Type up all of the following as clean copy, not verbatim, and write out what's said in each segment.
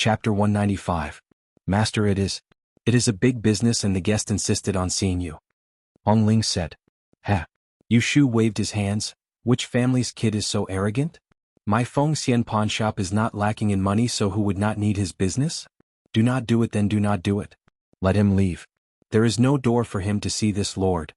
Chapter 195. Master, it is a big business and the guest insisted on seeing you. Hong Ling said. Ha. Yu Shu waved his hands. Which family's kid is so arrogant? My Feng Xian pawn shop is not lacking in money, so who would not need his business? Do not do it, then do not do it. Let him leave. There is no door for him to see this lord.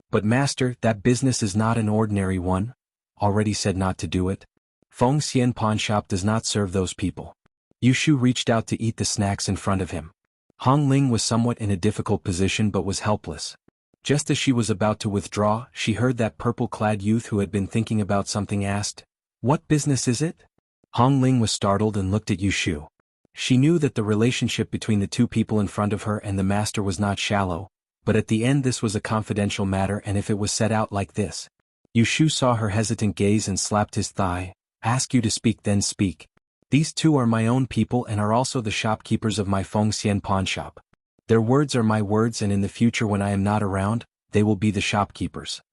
But master, that business is not an ordinary one. Already said not to do it. Feng Xian pawn shop does not serve those people. Yu Shu reached out to eat the snacks in front of him. Hong Ling was somewhat in a difficult position but was helpless. Just as she was about to withdraw, she heard that purple-clad youth who had been thinking about something asked, "What business is it?" Hong Ling was startled and looked at Yu Shu. She knew that the relationship between the two people in front of her and the master was not shallow, but at the end this was a confidential matter, and if it was set out like this. Yu Shu saw her hesitant gaze and slapped his thigh. "Ask you to speak, then speak. These two are my own people and are also the shopkeepers of my Feng Xian pawn shop. Their words are my words, and in the future when I am not around, they will be the shopkeepers."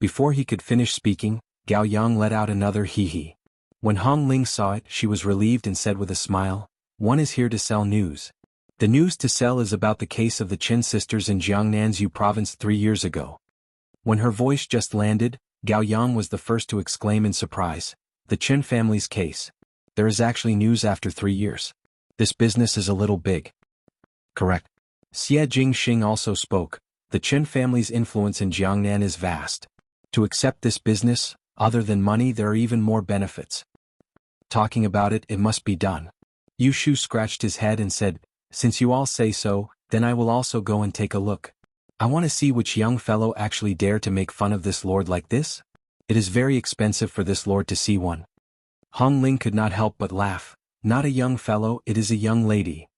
Before he could finish speaking, Gao Yang let out another hee-hee. When Hong Ling saw it, she was relieved and said with a smile, "One is here to sell news. The news to sell is about the case of the Qin sisters in Jiangnanzhou province 3 years ago." When her voice just landed, Gao Yang was the first to exclaim in surprise, "The Qin family's case. There is actually news after 3 years. This business is a little big." Correct. Xie Jingxing also spoke. "The Qin family's influence in Jiangnan is vast. To accept this business, other than money, there are even more benefits. Talking about it, it must be done." Yu Shu scratched his head and said, "Since you all say so, then I will also go and take a look. I want to see which young fellow actually dare to make fun of this lord like this. It is very expensive for this lord to see one." Hong Ling could not help but laugh. "Not a young fellow, it is a young lady."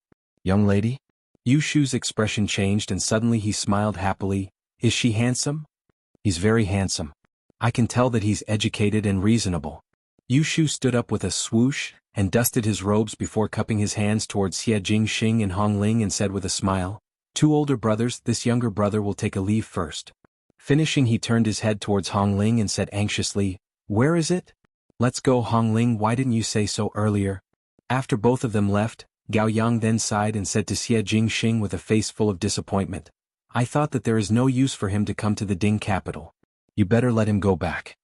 "Young lady?" Yu Shu's expression changed and suddenly he smiled happily. "Is she handsome?" "He's very handsome. I can tell that he's educated and reasonable." Yu Shu stood up with a swoosh and dusted his robes before cupping his hands towards Xie Jingxing and Hong Ling and said with a smile, "Two older brothers, this younger brother will take a leave first." Finishing, he turned his head towards Hong Ling and said anxiously, "Where is it?" "Let's go, Hong Ling, why didn't you say so earlier?" After both of them left, Gao Yang then sighed and said to Xie Jingxing with a face full of disappointment, "I thought that there is no use for him to come to the Ding capital. You better let him go back."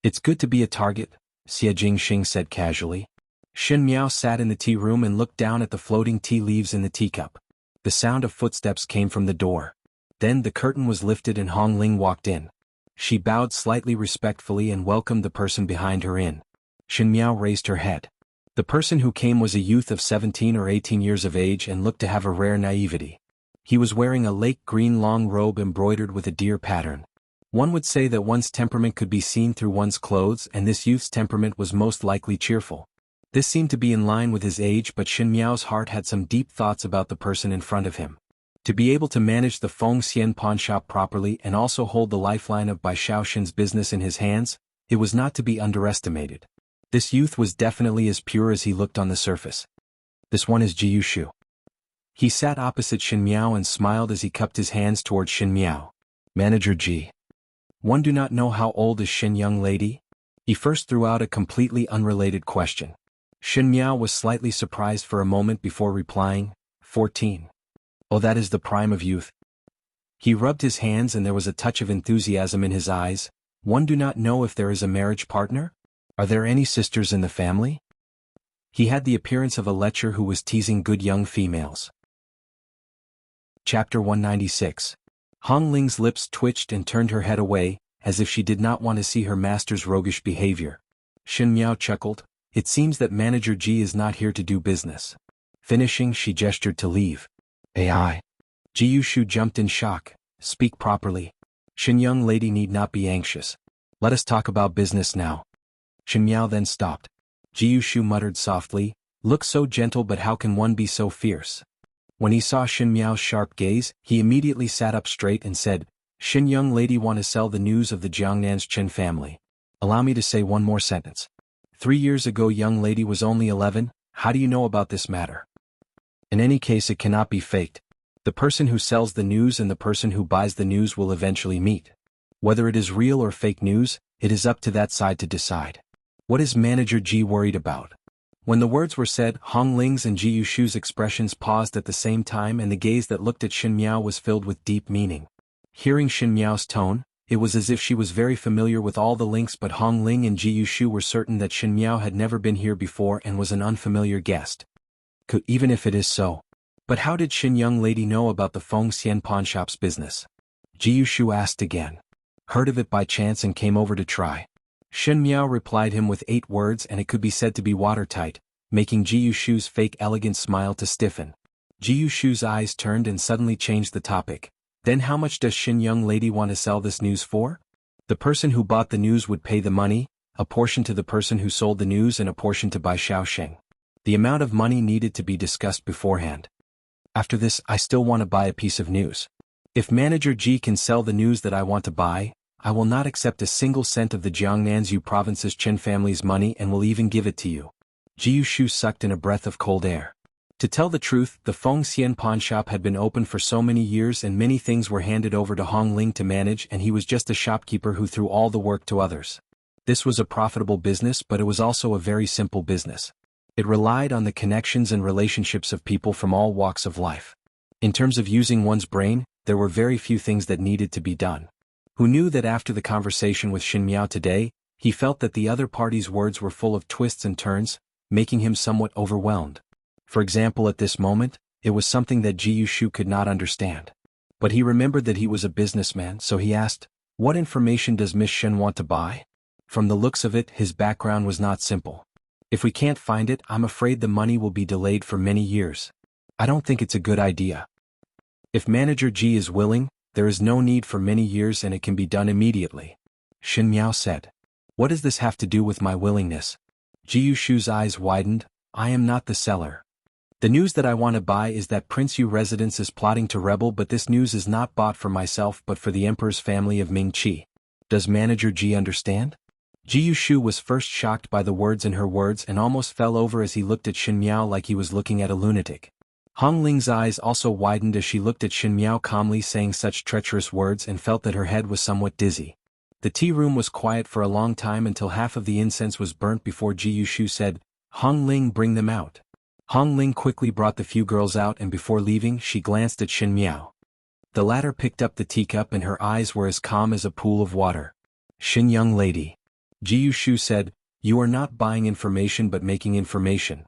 "It's good to be a target," Xie Jingxing said casually. Shin Miao sat in the tea room and looked down at the floating tea leaves in the teacup. The sound of footsteps came from the door. Then the curtain was lifted and Hong Ling walked in. She bowed slightly respectfully and welcomed the person behind her in. Shin Miao raised her head. The person who came was a youth of 17 or 18 years of age and looked to have a rare naivety. He was wearing a lake green long robe embroidered with a deer pattern. One would say that one's temperament could be seen through one's clothes, and this youth's temperament was most likely cheerful. This seemed to be in line with his age, but Shin Miao's heart had some deep thoughts about the person in front of him. To be able to manage the Feng Xian pawn shop properly and also hold the lifeline of Bai Shaoxin's business in his hands, it was not to be underestimated. This youth was definitely as pure as he looked on the surface. "This one is Yu Shu." He sat opposite Shin Miao and smiled as he cupped his hands towards Shin Miao. "Manager Ji. One do not know how old is Shin young lady?" He first threw out a completely unrelated question. Shin Miao was slightly surprised for a moment before replying, 14. "Oh, that is the prime of youth." He rubbed his hands and there was a touch of enthusiasm in his eyes. "One do not know if there is a marriage partner? Are there any sisters in the family?" He had the appearance of a lecher who was teasing good young females. Chapter 196. Hong Ling's lips twitched and turned her head away, as if she did not want to see her master's roguish behavior. Shin Miao chuckled. "It seems that Manager Ji is not here to do business." Finishing, she gestured to leave. "AI." Yu Shu jumped in shock. "Speak properly. Shin young lady need not be anxious. Let us talk about business now." Shin Miao then stopped. Yu Shu muttered softly, "Look so gentle, but how can one be so fierce?" When he saw Shin Miao's sharp gaze, he immediately sat up straight and said, "Shin young lady want to sell the news of the Jiangnan's Qin family. Allow me to say one more sentence. 3 years ago young lady was only 11, how do you know about this matter? In any case it cannot be faked. The person who sells the news and the person who buys the news will eventually meet. Whether it is real or fake news, it is up to that side to decide. What is Manager Ji worried about? When the words were said, Hong Ling's and Ji Yushu's expressions paused at the same time, and the gaze that looked at Shin Miao was filled with deep meaning. Hearing Shin Miao's tone, it was as if she was very familiar with all the links, but Hong Ling and Ji Yushu were certain that Shin Miao had never been here before and was an unfamiliar guest. Even if it is so. But how did Shin young lady know about the Feng Xian pawnshop's business? Ji Yushu asked again. Heard of it by chance and came over to try. Shin Miao replied him with 8 words, and it could be said to be watertight, making Ji Yushu's fake elegant smile to stiffen. Ji Yushu's eyes turned and suddenly changed the topic. Then how much does Shin young lady want to sell this news for? The person who bought the news would pay the money, a portion to the person who sold the news and a portion to Bai Xiaosheng. The amount of money needed to be discussed beforehand. After this, I still want to buy a piece of news. If Manager Ji can sell the news that I want to buy, I will not accept a single cent of the Jiangnanzhou province's Chen family's money and will even give it to you. Ji Yushu sucked in a breath of cold air. To tell the truth, the Feng Xian pawnshop had been open for so many years and many things were handed over to Hong Ling to manage, and he was just a shopkeeper who threw all the work to others. This was a profitable business, but it was also a very simple business. It relied on the connections and relationships of people from all walks of life. In terms of using one's brain, there were very few things that needed to be done. Who knew that after the conversation with Shin Miao today, he felt that the other party's words were full of twists and turns, making him somewhat overwhelmed. For example, at this moment, it was something that Ji Yushu could not understand. But he remembered that he was a businessman, so he asked, "What information does Miss Shen want to buy?" From the looks of it, his background was not simple. If we can't find it, I'm afraid the money will be delayed for many years. I don't think it's a good idea. If Manager Ji is willing, there is no need for many years and it can be done immediately. Shin Miao said. What does this have to do with my willingness? Ji Yushu's eyes widened. I am not the seller. The news that I want to buy is that Prince Yu residence is plotting to rebel, but this news is not bought for myself but for the Emperor's family of Ming Qi. Does Manager Ji understand? Ji Yushu was first shocked by the words in her words and almost fell over as he looked at Shin Miao like he was looking at a lunatic. Hong Ling's eyes also widened as she looked at Shin Miao calmly saying such treacherous words and felt that her head was somewhat dizzy. The tea room was quiet for a long time until half of the incense was burnt before Ji Yushu said, Hong Ling, bring them out. Hong Ling quickly brought the few girls out, and before leaving she glanced at Shin Miao. The latter picked up the teacup and her eyes were as calm as a pool of water. Shin young lady. Ji Yushu said, you are not buying information but making information.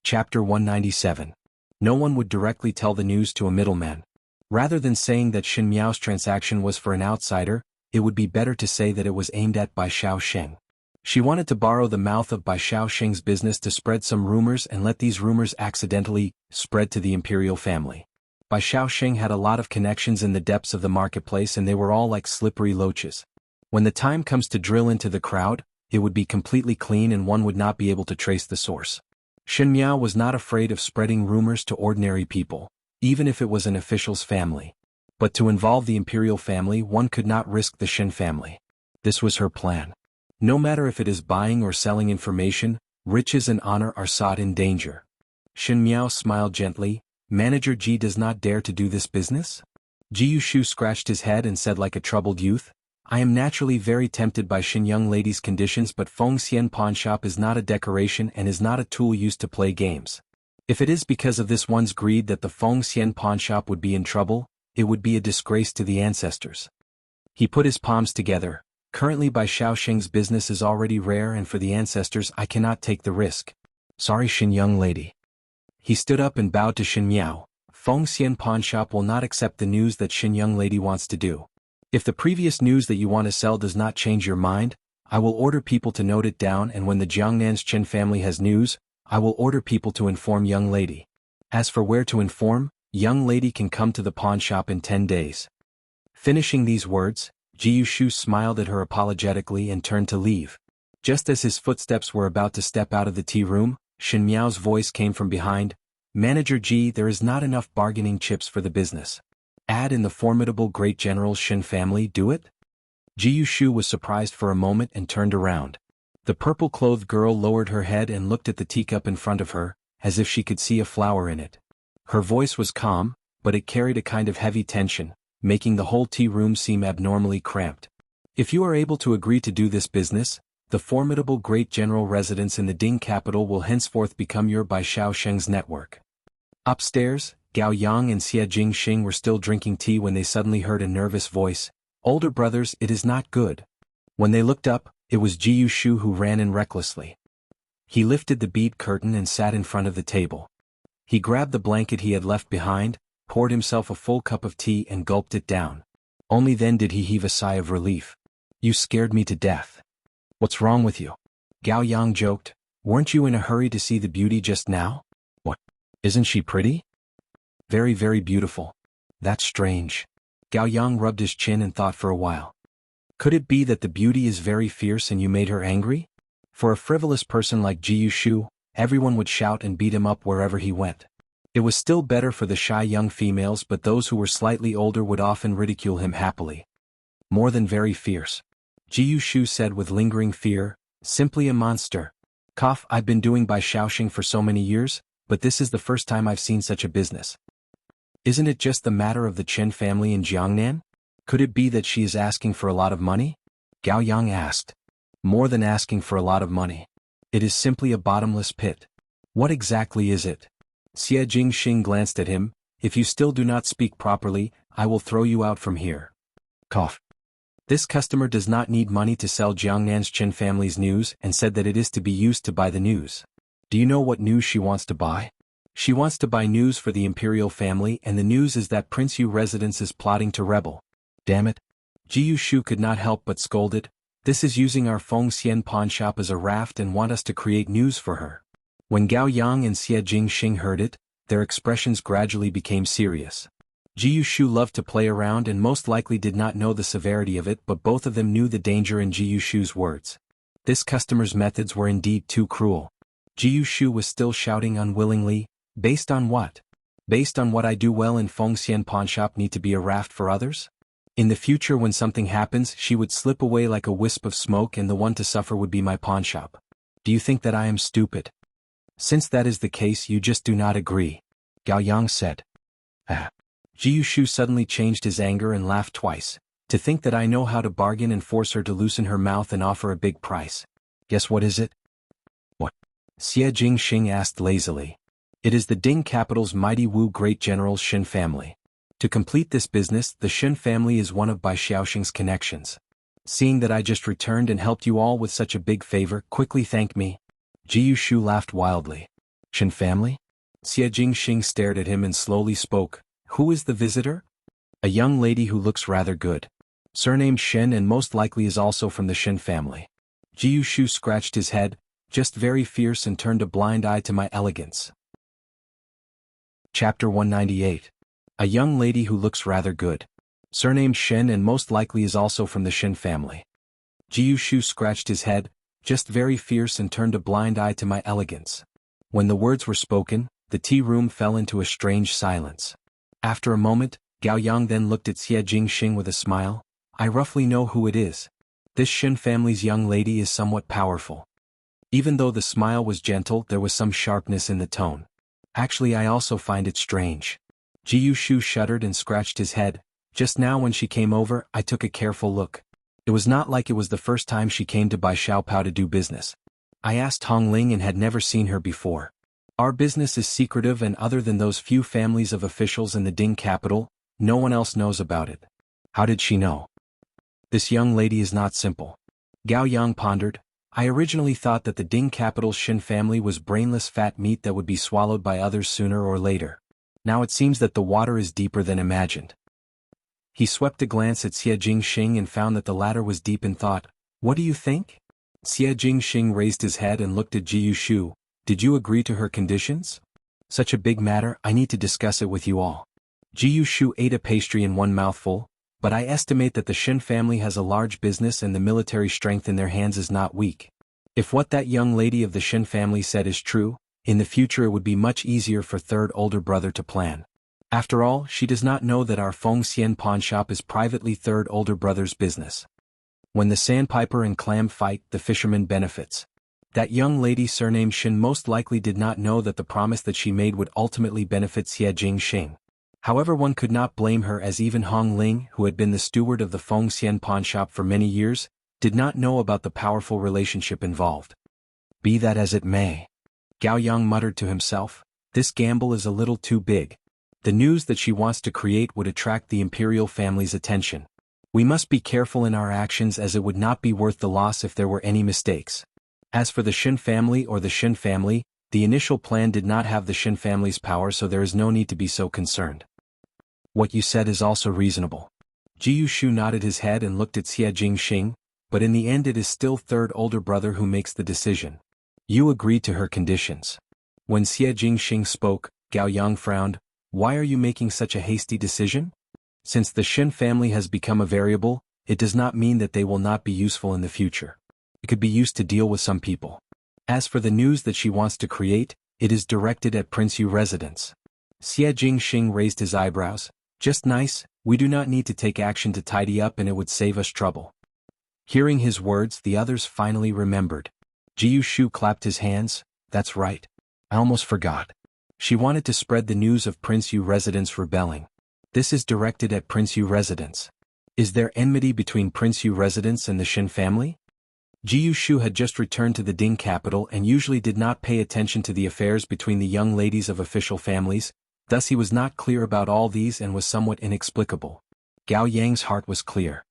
Chapter 197. No one would directly tell the news to a middleman. Rather than saying that Shin Miao's transaction was for an outsider, it would be better to say that it was aimed at Bai Xiaosheng. She wanted to borrow the mouth of Bai Xiaosheng's business to spread some rumors and let these rumors accidentally spread to the imperial family. Bai Xiaosheng had a lot of connections in the depths of the marketplace and they were all like slippery loaches. When the time comes to drill into the crowd, it would be completely clean and one would not be able to trace the source. Shin Miao was not afraid of spreading rumors to ordinary people, even if it was an official's family. But to involve the imperial family, one could not risk the Shin family. This was her plan. No matter if it is buying or selling information, riches and honor are sought in danger. Shin Miao smiled gently. Manager Ji does not dare to do this business? Ji Yushu scratched his head and said like a troubled youth, I am naturally very tempted by Shin young lady's conditions, but Feng Xian pawnshop is not a decoration and is not a tool used to play games. If it is because of this one's greed that the Feng Xian pawnshop would be in trouble, it would be a disgrace to the ancestors. He put his palms together. Currently Bai Xiaosheng's business is already rare and for the ancestors I cannot take the risk. Sorry Shin young lady. He stood up and bowed to Shin Miao. Feng Xian pawnshop will not accept the news that Shin young lady wants to do. If the previous news that you want to sell does not change your mind, I will order people to note it down, and when the Jiangnan's Chen family has news, I will order people to inform young lady. As for where to inform, young lady can come to the pawn shop in 10 days. Finishing these words, Ji Yushu smiled at her apologetically and turned to leave. Just as his footsteps were about to step out of the tea room, Shin Miao's voice came from behind. Manager Ji, there is not enough bargaining chips for the business. Add in the formidable great general Shin family, do it? Ji Yushu was surprised for a moment and turned around. The purple-clothed girl lowered her head and looked at the teacup in front of her, as if she could see a flower in it. Her voice was calm, but it carried a kind of heavy tension, making the whole tea room seem abnormally cramped. If you are able to agree to do this business, The formidable great general residence in the Ding capital will henceforth become your Bai Shaosheng's network. Upstairs, Gao Yang and Xie Jingxing were still drinking tea when they suddenly heard a nervous voice, "Older brothers, it is not good." When they looked up, it was Ji Yushu who ran in recklessly. He lifted the bead curtain and sat in front of the table. He grabbed the blanket he had left behind, poured himself a full cup of tea and gulped it down. Only then did he heave a sigh of relief. "You scared me to death. What's wrong with you?" Gao Yang joked. "Weren't you in a hurry to see the beauty just now?" "What? Isn't she pretty?" "Very, very beautiful." "That's strange." Gao Yang rubbed his chin and thought for a while. "Could it be that the beauty is very fierce and you made her angry?" For a frivolous person like Ji Yushu, everyone would shout and beat him up wherever he went. It was still better for the shy young females, but those who were slightly older would often ridicule him happily. "More than very fierce," Ji Yushu said with lingering fear, "simply a monster." "Cough, I've been doing Bai Shaoxing for so many years, but this is the first time I've seen such a business." "Isn't it just the matter of the Chen family in Jiangnan? Could it be that she is asking for a lot of money?" Gao Yang asked. "More than asking for a lot of money. It is simply a bottomless pit." "What exactly is it?" Xie Jingxing glanced at him. "If you still do not speak properly, I will throw you out from here." Cough. This customer does not need money to sell Jiangnan's Chen family's news and said that it is to be used to buy the news. Do you know what news she wants to buy? She wants to buy news for the imperial family, and the news is that Prince Yu residence is plotting to rebel. Damn it. Ji Yushu could not help but scold it. "This is using our Feng Xian pawn shop as a raft and want us to create news for her." When Gao Yang and Xie Jingxing heard it, their expressions gradually became serious. Ji Yushu loved to play around and most likely did not know the severity of it, but both of them knew the danger in Ji Yushu's words. This customer's methods were indeed too cruel. Ji Yushu was still shouting unwillingly, "Based on what? Based on what I do well in Feng Xian pawnshop need to be a raft for others? In the future when something happens she would slip away like a wisp of smoke and the one to suffer would be my pawnshop. Do you think that I am stupid? Since that is the case you just do not agree," Gao Yang said. Ji Yushu suddenly changed his anger and laughed twice. "To think that I know how to bargain and force her to loosen her mouth and offer a big price. Guess what is it?" "What?" Xie Jingxing asked lazily. "It is the Ding capital's mighty Wu great general Shen family. To complete this business, the Shen family is one of Bai Shaoxing's connections. Seeing that I just returned and helped you all with such a big favor, quickly thank me." Ji Yushu laughed wildly. "Shen family?" Xie Jingxing stared at him and slowly spoke. "Who is the visitor?" "A young lady who looks rather good. Surnamed Shen and most likely is also from the Shen family." Ji Yushu scratched his head, "Just very fierce and turned a blind eye to my elegance." Chapter 198. A young lady who looks rather good. Surnamed Shen and most likely is also from the Shen family. Ji Yushu scratched his head, "Just very fierce and turned a blind eye to my elegance." When the words were spoken, the tea room fell into a strange silence. After a moment, Gao Yang then looked at Xie Jingxing with a smile. "I roughly know who it is. This Shen family's young lady is somewhat powerful." Even though the smile was gentle, there was some sharpness in the tone. "Actually, I also find it strange." Ji Yushu shuddered and scratched his head. "Just now when she came over, I took a careful look. It was not like it was the first time she came to Bai Xiaopao to do business. I asked Hong Ling and had never seen her before. Our business is secretive and other than those few families of officials in the Ding capital, no one else knows about it." "How did she know?" "This young lady is not simple." Gao Yang pondered. "I originally thought that the Ding capital's Shen family was brainless fat meat that would be swallowed by others sooner or later. Now it seems that the water is deeper than imagined." He swept a glance at Xie Jingxing and found that the latter was deep in thought. "What do you think?" Xie Jingxing raised his head and looked at Ji Yushu. "Did you agree to her conditions?" "Such a big matter, I need to discuss it with you all." Ji Yushu ate a pastry in one mouthful. "But I estimate that the Shen family has a large business and the military strength in their hands is not weak. If what that young lady of the Shen family said is true, in the future it would be much easier for third older brother to plan. After all, she does not know that our Feng Xian pawnshop is privately third older brother's business. When the sandpiper and clam fight, the fisherman benefits. That young lady surnamed Shen most likely did not know that the promise that she made would ultimately benefit Xie Jingxing. However, one could not blame her as even Hong Ling, who had been the steward of the Feng Xian pawnshop for many years, did not know about the powerful relationship involved. Be that as it may, Gao Yang muttered to himself, this gamble is a little too big. The news that she wants to create would attract the imperial family's attention. We must be careful in our actions as it would not be worth the loss if there were any mistakes. As for the Shin family or the Shin family, the initial plan did not have the Shin family's power, so there is no need to be so concerned. What you said is also reasonable. Jiu Shu nodded his head and looked at Xie Jingxing, but in the end it is still third older brother who makes the decision. You agreed to her conditions. When Xie Jingxing spoke, Gao Yang frowned. Why are you making such a hasty decision? Since the Shin family has become a variable, it does not mean that they will not be useful in the future. It could be used to deal with some people. As for the news that she wants to create, it is directed at Prince Yu residence. Xie Jingxing raised his eyebrows. Just nice, we do not need to take action to tidy up and it would save us trouble. Hearing his words, the others finally remembered. Jiu Shu clapped his hands. That's right. I almost forgot. She wanted to spread the news of Prince Yu residence rebelling. This is directed at Prince Yu residence. Is there enmity between Prince Yu residence and the Shin family? Jiu Shu had just returned to the Ding capital and usually did not pay attention to the affairs between the young ladies of official families, thus he was not clear about all these and was somewhat inexplicable. Gao Yang's heart was clear.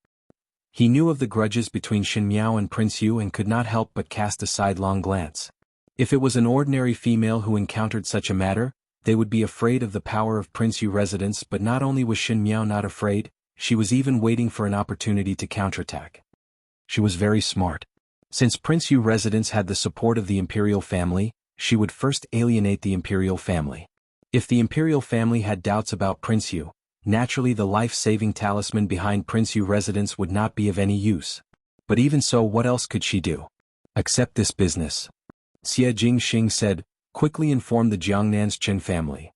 He knew of the grudges between Shin Miao and Prince Yu and could not help but cast a sidelong glance. If it was an ordinary female who encountered such a matter, they would be afraid of the power of Prince Yu residence, but not only was Shin Miao not afraid, she was even waiting for an opportunity to counterattack. She was very smart. Since Prince Yu residence had the support of the imperial family, she would first alienate the imperial family. If the imperial family had doubts about Prince Yu, naturally the life-saving talisman behind Prince Yu residence would not be of any use. But even so, what else could she do? Accept this business. Xie Jingxing said, quickly inform the Jiangnan's Qin family.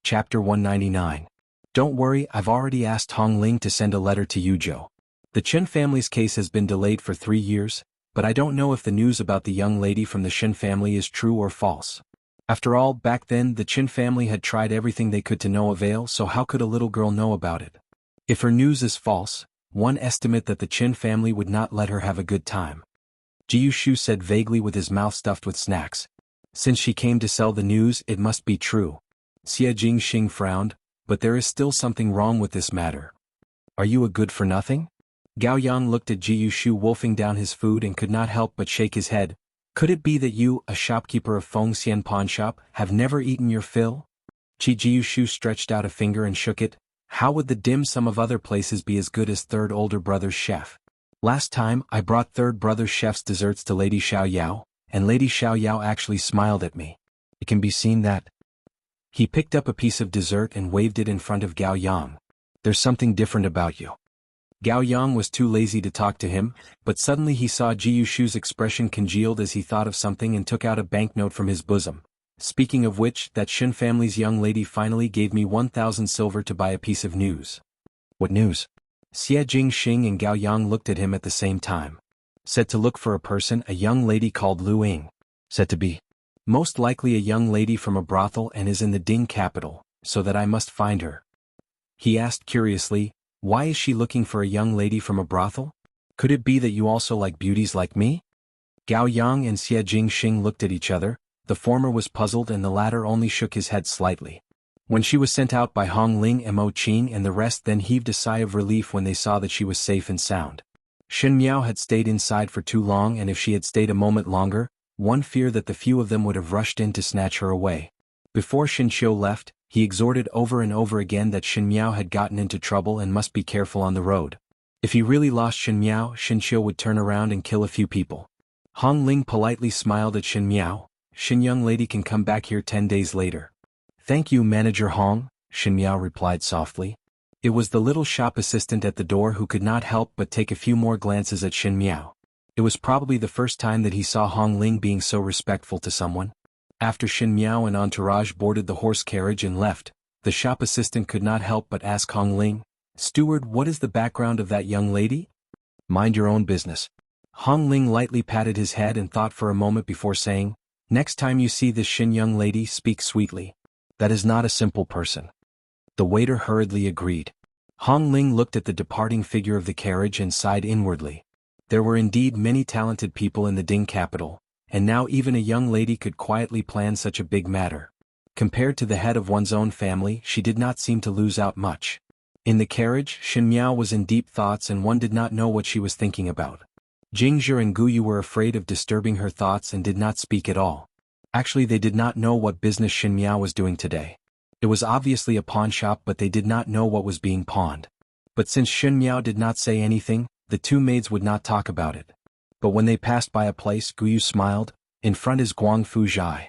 Chapter 199. Don't worry, I've already asked Hong Ling to send a letter to Yuzhou. The Qin family's case has been delayed for 3 years, but I don't know if the news about the young lady from the Shin family is true or false. After all, back then the Qin family had tried everything they could to no avail, so how could a little girl know about it? If her news is false, one estimate that the Qin family would not let her have a good time. Jiu Shu said vaguely with his mouth stuffed with snacks. Since she came to sell the news, it must be true. Xie Jingxing frowned, but there is still something wrong with this matter. Are you a good-for-nothing? Gao Yang looked at Jiu Shu wolfing down his food and could not help but shake his head. Could it be that you, a shopkeeper of Feng Xian pawn shop, have never eaten your fill? Jiu Shu stretched out a finger and shook it. How would the dim sum of other places be as good as third older brother's chef? Last time, I brought third brother's chef's desserts to Lady Xiao Yao, and Lady Xiao Yao actually smiled at me. It can be seen that. He picked up a piece of dessert and waved it in front of Gao Yang. There's something different about you. Gao Yang was too lazy to talk to him, but suddenly he saw Jiu Shu's expression congealed as he thought of something and took out a banknote from his bosom. Speaking of which, that Shin family's young lady finally gave me 1,000 silver to buy a piece of news. What news? Xie Jingxing and Gao Yang looked at him at the same time. Said to look for a person, a young lady called Lu Ying. Said to be. Most likely a young lady from a brothel and is in the Ding capital, so that I must find her. He asked curiously, why is she looking for a young lady from a brothel? Could it be that you also like beauties like me? Gao Yang and Xie Jingxing looked at each other. The former was puzzled and the latter only shook his head slightly. When she was sent out by Hong Ling and Mo Qing and the rest then heaved a sigh of relief when they saw that she was safe and sound. Shin Miao had stayed inside for too long, and if she had stayed a moment longer, one feared that the few of them would have rushed in to snatch her away. Before Shin Qiu left, he exhorted over and over again that Shin Miao had gotten into trouble and must be careful on the road. If he really lost Shin Miao, Shin Qiu would turn around and kill a few people. Hong Ling politely smiled at Shin Miao. Shin young lady can come back here 10 days later. Thank you, Manager Hong, Shin Miao replied softly. It was the little shop assistant at the door who could not help but take a few more glances at Shin Miao. It was probably the first time that he saw Hong Ling being so respectful to someone. After Shin Miao and entourage boarded the horse carriage and left, the shop assistant could not help but ask Hong Ling, "Steward, what is the background of that young lady?" "Mind your own business." Hong Ling lightly patted his head and thought for a moment before saying, "Next time you see this Shin young lady, speak sweetly. That is not a simple person." The waiter hurriedly agreed. Hong Ling looked at the departing figure of the carriage and sighed inwardly. There were indeed many talented people in the Ding capital, and now even a young lady could quietly plan such a big matter. Compared to the head of one's own family, she did not seem to lose out much. In the carriage, Shen Miao was in deep thoughts and one did not know what she was thinking about. Jingzhe and Guyu were afraid of disturbing her thoughts and did not speak at all. Actually, they did not know what business Shen Miao was doing today. It was obviously a pawn shop, but they did not know what was being pawned. But since Shen Miao did not say anything, the two maids would not talk about it. But when they passed by a place, Guyu smiled. In front is Guangfu Zhai.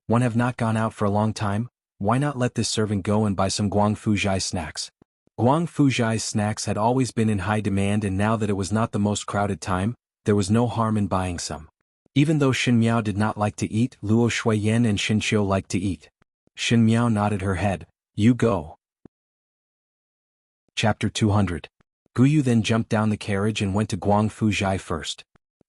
One have not gone out for a long time, why not let this servant go and buy some Guangfu Zhai snacks? Guangfu Zhai's snacks had always been in high demand, and now that it was not the most crowded time, there was no harm in buying some. Even though Shen Miao did not like to eat, Luo Shuiyan and Shen Qiu liked to eat. Shen Miao nodded her head. You go. Chapter 200. Guyu then jumped down the carriage and went to Guangfu Zhai first.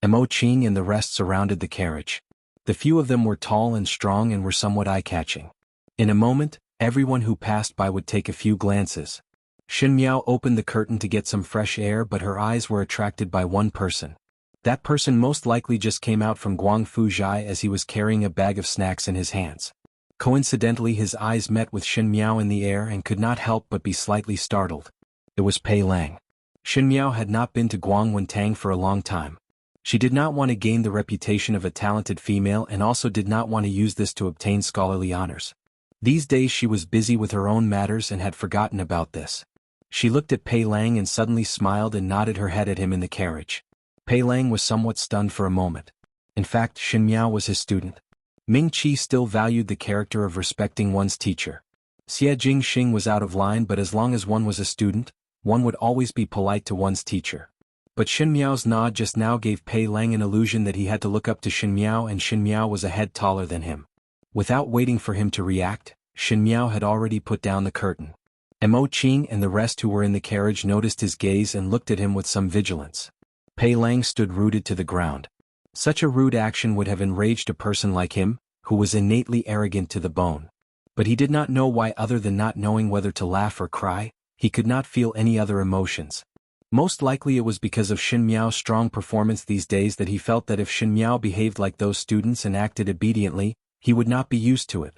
Mo Qing and the rest surrounded the carriage. The few of them were tall and strong and were somewhat eye-catching. In a moment, everyone who passed by would take a few glances. Shen Miao opened the curtain to get some fresh air, but her eyes were attracted by one person. That person most likely just came out from Guangfu Zhai as he was carrying a bag of snacks in his hands. Coincidentally, his eyes met with Shen Miao in the air and could not help but be slightly startled. It was Pei Lang. Shen Miao had not been to Guangwentang for a long time. She did not want to gain the reputation of a talented female and also did not want to use this to obtain scholarly honors. These days she was busy with her own matters and had forgotten about this. She looked at Pei Lang and suddenly smiled and nodded her head at him in the carriage. Pei Lang was somewhat stunned for a moment. In fact, Shen Miao was his student. Ming Qi still valued the character of respecting one's teacher. Xie Jingxing was out of line, but as long as one was a student, one would always be polite to one's teacher. But Shen Miao's nod just now gave Pei Lang an illusion that he had to look up to Shen Miao, and Shen Miao was a head taller than him. Without waiting for him to react, Shen Miao had already put down the curtain. Mo Qing and the rest who were in the carriage noticed his gaze and looked at him with some vigilance. Pei Lang stood rooted to the ground. Such a rude action would have enraged a person like him, who was innately arrogant to the bone. But he did not know why, other than not knowing whether to laugh or cry. He could not feel any other emotions. Most likely it was because of Shen Miao's strong performance these days that he felt that if Shen Miao behaved like those students and acted obediently, he would not be used to it.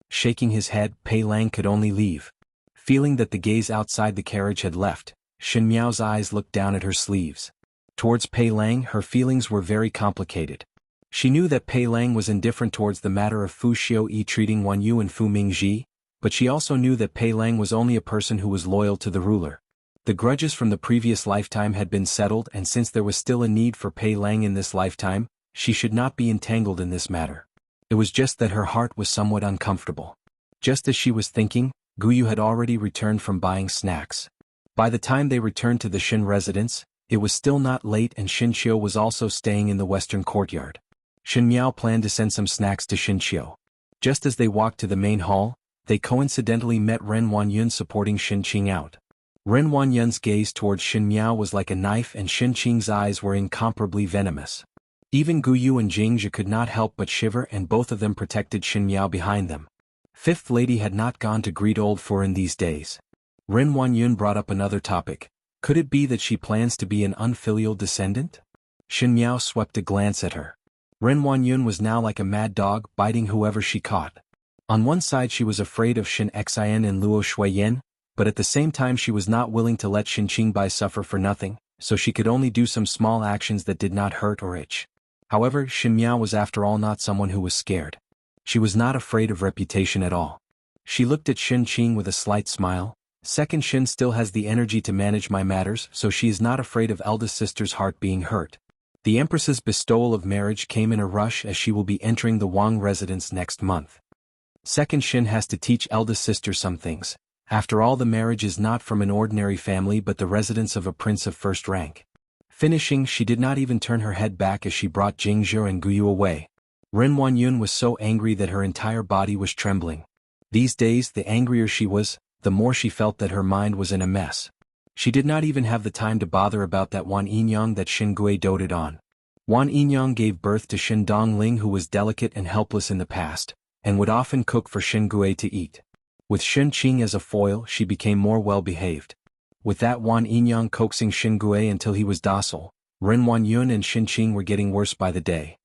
Shaking his head, Pei Lang could only leave. Feeling that the gaze outside the carriage had left, Shen Miao's eyes looked down at her sleeves. Towards Pei Lang, her feelings were very complicated. She knew that Pei Lang was indifferent towards the matter of Fu Xiuyi treating Wan Yu and Fu Mingji, but she also knew that Pei Lang was only a person who was loyal to the ruler. The grudges from the previous lifetime had been settled, and since there was still a need for Pei Lang in this lifetime, she should not be entangled in this matter. It was just that her heart was somewhat uncomfortable. Just as she was thinking, Guyu had already returned from buying snacks. By the time they returned to the Shin residence, it was still not late, and Shin Qiu was also staying in the western courtyard. Shen Miao planned to send some snacks to Shin Qiu. Just as they walked to the main hall, they coincidentally met Ren Wanyun supporting Shin Qing out. Ren Wanyun's gaze towards Shin Miao was like a knife, and Shin Qing's eyes were incomparably venomous. Even Guyu and Jingzhe could not help but shiver, and both of them protected Shin Miao behind them. Fifth lady had not gone to greet old Fu in these days. Ren Wanyun brought up another topic. Could it be that she plans to be an unfilial descendant? Shin Miao swept a glance at her. Ren Wanyun was now like a mad dog, biting whoever she caught. On one side she was afraid of Shin Xian and Luo Shuiyan, but at the same time she was not willing to let Shin Qingbai suffer for nothing, so she could only do some small actions that did not hurt or itch. However, Shin Miao was after all not someone who was scared. She was not afraid of reputation at all. She looked at Shin Qing with a slight smile. Second Shin still has the energy to manage my matters, so she is not afraid of eldest sister's heart being hurt. The Empress's bestowal of marriage came in a rush as she will be entering the Wang residence next month. Second Shin has to teach eldest sister some things. After all, the marriage is not from an ordinary family but the residence of a prince of first rank. Finishing, she did not even turn her head back as she brought Jingzhe and Guyu away. Ren Wanyun was so angry that her entire body was trembling. These days, the angrier she was, the more she felt that her mind was in a mess. She did not even have the time to bother about that Wan Yinyang that Shin Gui doted on. Wan Yinyang gave birth to Shin Dongling, who was delicate and helpless in the past, and would often cook for Shin Gui to eat. With Shin Qing as a foil, she became more well-behaved. With that, Wan Yinyang coaxing Xin Gui until he was docile, Ren Wanyun and Xin Qing were getting worse by the day.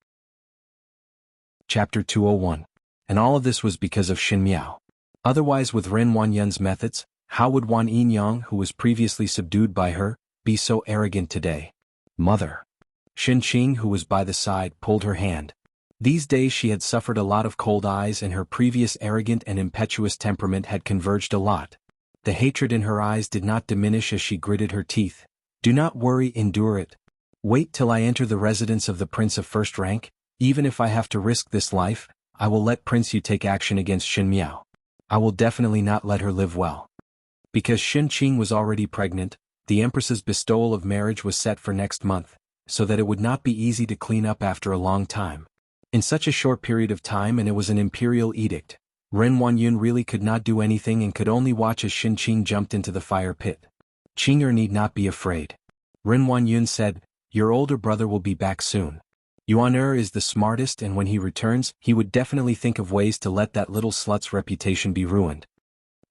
Chapter 201. And all of this was because of Xin Miao. Otherwise, with Ren Wanyun's methods, how would Wan Yinyang, who was previously subdued by her, be so arrogant today? Mother. Xin Qing, who was by the side, pulled her hand. These days she had suffered a lot of cold eyes, and her previous arrogant and impetuous temperament had converged a lot. The hatred in her eyes did not diminish as she gritted her teeth. Do not worry, endure it. Wait till I enter the residence of the Prince of First Rank. Even if I have to risk this life, I will let Prince Yu take action against Xin Miao. I will definitely not let her live well. Because Xin Qing was already pregnant, the Empress's bestowal of marriage was set for next month, so that it would not be easy to clean up after a long time. In such a short period of time, and it was an imperial edict, Ren Wanyun really could not do anything and could only watch as Xin Qing jumped into the fire pit. Qing'er need not be afraid. Ren Wanyun said, your older brother will be back soon. Yuan-er is the smartest, and when he returns, he would definitely think of ways to let that little slut's reputation be ruined.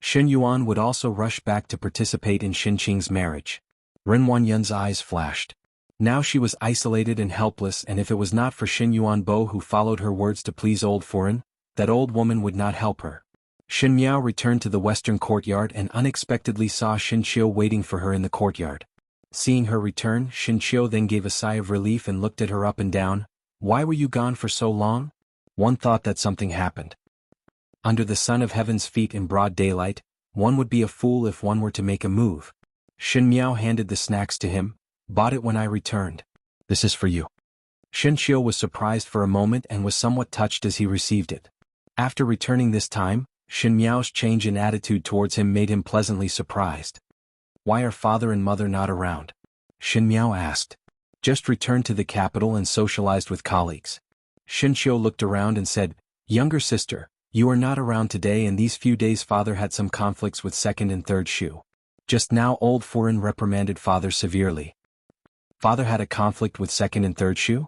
Xin Yuan would also rush back to participate in Xin Qing's marriage. Ren Wanyun's eyes flashed. Now she was isolated and helpless, and if it was not for Xin Yuanbo, who followed her words to please old foreign, that old woman would not help her. Xin Miao returned to the western courtyard and unexpectedly saw Xin Qiu waiting for her in the courtyard. Seeing her return, Xin Qiu then gave a sigh of relief and looked at her up and down. Why were you gone for so long? One thought that something happened. Under the sun of heaven's feet in broad daylight, one would be a fool if one were to make a move. Xin Miao handed the snacks to him. Bought it when I returned. This is for you. Xin Qiu was surprised for a moment and was somewhat touched as he received it. After returning this time, Xin Miao's change in attitude towards him made him pleasantly surprised. Why are father and mother not around? Xin Miao asked. Just returned to the capital and socialized with colleagues. Xin Qiu looked around and said, younger sister, you are not around today, and these few days father had some conflicts with second and third Shu. Just now old foreign reprimanded father severely. Father had a conflict with second and third Shu?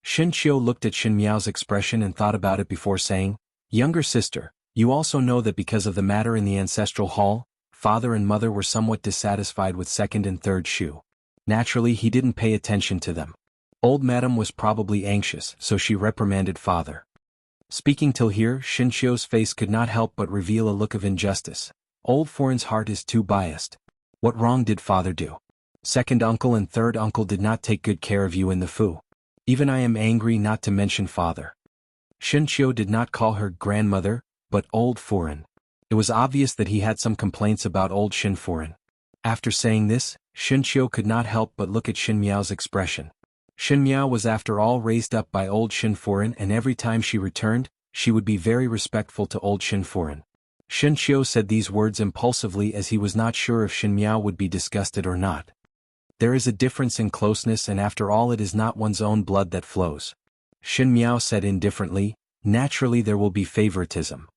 Xin Qiu looked at Xin Miao's expression and thought about it before saying, younger sister, you also know that because of the matter in the ancestral hall, father and mother were somewhat dissatisfied with second and third Shu. Naturally, he didn't pay attention to them. Old madam was probably anxious, so she reprimanded father. Speaking till here, Xin Qiu's face could not help but reveal a look of injustice. Old foreign's heart is too biased. What wrong did father do? Second uncle and third uncle did not take good care of you in the Fu. Even I am angry, not to mention father. Xin Qiu did not call her grandmother, but old foreign. It was obvious that he had some complaints about old Xin foreign. After saying this, Xin Qiu could not help but look at Xin Miao's expression. Xin Miao was after all raised up by old Xin foreign, and every time she returned, she would be very respectful to old Xin foreign. Xin Qiu said these words impulsively as he was not sure if Xin Miao would be disgusted or not. There is a difference in closeness, and after all it is not one's own blood that flows. Xin Miao said indifferently, naturally there will be favoritism.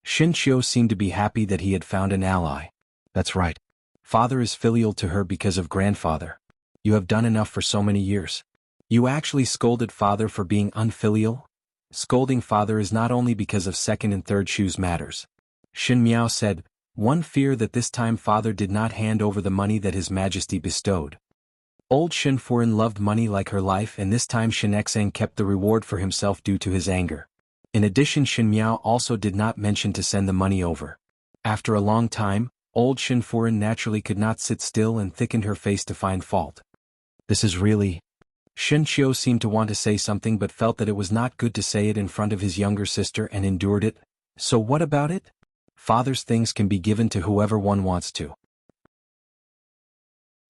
Xin Qiu seemed to be happy that he had found an ally. That's right. Father is filial to her because of grandfather. You have done enough for so many years. You actually scolded father for being unfilial? Scolding father is not only because of second and third Shu's matters. Xin Miao said, one fear that this time father did not hand over the money that his majesty bestowed. Old Xin foreign loved money like her life, and this time Xin Xeng kept the reward for himself due to his anger. In addition, Xin Miao also did not mention to send the money over. After a long time, old Xin foreign naturally could not sit still and thickened her face to find fault. This is really... Xin Qiu seemed to want to say something but felt that it was not good to say it in front of his younger sister and endured it. So what about it? Father's things can be given to whoever one wants to.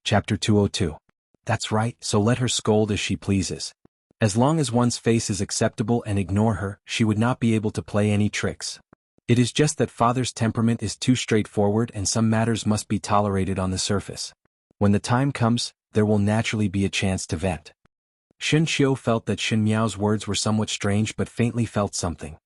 Chapter 202. That's right, so let her scold as she pleases. As long as one's face is acceptable and ignore her, she would not be able to play any tricks. It is just that father's temperament is too straightforward, and some matters must be tolerated on the surface. When the time comes, there will naturally be a chance to vent. Xin Qiu felt that Xin Miao's words were somewhat strange but faintly felt something.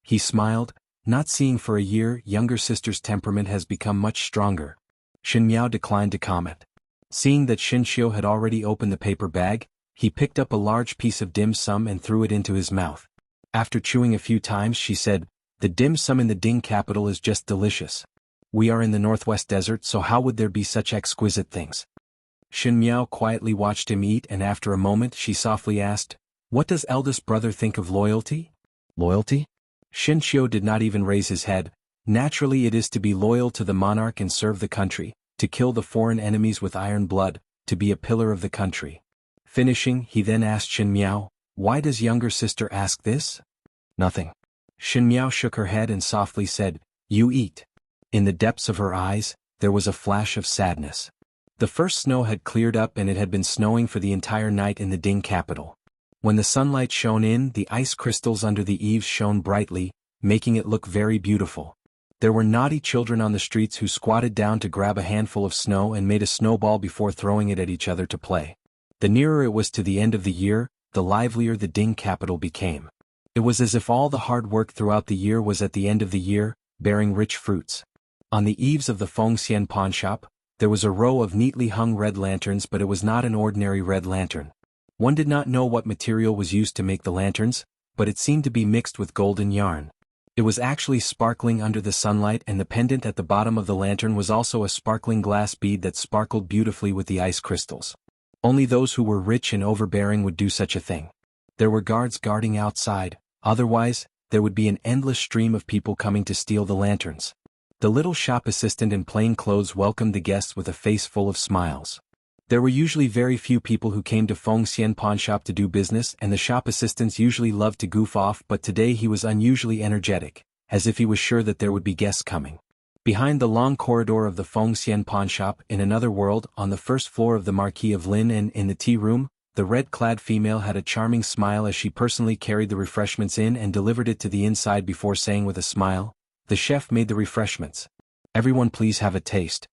He smiled, not seeing for a year. Younger sister's temperament has become much stronger. Xin Miao declined to comment. Seeing that Xin Qiu had already opened the paper bag, he picked up a large piece of dim sum and threw it into his mouth. After chewing a few times, she said, the dim sum in the Ding capital is just delicious. We are in the northwest desert, so how would there be such exquisite things? Xin Miao quietly watched him eat, and after a moment she softly asked, "What does eldest brother think of loyalty?" Loyalty? Xin Qiu did not even raise his head. Naturally it is to be loyal to the monarch and serve the country, to kill the foreign enemies with iron blood, to be a pillar of the country. Finishing, he then asked Xin Miao, "Why does younger sister ask this?" "Nothing." Xin Miao shook her head and softly said, "You eat." In the depths of her eyes, there was a flash of sadness. The first snow had cleared up and it had been snowing for the entire night in the Ding capital. When the sunlight shone in, the ice crystals under the eaves shone brightly, making it look very beautiful. There were naughty children on the streets who squatted down to grab a handful of snow and made a snowball before throwing it at each other to play. The nearer it was to the end of the year, the livelier the Ding capital became. It was as if all the hard work throughout the year was at the end of the year, bearing rich fruits. On the eaves of the Fengxian pawn shop, there was a row of neatly hung red lanterns, but it was not an ordinary red lantern. One did not know what material was used to make the lanterns, but it seemed to be mixed with golden yarn. It was actually sparkling under the sunlight, and the pendant at the bottom of the lantern was also a sparkling glass bead that sparkled beautifully with the ice crystals. Only those who were rich and overbearing would do such a thing. There were guards guarding outside, otherwise, there would be an endless stream of people coming to steal the lanterns. The little shop assistant in plain clothes welcomed the guests with a face full of smiles. There were usually very few people who came to Fengxian pawn shop to do business, and the shop assistants usually loved to goof off, but today he was unusually energetic, as if he was sure that there would be guests coming. Behind the long corridor of the Fengxian pawn shop, in another world, on the first floor of the Marquis of Lin and in the tea room, the red-clad female had a charming smile as she personally carried the refreshments in and delivered it to the inside before saying with a smile, "The chef made the refreshments. Everyone please have a taste."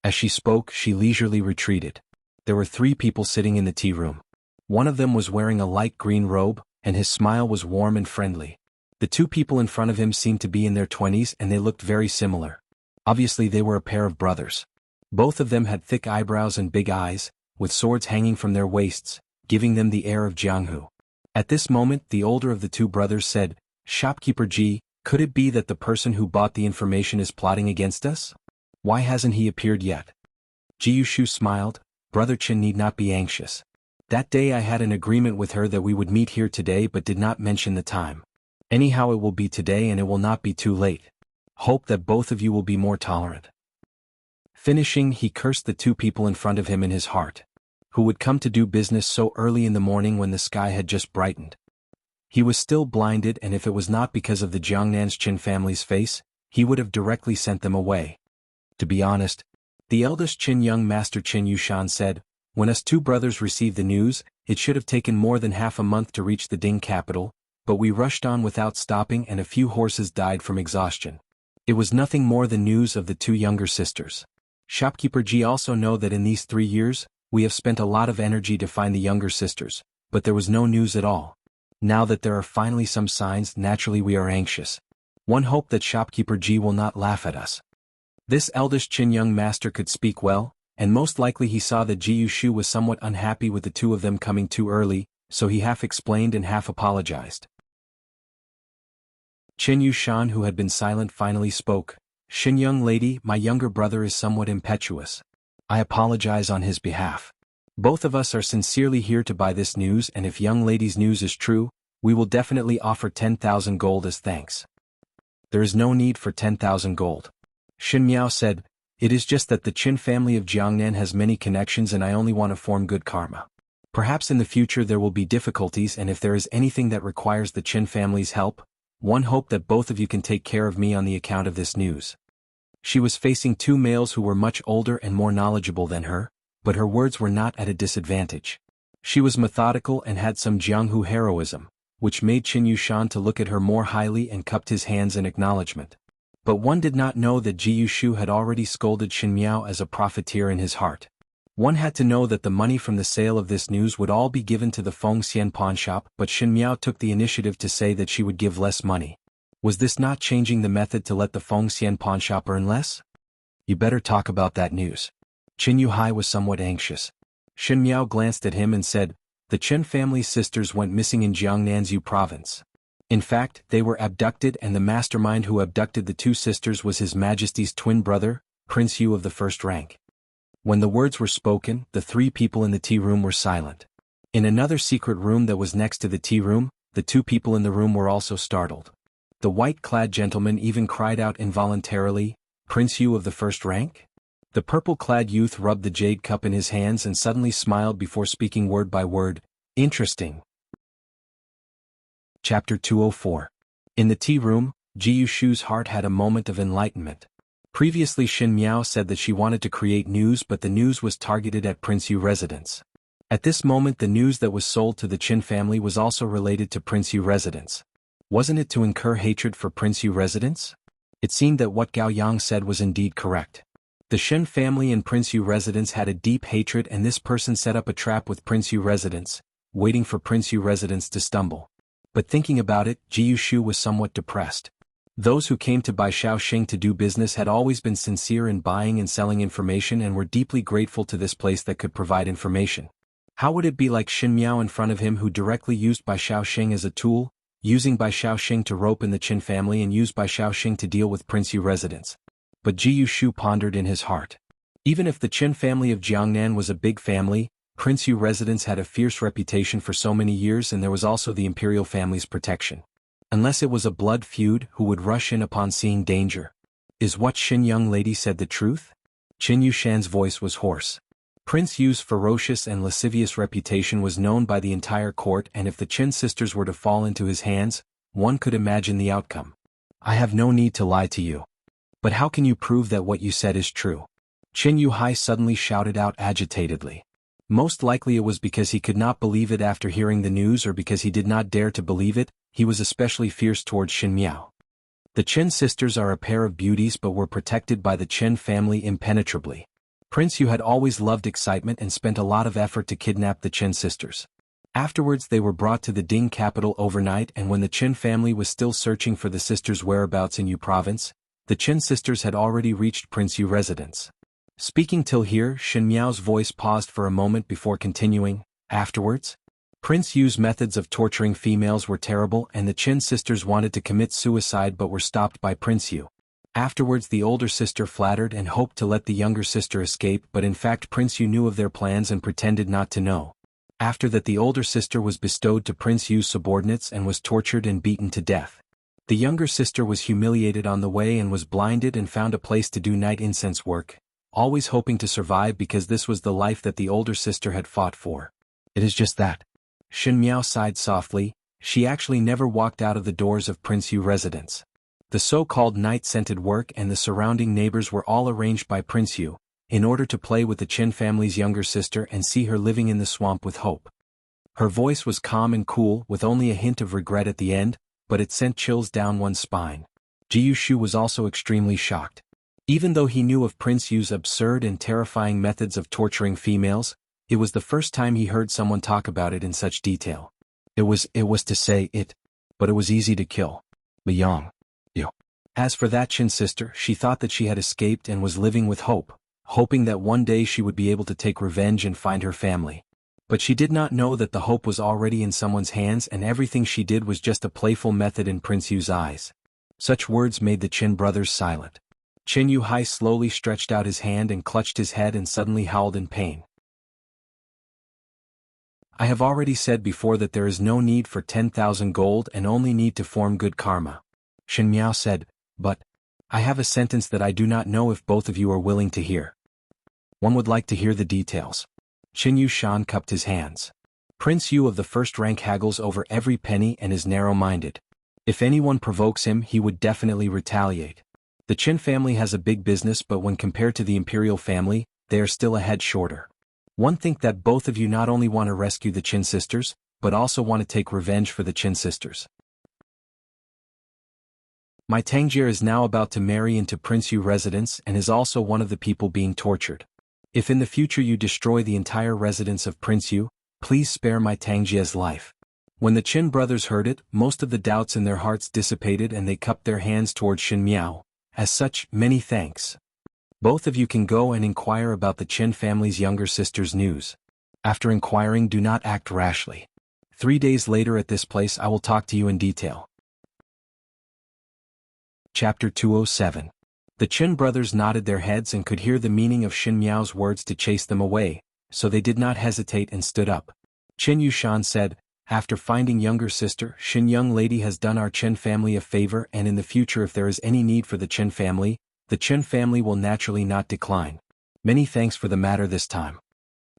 As she spoke, she leisurely retreated. There were 3 people sitting in the tea room. One of them was wearing a light green robe, and his smile was warm and friendly. The 2 people in front of him seemed to be in their 20s, and they looked very similar. Obviously they were a pair of brothers. Both of them had thick eyebrows and big eyes, with swords hanging from their waists, giving them the air of Jianghu. At this moment the older of the 2 brothers said, "Shopkeeper Ji, could it be that the person who bought the information is plotting against us? Why hasn't he appeared yet?" Ji Yushu smiled. "Brother Qin need not be anxious. That day I had an agreement with her that we would meet here today but did not mention the time. Anyhow it will be today and it will not be too late. Hope that both of you will be more tolerant." Finishing, he cursed the 2 people in front of him in his heart. Who would come to do business so early in the morning when the sky had just brightened? He was still blinded, and if it was not because of the Jiangnan's Qin family's face, he would have directly sent them away. To be honest, the eldest Qin young master Qin Yushan said, "When us 2 brothers received the news, it should have taken more than half a month to reach the Ding capital, but we rushed on without stopping and a few horses died from exhaustion." It was nothing more than news of the 2 younger sisters. Shopkeeper Ji also know that in these 3 years, we have spent a lot of energy to find the younger sisters, but there was no news at all. Now that there are finally some signs, naturally we are anxious. One hope that Shopkeeper Ji will not laugh at us. This eldest Qin young master could speak well, and most likely he saw that Ji Yushu was somewhat unhappy with the 2 of them coming too early, so he half explained and half apologized. Qin Yushan, who had been silent, finally spoke. "Xin young lady, my younger brother is somewhat impetuous. I apologize on his behalf. Both of us are sincerely here to buy this news, and if young lady's news is true, we will definitely offer 10,000 gold as thanks." "There is no need for 10,000 gold. Xin Miao said, "It is just that the Qin family of Jiangnan has many connections and I only want to form good karma. Perhaps in the future there will be difficulties, and if there is anything that requires the Qin family's help, one hope that both of you can take care of me on the account of this news." She was facing 2 males who were much older and more knowledgeable than her, but her words were not at a disadvantage. She was methodical and had some Jianghu heroism, which made Qin Yushan to look at her more highly and cupped his hands in acknowledgement. But one did not know that Ji Yushu had already scolded Xin Miao as a profiteer in his heart. One had to know that the money from the sale of this news would all be given to the Fengxian pawn shop, but Xin Miao took the initiative to say that she would give less money. Was this not changing the method to let the Fengxian pawn shop earn less? "You better talk about that news." Qin Yuhai was somewhat anxious. Xin Miao glanced at him and said, "The Qin family's sisters went missing in Jiangnan's Yu province. In fact, they were abducted, and the mastermind who abducted the two sisters was His Majesty's twin brother, Prince Yu of the first rank. When the words were spoken, the three people in the tea room were silent. In another secret room that was next to the tea room, the two people in the room were also startled. The white-clad gentleman even cried out involuntarily, "Prince Yu of the first rank?" The purple-clad youth rubbed the jade cup in his hands and suddenly smiled before speaking word by word, "Interesting." Chapter 204. In the tea room, Ji Yushu's heart had a moment of enlightenment. Previously Xin Miao said that she wanted to create news, but the news was targeted at Prince Yu residence. At this moment the news that was sold to the Qin family was also related to Prince Yu residence. Wasn't it to incur hatred for Prince Yu residence? It seemed that what Gao Yang said was indeed correct. The Shen family and Prince Yu residence had a deep hatred, and this person set up a trap with Prince Yu residence, waiting for Prince Yu residence to stumble. But thinking about it, Ji Yushu was somewhat depressed. Those who came to Bai Shaoxing to do business had always been sincere in buying and selling information and were deeply grateful to this place that could provide information. How would it be like Xin Miao in front of him, who directly used Bai Shaoxing as a tool, using Bai Shaoxing to rope in the Qin family and use Bai Shaoxing to deal with Prince Yu residence? But Ji Yushu pondered in his heart. Even if the Qin family of Jiangnan was a big family, Prince Yu residence had a fierce reputation for so many years, and there was also the imperial family's protection. Unless it was a blood feud, who would rush in upon seeing danger? Is what Xin young lady said the truth? Qin Yushan's voice was hoarse. Prince Yu's ferocious and lascivious reputation was known by the entire court, and if the Qin sisters were to fall into his hands, one could imagine the outcome. I have no need to lie to you. But how can you prove that what you said is true? Qin Yuhai suddenly shouted out agitatedly. Most likely it was because he could not believe it after hearing the news, or because he did not dare to believe it. He was especially fierce towards Xin Miao. The Qin sisters are a pair of beauties, but were protected by the Qin family impenetrably. Prince Yu had always loved excitement and spent a lot of effort to kidnap the Qin sisters. Afterwards they were brought to the Ding capital overnight, and when the Qin family was still searching for the sisters' whereabouts in Yu province, the Qin sisters had already reached Prince Yu residence. Speaking till here, Xin Miao's voice paused for a moment before continuing. Afterwards, Prince Yu's methods of torturing females were terrible, and the Qin sisters wanted to commit suicide but were stopped by Prince Yu. Afterwards the older sister flattered and hoped to let the younger sister escape, but in fact Prince Yu knew of their plans and pretended not to know. After that the older sister was bestowed to Prince Yu's subordinates and was tortured and beaten to death. The younger sister was humiliated on the way and was blinded and found a place to do night incense work, always hoping to survive because this was the life that the older sister had fought for. It is just that. Xin Miao sighed softly. She actually never walked out of the doors of Prince Yu residence. The so-called night-scented work and the surrounding neighbors were all arranged by Prince Yu, in order to play with the Qin family's younger sister and see her living in the swamp with hope. Her voice was calm and cool, with only a hint of regret at the end, but it sent chills down one's spine. Ji Yushu was also extremely shocked. Even though he knew of Prince Yu's absurd and terrifying methods of torturing females, it was the first time he heard someone talk about it in such detail. It was to say it, but it was easy to kill. Liang. Yu. As for that Qin sister, she thought that she had escaped and was living with hope, hoping that one day she would be able to take revenge and find her family. But she did not know that the hope was already in someone's hands, and everything she did was just a playful method in Prince Yu's eyes. Such words made the Qin brothers silent. Qin Yuhai slowly stretched out his hand and clutched his head and suddenly howled in pain. I have already said before that there is no need for 10,000 gold and only need to form good karma. Xin Miao said, but I have a sentence that I do not know if both of you are willing to hear. One would like to hear the details. Qin Yushan cupped his hands. Prince Yu of the first rank haggles over every penny and is narrow-minded. If anyone provokes him, he would definitely retaliate. The Qin family has a big business, but when compared to the imperial family, they are still a head shorter. One think that both of you not only want to rescue the Qin sisters, but also want to take revenge for the Qin sisters. My Tangier is now about to marry into Prince Yu residence and is also one of the people being tortured. If in the future you destroy the entire residence of Prince Yu, please spare my Tangjie's life. When the Qin brothers heard it, most of the doubts in their hearts dissipated and they cupped their hands towards Xin Miao. As such, many thanks. Both of you can go and inquire about the Qin family's younger sister's news. After inquiring, do not act rashly. 3 days later at this place I will talk to you in detail. Chapter 207. The Qin brothers nodded their heads and could hear the meaning of Xin Miao's words to chase them away, so they did not hesitate and stood up. Qin Yushan said, "After finding younger sister, Xin young lady has done our Qin family a favor, and in the future if there is any need for the Qin family will naturally not decline. Many thanks for the matter this time."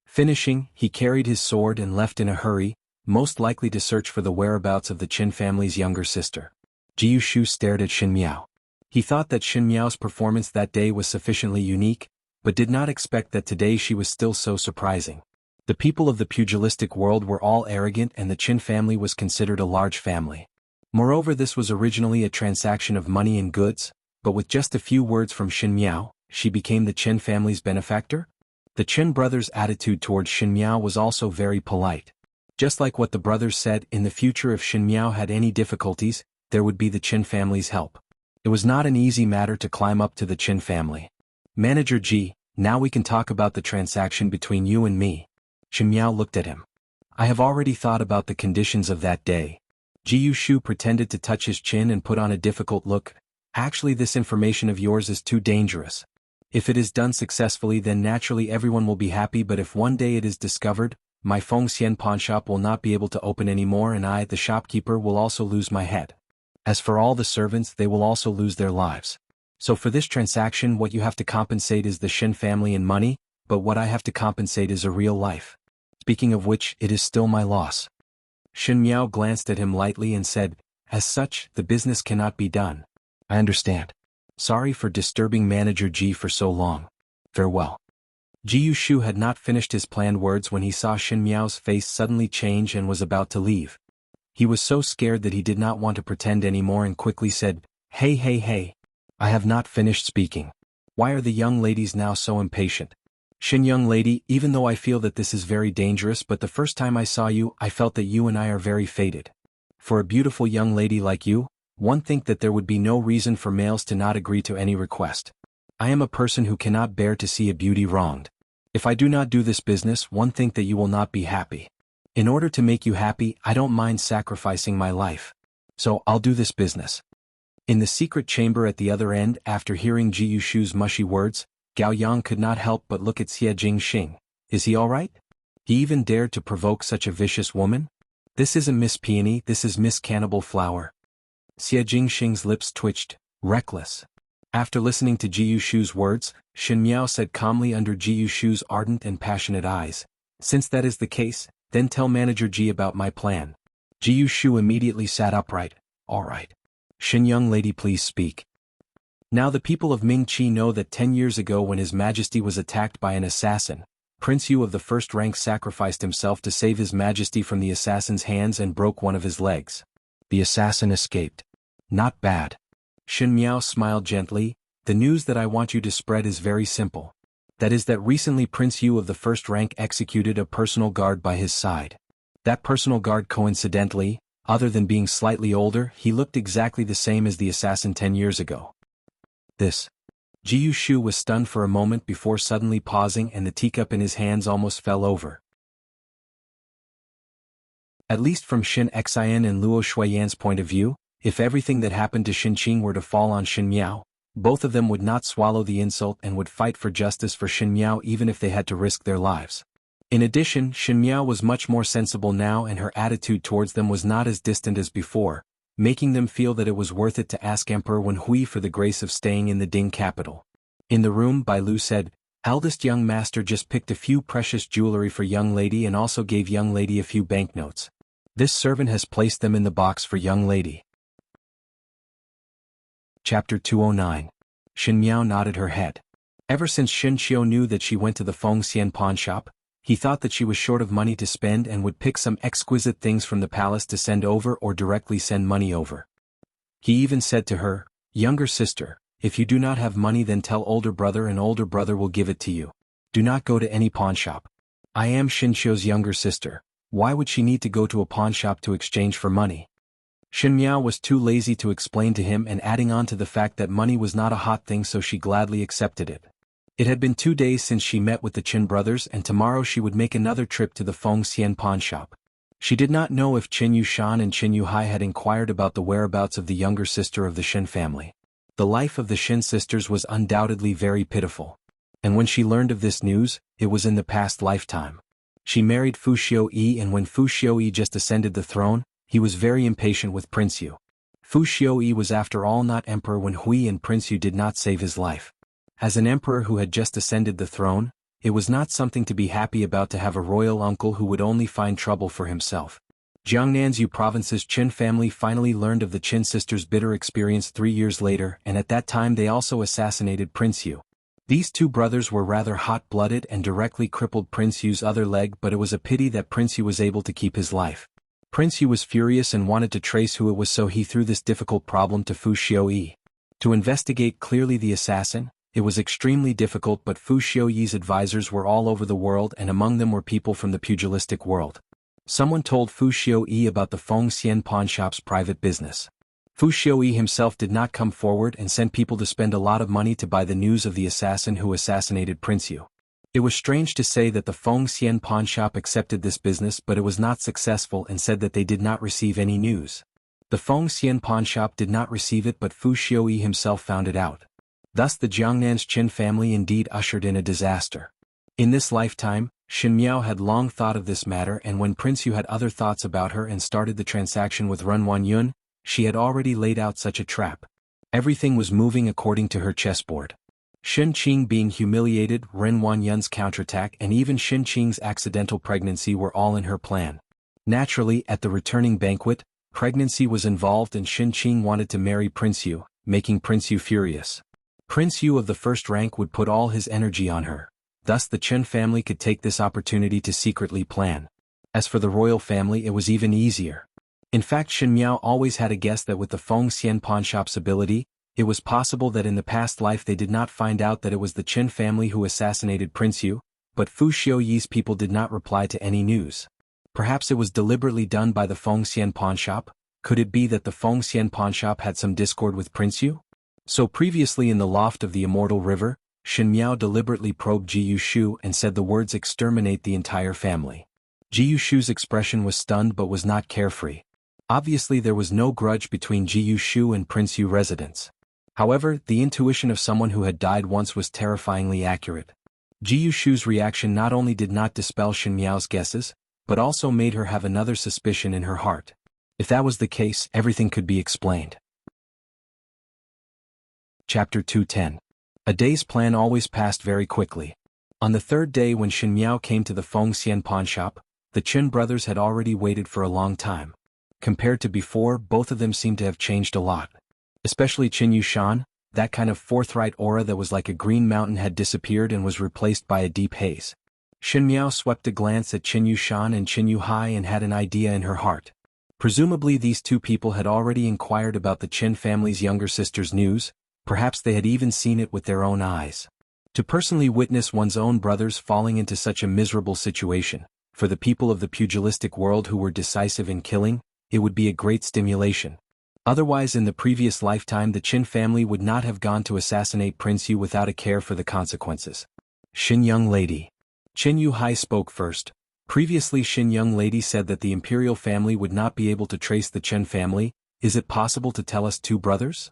Finishing, he carried his sword and left in a hurry, most likely to search for the whereabouts of the Qin family's younger sister. Ji Yushu stared at Xin Miao. He thought that Xin Miao's performance that day was sufficiently unique, but did not expect that today she was still so surprising. The people of the pugilistic world were all arrogant and the Qin family was considered a large family. Moreover, this was originally a transaction of money and goods, but with just a few words from Xin Miao, she became the Qin family's benefactor? The Qin brothers' attitude towards Xin Miao was also very polite. Just like what the brothers said, in the future if Xin Miao had any difficulties, there would be the Qin family's help. It was not an easy matter to climb up to the Qin family. "Manager Ji, now we can talk about the transaction between you and me." Xin Miao looked at him. "I have already thought about the conditions of that day." Ji Yushu pretended to touch his chin and put on a difficult look. "Actually, this information of yours is too dangerous. If it is done successfully, then naturally everyone will be happy, but if one day it is discovered, my Fengxian pawnshop will not be able to open anymore and I, the shopkeeper, will also lose my head. As for all the servants, they will also lose their lives. So for this transaction what you have to compensate is the Xin family in money, but what I have to compensate is a real life. Speaking of which, it is still my loss." Xin Miao glanced at him lightly and said, "As such, the business cannot be done." "I understand. Sorry for disturbing Manager Ji for so long. Farewell." Ji Yushu had not finished his planned words when he saw Xin Miao's face suddenly change and was about to leave. He was so scared that he did not want to pretend anymore and quickly said, Hey, I have not finished speaking. Why are the young ladies now so impatient? Xin young lady, even though I feel that this is very dangerous, but the first time I saw you, I felt that you and I are very fated. For a beautiful young lady like you, one think that there would be no reason for males to not agree to any request. I am a person who cannot bear to see a beauty wronged. If I do not do this business, one think that you will not be happy. In order to make you happy, I don't mind sacrificing my life. So I'll do this business." In the secret chamber at the other end, after hearing Ji Yushu's mushy words, Gao Yang could not help but look at Xie Jingxing. Is he all right? He even dared to provoke such a vicious woman? This isn't Miss Peony, this is Miss Cannibal Flower. Xie Jingxing's lips twitched, reckless. After listening to Ji Yushu's words, Xin Miao said calmly under Ji Yushu's ardent and passionate eyes, "Since that is the case, then tell Manager Ji about my plan." Ji Yushu immediately sat upright. "All right. Xin young lady, please speak." Now the people of Mingqi know that 10 years ago when His Majesty was attacked by an assassin, Prince Yu of the first rank sacrificed himself to save His Majesty from the assassin's hands and broke one of his legs. The assassin escaped. Not bad. Xin Miao smiled gently. "The news that I want you to spread is very simple. That is that recently Prince Yu of the first rank executed a personal guard by his side. That personal guard coincidentally, other than being slightly older, he looked exactly the same as the assassin 10 years ago." This. Ji Yushu was stunned for a moment before suddenly pausing, and the teacup in his hands almost fell over. At least from Xin Xian and Luo Shuiyan's point of view, if everything that happened to Xin Qing were to fall on Xin Miao, both of them would not swallow the insult and would fight for justice for Xin Miao even if they had to risk their lives. In addition, Xin Miao was much more sensible now and her attitude towards them was not as distant as before, making them feel that it was worth it to ask Emperor Wen Hui for the grace of staying in the Ding capital. In the room, Bai Lu said, "Eldest young master just picked a few precious jewelry for young lady and also gave young lady a few banknotes. This servant has placed them in the box for young lady." Chapter 209. Xin Miao nodded her head. Ever since Xin Qiu knew that she went to the Fengxian pawnshop, he thought that she was short of money to spend and would pick some exquisite things from the palace to send over or directly send money over. He even said to her, "Younger sister, if you do not have money then tell older brother and older brother will give it to you. Do not go to any pawnshop. I am Xin Qiu's younger sister. Why would she need to go to a pawnshop to exchange for money?" Xin Miao was too lazy to explain to him, and adding on to the fact that money was not a hot thing, so she gladly accepted it. It had been 2 days since she met with the Qin brothers, and tomorrow she would make another trip to the Fengxian pawnshop. She did not know if Qin Yushan and Qin Yuhai had inquired about the whereabouts of the younger sister of the Xin family. The life of the Shin sisters was undoubtedly very pitiful. And when she learned of this news, it was in the past lifetime. She married Fu Xiuyi, and when Fu Xiuyi just ascended the throne, he was very impatient with Prince Yu. Fu Xiuyi was after all not emperor when Hui and Prince Yu did not save his life. As an emperor who had just ascended the throne, it was not something to be happy about to have a royal uncle who would only find trouble for himself. Jiangnan's Yu province's Qin family finally learned of the Qin sisters' bitter experience 3 years later, and at that time they also assassinated Prince Yu. These two brothers were rather hot-blooded and directly crippled Prince Yu's other leg, but it was a pity that Prince Yu was able to keep his life. Prince Yu was furious and wanted to trace who it was, so he threw this difficult problem to Fu Xiuyi. To investigate clearly the assassin, it was extremely difficult, but Fu Xiuyi's advisors were all over the world, and among them were people from the pugilistic world. Someone told Fu Xiuyi about the Feng Xian pawnshop's private business. Fu Xiuyi himself did not come forward and sent people to spend a lot of money to buy the news of the assassin who assassinated Prince Yu. It was strange to say that the Feng Xian pawnshop accepted this business, but it was not successful and said that they did not receive any news. The Feng Xian pawnshop did not receive it, but Fu Xiuyi himself found it out. Thus the Jiangnan's Qin family indeed ushered in a disaster. In this lifetime, Xin Miao had long thought of this matter, and when Prince Yu had other thoughts about her and started the transaction with Ren Wanyun, she had already laid out such a trap. Everything was moving according to her chessboard. Xin Qing being humiliated, Ren Wanyun's counterattack, and even Xin Qing's accidental pregnancy were all in her plan. Naturally, at the returning banquet, pregnancy was involved and Xin Qing wanted to marry Prince Yu, making Prince Yu furious. Prince Yu of the first rank would put all his energy on her. Thus the Qin family could take this opportunity to secretly plan. As for the royal family, it was even easier. In fact, Xin Miao always had a guess that with the Feng Xian pawnshop's ability, it was possible that in the past life they did not find out that it was the Qin family who assassinated Prince Yu, but Fu Xiuyi's people did not reply to any news. Perhaps it was deliberately done by the Feng Xian pawnshop. Could it be that the Feng Xian pawnshop had some discord with Prince Yu? So previously in the loft of the Immortal River, Xin Miao deliberately probed Ji Yushu and said the words "exterminate the entire family." Ji Yushu's expression was stunned but was not carefree. Obviously there was no grudge between Ji Yushu and Prince Yu residents. However, the intuition of someone who had died once was terrifyingly accurate. Ji Yushu's reaction not only did not dispel Xin Miao's guesses, but also made her have another suspicion in her heart. If that was the case, everything could be explained. Chapter 210. A day's plan always passed very quickly. On the third day when Xin Miao came to the Feng Xian pawnshop, the Qin brothers had already waited for a long time. Compared to before, both of them seemed to have changed a lot. Especially Qin Yushan, that kind of forthright aura that was like a green mountain had disappeared and was replaced by a deep haze. Xin Miao swept a glance at Qin Yushan and Qin Yuhai and had an idea in her heart. Presumably these two people had already inquired about the Qin family's younger sister's news. Perhaps they had even seen it with their own eyes. To personally witness one's own brothers falling into such a miserable situation, for the people of the pugilistic world who were decisive in killing, it would be a great stimulation. Otherwise, in the previous lifetime the Qin family would not have gone to assassinate Prince Yu without a care for the consequences. Xin young lady. Qin Yuhai spoke first. Previously Xin young lady said that the imperial family would not be able to trace the Qin family. Is it possible to tell us two brothers?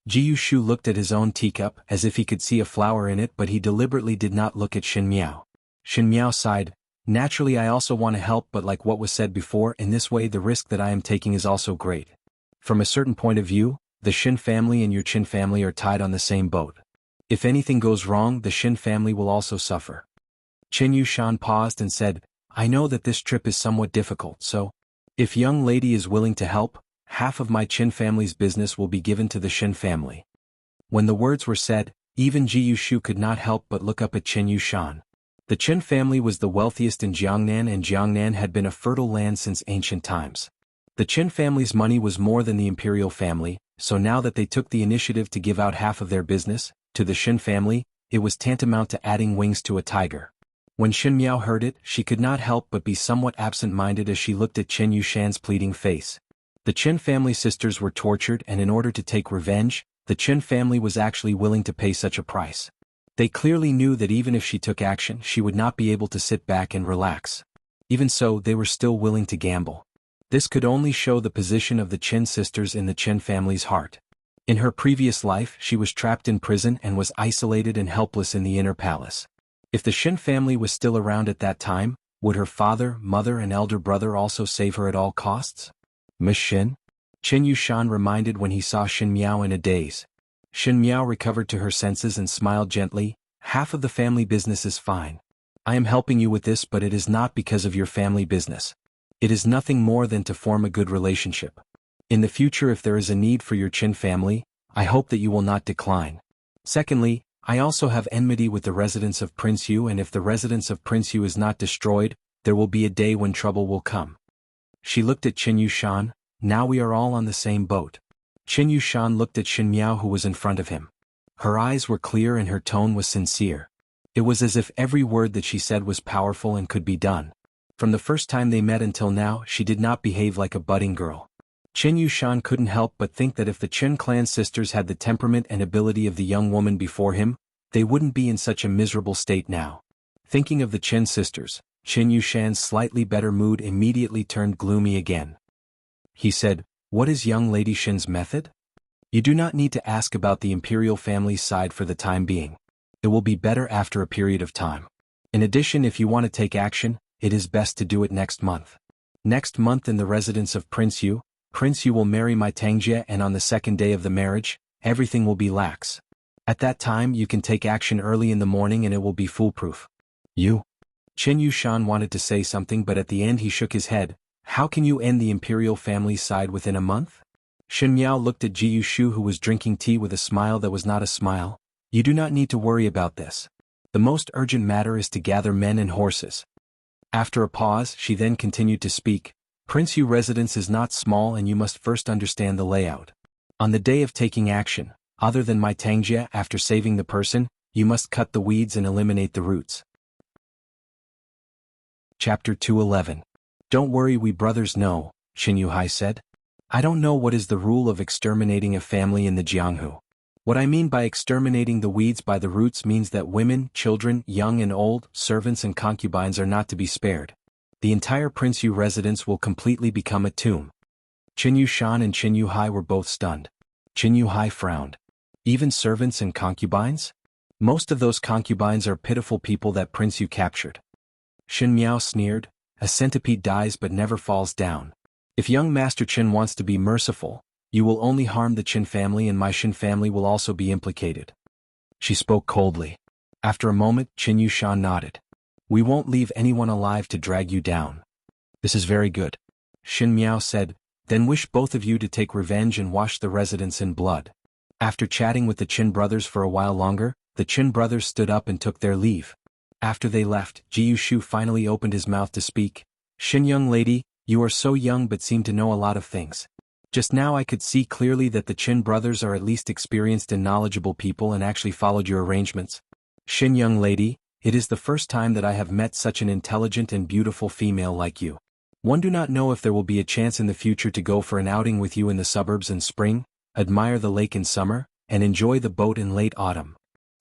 Ji Yushu looked at his own teacup as if he could see a flower in it, but he deliberately did not look at Xin Miao. Xin Miao sighed. Naturally I also want to help, but like what was said before, in this way the risk that I am taking is also great. From a certain point of view, the Xin family and your Qin family are tied on the same boat. If anything goes wrong, the Xin family will also suffer. Qin Yushan paused and said, I know that this trip is somewhat difficult, so if young lady is willing to help, half of my Qin family's business will be given to the Xin family. When the words were said, even Ji Yushu could not help but look up at Qin Yushan. The Qin family was the wealthiest in Jiangnan, and Jiangnan had been a fertile land since ancient times. The Qin family's money was more than the imperial family, so now that they took the initiative to give out half of their business to the Xin family, it was tantamount to adding wings to a tiger. When Xin Miao heard it, she could not help but be somewhat absent-minded as she looked at Qin Yushan's pleading face. The Qin family sisters were tortured, and in order to take revenge, the Qin family was actually willing to pay such a price. They clearly knew that even if she took action, she would not be able to sit back and relax. Even so, they were still willing to gamble. This could only show the position of the Qin sisters in the Qin family's heart. In her previous life, she was trapped in prison and was isolated and helpless in the inner palace. If the Shin family was still around at that time, would her father, mother and elder brother also save her at all costs? Miss Shin? Chen Yushan reminded when he saw Shin Miao in a daze. Shin Miao recovered to her senses and smiled gently. Half of the family business is fine. I am helping you with this, but it is not because of your family business. It is nothing more than to form a good relationship. In the future, if there is a need for your Qin family, I hope that you will not decline. Secondly, I also have enmity with the residence of Prince Yu, and if the residence of Prince Yu is not destroyed, there will be a day when trouble will come. She looked at Qin Yushan. Now we are all on the same boat. Qin Yushan looked at Shin Miao, who was in front of him. Her eyes were clear and her tone was sincere. It was as if every word that she said was powerful and could be done. From the first time they met until now, she did not behave like a budding girl. Qin Yushan couldn't help but think that if the Qin clan sisters had the temperament and ability of the young woman before him, they wouldn't be in such a miserable state now. Thinking of the Qin sisters, Qin Yushan's slightly better mood immediately turned gloomy again. He said, "What is young lady Shin's method? You do not need to ask about the imperial family's side for the time being. It will be better after a period of time. In addition, if you want to take action, it is best to do it next month. Next month in the residence of Prince Yu will marry my Tangjie, and on the second day of the marriage, everything will be lax. At that time you can take action early in the morning and it will be foolproof." You? Qin Yushan wanted to say something, but at the end he shook his head. How can you end the imperial family's side within a month? Shin Miao looked at Ji Yushu, who was drinking tea, with a smile that was not a smile. You do not need to worry about this. The most urgent matter is to gather men and horses. After a pause, she then continued to speak. Prince Yu residence is not small and you must first understand the layout. On the day of taking action, other than my Tangjie, after saving the person, you must cut the weeds and eliminate the roots. Chapter 211. Don't worry, we brothers know, Qin Yuhai said. I don't know what is the rule of exterminating a family in the Jianghu. What I mean by exterminating the weeds by the roots means that women, children, young and old, servants and concubines are not to be spared. The entire Prince Yu residence will completely become a tomb. Qin Yushan and Qin Yuhai were both stunned. Qin Yuhai frowned. Even servants and concubines? Most of those concubines are pitiful people that Prince Yu captured. Shin Miao sneered. A centipede dies but never falls down. If young Master Qin wants to be merciful, you will only harm the Qin family, and my Shin family will also be implicated. She spoke coldly. After a moment, Qin Yushan nodded. We won't leave anyone alive to drag you down. This is very good. Shin Miao said, then wish both of you to take revenge and wash the residence in blood. After chatting with the Qin brothers for a while longer, the Qin brothers stood up and took their leave. After they left, Ji Yushu finally opened his mouth to speak. Shin young lady, you are so young but seem to know a lot of things. Just now I could see clearly that the Qin brothers are at least experienced and knowledgeable people and actually followed your arrangements. Shin young lady, it is the first time that I have met such an intelligent and beautiful female like you. One do not know if there will be a chance in the future to go for an outing with you in the suburbs in spring, admire the lake in summer, and enjoy the boat in late autumn.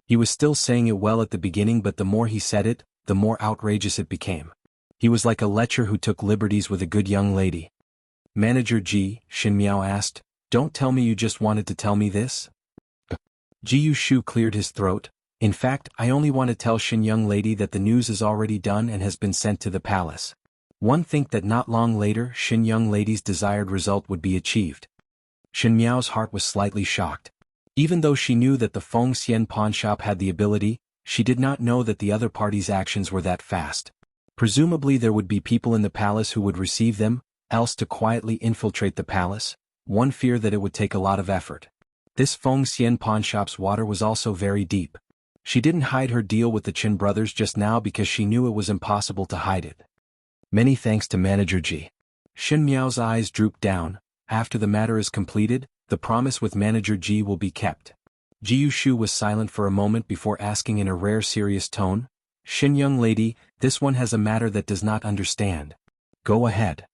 He was still saying it well at the beginning, but the more he said it, the more outrageous it became. He was like a lecher who took liberties with a good young lady. Manager Ji, Shin Miao asked, don't tell me you just wanted to tell me this? Ji Yushu cleared his throat. In fact, I only want to tell Shin young lady that the news is already done and has been sent to the palace. One think that not long later Shin young lady's desired result would be achieved. Shin Miao's heart was slightly shocked. Even though she knew that the Feng Xian pawnshop had the ability, she did not know that the other party's actions were that fast. Presumably there would be people in the palace who would receive them, else to quietly infiltrate the palace. One feared that it would take a lot of effort. This Feng Xian pawnshop's water was also very deep. She didn't hide her deal with the Qin brothers just now because she knew it was impossible to hide it. Many thanks to Manager Ji. Shin Miao's eyes drooped down. After the matter is completed, the promise with Manager Ji will be kept. Ji Yushu was silent for a moment before asking in a rare serious tone, Shin young lady, this one has a matter that does not understand. Go ahead.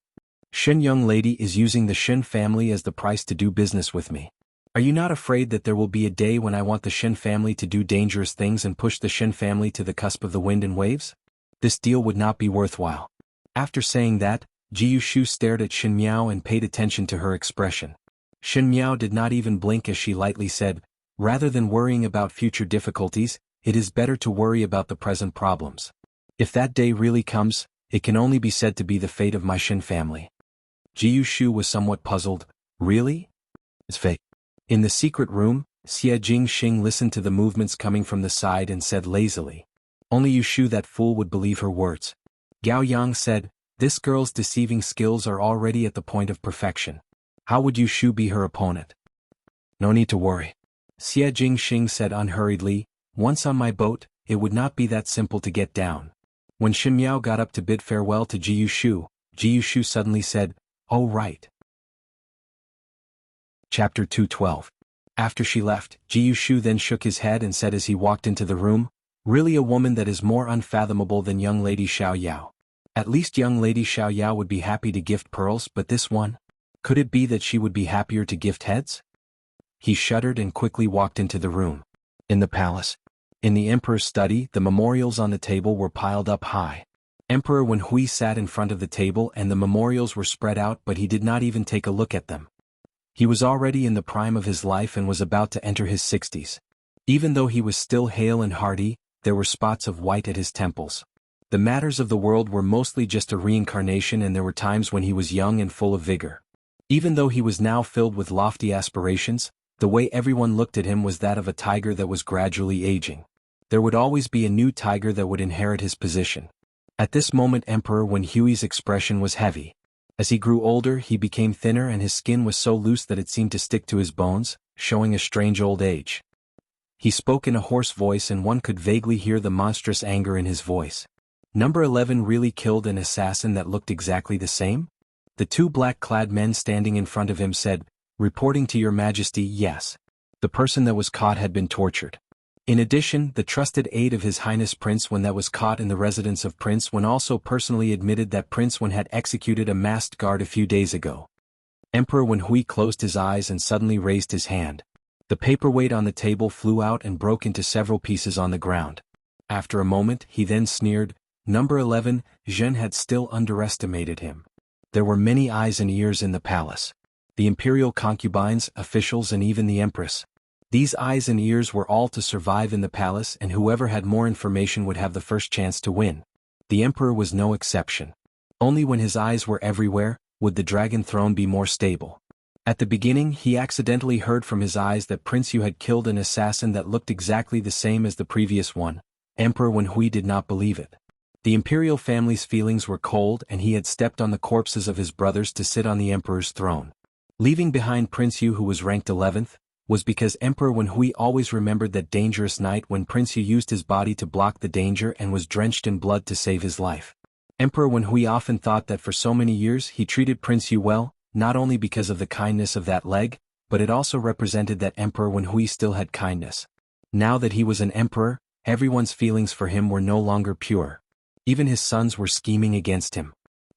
Shin young lady is using the Shin family as the price to do business with me. Are you not afraid that there will be a day when I want the Shin family to do dangerous things and push the Shin family to the cusp of the wind and waves? This deal would not be worthwhile. After saying that, Ji Yushu stared at Shin Miao and paid attention to her expression. Shen Miao did not even blink as she lightly said, "Rather than worrying about future difficulties, it is better to worry about the present problems. If that day really comes, it can only be said to be the fate of my Shen family." Jiu Shu was somewhat puzzled. Really? It's fate. In the secret room, Xie Jingxing listened to the movements coming from the side and said lazily, "Only Yu Shu, that fool, would believe her words." Gao Yang said, "This girl's deceiving skills are already at the point of perfection. How would Yu Shu be her opponent?" "No need to worry," Xie Jingxing said unhurriedly. "Once on my boat, it would not be that simple to get down." When Shen Miao got up to bid farewell to Jiu Shu suddenly said, "Oh right." Chapter 212. After she left, Jiu Shu then shook his head and said as he walked into the room, "Really a woman that is more unfathomable than young lady Xiao Yao. At least young lady Xiao Yao would be happy to gift pearls, but this one? Could it be that she would be happier to gift heads?" He shuddered and quickly walked into the room. In the palace. In the emperor's study, the memorials on the table were piled up high. Emperor Wenhui sat in front of the table and the memorials were spread out, but he did not even take a look at them. He was already in the prime of his life and was about to enter his 60s. Even though he was still hale and hearty, there were spots of white at his temples. The matters of the world were mostly just a reincarnation, and there were times when he was young and full of vigor. Even though he was now filled with lofty aspirations, the way everyone looked at him was that of a tiger that was gradually aging. There would always be a new tiger that would inherit his position. At this moment Emperor Wenhui's expression was heavy. As he grew older he became thinner and his skin was so loose that it seemed to stick to his bones, showing a strange old age. He spoke in a hoarse voice and one could vaguely hear the monstrous anger in his voice. "Number 11 really killed an assassin that looked exactly the same?" The two black-clad men standing in front of him said, "Reporting to your majesty, yes. The person that was caught had been tortured. In addition, the trusted aide of His Highness Prince Wen that was caught in the residence of Prince Wen also personally admitted that Prince Wen had executed a masked guard a few days ago." Emperor Wenhui closed his eyes and suddenly raised his hand. The paperweight on the table flew out and broke into several pieces on the ground. After a moment he then sneered, "Number 11, Zhen had still underestimated him." There were many eyes and ears in the palace. The imperial concubines, officials and even the Empress. These eyes and ears were all to survive in the palace, and whoever had more information would have the first chance to win. The emperor was no exception. Only when his eyes were everywhere, would the dragon throne be more stable. At the beginning he accidentally heard from his eyes that Prince Yu had killed an assassin that looked exactly the same as the previous one. Emperor Wenhui did not believe it. The imperial family's feelings were cold and he had stepped on the corpses of his brothers to sit on the emperor's throne. Leaving behind Prince Yu, who was ranked 11th, was because Emperor Wenhui always remembered that dangerous night when Prince Yu used his body to block the danger and was drenched in blood to save his life. Emperor Wenhui often thought that for so many years he treated Prince Yu well, not only because of the kindness of that leg, but it also represented that Emperor Wenhui still had kindness. Now that he was an emperor, everyone's feelings for him were no longer pure. Even his sons were scheming against him.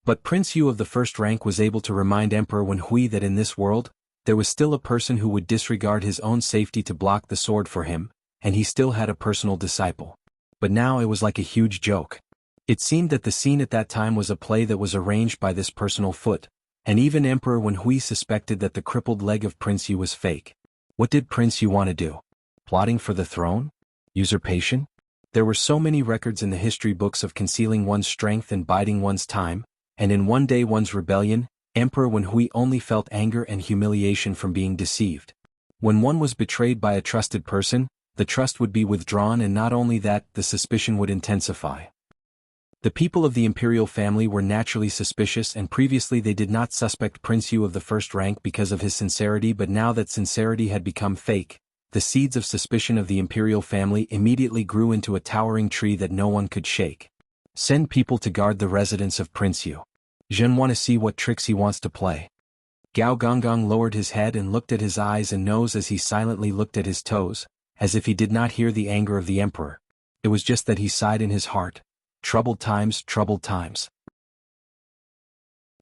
But Prince Yu of the first rank was able to remind Emperor Wenhui that in this world, there was still a person who would disregard his own safety to block the sword for him, and he still had a personal disciple. But now it was like a huge joke. It seemed that the scene at that time was a play that was arranged by this personal foot, and even Emperor Wenhui suspected that the crippled leg of Prince Yu was fake. What did Prince Yu want to do? Plotting for the throne? Usurpation? There were so many records in the history books of concealing one's strength and biding one's time, and in one day one's rebellion, Emperor Wenhui only felt anger and humiliation from being deceived. When one was betrayed by a trusted person, the trust would be withdrawn, and not only that, the suspicion would intensify. The people of the imperial family were naturally suspicious, and previously they did not suspect Prince Yu of the first rank because of his sincerity, but now that sincerity had become fake, the seeds of suspicion of the imperial family immediately grew into a towering tree that no one could shake. Send people to guard the residence of Prince Yu. Zhen want to see what tricks he wants to play. Gao Gonggong lowered his head and looked at his eyes and nose as he silently looked at his toes, as if he did not hear the anger of the emperor. It was just that he sighed in his heart. Troubled times, troubled times.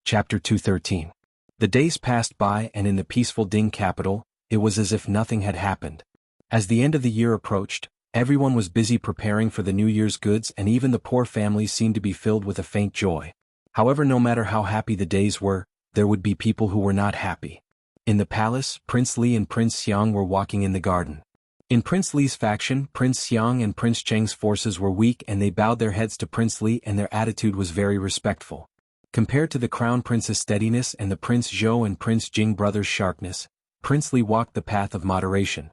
Chapter 213. The days passed by, and in the peaceful Ding capital, it was as if nothing had happened. As the end of the year approached, everyone was busy preparing for the New Year's goods, and even the poor families seemed to be filled with a faint joy. However, no matter how happy the days were, there would be people who were not happy. In the palace, Prince Li and Prince Xiang were walking in the garden. In Prince Li's faction, Prince Xiang and Prince Cheng's forces were weak and they bowed their heads to Prince Li and their attitude was very respectful. Compared to the Crown Prince's steadiness and the Prince Zhou and Prince Jing brothers' sharpness, Prince Li walked the path of moderation.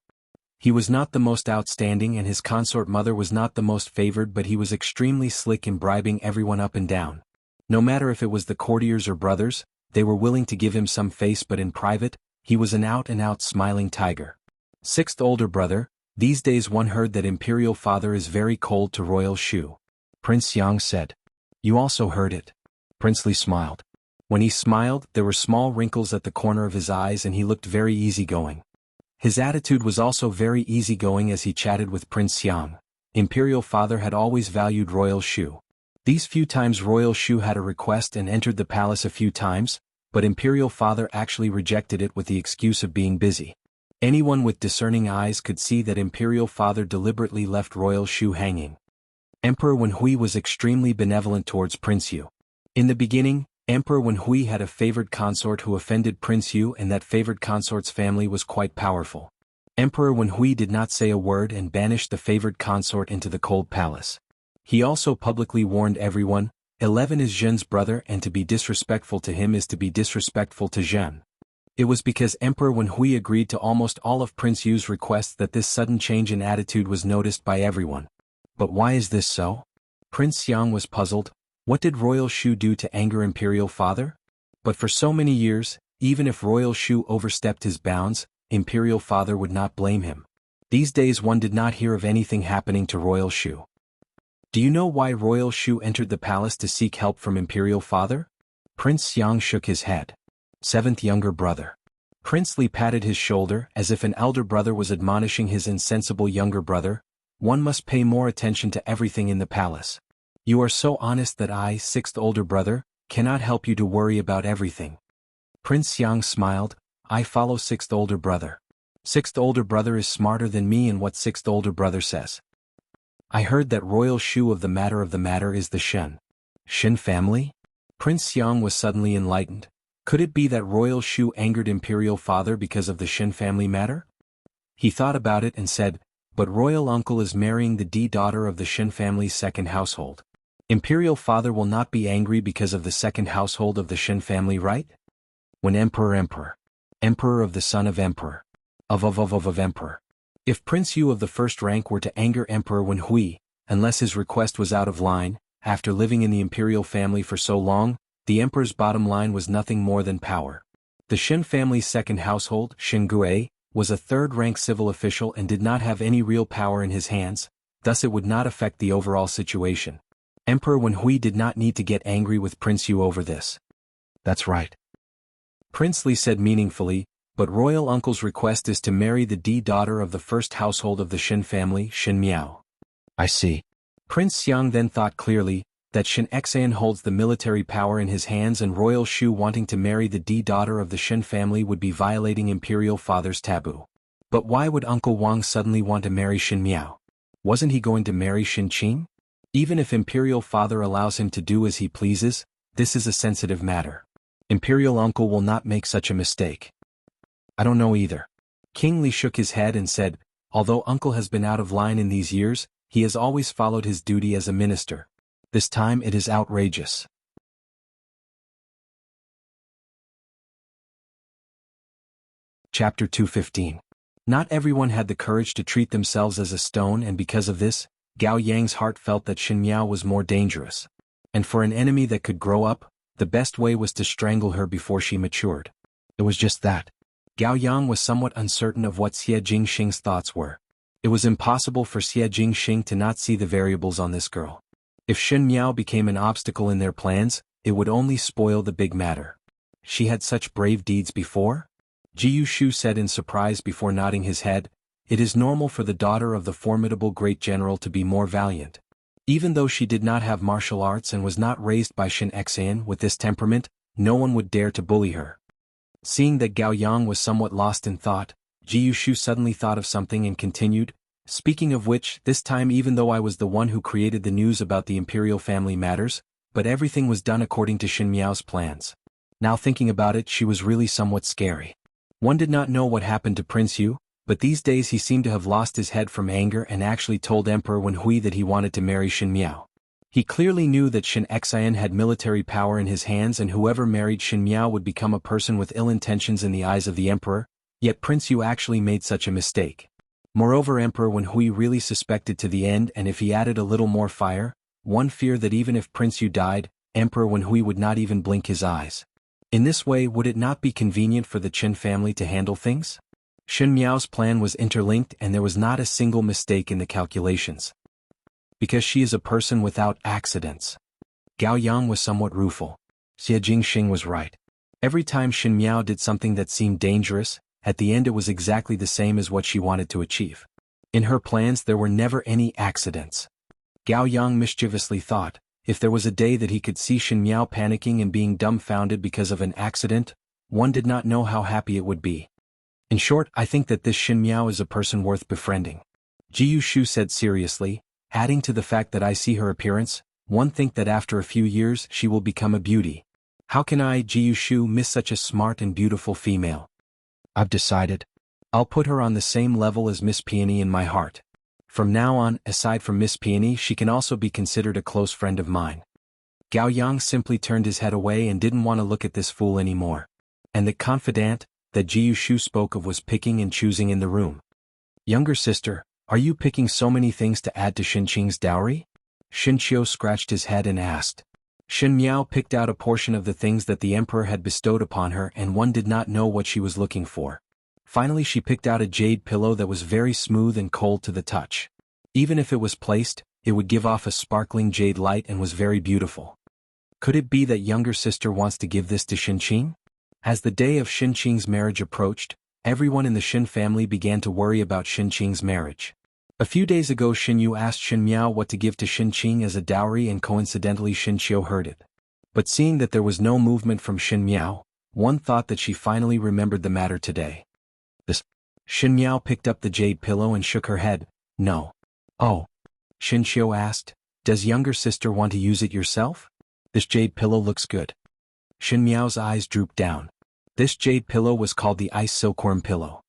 He was not the most outstanding and his consort mother was not the most favored, but he was extremely slick in bribing everyone up and down. No matter if it was the courtiers or brothers, they were willing to give him some face, but in private, he was an out-and-out smiling tiger. Sixth older brother, these days one heard that imperial father is very cold to royal Shu. Prince Yang said. You also heard it. Prince Li smiled. When he smiled, there were small wrinkles at the corner of his eyes and he looked very easygoing. His attitude was also very easygoing as he chatted with Prince Yang. Imperial father had always valued royal Shu. These few times royal Shu had a request and entered the palace a few times, but imperial father actually rejected it with the excuse of being busy. Anyone with discerning eyes could see that imperial father deliberately left royal Shu hanging. Emperor Wenhui was extremely benevolent towards Prince Yu. In the beginning, Emperor Wenhui had a favored consort who offended Prince Yu, and that favored consort's family was quite powerful. Emperor Wenhui did not say a word and banished the favored consort into the cold palace. He also publicly warned everyone, 11 is Zhen's brother and to be disrespectful to him is to be disrespectful to Zhen. It was because Emperor Wenhui agreed to almost all of Prince Yu's requests that this sudden change in attitude was noticed by everyone. But why is this so? Prince Xiang was puzzled. What did royal Shu do to anger imperial father? But for so many years, even if royal Shu overstepped his bounds, imperial father would not blame him. These days one did not hear of anything happening to royal Shu. Do you know why royal Shu entered the palace to seek help from imperial father? Prince Xiang shook his head. Seventh younger brother. Prince Li patted his shoulder as if an elder brother was admonishing his insensible younger brother. One must pay more attention to everything in the palace. You are so honest that I, sixth older brother, cannot help you to worry about everything. Prince Xiang smiled. I follow sixth older brother. Sixth older brother is smarter than me in what sixth older brother says. I heard that royal Shu of the matter is the Shen family? Prince Xiang was suddenly enlightened. Could it be that royal Shu angered imperial father because of the Shen family matter? He thought about it and said, but royal uncle is marrying the daughter of the Shen family's second household. Imperial father will not be angry because of the second household of the Shen family, right? When emperor of the son of emperor, of emperor. If Prince Yu of the first rank were to anger Emperor Wenhui, unless his request was out of line, after living in the imperial family for so long, the emperor's bottom line was nothing more than power. The Shen family's second household, Shen Gui, was a third-rank civil official and did not have any real power in his hands, thus it would not affect the overall situation. Emperor Wenhui did not need to get angry with Prince Yu over this. That's right. Prince Li said meaningfully, but royal uncle's request is to marry the daughter of the first household of the Shen family, Shen Miao. I see. Prince Xiang then thought clearly, that Shen Xan holds the military power in his hands and royal Shu wanting to marry the daughter of the Shen family would be violating imperial father's taboo. But why would Uncle Wang suddenly want to marry Shen Miao? Wasn't he going to marry Shen Qing? Even if imperial father allows him to do as he pleases, this is a sensitive matter. Imperial uncle will not make such a mistake. I don't know either. King Li shook his head and said, although uncle has been out of line in these years, he has always followed his duty as a minister. This time it is outrageous. Chapter 215. Not everyone had the courage to treat themselves as a stone, and because of this, Gao Yang's heart felt that Shen Miao was more dangerous. And for an enemy that could grow up, the best way was to strangle her before she matured. It was just that. Gao Yang was somewhat uncertain of what Xie Jingxing's thoughts were. It was impossible for Xie Jingxing to not see the variables on this girl. If Shen Miao became an obstacle in their plans, it would only spoil the big matter. She had such brave deeds before? Jiu Shu said in surprise before nodding his head. It is normal for the daughter of the formidable great general to be more valiant. Even though she did not have martial arts and was not raised by Shen Xan with this temperament, no one would dare to bully her. Seeing that Gao Yang was somewhat lost in thought, Jiu Shu suddenly thought of something and continued, speaking of which, this time even though I was the one who created the news about the imperial family matters, but everything was done according to Shen Miao's plans. Now thinking about it, she was really somewhat scary. One did not know what happened to Prince Yu, but these days he seemed to have lost his head from anger and actually told Emperor Wen Hui that he wanted to marry Shin Miao. He clearly knew that Shin Xian had military power in his hands and whoever married Shin Miao would become a person with ill intentions in the eyes of the emperor, yet Prince Yu actually made such a mistake. Moreover, Emperor Wen Hui really suspected to the end, and if he added a little more fire, one feared that even if Prince Yu died, Emperor Wen Hui would not even blink his eyes. In this way, would it not be convenient for the Qin family to handle things? Shin Miao's plan was interlinked and there was not a single mistake in the calculations. Because she is a person without accidents. Gao Yang was somewhat rueful. Xie Jingxing was right. Every time Shin Miao did something that seemed dangerous, at the end it was exactly the same as what she wanted to achieve. In her plans there were never any accidents. Gao Yang mischievously thought, if there was a day that he could see Shin Miao panicking and being dumbfounded because of an accident, one did not know how happy it would be. In short, I think that this Shin Miao is a person worth befriending. Ji Yushu said seriously, adding to the fact that I see her appearance, one think that after a few years she will become a beauty. How can I, Ji Yushu, miss such a smart and beautiful female? I've decided. I'll put her on the same level as Miss Peony in my heart. From now on, aside from Miss Peony, she can also be considered a close friend of mine. Gao Yang simply turned his head away and didn't want to look at this fool anymore. And the confidant that Ji Yushu spoke of was picking and choosing in the room. Younger sister, are you picking so many things to add to Shin Qing's dowry? Shin Qiu scratched his head and asked. Shin Miao picked out a portion of the things that the emperor had bestowed upon her and one did not know what she was looking for. Finally she picked out a jade pillow that was very smooth and cold to the touch. Even if it was placed, it would give off a sparkling jade light and was very beautiful. Could it be that younger sister wants to give this to Shin Qing? As the day of Shin Qing's marriage approached, everyone in the Shin family began to worry about Shin Qing's marriage. A few days ago Shin Yu asked Shin Miao what to give to Shin Qing as a dowry and coincidentally Shin Qiu heard it. But seeing that there was no movement from Shin Miao, one thought that she finally remembered the matter today. Shin Miao picked up the jade pillow and shook her head. No. Oh. Shin Qiu asked, does younger sister want to use it yourself? This jade pillow looks good. Shin Miao's eyes drooped down. This jade pillow was called the ice silkworm pillow.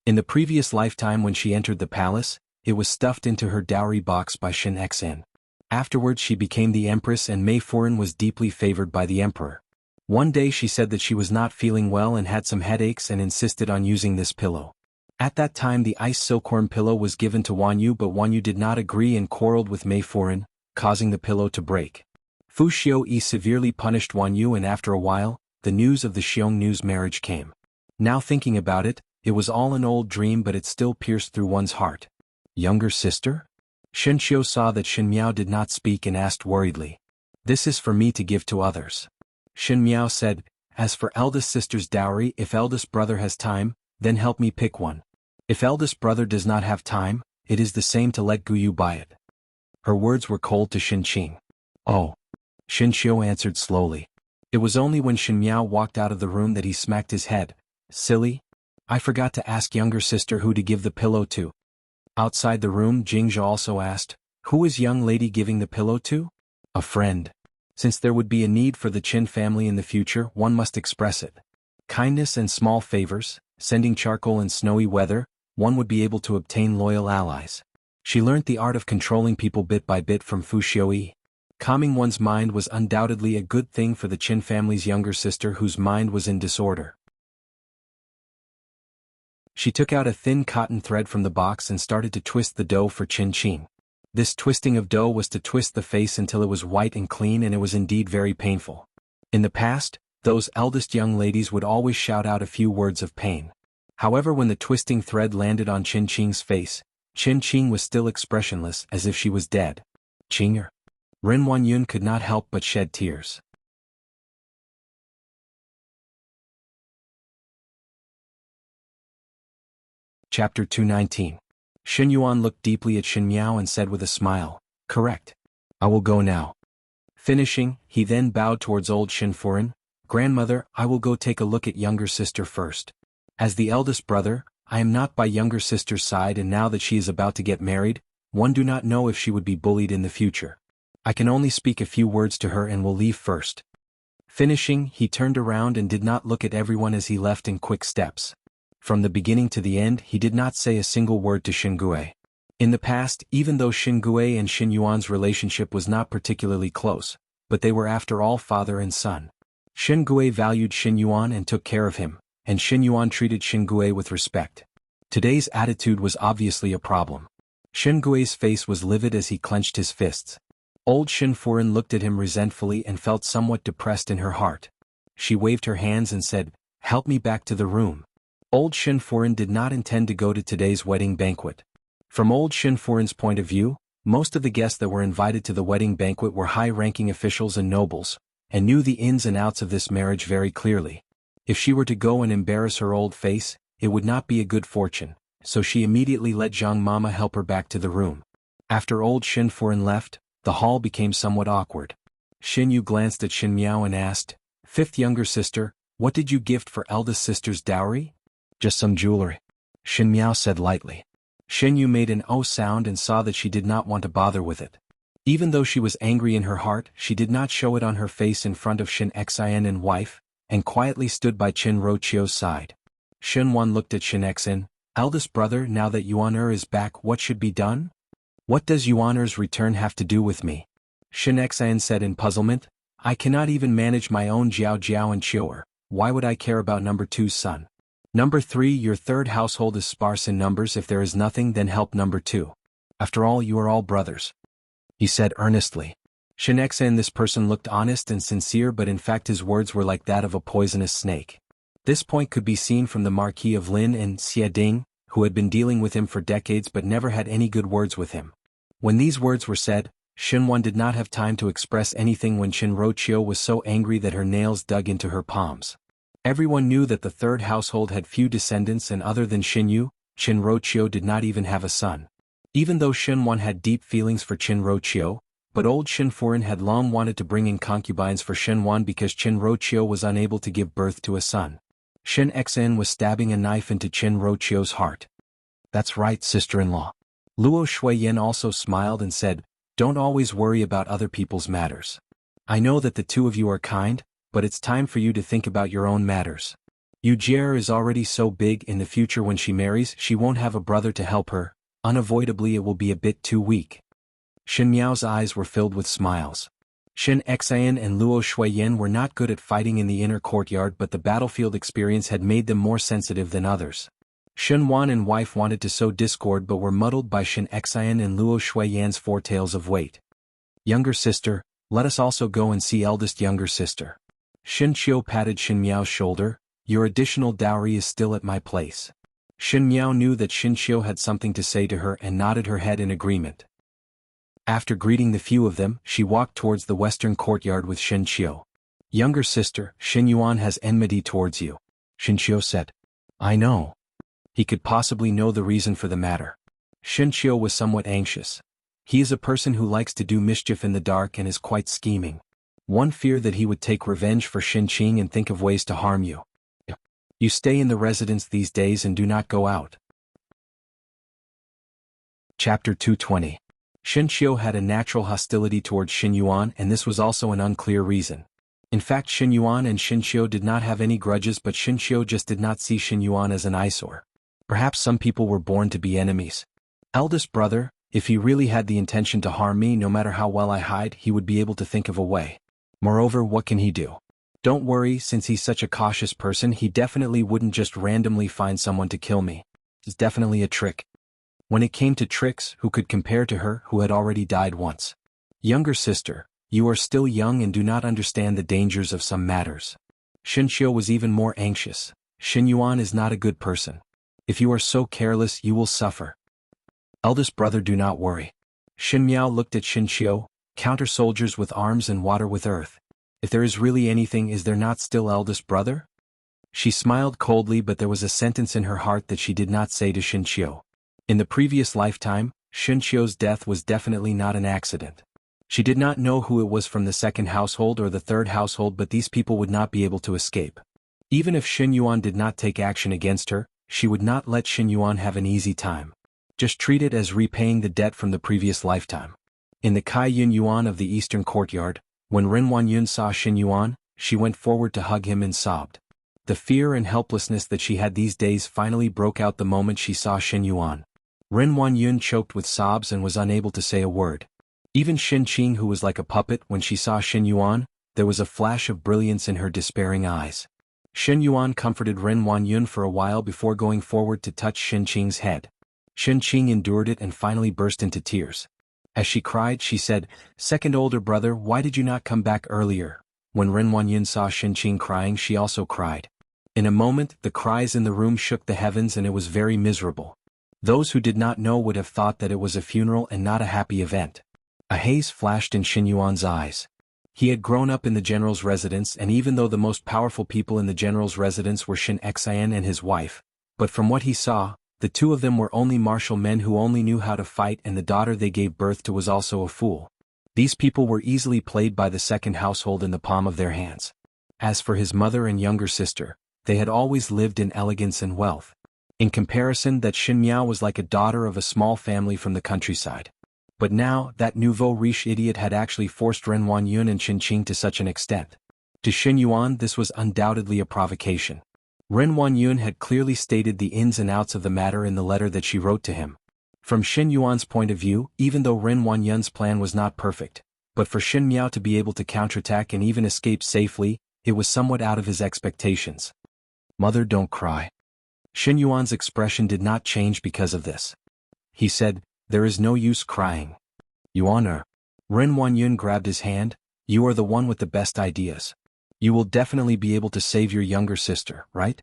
In the previous lifetime when she entered the palace, it was stuffed into her dowry box by Shin Xian. Afterwards she became the Empress and Mei Furen was deeply favored by the emperor. One day she said that she was not feeling well and had some headaches and insisted on using this pillow. At that time the ice silkworm pillow was given to Wan Yu, but Wan Yu did not agree and quarreled with Mei Furen, causing the pillow to break. Fu Xiu severely punished Wan Yu and after a while, the news of the Xiongnu's marriage came. Now thinking about it, it was all an old dream but it still pierced through one's heart. Younger sister? Shin Qiu saw that Shin Miao did not speak and asked worriedly. This is for me to give to others. Shin Miao said, as for eldest sister's dowry, if eldest brother has time, then help me pick one. If eldest brother does not have time, it is the same to let Guyu buy it. Her words were cold to Shin Qing. Oh. Shin Qiu answered slowly. It was only when Shin Miao walked out of the room that he smacked his head. Silly. I forgot to ask younger sister who to give the pillow to. Outside the room Jingzhe also asked, who is young lady giving the pillow to? A friend. Since there would be a need for the Qin family in the future, one must express it. Kindness and small favors, sending charcoal in snowy weather, one would be able to obtain loyal allies. She learnt the art of controlling people bit by bit from Fu Xiu. Calming one's mind was undoubtedly a good thing for the Qin family's younger sister whose mind was in disorder. She took out a thin cotton thread from the box and started to twist the dough for Qin Qing. This twisting of dough was to twist the face until it was white and clean, and it was indeed very painful. In the past, those eldest young ladies would always shout out a few words of pain. However, when the twisting thread landed on Qin Qing's face, Qin Qing was still expressionless as if she was dead. Qinger. Ren Wanyun could not help but shed tears. Chapter 219. Shin Yuan looked deeply at Shin Miao and said with a smile, correct. I will go now. Finishing, he then bowed towards old Shin Furen. Grandmother, I will go take a look at younger sister first. As the eldest brother, I am not by younger sister's side, and now that she is about to get married, one do not know if she would be bullied in the future. I can only speak a few words to her and will leave first. Finishing, he turned around and did not look at everyone as he left in quick steps. From the beginning to the end, he did not say a single word to Xingui. In the past, even though Xingui and Xin Yuan's relationship was not particularly close, but they were after all father and son. Xingui valued Xin Yuan and took care of him, and Xin Yuan treated Xingui with respect. Today's attitude was obviously a problem. Xingui's face was livid as he clenched his fists. Old Xinfuren looked at him resentfully and felt somewhat depressed in her heart. She waved her hands and said, "Help me back to the room." Old Xinfuren did not intend to go to today's wedding banquet. From old Xinfuren's point of view, most of the guests that were invited to the wedding banquet were high-ranking officials and nobles, and knew the ins and outs of this marriage very clearly. If she were to go and embarrass her old face, it would not be a good fortune, so she immediately let Zhang Mama help her back to the room. After old Xinfuren left, the hall became somewhat awkward. Xin Yu glanced at Xin Miao and asked, "Fifth younger sister, what did you gift for eldest sister's dowry?" "Just some jewelry," Xin Miao said lightly. Xin Yu made an "oh" sound and saw that she did not want to bother with it. Even though she was angry in her heart, she did not show it on her face in front of Xin Xian and wife, and quietly stood by Qin Rochio's side. Xin Wan looked at Xin Xin, "Eldest brother, now that Yuan is back, what should be done?" "What does Yuan's return have to do with me?" Xin Xian said in puzzlement. "I cannot even manage my own Jiao Jiao and Qiu'er. Why would I care about number 2's son? Number 3, your third household is sparse in numbers. If there is nothing, then help number 2. After all, you are all brothers," he said earnestly. Xin Xian, this person looked honest and sincere, but in fact his words were like that of a poisonous snake. This point could be seen from the Marquis of Lin and Xie Ding, who had been dealing with him for decades but never had any good words with him. When these words were said, Xin Wan did not have time to express anything when Qin Rochio was so angry that her nails dug into her palms. Everyone knew that the third household had few descendants, and other than Xin Yu, Qin Rochio did not even have a son. Even though Xin Wan had deep feelings for Qin Rochio, but old Xinfuren had long wanted to bring in concubines for Xin Wan because Qin Rochio was unable to give birth to a son. Xin Xin was stabbing a knife into Qin Rochio's heart. "That's right, sister-in-law." Luo Shuiyan also smiled and said, "Don't always worry about other people's matters. I know that the two of you are kind, but it's time for you to think about your own matters. Yu Jie is already so big. In the future when she marries, she won't have a brother to help her. Unavoidably it will be a bit too weak." Xin Miao's eyes were filled with smiles. Xin Xian and Luo Shuiyan were not good at fighting in the inner courtyard, but the battlefield experience had made them more sensitive than others. Xin Wan and wife wanted to sow discord but were muddled by Xin Xian and Luo Shuiyan's four tales of weight. "Younger sister, let us also go and see eldest younger sister." Xin Qiu patted Xin Miao's shoulder, "Your additional dowry is still at my place." Xin Miao knew that Xin Qiu had something to say to her and nodded her head in agreement. After greeting the few of them, she walked towards the western courtyard with Xin Qiu. "Younger sister, Xin Yuan has enmity towards you," Xin Qiu said. "I know." He could possibly know the reason for the matter. Xin Qiu was somewhat anxious. He is a person who likes to do mischief in the dark and is quite scheming. One fear that he would take revenge for Xin Qing and think of ways to harm you. You stay in the residence these days and do not go out. Chapter 220. Xin Qiu had a natural hostility towards Xin Yuan, and this was also an unclear reason. In fact, Xin Yuan and Xin Qiu did not have any grudges, but Xin Qiu just did not see Xin Yuan as an eyesore. Perhaps some people were born to be enemies. "Eldest brother, if he really had the intention to harm me, no matter how well I hide, he would be able to think of a way. Moreover, what can he do? Don't worry, since he's such a cautious person, he definitely wouldn't just randomly find someone to kill me. It's definitely a trick." When it came to tricks, who could compare to her, who had already died once? "Younger sister, you are still young and do not understand the dangers of some matters." Xin Qiu was even more anxious. "Xin Yuan is not a good person. If you are so careless, you will suffer." "Eldest brother, do not worry." Xin Miao looked at Xin Qiu, "Counter soldiers with arms and water with earth. If there is really anything, is there not still eldest brother?" She smiled coldly, but there was a sentence in her heart that she did not say to Xin Qiu. In the previous lifetime, Xin Qiu's death was definitely not an accident. She did not know who it was from the second household or the third household, but these people would not be able to escape. Even if Xin Yuan did not take action against her, she would not let Xin Yuan have an easy time. Just treat it as repaying the debt from the previous lifetime. In the Kai Yun Yuan of the eastern courtyard, when Ren Wan Yun saw Xin Yuan, She went forward to hug him and sobbed. The fear and helplessness that she had these days finally broke out the moment she saw Xin Yuan. Ren Wanyun choked with sobs and was unable to say a word. Even Xin Qing, who was like a puppet when she saw Xin Yuan, there was a flash of brilliance in her despairing eyes. Xin Yuan comforted Ren Wanyun for a while before going forward to touch Xin Qing's head. Xin Qing endured it and finally burst into tears. As she cried, she said, "Second older brother, why did you not come back earlier?" When Ren Wanyun saw Xin Qing crying, she also cried. In a moment, the cries in the room shook the heavens and it was very miserable. Those who did not know would have thought that it was a funeral and not a happy event. A haze flashed in Xin Yuan's eyes. He had grown up in the general's residence, and even though the most powerful people in the general's residence were Xin Xian and his wife, but from what he saw, the two of them were only martial men who only knew how to fight, and the daughter they gave birth to was also a fool. These people were easily played by the second household in the palm of their hands. As for his mother and younger sister, they had always lived in elegance and wealth. In comparison, that Xin Miao was like a daughter of a small family from the countryside. But now, that nouveau riche idiot had actually forced Ren Wanyun and Xin Qing to such an extent. To Xin Yuan, this was undoubtedly a provocation. Ren Wanyun had clearly stated the ins and outs of the matter in the letter that she wrote to him. From Xin Yuan's point of view, even though Ren Wanyun's plan was not perfect, but for Xin Miao to be able to counterattack and even escape safely, it was somewhat out of his expectations. "Mother, don't cry." Xin Yuan's expression did not change because of this. He said, "There is no use crying. Yuan." Ren Wanyun grabbed his hand. "You are the one with the best ideas. You will definitely be able to save your younger sister, right?"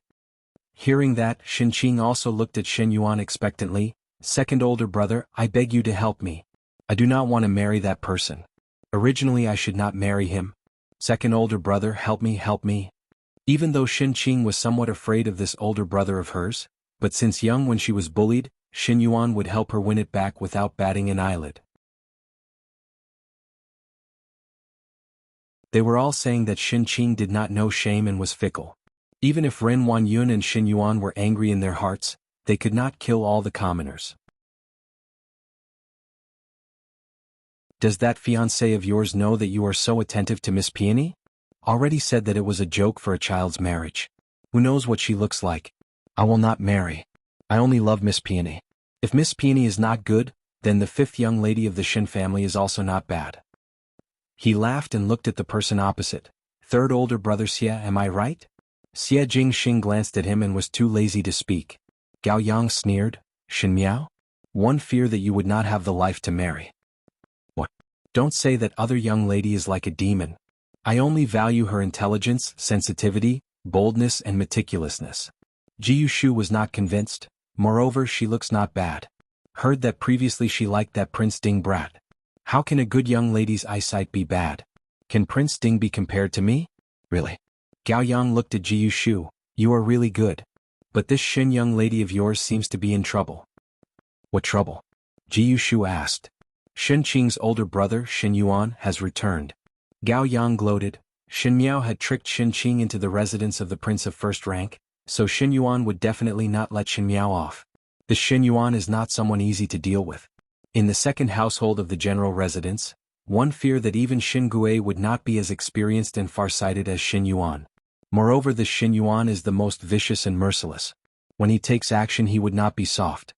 Hearing that, Xin Qing also looked at Xin Yuan expectantly. "Second older brother, I beg you to help me. I do not want to marry that person. Originally I should not marry him. Second older brother, help me, help me." Even though Xin Qing was somewhat afraid of this older brother of hers, but since young when she was bullied, Xin Yuan would help her win it back without batting an eyelid. They were all saying that Xin Qing did not know shame and was fickle. Even if Ren Wanyun and Xin Yuan were angry in their hearts, they could not kill all the commoners. "Does that fiancé of yours know that you are so attentive to Miss Peony? Already said that it was a joke for a child's marriage. Who knows what she looks like? I will not marry. I only love Miss Peony. If Miss Peony is not good, then the fifth young lady of the Xin family is also not bad." He laughed and looked at the person opposite. "Third older brother Xie, am I right?" Xie Jingxing glanced at him and was too lazy to speak. Gao Yang sneered, "Xin Miao? One fear that you would not have the life to marry." "What? Don't say that other young lady is like a demon. I only value her intelligence, sensitivity, boldness and meticulousness." Ji Yushu was not convinced. "Moreover, she looks not bad. Heard that previously she liked that Prince Ding brat. How can a good young lady's eyesight be bad? Can Prince Ding be compared to me? Really?" Gao Yang looked at Ji Yushu. "You are really good. But this Xin young lady of yours seems to be in trouble." "What trouble?" Ji Yushu asked. "Xin Qing's older brother, Xin Yuan, has returned." Gao Yang gloated. Xin Miao had tricked Xin Qing into the residence of the prince of first rank, so Xin Yuan would definitely not let Xin Miao off. The Xin Yuan is not someone easy to deal with. In the second household of the general residence, one feared that even Xin Gue would not be as experienced and farsighted as Xin Yuan. Moreover, the Xin Yuan is the most vicious and merciless. When he takes action, he would not be soft.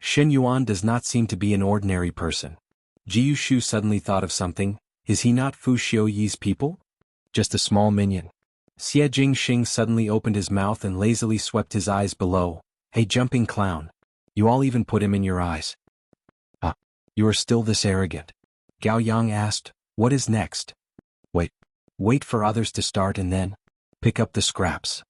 Xin Yuan does not seem to be an ordinary person. Ji Yushu suddenly thought of something. Is he not Fu Xiuyi's people? Just a small minion. Xie Jingxing suddenly opened his mouth and lazily swept his eyes below. "Hey jumping clown. You all even put him in your eyes. You are still this arrogant?" Gao Yang asked. "What is next?" Wait for others to start and then pick up the scraps."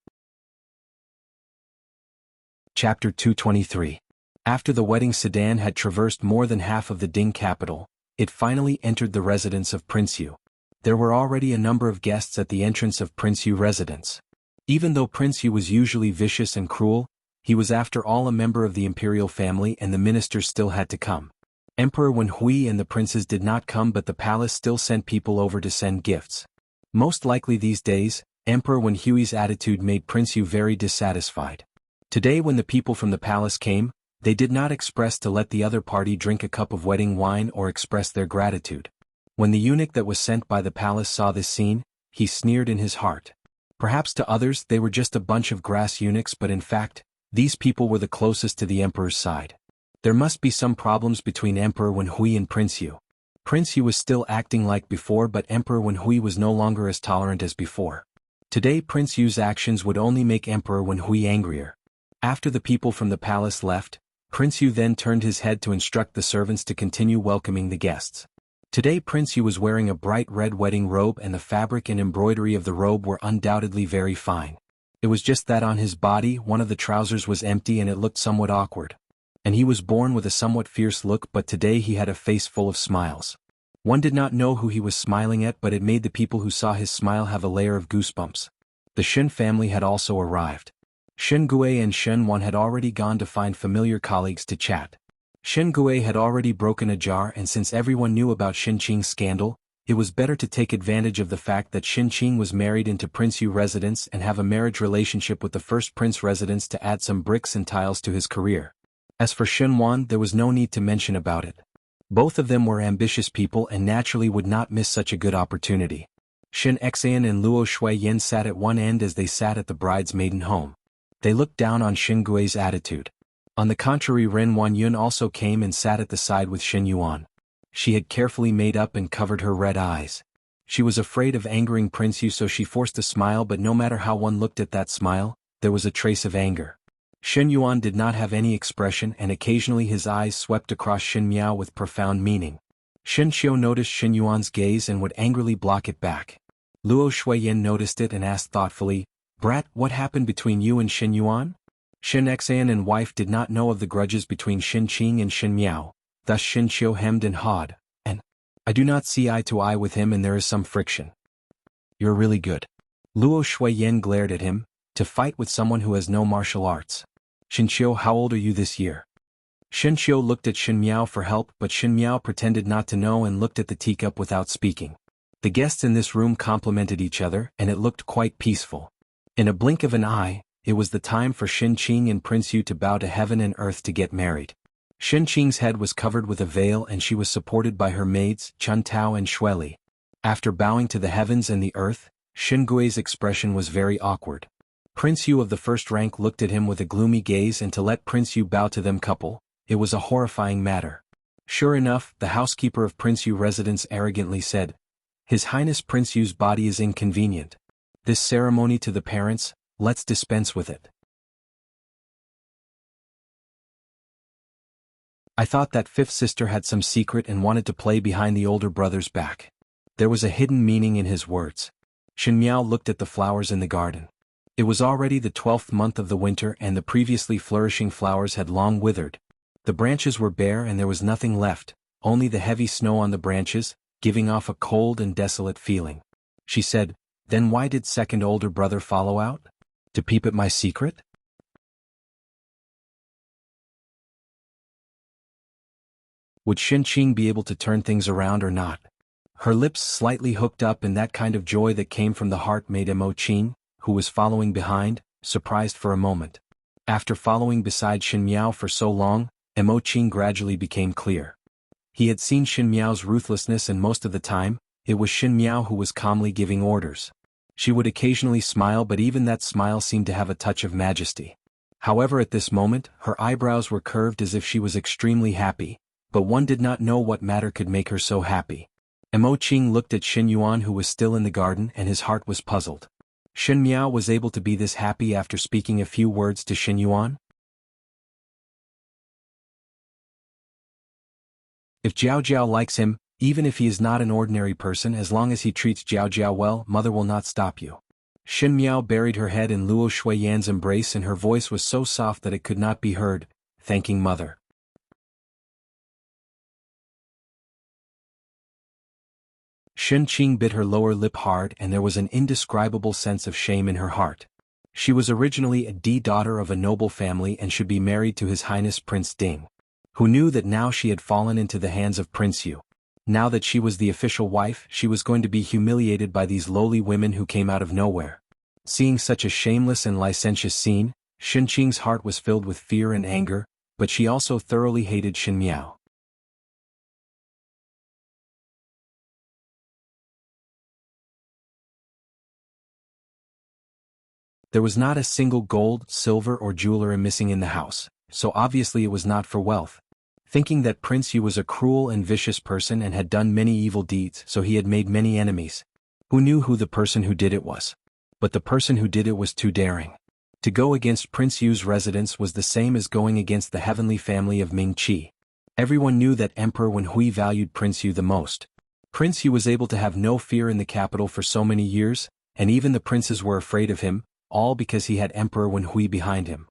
Chapter 223. After the wedding sedan had traversed more than half of the Ding capital, it finally entered the residence of Prince Yu. There were already a number of guests at the entrance of Prince Yu residence. Even though Prince Yu was usually vicious and cruel, he was after all a member of the imperial family and the ministers still had to come. Emperor Wen Hui and the princes did not come, but the palace still sent people over to send gifts. Most likely these days, Emperor Wen Hui's attitude made Prince Yu very dissatisfied. Today when the people from the palace came, they did not express to let the other party drink a cup of wedding wine or express their gratitude. When the eunuch that was sent by the palace saw this scene, he sneered in his heart. Perhaps to others they were just a bunch of grass eunuchs, but in fact, these people were the closest to the emperor's side. There must be some problems between Emperor Wenhui and Prince Yu. Prince Yu was still acting like before, but Emperor Wenhui was no longer as tolerant as before. Today Prince Yu's actions would only make Emperor Wenhui angrier. After the people from the palace left, Prince Yu then turned his head to instruct the servants to continue welcoming the guests. Today Prince Yu was wearing a bright red wedding robe, and the fabric and embroidery of the robe were undoubtedly very fine. It was just that on his body one of the trousers was empty and it looked somewhat awkward. And he was born with a somewhat fierce look, but today he had a face full of smiles. One did not know who he was smiling at, but it made the people who saw his smile have a layer of goosebumps. The Shen family had also arrived. Shen Gui and Shen Wan had already gone to find familiar colleagues to chat. Shen Gui had already broken a jar, and since everyone knew about Shen Qing's scandal, it was better to take advantage of the fact that Shen Qing was married into Prince Yu residence and have a marriage relationship with the first prince residence to add some bricks and tiles to his career. As for Shen Wan, there was no need to mention about it. Both of them were ambitious people and naturally would not miss such a good opportunity. Shen Xian and Luo Shuiyan sat at one end as they sat at the bride's maiden home. They looked down on Shen Gui's attitude. On the contrary, Ren Wanyun also came and sat at the side with Shen Yuan. She had carefully made up and covered her red eyes. She was afraid of angering Prince Yu, so she forced a smile, but no matter how one looked at that smile, there was a trace of anger. Shen Yuan did not have any expression, and occasionally his eyes swept across Shen Miao with profound meaning. Shen Xiu noticed Shen Yuan's gaze and would angrily block it back. Luo Shuiyan noticed it and asked thoughtfully, "Brat, what happened between you and Shen Yuan?" Shen Xian and wife did not know of the grudges between Shen Qing and Shen Miao, thus Shen Xiu hemmed and hawed, "And I do not see eye to eye with him and there is some friction." "You're really good." Luo Shuiyan glared at him, "to fight with someone who has no martial arts. Shen Xiu, how old are you this year?" Shen Xiu looked at Shen Miao for help, but Shen Miao pretended not to know and looked at the teacup without speaking. The guests in this room complimented each other, and it looked quite peaceful. In a blink of an eye, it was the time for Shen Qing and Prince Yu to bow to heaven and earth to get married. Shen Qing's head was covered with a veil and she was supported by her maids, Chun Tao and Shueli. After bowing to the heavens and the earth, Shen Gui's expression was very awkward. Prince Yu of the first rank looked at him with a gloomy gaze, and to let Prince Yu bow to them couple, it was a horrifying matter. Sure enough, the housekeeper of Prince Yu residence arrogantly said, "His Highness Prince Yu's body is inconvenient. This ceremony to the parents, let's dispense with it." I thought that fifth sister had some secret and wanted to play behind the older brother's back. There was a hidden meaning in his words. Shen Miao looked at the flowers in the garden. It was already the 12th month of the winter and the previously flourishing flowers had long withered. The branches were bare and there was nothing left, only the heavy snow on the branches, giving off a cold and desolate feeling. She said, "Then why did second older brother follow out? To peep at my secret?" Would Shen Qing be able to turn things around or not? Her lips slightly hooked up, and that kind of joy that came from the heart made Mo Qing, who was following behind, surprised for a moment. After following beside Shen Miao for so long, Mo Qing gradually became clear. He had seen Shen Miao's ruthlessness, and most of the time, it was Shen Miao who was calmly giving orders. She would occasionally smile, but even that smile seemed to have a touch of majesty. However, at this moment, her eyebrows were curved as if she was extremely happy, but one did not know what matter could make her so happy. Mo Qing looked at Shen Yuan, who was still in the garden, and his heart was puzzled. Shen Miao was able to be this happy after speaking a few words to Shen Yuan? If Jiao Jiao likes him, even if he is not an ordinary person, as long as he treats Jiao Jiao well, mother will not stop you. Shen Miao buried her head in Luo Shuiyan's embrace, and her voice was so soft that it could not be heard, thanking mother. Shen Qing bit her lower lip hard, and there was an indescribable sense of shame in her heart. She was originally a daughter of a noble family and should be married to His Highness Prince Ding. Who knew that now she had fallen into the hands of Prince Yu? Now that she was the official wife, she was going to be humiliated by these lowly women who came out of nowhere. Seeing such a shameless and licentious scene, Shen Qing's heart was filled with fear and anger, but she also thoroughly hated Shen Miao. There was not a single gold, silver or jewelry missing in the house, so obviously it was not for wealth. Thinking that Prince Yu was a cruel and vicious person and had done many evil deeds, so he had made many enemies. Who knew who the person who did it was? But the person who did it was too daring. To go against Prince Yu's residence was the same as going against the heavenly family of Ming Qi. Everyone knew that Emperor Wenhui valued Prince Yu the most. Prince Yu was able to have no fear in the capital for so many years, and even the princes were afraid of him, all because he had Emperor Wenhui behind him.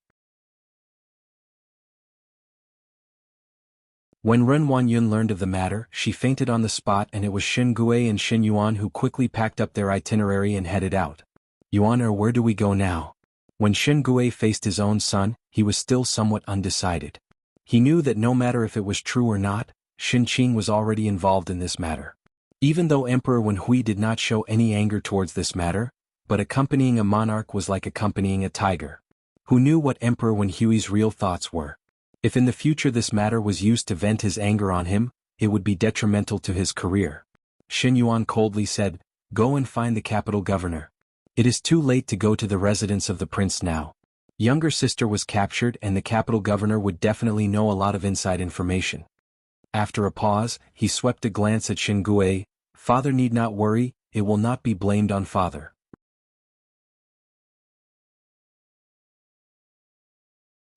When Ren Huanyun learned of the matter, she fainted on the spot, and it was Xin Gui and Xin Yuan who quickly packed up their itinerary and headed out. Yuan, or where do we go now? When Xin Gui faced his own son, he was still somewhat undecided. He knew that no matter if it was true or not, Xin Qing was already involved in this matter. Even though Emperor Wenhui did not show any anger towards this matter, but accompanying a monarch was like accompanying a tiger. Who knew what Emperor Wenhui's real thoughts were? If in the future this matter was used to vent his anger on him, it would be detrimental to his career. Xin Yuan coldly said, "Go and find the capital governor. It is too late to go to the residence of the prince now. Younger sister was captured and the capital governor would definitely know a lot of inside information." After a pause, he swept a glance at Xin Gui. "Father need not worry, it will not be blamed on father."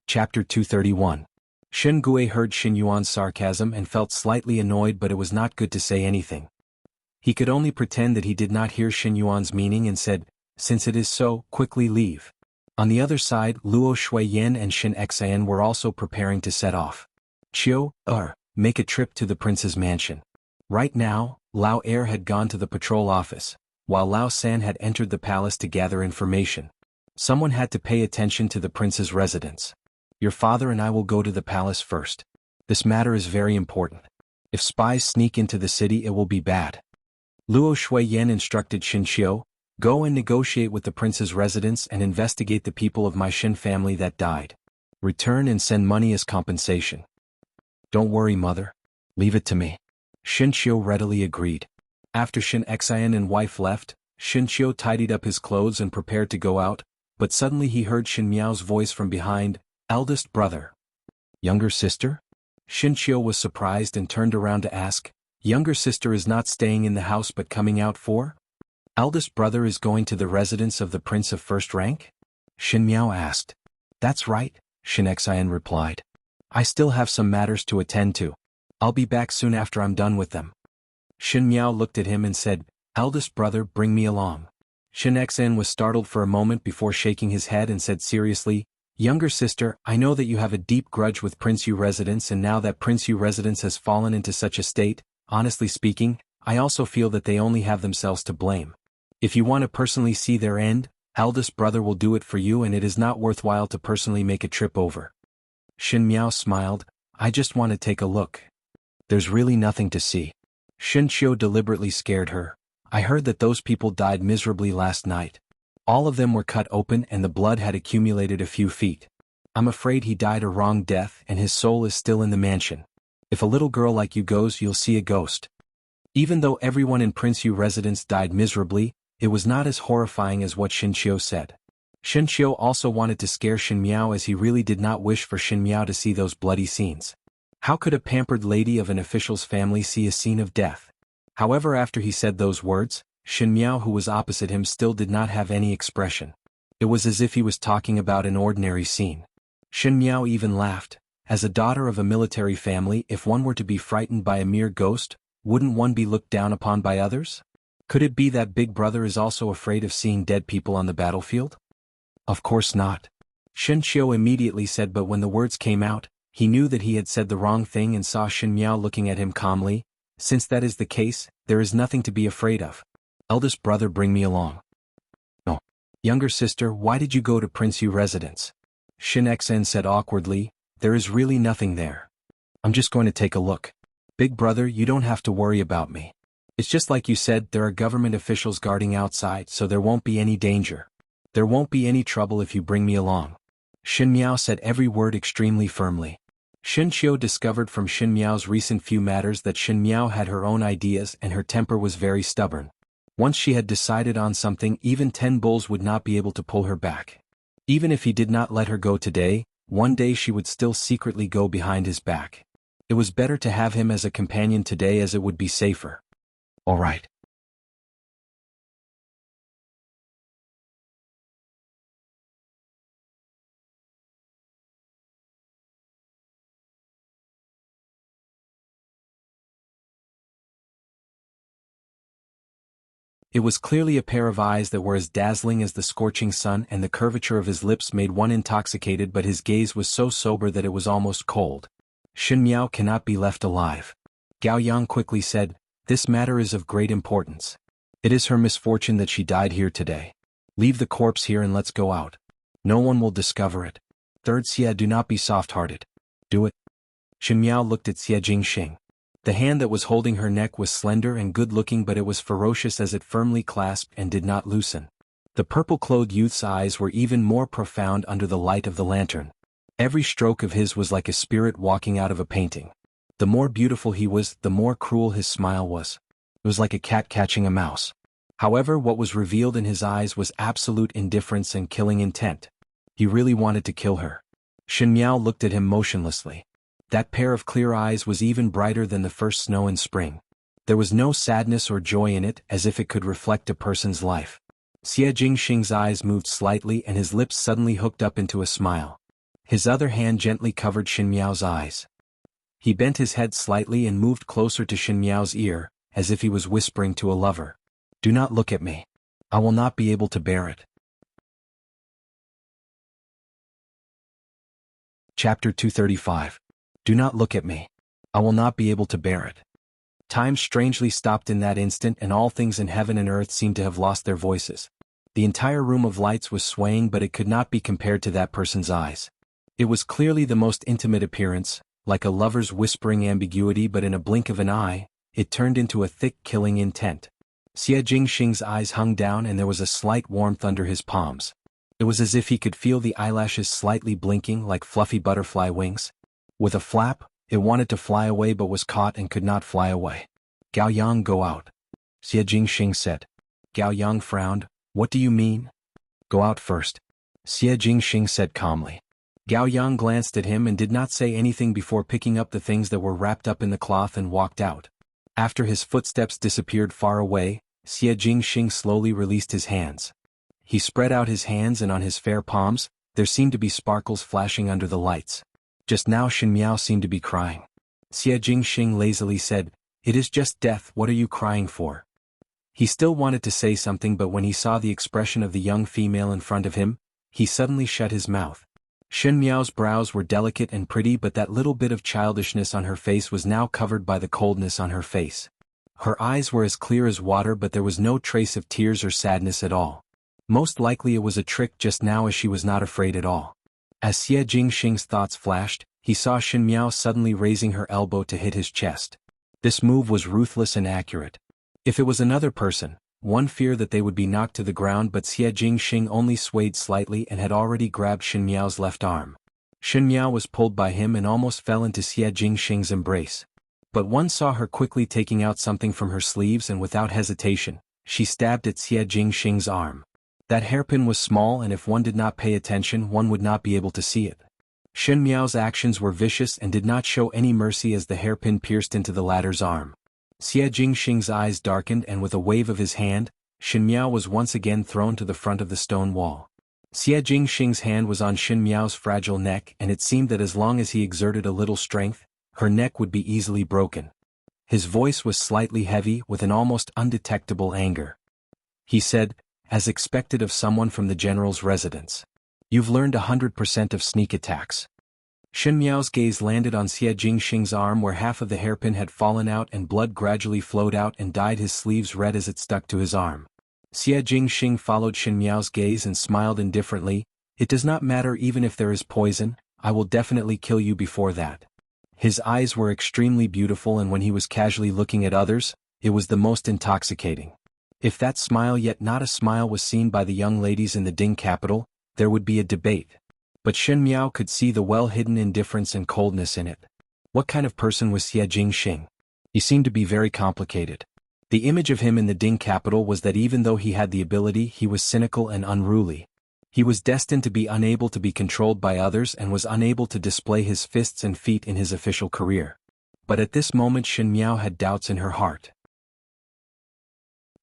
Chapter 231. Xin Gui heard Xin Yuan's sarcasm and felt slightly annoyed, but it was not good to say anything. He could only pretend that he did not hear Xin Yuan's meaning and said, "Since it is so, quickly leave." On the other side, Luo Shuiyan and Xin Xian were also preparing to set off. Chiu, make a trip to the prince's mansion. Right now, Lao Er had gone to the patrol office, while Lao San had entered the palace to gather information. Someone had to pay attention to the prince's residence. "Your father and I will go to the palace first. This matter is very important. If spies sneak into the city, it will be bad." Luo Shuiyan instructed Xin Xiu, "Go and negotiate with the prince's residence and investigate the people of my Xin family that died. Return and send money as compensation." "Don't worry, mother. Leave it to me." Xin Xiu readily agreed. After Xin Xian and wife left, Xin Xiu tidied up his clothes and prepared to go out, but suddenly he heard Xin Miao's voice from behind, "Eldest brother." "Younger sister?" Xin Xiu was surprised and turned around to ask, "Younger sister is not staying in the house but coming out for?" "Eldest brother is going to the residence of the prince of first rank?" Xin Miao asked. "That's right," Xin Xian replied. "I still have some matters to attend to. I'll be back soon after I'm done with them." Xin Miao looked at him and said, "Eldest brother, bring me along." Xin Xian was startled for a moment before shaking his head and said seriously, "Younger sister, I know that you have a deep grudge with Prince Yu residence, and now that Prince Yu residence has fallen into such a state, honestly speaking, I also feel that they only have themselves to blame. If you want to personally see their end, eldest brother will do it for you, and it is not worthwhile to personally make a trip over." Xin Miao smiled, "I just want to take a look. There's really nothing to see." Xin Xiu deliberately scared her. "I heard that those people died miserably last night. All of them were cut open and the blood had accumulated a few feet. I'm afraid he died a wrong death and his soul is still in the mansion. If a little girl like you goes, you'll see a ghost." Even though everyone in Prince Yu residence died miserably, it was not as horrifying as what Xin Xiu said. Xin Xiu also wanted to scare Xin Miao, as he really did not wish for Xin Miao to see those bloody scenes. How could a pampered lady of an official's family see a scene of death? However, after he said those words, Xin Miao, who was opposite him, still did not have any expression. It was as if he was talking about an ordinary scene. Xin Miao even laughed. As a daughter of a military family, if one were to be frightened by a mere ghost, wouldn't one be looked down upon by others? Could it be that Big Brother is also afraid of seeing dead people on the battlefield? Of course not. Xin Xiu immediately said, but when the words came out, he knew that he had said the wrong thing and saw Xin Miao looking at him calmly. "Since that is the case, there is nothing to be afraid of. Eldest brother, bring me along." "No. Younger sister, why did you go to Prince Yu residence?" Xin Xian said awkwardly, "There is really nothing there. I'm just going to take a look. Big brother, you don't have to worry about me. It's just like you said, there are government officials guarding outside, so there won't be any danger. There won't be any trouble if you bring me along." Xin Miao said every word extremely firmly. Xin Xiu discovered from Xin Miao's recent few matters that Xin Miao had her own ideas and her temper was very stubborn. Once she had decided on something, even 10 bulls would not be able to pull her back. Even if he did not let her go today, one day she would still secretly go behind his back. It was better to have him as a companion today, as it would be safer. All right. It was clearly a pair of eyes that were as dazzling as the scorching sun, and the curvature of his lips made one intoxicated, but his gaze was so sober that it was almost cold. Shen Miao cannot be left alive. Gao Yang quickly said, "This matter is of great importance. It is her misfortune that she died here today. Leave the corpse here and let's go out. No one will discover it. Third Xia, do not be soft-hearted. Do it." Shen Miao looked at Xie Jingxing. The hand that was holding her neck was slender and good-looking, but it was ferocious as it firmly clasped and did not loosen. The purple-clothed youth's eyes were even more profound under the light of the lantern. Every stroke of his was like a spirit walking out of a painting. The more beautiful he was, the more cruel his smile was. It was like a cat catching a mouse. However, what was revealed in his eyes was absolute indifference and killing intent. He really wanted to kill her. Shen Miao looked at him motionlessly. That pair of clear eyes was even brighter than the first snow in spring. There was no sadness or joy in it, as if it could reflect a person's life. Xie Jingxing's eyes moved slightly and his lips suddenly hooked up into a smile. His other hand gently covered Shen Miao's eyes. He bent his head slightly and moved closer to Shen Miao's ear, as if he was whispering to a lover. "Do not look at me. I will not be able to bear it." Chapter 235. Do not look at me. I will not be able to bear it. Time strangely stopped in that instant, and all things in heaven and earth seemed to have lost their voices. The entire room of lights was swaying, but it could not be compared to that person's eyes. It was clearly the most intimate appearance, like a lover's whispering ambiguity, but in a blink of an eye, it turned into a thick killing intent. Xie Jingxing's eyes hung down and there was a slight warmth under his palms. It was as if he could feel the eyelashes slightly blinking like fluffy butterfly wings. With a flap, it wanted to fly away but was caught and could not fly away. "Gao Yang, go out," Xie Jingxing said. Gao Yang frowned. "What do you mean?" "Go out first," Xie Jingxing said calmly. Gao Yang glanced at him and did not say anything before picking up the things that were wrapped up in the cloth and walked out. After his footsteps disappeared far away, Xie Jingxing slowly released his hands. He spread out his hands, and on his fair palms, there seemed to be sparkles flashing under the lights. Just now Shen Miao seemed to be crying. Xie Jingxing lazily said, "It is just death, what are you crying for?" He still wanted to say something, but when he saw the expression of the young female in front of him, he suddenly shut his mouth. Shen Miao's brows were delicate and pretty, but that little bit of childishness on her face was now covered by the coldness on her face. Her eyes were as clear as water, but there was no trace of tears or sadness at all. Most likely it was a trick just now, as she was not afraid at all. As Xie Jingxing's thoughts flashed, he saw Shen Miao suddenly raising her elbow to hit his chest. This move was ruthless and accurate. If it was another person, one feared that they would be knocked to the ground, but Xie Jingxing only swayed slightly and had already grabbed Shen Miao's left arm. Shen Miao was pulled by him and almost fell into Xie Jingxing's embrace. But one saw her quickly taking out something from her sleeves, and without hesitation, she stabbed at Xie Jingxing's arm. That hairpin was small, and if one did not pay attention, one would not be able to see it. Shen Miao's actions were vicious and did not show any mercy as the hairpin pierced into the latter's arm. Xie Jingxing's eyes darkened, and with a wave of his hand, Shen Miao was once again thrown to the front of the stone wall. Xie Jingxing's hand was on Shen Miao's fragile neck, and it seemed that as long as he exerted a little strength, her neck would be easily broken. His voice was slightly heavy, with an almost undetectable anger. He said, as expected of someone from the general's residence, "You've learned 100% of sneak attacks." Shen Miao's gaze landed on Xie Jingxing's arm, where half of the hairpin had fallen out and blood gradually flowed out and dyed his sleeves red as it stuck to his arm. Xie Jingxing followed Shen Miao's gaze and smiled indifferently. "It does not matter even if there is poison, I will definitely kill you before that." His eyes were extremely beautiful, and when he was casually looking at others, it was the most intoxicating. If that smile, yet not a smile, was seen by the young ladies in the Ding capital, there would be a debate. But Shen Miao could see the well-hidden indifference and coldness in it. What kind of person was Xie Jingxing? He seemed to be very complicated. The image of him in the Ding capital was that even though he had the ability, he was cynical and unruly. He was destined to be unable to be controlled by others and was unable to display his fists and feet in his official career. But at this moment Xin Miao had doubts in her heart.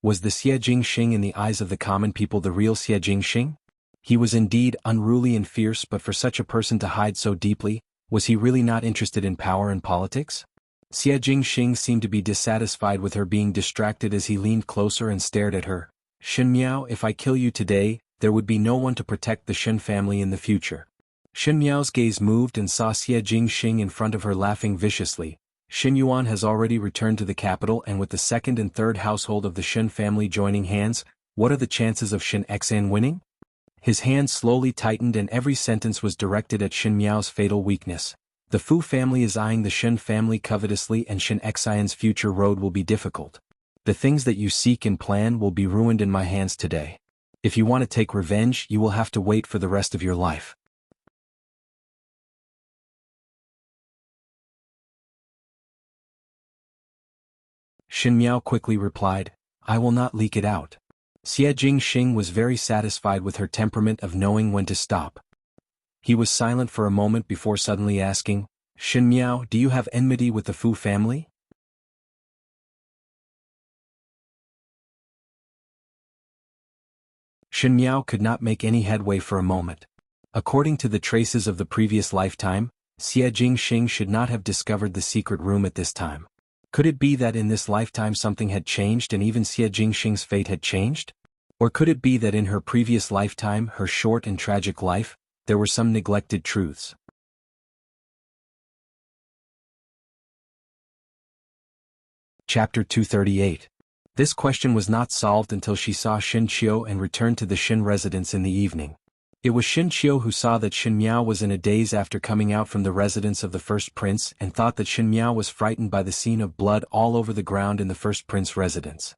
Was the Xie Jingxing in the eyes of the common people the real Xie Jingxing? He was indeed unruly and fierce, but for such a person to hide so deeply, was he really not interested in power and politics? Xie Jingxing seemed to be dissatisfied with her being distracted as he leaned closer and stared at her. Xin Miao, if I kill you today, there would be no one to protect the Xin family in the future. Xin Miao's gaze moved and saw Xie Jingxing in front of her laughing viciously. Xin Yuan has already returned to the capital, and with the second and third household of the Xin family joining hands, what are the chances of Xin Xan winning? His hand slowly tightened and every sentence was directed at Xin Miao's fatal weakness. The Fu family is eyeing the Xin family covetously, and Xin Xian's future road will be difficult. The things that you seek and plan will be ruined in my hands today. If you want to take revenge, you will have to wait for the rest of your life. Xin Miao quickly replied, I will not leak it out. Xie Jingxing was very satisfied with her temperament of knowing when to stop. He was silent for a moment before suddenly asking, Xin Miao, do you have enmity with the Fu family? Xin Miao could not make any headway for a moment. According to the traces of the previous lifetime, Xie Jingxing should not have discovered the secret room at this time. Could it be that in this lifetime something had changed and even Xie Jingxing's fate had changed? Or could it be that in her previous lifetime, her short and tragic life, there were some neglected truths? Chapter 238. This question was not solved until she saw Xin Qiu and returned to the Xin residence in the evening. It was Xin Qiu who saw that Xin Miao was in a daze after coming out from the residence of the first prince and thought that Xin Miao was frightened by the scene of blood all over the ground in the first prince residence.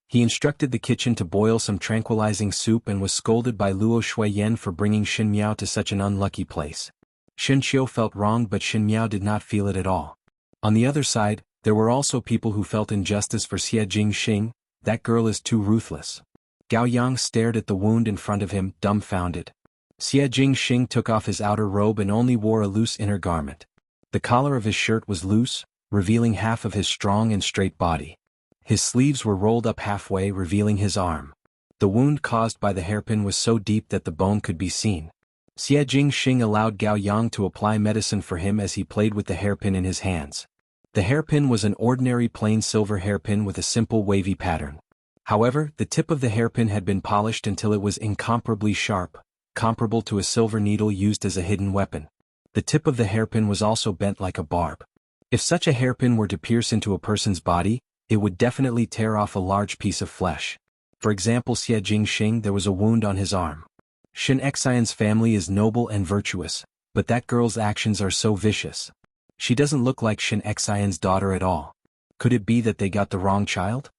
He instructed the kitchen to boil some tranquilizing soup and was scolded by Luo Shuiyan for bringing Xin Miao to such an unlucky place. Xin Qiu felt wronged, but Xin Miao did not feel it at all. On the other side, there were also people who felt injustice for Xie Jingxing. That girl is too ruthless. Gao Yang stared at the wound in front of him, dumbfounded. Xie Jingxing took off his outer robe and only wore a loose inner garment. The collar of his shirt was loose, revealing half of his strong and straight body. His sleeves were rolled up halfway, revealing his arm. The wound caused by the hairpin was so deep that the bone could be seen. Xie Jingxing allowed Gao Yang to apply medicine for him as he played with the hairpin in his hands. The hairpin was an ordinary plain silver hairpin with a simple wavy pattern. However, the tip of the hairpin had been polished until it was incomparably sharp, comparable to a silver needle used as a hidden weapon. The tip of the hairpin was also bent like a barb. If such a hairpin were to pierce into a person's body, it would definitely tear off a large piece of flesh. For example, Xie Jingxing, there was a wound on his arm. Xin Xian's family is noble and virtuous, but that girl's actions are so vicious. She doesn't look like Xin Xian's daughter at all. Could it be that they got the wrong child?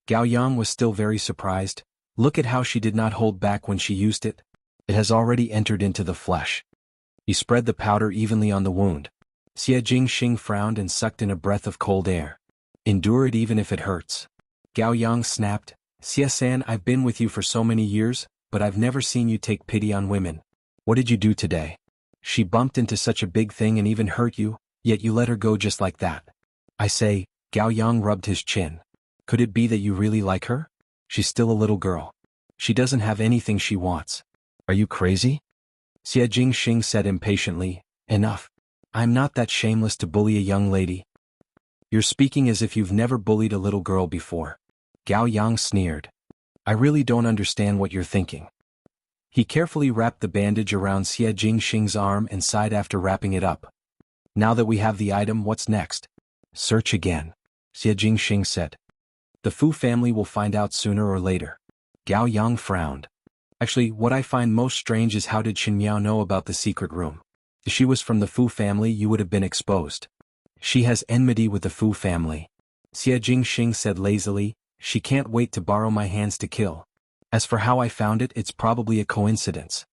Gao Yang was still very surprised. Look at how she did not hold back when she used it. It has already entered into the flesh. He spread the powder evenly on the wound. Xie Jingxing frowned and sucked in a breath of cold air. Endure it even if it hurts. Gao Yang snapped, Xie-san, I've been with you for so many years, but I've never seen you take pity on women. What did you do today? She bumped into such a big thing and even hurt you, yet you let her go just like that. I say, Gao Yang rubbed his chin. Could it be that you really like her? She's still a little girl. She doesn't have anything she wants. Are you crazy? Xie Jingxing said impatiently, enough. I'm not that shameless to bully a young lady. You're speaking as if you've never bullied a little girl before. Gao Yang sneered. I really don't understand what you're thinking. He carefully wrapped the bandage around Xie Jingxing's arm and sighed after wrapping it up. Now that we have the item, what's next? Search again, Xie Jingxing said. The Fu family will find out sooner or later. Gao Yang frowned. Actually, what I find most strange is how did Xin Miao know about the secret room? If she was from the Fu family, you would have been exposed. She has enmity with the Fu family. Xie Jingxing said lazily, she can't wait to borrow my hands to kill. As for how I found it, it's probably a coincidence.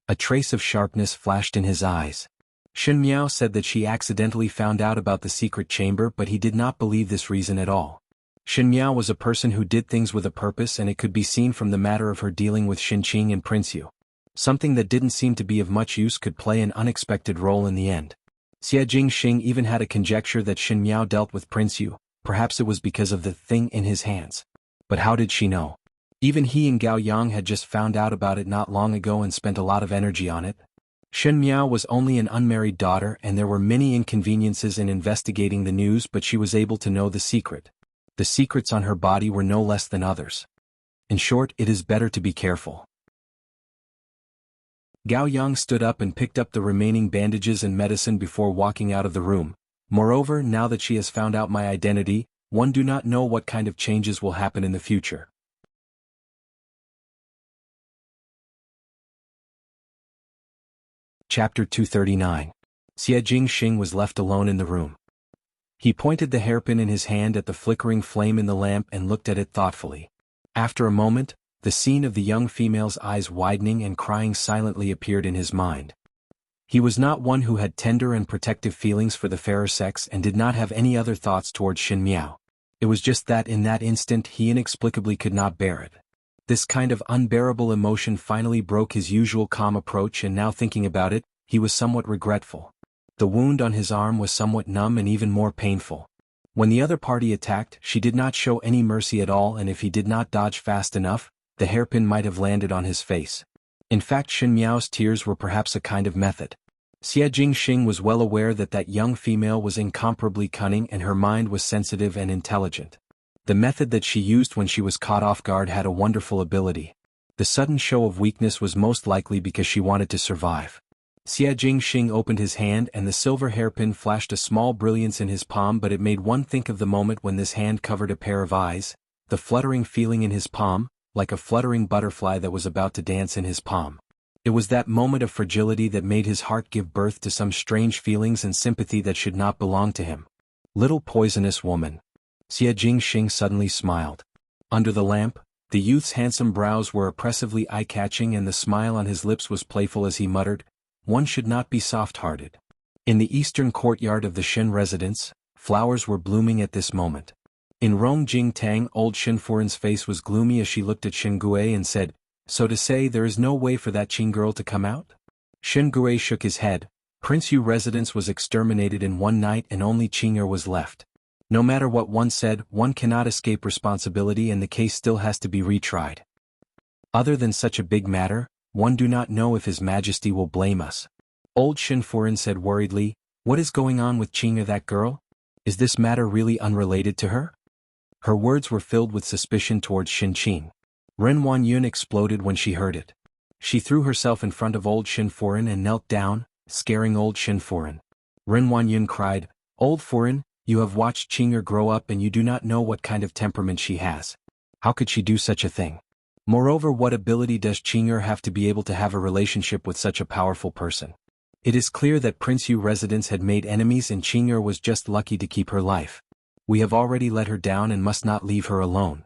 A trace of sharpness flashed in his eyes. Xin Miao said that she accidentally found out about the secret chamber, but he did not believe this reason at all. Shen Miao was a person who did things with a purpose, and it could be seen from the matter of her dealing with Xin Qing and Prince Yu. Something that didn't seem to be of much use could play an unexpected role in the end. Xie Jingxing even had a conjecture that Shen Miao dealt with Prince Yu, perhaps it was because of the thing in his hands. But how did she know? Even he and Gao Yang had just found out about it not long ago and spent a lot of energy on it. Shen Miao was only an unmarried daughter, and there were many inconveniences in investigating the news, but she was able to know the secret. The secrets on her body were no less than others. In short, it is better to be careful. Gao Yang stood up and picked up the remaining bandages and medicine before walking out of the room. Moreover, now that she has found out my identity, one do not know what kind of changes will happen in the future. Chapter 239. Xie Jingxing was left alone in the room. He pointed the hairpin in his hand at the flickering flame in the lamp and looked at it thoughtfully. After a moment, the scene of the young female's eyes widening and crying silently appeared in his mind. He was not one who had tender and protective feelings for the fairer sex and did not have any other thoughts towards Shen Miao. It was just that in that instant he inexplicably could not bear it. This kind of unbearable emotion finally broke his usual calm approach, and now thinking about it, he was somewhat regretful. The wound on his arm was somewhat numb and even more painful. When the other party attacked, she did not show any mercy at all, and if he did not dodge fast enough, the hairpin might have landed on his face. In fact, Shen Miao's tears were perhaps a kind of method. Xie Jingxing was well aware that that young female was incomparably cunning and her mind was sensitive and intelligent. The method that she used when she was caught off guard had a wonderful ability. The sudden show of weakness was most likely because she wanted to survive. Xie Jingxing opened his hand and the silver hairpin flashed a small brilliance in his palm, but it made one think of the moment when this hand covered a pair of eyes, the fluttering feeling in his palm, like a fluttering butterfly that was about to dance in his palm. It was that moment of fragility that made his heart give birth to some strange feelings and sympathy that should not belong to him. Little poisonous woman. Xie Jingxing suddenly smiled. Under the lamp, the youth's handsome brows were oppressively eye-catching and the smile on his lips was playful as he muttered, "One should not be soft-hearted." In the eastern courtyard of the Shen residence, flowers were blooming at this moment. In Rong Jingtang, old Shenfuren's face was gloomy as she looked at Shen Gui and said, "So to say there is no way for that Qing girl to come out?" Shen Gui shook his head. Prince Yu residence was exterminated in one night and only Qing'er was left. No matter what one said, one cannot escape responsibility and the case still has to be retried. Other than such a big matter, one do not know if His Majesty will blame us. Old Shenfuren said worriedly, "What is going on with Qing'er, that girl? Is this matter really unrelated to her?" Her words were filled with suspicion towards Xin Qing. Ren Wanyun exploded when she heard it. She threw herself in front of old Shenfuren and knelt down, scaring old Shenfuren. Ren Wanyun cried, "Old Furen, you have watched Qing'er grow up and you do not know what kind of temperament she has. How could she do such a thing? Moreover, what ability does Qing'er have to be able to have a relationship with such a powerful person? It is clear that Prince Yu residents had made enemies and Qing'er was just lucky to keep her life. We have already let her down and must not leave her alone."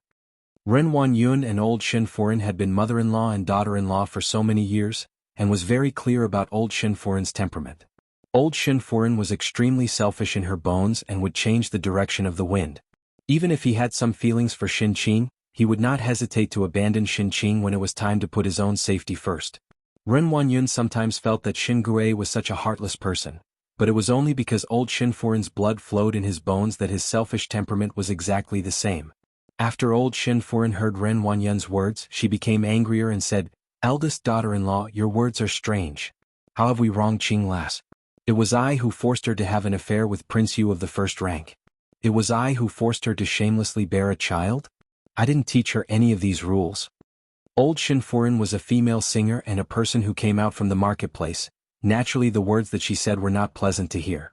Ren Wanyun and old Shenfuren had been mother-in-law and daughter-in-law for so many years, and was very clear about old Shenfuren's temperament. Old Shenfuren was extremely selfish in her bones and would change the direction of the wind. Even if he had some feelings for Xin Qing, he would not hesitate to abandon Xin Qing when it was time to put his own safety first. Ren Wanyun sometimes felt that Xin Gui was such a heartless person, but it was only because old Shenfuren's blood flowed in his bones that his selfish temperament was exactly the same. After old Shenfuren heard Ren Wanyun's words, she became angrier and said, "Eldest daughter-in-law, your words are strange. How have we wronged Qing lass? It was I who forced her to have an affair with Prince Yu of the first rank. It was I who forced her to shamelessly bear a child? I didn't teach her any of these rules." Old Shenfuren was a female singer and a person who came out from the marketplace. Naturally, the words that she said were not pleasant to hear.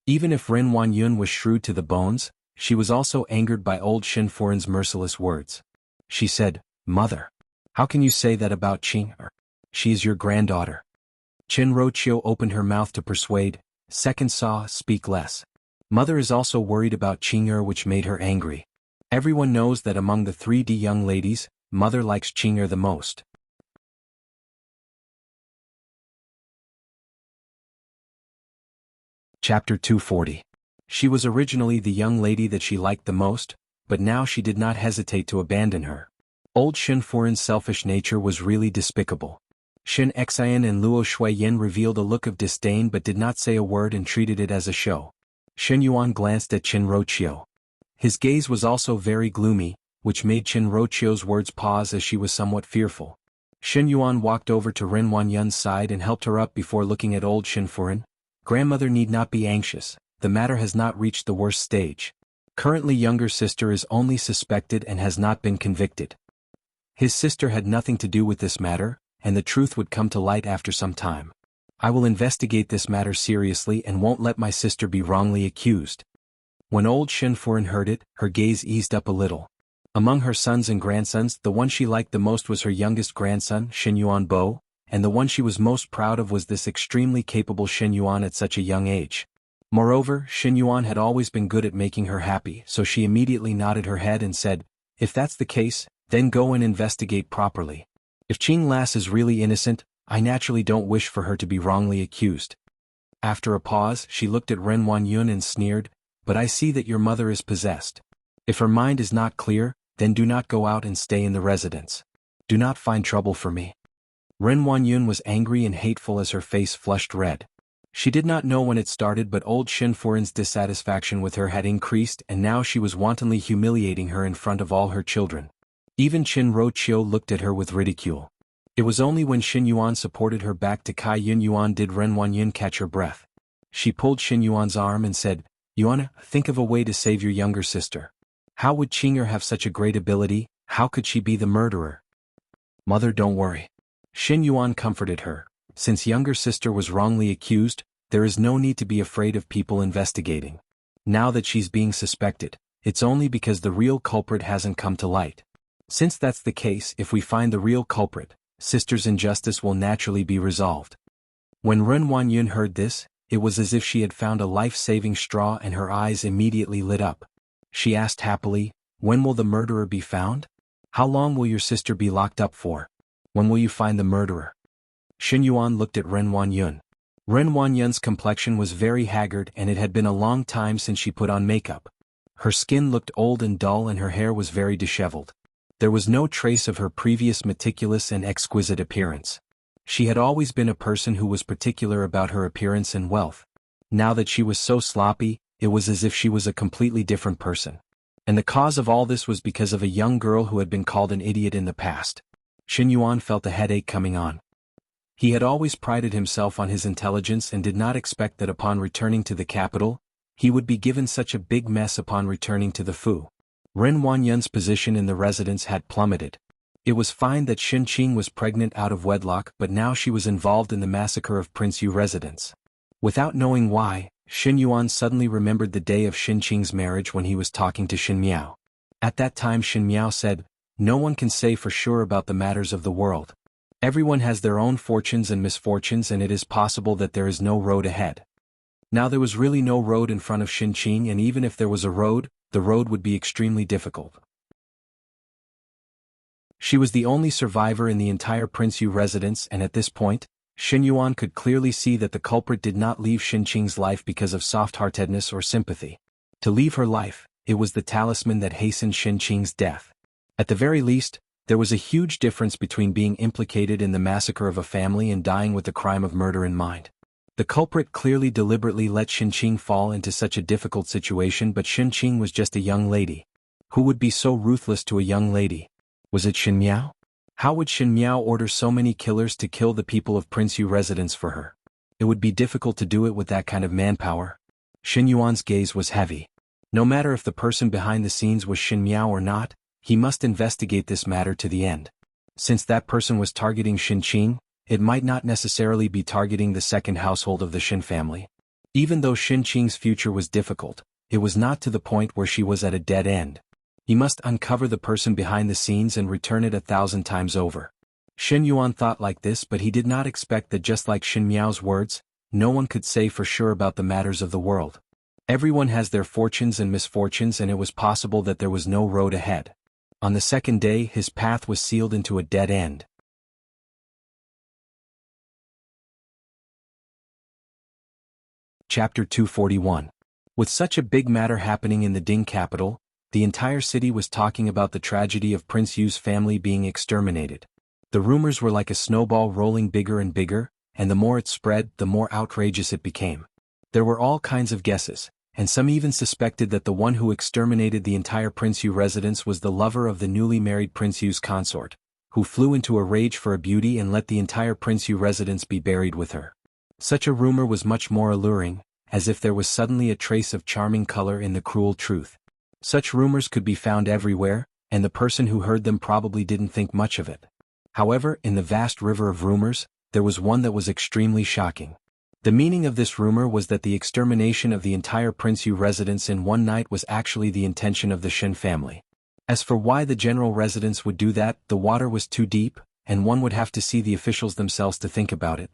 Even if Ren Wanyun was shrewd to the bones, she was also angered by old Shenfuren's merciless words. She said, "Mother, how can you say that about Qing'er? She is your granddaughter." Chen Roqiu opened her mouth to persuade, "Second saw, speak less." Mother is also worried about Qing'er, which made her angry. Everyone knows that among the 3D young ladies, Mother likes Qing'er the most. Chapter 240. She was originally the young lady that she liked the most, but now she did not hesitate to abandon her. Old Shen Furin's selfish nature was really despicable. Shen Xian and Luo Shuiyin revealed a look of disdain but did not say a word and treated it as a show. Shen Yuan glanced at Qin Roqiu. His gaze was also very gloomy, which made Qin Roqiu's words pause as she was somewhat fearful. Shen Yuan walked over to Ren Wanyun's side and helped her up before looking at old Shen Furin. Grandmother need not be anxious, the matter has not reached the worst stage. Currently younger sister is only suspected and has not been convicted. His sister had nothing to do with this matter, and the truth would come to light after some time. I will investigate this matter seriously and won't let my sister be wrongly accused. When old Shen Furin heard it, her gaze eased up a little. Among her sons and grandsons, the one she liked the most was her youngest grandson, Shen Yuan Bo, and the one she was most proud of was this extremely capable Shen Yuan at such a young age. Moreover, Shen Yuan had always been good at making her happy, so she immediately nodded her head and said, "If that's the case, then go and investigate properly. If Qing Lass is really innocent, I naturally don't wish for her to be wrongly accused." After a pause, she looked at Ren Wanyun and sneered, "But I see that your mother is possessed. If her mind is not clear, then do not go out and stay in the residence. Do not find trouble for me." Ren Wanyun was angry and hateful as her face flushed red. She did not know when it started, but old Shen Furin's dissatisfaction with her had increased and now she was wantonly humiliating her in front of all her children. Even Qin Roqiu looked at her with ridicule. It was only when Shen Yuan supported her back to Kai Yun Yuan did Ren Wanyun catch her breath. She pulled Shen Yuan's arm and said, "Yuan, think of a way to save your younger sister. How would Qinger have such a great ability? How could she be the murderer?" "Mother, don't worry." Shen Yuan comforted her. Since younger sister was wrongly accused, there is no need to be afraid of people investigating. Now that she's being suspected, it's only because the real culprit hasn't come to light. Since that's the case, if we find the real culprit, sister's injustice will naturally be resolved. When Ren Wanyun heard this, it was as if she had found a life-saving straw and her eyes immediately lit up. She asked happily, "When will the murderer be found? How long will your sister be locked up for? When will you find the murderer?" Shen Yuan looked at Ren Wanyun. Ren Wanyun's complexion was very haggard and it had been a long time since she put on makeup. Her skin looked old and dull and her hair was very disheveled. There was no trace of her previous meticulous and exquisite appearance. She had always been a person who was particular about her appearance and wealth. Now that she was so sloppy, it was as if she was a completely different person. And the cause of all this was because of a young girl who had been called an idiot in the past. Shen Yuan felt a headache coming on. He had always prided himself on his intelligence and did not expect that upon returning to the capital, he would be given such a big mess upon returning to the Fu. Ren Wanyun's position in the residence had plummeted. It was fine that Xin Qing was pregnant out of wedlock, but now she was involved in the massacre of Prince Yu residence. Without knowing why, Shen Yuan suddenly remembered the day of Xin Qing's marriage when he was talking to Xin Miao. At that time Xin Miao said, "No one can say for sure about the matters of the world. Everyone has their own fortunes and misfortunes and it is possible that there is no road ahead." Now there was really no road in front of Xin Qing, and even if there was a road, the road would be extremely difficult. She was the only survivor in the entire Prince Yu residence, and at this point, Shen Yuan could clearly see that the culprit did not leave Xin Qing's life because of soft-heartedness or sympathy. To leave her life, it was the talisman that hastened Xin Qing's death. At the very least, there was a huge difference between being implicated in the massacre of a family and dying with the crime of murder in mind. The culprit clearly deliberately let Xin Qing fall into such a difficult situation, but Xin Qing was just a young lady. Who would be so ruthless to a young lady? Was it Xin Miao? How would Xin Miao order so many killers to kill the people of Prince Yu residence for her? It would be difficult to do it with that kind of manpower. Shen Yuan's gaze was heavy. No matter if the person behind the scenes was Xin Miao or not, he must investigate this matter to the end. Since that person was targeting Xin Qing, it might not necessarily be targeting the second household of the Xin family. Even though Xin Qing's future was difficult, it was not to the point where she was at a dead end. He must uncover the person behind the scenes and return it 1,000 times over. Shen Yuan thought like this, but he did not expect that just like Xin Miao's words, no one could say for sure about the matters of the world. Everyone has their fortunes and misfortunes, and it was possible that there was no road ahead. On the second day, his path was sealed into a dead end. Chapter 241. With such a big matter happening in the Ding capital, the entire city was talking about the tragedy of Prince Yu's family being exterminated. The rumors were like a snowball rolling bigger and bigger, and the more it spread, the more outrageous it became. There were all kinds of guesses, and some even suspected that the one who exterminated the entire Prince Yu residence was the lover of the newly married Prince Yu's consort, who flew into a rage for a beauty and let the entire Prince Yu residence be buried with her. Such a rumor was much more alluring, as if there was suddenly a trace of charming color in the cruel truth. Such rumors could be found everywhere, and the person who heard them probably didn't think much of it. However, in the vast river of rumors, there was one that was extremely shocking. The meaning of this rumor was that the extermination of the entire Prince Yu residence in one night was actually the intention of the Shin family. As for why the general residence would do that, the water was too deep, and one would have to see the officials themselves to think about it.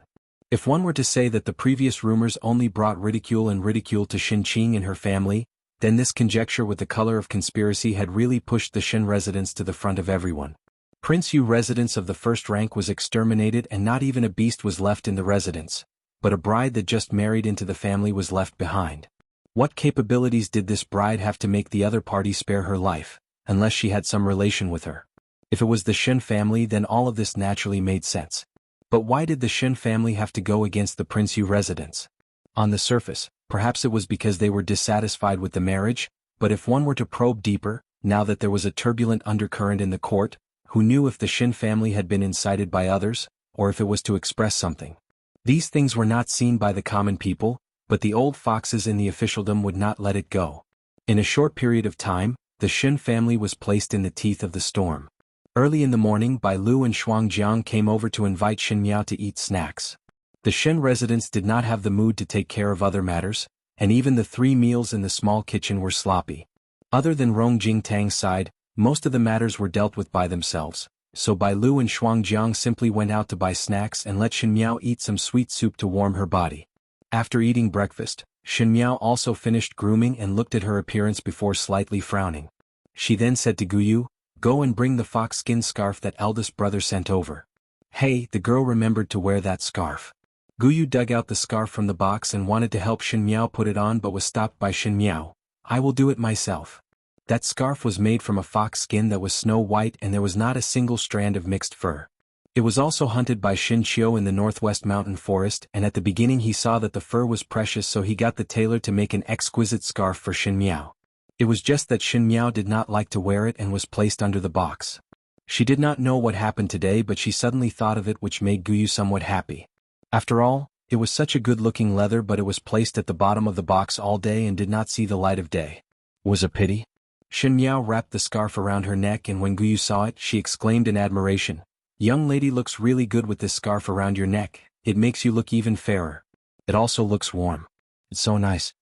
If one were to say that the previous rumors only brought ridicule to Shin Qing and her family, then this conjecture with the color of conspiracy had really pushed the Shin residence to the front of everyone. Prince Yu residence of the first rank was exterminated and not even a beast was left in the residence, but a bride that just married into the family was left behind. What capabilities did this bride have to make the other party spare her life, unless she had some relation with her? If it was the Shin family, then all of this naturally made sense. But why did the Shin family have to go against the Prince Yu residence? On the surface, perhaps it was because they were dissatisfied with the marriage, but if one were to probe deeper, now that there was a turbulent undercurrent in the court, who knew if the Shin family had been incited by others, or if it was to express something? These things were not seen by the common people, but the old foxes in the officialdom would not let it go. In a short period of time, the Shin family was placed in the teeth of the storm. Early in the morning, Bai Lu and Shuangjiang came over to invite Shin Miao to eat snacks. The Shin residents did not have the mood to take care of other matters, and even the 3 meals in the small kitchen were sloppy. Other than Rong Jingtang's side, most of the matters were dealt with by themselves, so Bai Lu and Shuangjiang simply went out to buy snacks and let Shin Miao eat some sweet soup to warm her body. After eating breakfast, Shin Miao also finished grooming and looked at her appearance before slightly frowning. She then said to Guyu, "Go and bring the fox-skin scarf that eldest brother sent over." Hey, the girl remembered to wear that scarf. Guyu dug out the scarf from the box and wanted to help Shin Miao put it on but was stopped by Shin Miao. "I will do it myself." That scarf was made from a fox skin that was snow white and there was not a single strand of mixed fur. It was also hunted by Shin Chiu in the northwest mountain forest, and at the beginning he saw that the fur was precious, so he got the tailor to make an exquisite scarf for Shin Miao. It was just that Shin Miao did not like to wear it and was placed under the box. She did not know what happened today, but she suddenly thought of it, which made Guyu somewhat happy. After all, it was such a good-looking leather, but it was placed at the bottom of the box all day and did not see the light of day. Was a pity. Shin Miao wrapped the scarf around her neck, and when Guyu saw it, she exclaimed in admiration, "Young lady looks really good with this scarf around your neck. It makes you look even fairer. It also looks warm. It's so nice."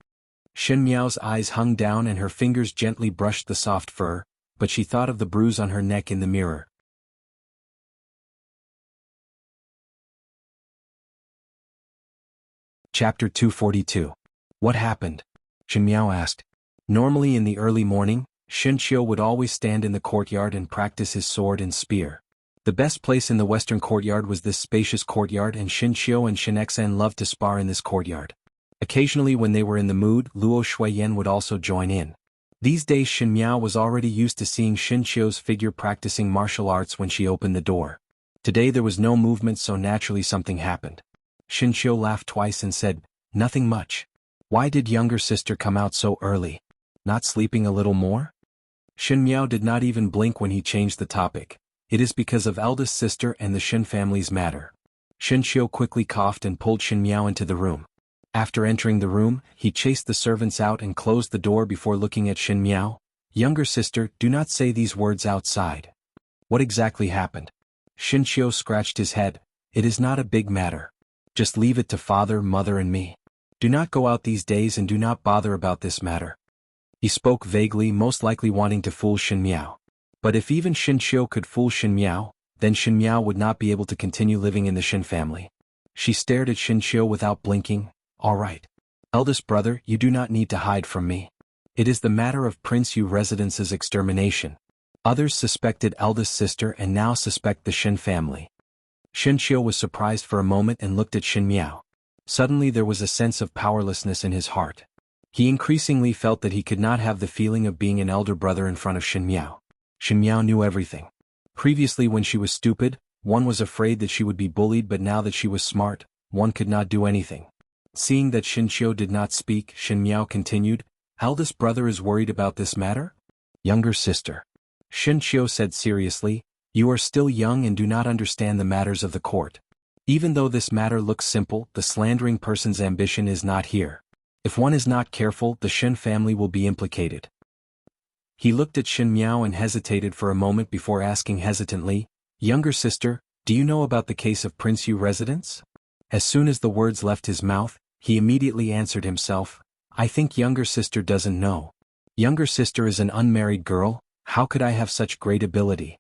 Shin Miao's eyes hung down and her fingers gently brushed the soft fur, but she thought of the bruise on her neck in the mirror. Chapter 242. What happened? Shin Miao asked. Normally in the early morning, Shin Chiu would always stand in the courtyard and practice his sword and spear. The best place in the western courtyard was this spacious courtyard, and Shin Chiu and Shin Xen loved to spar in this courtyard. Occasionally when they were in the mood, Luo Shuiyan would also join in. These days Shin Miao was already used to seeing Shin Chiu's figure practicing martial arts when she opened the door. Today there was no movement, so naturally something happened. Shin Chiu laughed twice and said, "Nothing much. Why did younger sister come out so early? Not sleeping a little more?" Shin Miao did not even blink when he changed the topic. "It is because of eldest sister and the Shin family's matter." Shin Chiu quickly coughed and pulled Shin Miao into the room. After entering the room, he chased the servants out and closed the door before looking at Shin Miao. "Younger sister, do not say these words outside." "What exactly happened?" Shin Chiu scratched his head. "It is not a big matter. Just leave it to father, mother and me. Do not go out these days and do not bother about this matter." He spoke vaguely, most likely wanting to fool Shin Miao. But if even Shin Chiu could fool Shin Miao, then Shin Miao would not be able to continue living in the Shin family. She stared at Shin Chiu without blinking. "All right. Eldest brother, you do not need to hide from me. It is the matter of Prince Yu residence's extermination. Others suspected eldest sister and now suspect the Shin family." Shin Chiu was surprised for a moment and looked at Shin Miao. Suddenly there was a sense of powerlessness in his heart. He increasingly felt that he could not have the feeling of being an elder brother in front of Shin Miao. Shin Miao knew everything. Previously when she was stupid, one was afraid that she would be bullied, but now that she was smart, one could not do anything. Seeing that Shin Qiu did not speak, Shin Miao continued, "Eldest brother is worried about this matter?" "Younger sister," Shin Qiu said seriously, "you are still young and do not understand the matters of the court. Even though this matter looks simple, the slandering person's ambition is not here. If one is not careful, the Shin family will be implicated." He looked at Shin Miao and hesitated for a moment before asking hesitantly, "Younger sister, do you know about the case of Prince Yu residence?" As soon as the words left his mouth, he immediately answered himself, "I think younger sister doesn't know. Younger sister is an unmarried girl, how could I have such great ability?"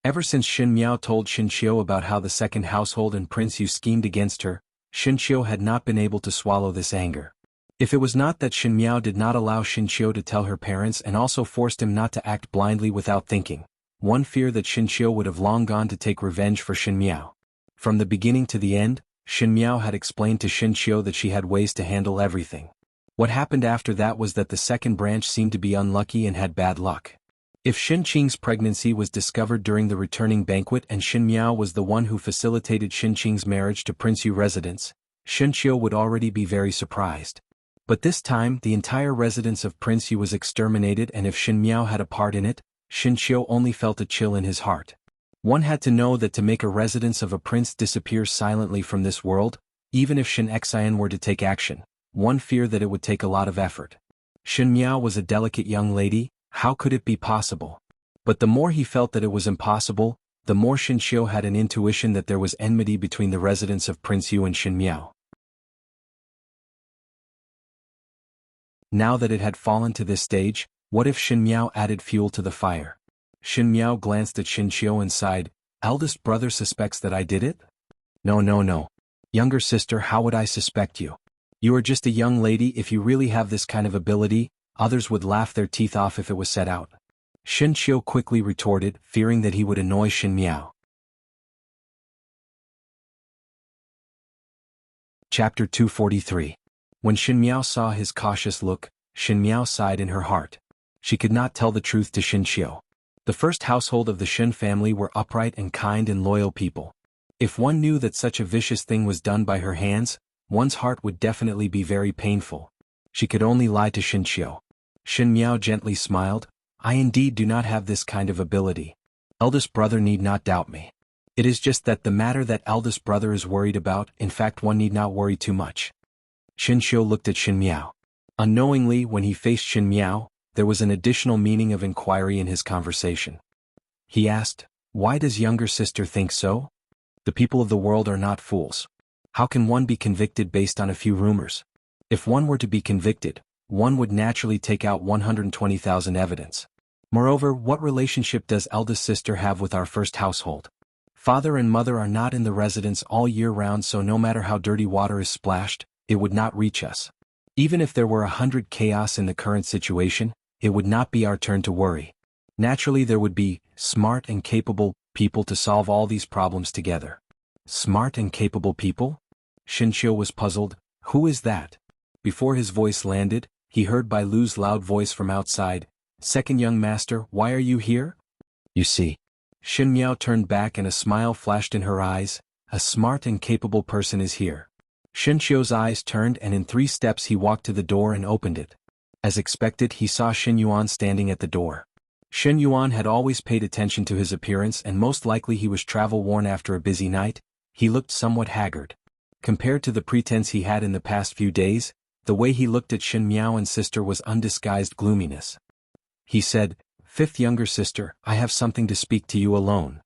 Ever since Shin Miao told Shin Qiu about how the second household and Prince Yu schemed against her, Shin Qiu had not been able to swallow this anger. If it was not that Shin Miao did not allow Shin Qiu to tell her parents and also forced him not to act blindly without thinking, one feared that Shin Qiu would have long gone to take revenge for Shin Miao. From the beginning to the end, Shin Miao had explained to Shin Qiu that she had ways to handle everything. What happened after that was that the second branch seemed to be unlucky and had bad luck. If Shin Qing's pregnancy was discovered during the returning banquet and Shin Miao was the one who facilitated Shin Qing's marriage to Prince Yu residence, Shin Qiu would already be very surprised. But this time, the entire residence of Prince Yu was exterminated, and if Shin Miao had a part in it, Shin Qiu only felt a chill in his heart. One had to know that to make a residence of a prince disappear silently from this world, even if Shin Xian were to take action, one feared that it would take a lot of effort. Shin Miao was a delicate young lady, how could it be possible? But the more he felt that it was impossible, the more Shin Qiu had an intuition that there was enmity between the residence of Prince Yu and Shin Miao. Now that it had fallen to this stage, what if Shin Miao added fuel to the fire? Shin Miao glanced at Shin Qiu and sighed, "Eldest brother suspects that I did it?" No. Younger sister, how would I suspect you? You are just a young lady. If you really have this kind of ability, others would laugh their teeth off if it was set out. Shin Qiu quickly retorted, fearing that he would annoy Shin Miao. Chapter 243. When Shin Miao saw his cautious look, Shin Miao sighed in her heart. She could not tell the truth to Shin Qiu. The first household of the Shin family were upright and kind and loyal people. If one knew that such a vicious thing was done by her hands, one's heart would definitely be very painful. She could only lie to Shin Qiu. Shin Miao gently smiled, "I indeed do not have this kind of ability. Eldest brother need not doubt me. It is just that the matter that eldest brother is worried about, in fact one need not worry too much." Shin Qiu looked at Shin Miao. Unknowingly, when he faced Shin Miao, there was an additional meaning of inquiry in his conversation. He asked, "Why does younger sister think so? The people of the world are not fools. How can one be convicted based on a few rumors? If one were to be convicted, one would naturally take out 120,000 evidence. Moreover, what relationship does eldest sister have with our first household? Father and mother are not in the residence all year round, so no matter how dirty water is splashed, it would not reach us. Even if there were 100 chaos in the current situation, it would not be our turn to worry. Naturally there would be smart and capable people to solve all these problems together." Smart and capable people? Shin Qiu was puzzled. Who is that? Before his voice landed, he heard Bai Lu's loud voice from outside, "Second young master, why are you here?" "You see." Shin Miao turned back and a smile flashed in her eyes, "A smart and capable person is here." Shin Qiu's eyes turned and in 3 steps he walked to the door and opened it. As expected, he saw Shin Yuan standing at the door. Shin Yuan had always paid attention to his appearance and most likely he was travel-worn after a busy night. He looked somewhat haggard. Compared to the pretense he had in the past few days, the way he looked at Shin Miao and sister was undisguised gloominess. He said, "Fifth younger sister, I have something to speak to you alone."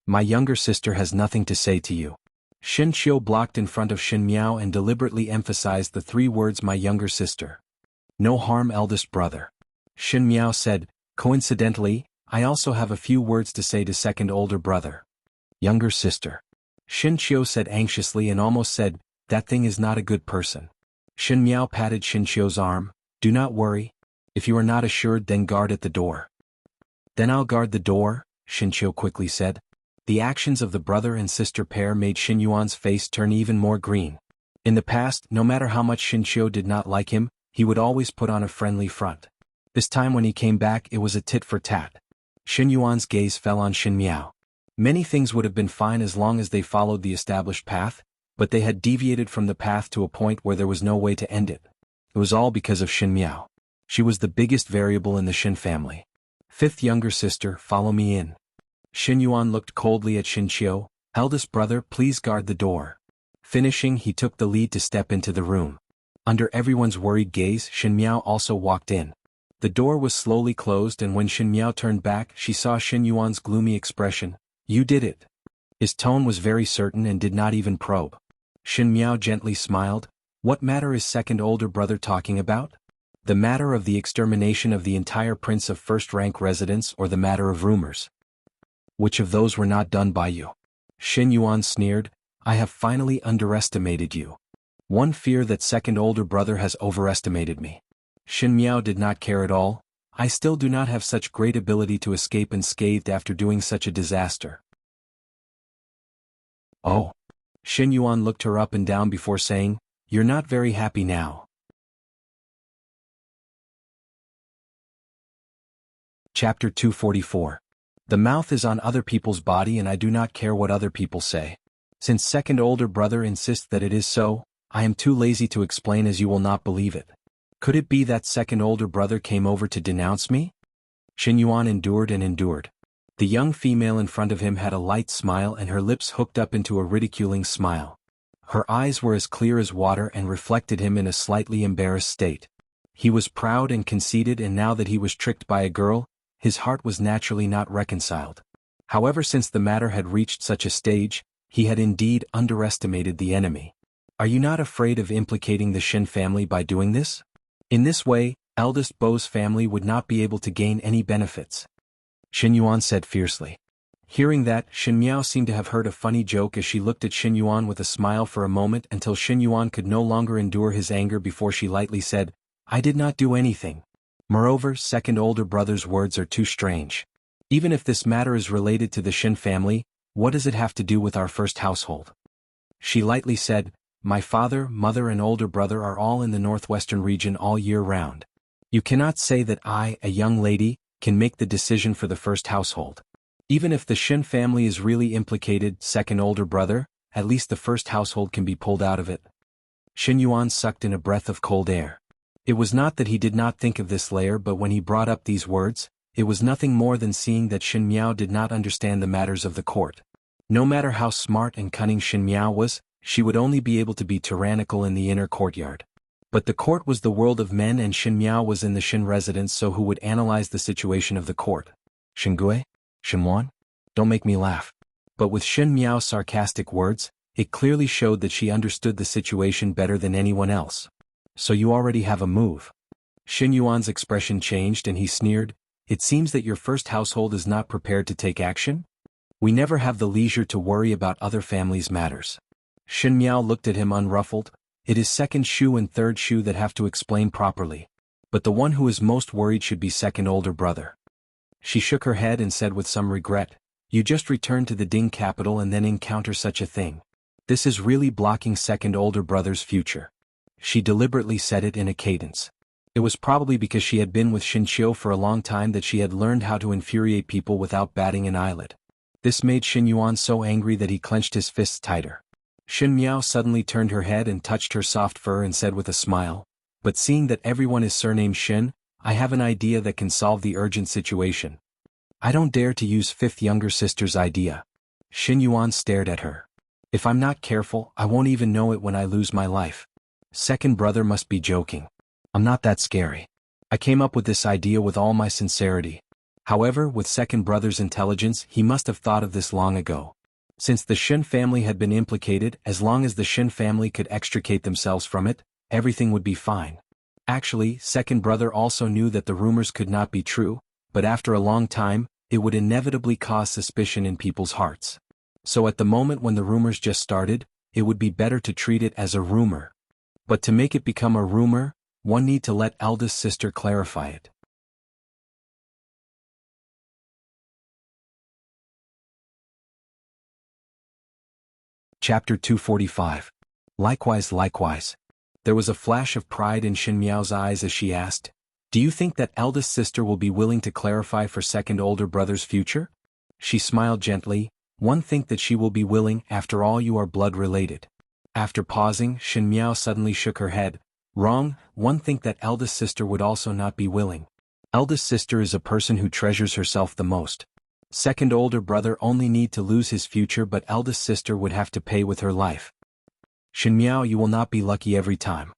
"My younger sister has nothing to say to you." Shin Qiu blocked in front of Shin Miao and deliberately emphasized the 3 words "my younger sister." "No harm, eldest brother." Shin Miao said, "Coincidentally, I also have a few words to say to second older brother." "Younger sister." Shin Qiu said anxiously and almost said, "That thing is not a good person." Shin Miao patted Shin Qiu's arm, "Do not worry. If you are not assured, then guard at the door." "Then I'll guard the door," Shin Qiu quickly said. The actions of the brother and sister pair made Shin Yuan's face turn even more green. In the past, no matter how much Shin Qiu did not like him, he would always put on a friendly front. This time when he came back it was a tit for tat. Xin Yuan's gaze fell on Xin Miao. Many things would have been fine as long as they followed the established path, but they had deviated from the path to a point where there was no way to end it. It was all because of Xin Miao. She was the biggest variable in the Xin family. Fifth younger sister, follow me in. Xin Yuan looked coldly at Xin Qiu. Eldest brother, please guard the door. Finishing, he took the lead to step into the room. Under everyone's worried gaze, Xin Miao also walked in. The door was slowly closed and when Xin Miao turned back she saw Xin Yuan's gloomy expression. You did it. His tone was very certain and did not even probe. Xin Miao gently smiled. What matter is second older brother talking about? The matter of the extermination of the entire prince of first-rank residents or the matter of rumors? Which of those were not done by you? Xin Yuan sneered. I have finally underestimated you. One fear that second older brother has overestimated me. Xin Miao did not care at all. I still do not have such great ability to escape unscathed after doing such a disaster. Oh. Xin Yuan looked her up and down before saying, you're not very happy now. Chapter 244. The mouth is on other people's body and I do not care what other people say. Since second older brother insists that it is so, I am too lazy to explain as you will not believe it. Could it be that second older brother came over to denounce me? Xin Yuan endured and endured. The young female in front of him had a light smile and her lips hooked up into a ridiculing smile. Her eyes were as clear as water and reflected him in a slightly embarrassed state. He was proud and conceited and now that he was tricked by a girl, his heart was naturally not reconciled. However, since the matter had reached such a stage, he had indeed underestimated the enemy. Are you not afraid of implicating the Xin family by doing this? In this way, eldest Bo's family would not be able to gain any benefits. Xin Yuan said fiercely. Hearing that, Xin Miao seemed to have heard a funny joke as she looked at Xin Yuan with a smile for a moment until Xin Yuan could no longer endure his anger before she lightly said, I did not do anything. Moreover, second older brother's words are too strange. Even if this matter is related to the Xin family, what does it have to do with our first household? She lightly said, my father, mother and older brother are all in the northwestern region all year round. You cannot say that I, a young lady, can make the decision for the first household. Even if the Xin family is really implicated, second older brother, at least the first household can be pulled out of it. Xin Yuan sucked in a breath of cold air. It was not that he did not think of this layer, but when he brought up these words, it was nothing more than seeing that Xin Miao did not understand the matters of the court. No matter how smart and cunning Xin Miao was, she would only be able to be tyrannical in the inner courtyard. But the court was the world of men and Xin Miao was in the Xin residence, so who would analyze the situation of the court? Xingui? Xinwan? Don't make me laugh. But with Xin Miao's sarcastic words, it clearly showed that she understood the situation better than anyone else. So you already have a move. Xin Yuan's expression changed and he sneered, it seems that your first household is not prepared to take action? We never have the leisure to worry about other families' matters. Xin Miao looked at him unruffled. It is second Shu and third Shu that have to explain properly. But the one who is most worried should be second older brother. She shook her head and said with some regret, you just returned to the Ding capital and then encounter such a thing. This is really blocking second older brother's future. She deliberately said it in a cadence. It was probably because she had been with Xin Qiu for a long time that she had learned how to infuriate people without batting an eyelid. This made Xin Yuan so angry that he clenched his fists tighter. Xin Miao suddenly turned her head and touched her soft fur and said with a smile, but seeing that everyone is surnamed Xin, I have an idea that can solve the urgent situation. I don't dare to use fifth younger sister's idea. Xin Yuan stared at her. If I'm not careful, I won't even know it when I lose my life. Second brother must be joking. I'm not that scary. I came up with this idea with all my sincerity. However, with second brother's intelligence, he must have thought of this long ago. Since the Xin family had been implicated, as long as the Xin family could extricate themselves from it, everything would be fine. Actually, second brother also knew that the rumors could not be true, but after a long time, it would inevitably cause suspicion in people's hearts. So at the moment when the rumors just started, it would be better to treat it as a rumor. But to make it become a rumor, one need to let eldest sister clarify it. Chapter 245. Likewise. There was a flash of pride in Xin Miao's eyes as she asked, "Do you think that eldest sister will be willing to clarify for second older brother's future?" She smiled gently, "One think that she will be willing, after all you are blood related." After pausing, Xin Miao suddenly shook her head. "Wrong, one think that eldest sister would also not be willing. Eldest sister is a person who treasures herself the most. Second older brother only need to lose his future, but eldest sister would have to pay with her life. Xin Miao, you will not be lucky every time."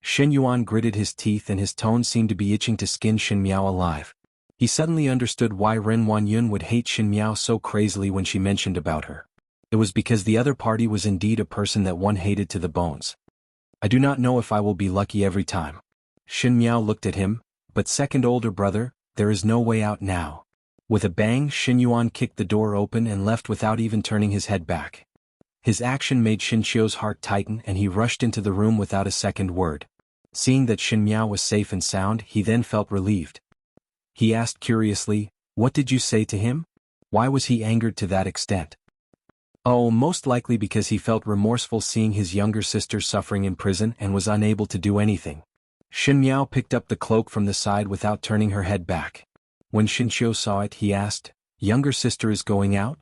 Xin Yuan gritted his teeth and his tone seemed to be itching to skin Xin Miao alive. He suddenly understood why Ren Wanyun would hate Xin Miao so crazily when she mentioned about her. It was because the other party was indeed a person that one hated to the bones. "I do not know if I will be lucky every time." Xin Miao looked at him, "But second older brother, there is no way out now." With a bang, Xin Yuan kicked the door open and left without even turning his head back. His action made Xin Qiu's heart tighten and he rushed into the room without a second word. Seeing that Xin Miao was safe and sound, he then felt relieved. He asked curiously, "What did you say to him? Why was he angered to that extent?" "Oh, most likely because he felt remorseful seeing his younger sister suffering in prison and was unable to do anything." Xin Miao picked up the cloak from the side without turning her head back. When Xin Qiu saw it, he asked, "Younger sister is going out?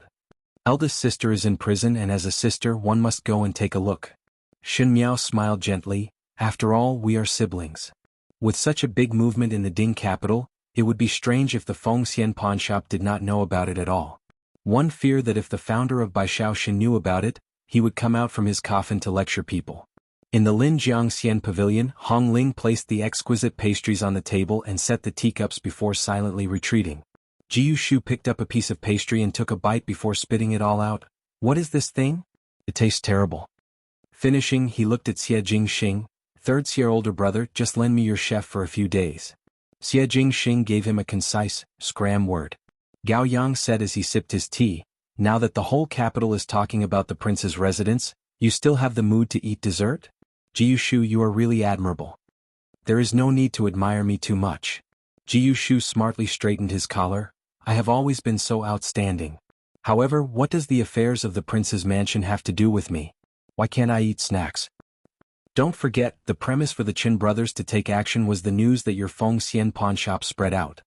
Eldest sister is in prison and as a sister one must go and take a look." Xin Miao smiled gently, "After all, we are siblings." With such a big movement in the Ding capital, it would be strange if the Fengxian pawn shop did not know about it at all. One feared that if the founder of Baishaoshan knew about it, he would come out from his coffin to lecture people. In the Lin Jiangxian pavilion, Hong Ling placed the exquisite pastries on the table and set the teacups before silently retreating. Jiu Shu picked up a piece of pastry and took a bite before spitting it all out. "What is this thing? It tastes terrible." Finishing, he looked at Xie Jingxing, "Third Xie older brother, just lend me your chef for a few days." Xie Jingxing gave him a concise, scram word. Gao Yang said as he sipped his tea, "Now that the whole capital is talking about the prince's residence, you still have the mood to eat dessert? Jiu Shu, you are really admirable. There is no need to admire me too much." Jiu Shu smartly straightened his collar. "I have always been so outstanding. However, what does the affairs of the prince's mansion have to do with me? Why can't I eat snacks?" "Don't forget, the premise for the Qin brothers to take action was the news that your Fengxian pawn shop spread out."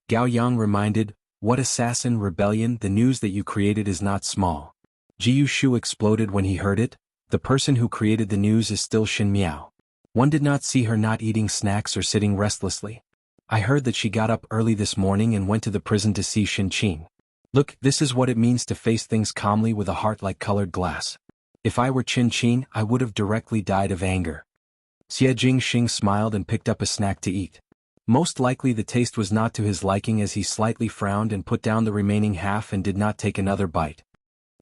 Gao Yang reminded, "What assassin rebellion, the news that you created is not small." Jiu Shu exploded when he heard it. The person who created the news is still Xin Miao. One did not see her not eating snacks or sitting restlessly. I heard that she got up early this morning and went to the prison to see Xin Qing. Look, this is what it means to face things calmly with a heart like colored glass. If I were Qin Qin, I would have directly died of anger. Xie Jingxing smiled and picked up a snack to eat. Most likely the taste was not to his liking as he slightly frowned and put down the remaining half and did not take another bite.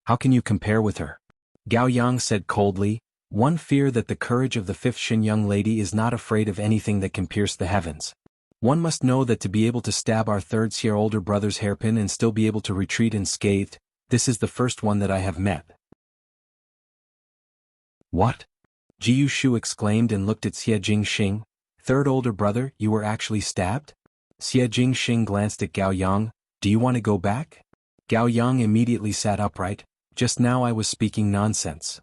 "How can you compare with her?" Gao Yang said coldly, "One fear that the courage of the fifth Xin young lady is not afraid of anything that can pierce the heavens. One must know that to be able to stab our third Xie older brother's hairpin and still be able to retreat unscathed, this is the first one that I have met." "What?" Jiu Shu exclaimed and looked at Xie Jingxing. "Third older brother, you were actually stabbed?" Xie Jingxing glanced at Gao Yang. "Do you want to go back?" Gao Yang immediately sat upright. "Just now I was speaking nonsense."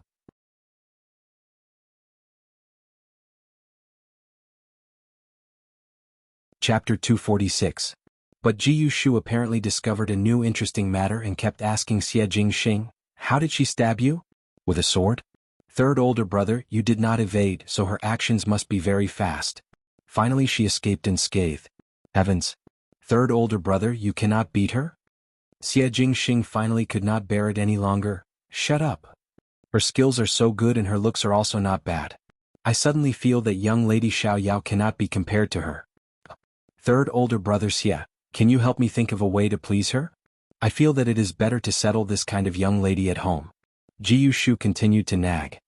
Chapter 246. But Jiu Shu apparently discovered a new interesting matter and kept asking Xie Jingxing, "How did she stab you? With a sword?" "Third older brother, you did not evade, so her actions must be very fast. Finally she escaped unscathed." "Heavens! Third older brother, you cannot beat her?" Xie Jingxing finally could not bear it any longer. "Shut up. Her skills are so good and her looks are also not bad. I suddenly feel that young lady Xiao Yao cannot be compared to her. Third older brother Xie, can you help me think of a way to please her? I feel that it is better to settle this kind of young lady at home." Jiu Shu continued to nag.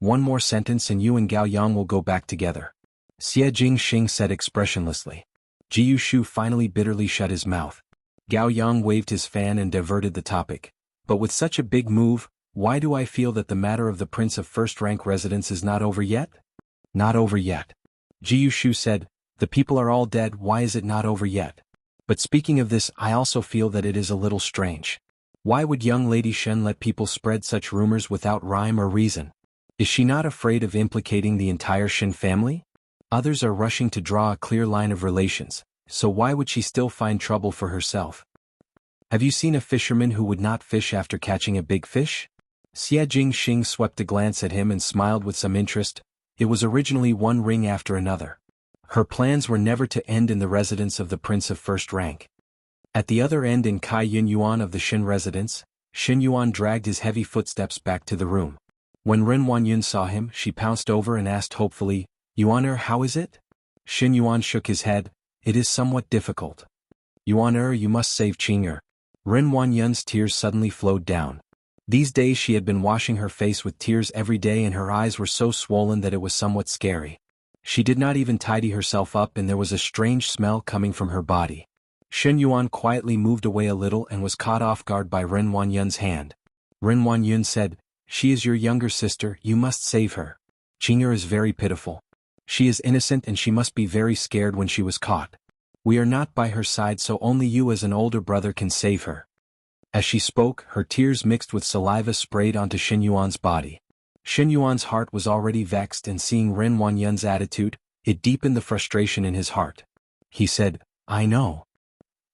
"One more sentence and you and Gao Yang will go back together." Xie Jingxing said expressionlessly. Jiu Shu finally bitterly shut his mouth. Gao Yang waved his fan and diverted the topic. "But with such a big move, why do I feel that the matter of the prince of first-rank residence is not over yet?" "Not over yet." Jiu Shu said, "The people are all dead, why is it not over yet? But speaking of this, I also feel that it is a little strange. Why would young lady Shen let people spread such rumors without rhyme or reason? Is she not afraid of implicating the entire Shin family? Others are rushing to draw a clear line of relations, so why would she still find trouble for herself? Have you seen a fisherman who would not fish after catching a big fish? Xie Jingxing swept a glance at him and smiled with some interest. It was originally one ring after another. Her plans were never to end in the residence of the prince of first rank. At the other end in Kai Yin Yuan of the Shin residence, Xin Yuan dragged his heavy footsteps back to the room. When Ren Wanyun saw him, she pounced over and asked hopefully, "Yuan-er, how is it?" Xin Yuan shook his head. "It is somewhat difficult. Yuan-er, you must save Qing-er." Ren Wanyun's tears suddenly flowed down. These days she had been washing her face with tears every day and her eyes were so swollen that it was somewhat scary. She did not even tidy herself up and there was a strange smell coming from her body. Shen Yuan quietly moved away a little and was caught off guard by Ren Wanyun's hand. Ren Wanyun said, "She is your younger sister, you must save her. Qing-er is very pitiful. She is innocent and she must be very scared when she was caught. We are not by her side so only you as an older brother can save her." As she spoke, her tears mixed with saliva sprayed onto Shen Yuan's body. Shen Yuan's heart was already vexed and seeing Ren Wanyun's attitude, it deepened the frustration in his heart. He said, "I know."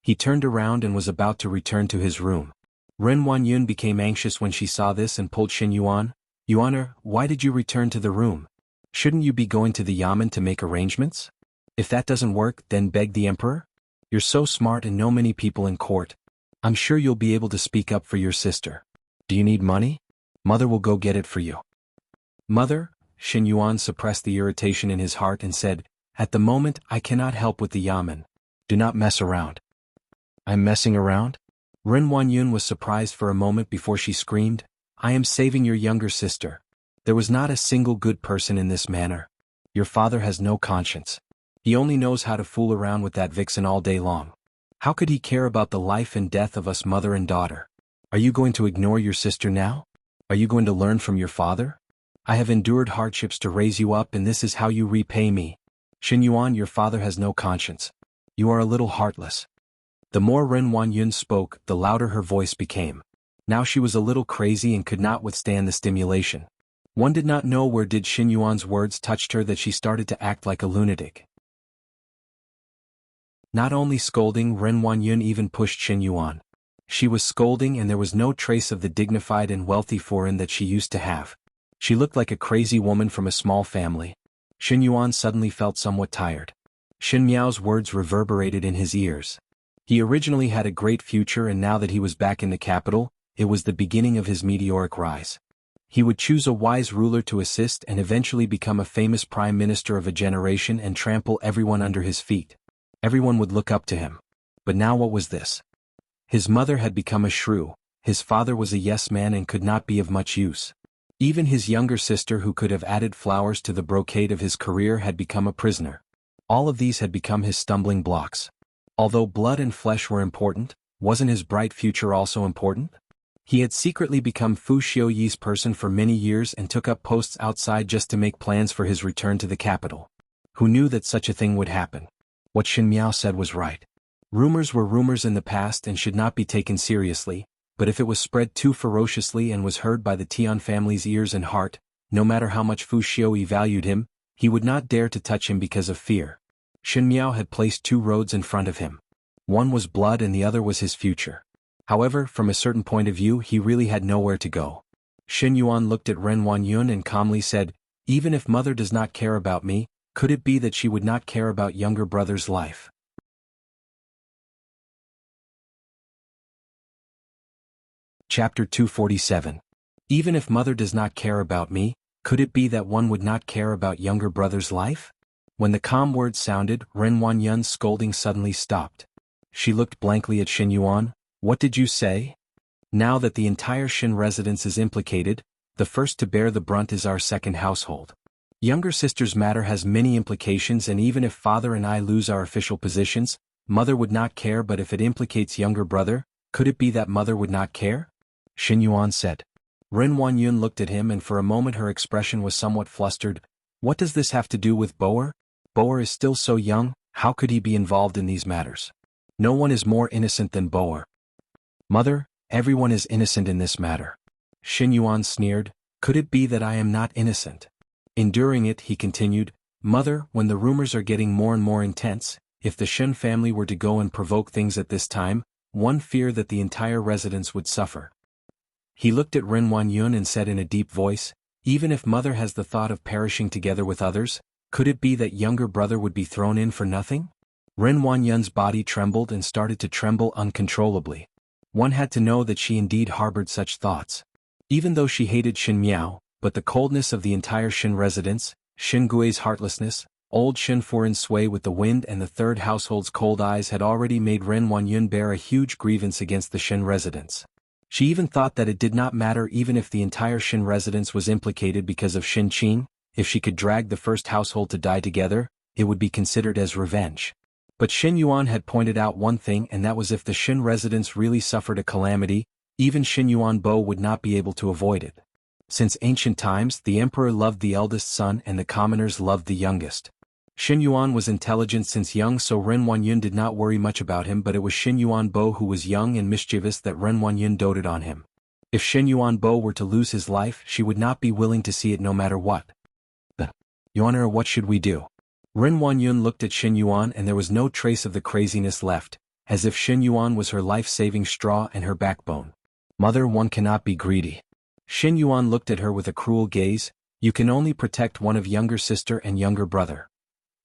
He turned around and was about to return to his room. Ren Wanyun became anxious when she saw this and pulled Shen Yuan. "Yuan-er, why did you return to the room? Shouldn't you be going to the yamen to make arrangements? If that doesn't work, then beg the emperor? You're so smart and know many people in court. I'm sure you'll be able to speak up for your sister. Do you need money? Mother will go get it for you." "Mother," Shen Yuan suppressed the irritation in his heart and said, "At the moment I cannot help with the yamen. Do not mess around." "I'm messing around?" Ren Wanyun was surprised for a moment before she screamed, "I am saving your younger sister. There was not a single good person in this manner. Your father has no conscience. He only knows how to fool around with that vixen all day long. How could he care about the life and death of us mother and daughter? Are you going to ignore your sister now? Are you going to learn from your father? I have endured hardships to raise you up and this is how you repay me. Shen Yuan, your father has no conscience. You are a little heartless." The more Ren Wanyun spoke, the louder her voice became. Now she was a little crazy and could not withstand the stimulation. One did not know where did Shen Yuan's words touched her that she started to act like a lunatic. Not only scolding, Ren Wanyun even pushed Shen Yuan. She was scolding and there was no trace of the dignified and wealthy foreign that she used to have. She looked like a crazy woman from a small family. Shen Yuan suddenly felt somewhat tired. Shen Miao's words reverberated in his ears. He originally had a great future and now that he was back in the capital, it was the beginning of his meteoric rise. He would choose a wise ruler to assist and eventually become a famous prime minister of a generation and trample everyone under his feet. Everyone would look up to him. But now what was this? His mother had become a shrew, his father was a yes-man and could not be of much use. Even his younger sister who could have added flowers to the brocade of his career had become a prisoner. All of these had become his stumbling blocks. Although blood and flesh were important, wasn't his bright future also important? He had secretly become Fu Xiuyi's person for many years and took up posts outside just to make plans for his return to the capital. Who knew that such a thing would happen? What Xin Miao said was right. Rumors were rumors in the past and should not be taken seriously, but if it was spread too ferociously and was heard by the Tian family's ears and heart, no matter how much Fu Xiuyi valued him, he would not dare to touch him because of fear. Xin Miao had placed two roads in front of him. One was blood and the other was his future. However, from a certain point of view he really had nowhere to go. Shen Yuan looked at Ren Wanyun and calmly said, "Even if mother does not care about me, could it be that she would not care about younger brother's life?" Chapter 247. Even if mother does not care about me, could it be that one would not care about younger brother's life? When the calm words sounded, Ren Wanyun's scolding suddenly stopped. She looked blankly at Shen Yuan. "What did you say?" "Now that the entire Shin residence is implicated, the first to bear the brunt is our second household. Younger sister's matter has many implications and even if father and I lose our official positions, mother would not care but if it implicates younger brother, could it be that mother would not care?" Shen Yuan said. Ren Wanyun looked at him and for a moment her expression was somewhat flustered. What does this have to do with Boer? Boer is still so young, how could he be involved in these matters? No one is more innocent than Boer. "Mother, everyone is innocent in this matter." Shen Yuan sneered. Could it be that I am not innocent? Enduring it, he continued, Mother, when the rumors are getting more and more intense, if the Shen family were to go and provoke things at this time, one fear that the entire residence would suffer. He looked at Ren Wanyun and said in a deep voice, even if Mother has the thought of perishing together with others, could it be that younger brother would be thrown in for nothing? Ren Wanyun's body trembled and started to tremble uncontrollably. One had to know that she indeed harbored such thoughts. Even though she hated Shin Miao, but the coldness of the entire Shin residence, Shin Gui's heartlessness, old Shin Furin's sway with the wind and the third household's cold eyes had already made Ren Wanyun bear a huge grievance against the Shin residence. She even thought that it did not matter even if the entire Shin residence was implicated because of Shin Qing, if she could drag the first household to die together, it would be considered as revenge. But Shin Yuan had pointed out one thing, and that was if the Shin residence really suffered a calamity, even Shin Yuan Bo would not be able to avoid it. Since ancient times, the emperor loved the eldest son and the commoners loved the youngest. Shin Yuan was intelligent since young, so Ren Wanyun did not worry much about him, but it was Shin Yuan Bo who was young and mischievous that Ren Wanyun doted on him. If Shin Yuan Bo were to lose his life, she would not be willing to see it no matter what. Your Honor, what should we do? Ren Wanyun looked at Shin Yuan and there was no trace of the craziness left, as if Shin Yuan was her life-saving straw and her backbone. Mother, one cannot be greedy. Shin Yuan looked at her with a cruel gaze. You can only protect one of younger sister and younger brother.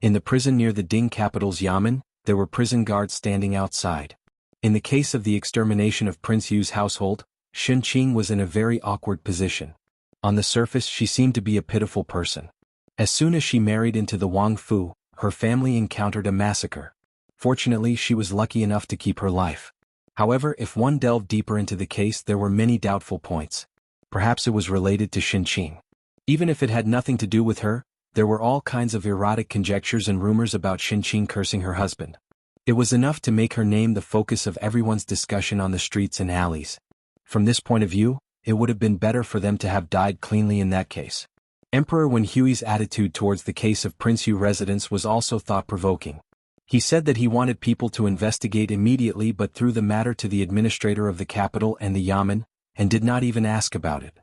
In the prison near the Ding capital's Yamen, there were prison guards standing outside. In the case of the extermination of Prince Yu's household, Shin Qing was in a very awkward position. On the surface she seemed to be a pitiful person. As soon as she married into the Wang Fu, her family encountered a massacre. Fortunately, she was lucky enough to keep her life. However, if one delved deeper into the case, there were many doubtful points. Perhaps it was related to Shin Qing. Even if it had nothing to do with her, there were all kinds of erotic conjectures and rumors about Shin Qing cursing her husband. It was enough to make her name the focus of everyone's discussion on the streets and alleys. From this point of view, it would have been better for them to have died cleanly in that case. Emperor Wen Hui's attitude towards the case of Prince Yu residence was also thought-provoking. He said that he wanted people to investigate immediately but threw the matter to the administrator of the capital and the Yamen, and did not even ask about it.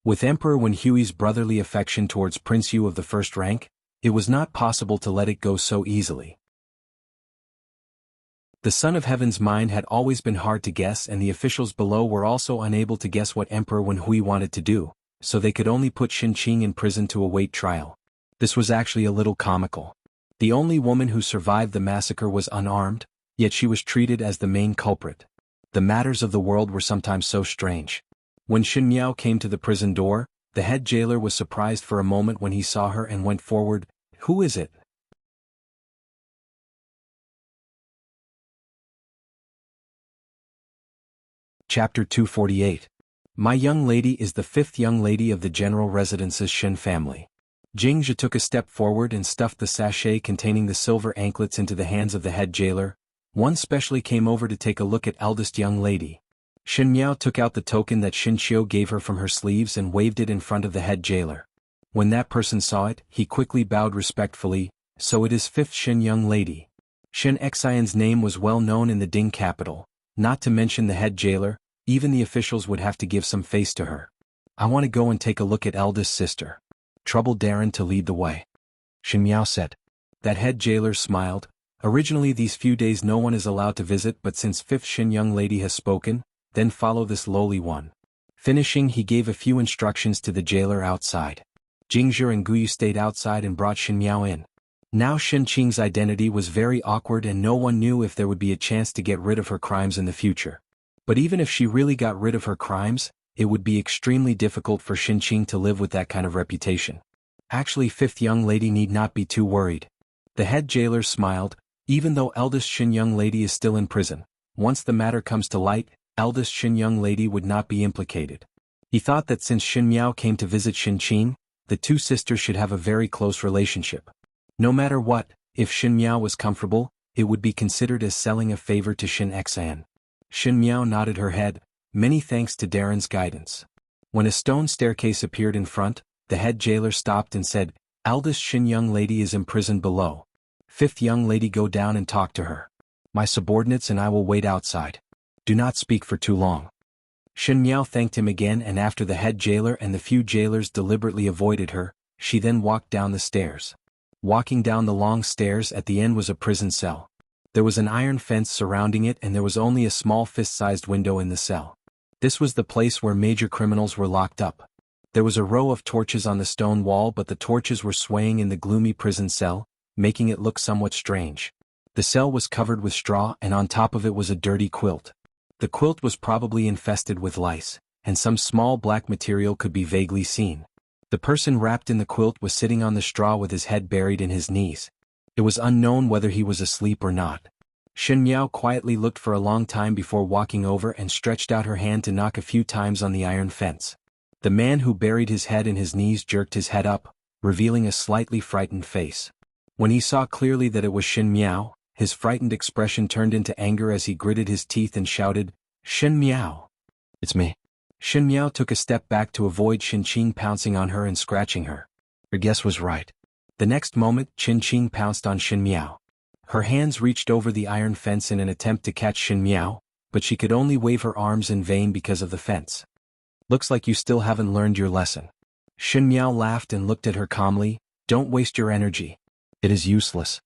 With Emperor Wen Hui's brotherly affection towards Prince Yu of the first rank, it was not possible to let it go so easily. The Son of Heaven's mind had always been hard to guess, and the officials below were also unable to guess what Emperor Wen Hui wanted to do, so they could only put Shin Qing in prison to await trial. This was actually a little comical. The only woman who survived the massacre was unarmed, yet she was treated as the main culprit. The matters of the world were sometimes so strange. When Shin Miao came to the prison door, the head jailer was surprised for a moment when he saw her and went forward. Who is it? Chapter 248. My young lady is the fifth young lady of the general residence's Shin family. Jing Zhe took a step forward and stuffed the sachet containing the silver anklets into the hands of the head jailer. One specially came over to take a look at eldest young lady. Shin Miao took out the token that Shin Qiu gave her from her sleeves and waved it in front of the head jailer. When that person saw it, he quickly bowed respectfully. So it is fifth Shin young lady. Shin Xian's name was well known in the Ding capital, not to mention the head jailer. Even the officials would have to give some face to her. I want to go and take a look at eldest sister. Trouble Darren to lead the way. Shin Miao said. That head jailer smiled. Originally these few days no one is allowed to visit, but since fifth Shin young lady has spoken, then follow this lowly one. Finishing, he gave a few instructions to the jailer outside. Jingzhe and Guyu stayed outside and brought Shin Miao in. Now Shin Qing's identity was very awkward and no one knew if there would be a chance to get rid of her crimes in the future. But even if she really got rid of her crimes, it would be extremely difficult for Shin Qing to live with that kind of reputation. Actually, fifth young lady need not be too worried. The head jailer smiled. Even though eldest Shin young lady is still in prison, once the matter comes to light, eldest Shin young lady would not be implicated. He thought that since Shin Miao came to visit Shin Qing, the two sisters should have a very close relationship. No matter what, if Shin Miao was comfortable, it would be considered as selling a favor to Shin Xian. Shin Miao nodded her head. Many thanks to Darren's guidance. When a stone staircase appeared in front, the head jailer stopped and said, Eldest Shin young lady is imprisoned below. Fifth young lady, go down and talk to her. My subordinates and I will wait outside. Do not speak for too long. Shen Miao thanked him again, and after the head jailer and the few jailers deliberately avoided her, she then walked down the stairs. Walking down the long stairs, at the end was a prison cell. There was an iron fence surrounding it, and there was only a small fist-sized window in the cell. This was the place where major criminals were locked up. There was a row of torches on the stone wall, but the torches were swaying in the gloomy prison cell, making it look somewhat strange. The cell was covered with straw, and on top of it was a dirty quilt. The quilt was probably infested with lice, and some small black material could be vaguely seen. The person wrapped in the quilt was sitting on the straw with his head buried in his knees. It was unknown whether he was asleep or not. Shen Miao quietly looked for a long time before walking over and stretched out her hand to knock a few times on the iron fence. The man who buried his head in his knees jerked his head up, revealing a slightly frightened face. When he saw clearly that it was Shen Miao, his frightened expression turned into anger as he gritted his teeth and shouted, "Shen Miao! It's me." Shen Miao took a step back to avoid Qin Qing pouncing on her and scratching her. Her guess was right. The next moment, Qin Qing pounced on Shen Miao. Her hands reached over the iron fence in an attempt to catch Shen Miao, but she could only wave her arms in vain because of the fence. "Looks like you still haven't learned your lesson." Shen Miao laughed and looked at her calmly. "Don't waste your energy. It is useless."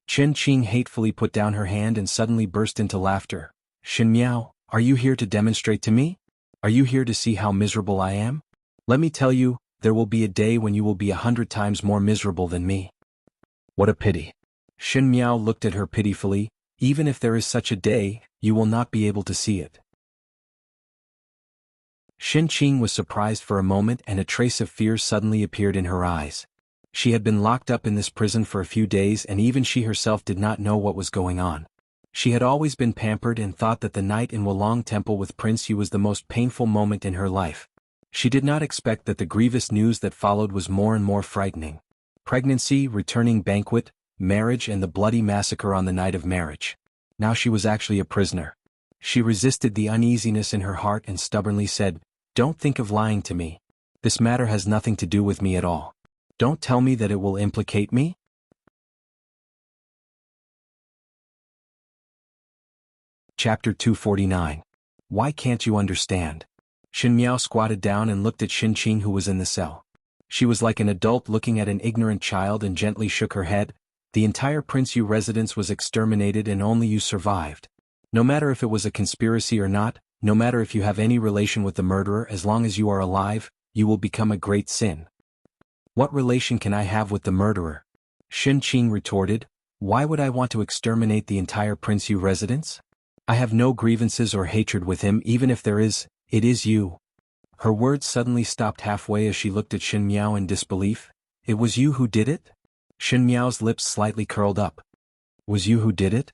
Qin Qing hatefully put down her hand and suddenly burst into laughter. "Shen Miao, are you here to demonstrate to me? Are you here to see how miserable I am? Let me tell you, there will be a day when you will be 100 times more miserable than me." "What a pity." Shen Miao looked at her pitifully. "Even if there is such a day, you will not be able to see it." Qin Qing was surprised for a moment, and a trace of fear suddenly appeared in her eyes. She had been locked up in this prison for a few days, and even she herself did not know what was going on. She had always been pampered and thought that the night in Wulong Temple with Prince Yu was the most painful moment in her life. She did not expect that the grievous news that followed was more and more frightening. Pregnancy, returning banquet, marriage, and the bloody massacre on the night of marriage. Now she was actually a prisoner. She resisted the uneasiness in her heart and stubbornly said, "Don't think of lying to me. This matter has nothing to do with me at all. Don't tell me that it will implicate me." Chapter 249. Why can't you understand? Shen Miao squatted down and looked at Qin Qing, who was in the cell. She was like an adult looking at an ignorant child and gently shook her head. "The entire Prince Yu residence was exterminated and only you survived. No matter if it was a conspiracy or not, no matter if you have any relation with the murderer, as long as you are alive, you will become a great sin." "What relation can I have with the murderer?" Qin Qing retorted. "Why would I want to exterminate the entire Prince Yu residence? I have no grievances or hatred with him. Even if there is, it is you." Her words suddenly stopped halfway as she looked at Shen Miao in disbelief. "It was you who did it?" Shen Miao's lips slightly curled up. "Was you who did it?"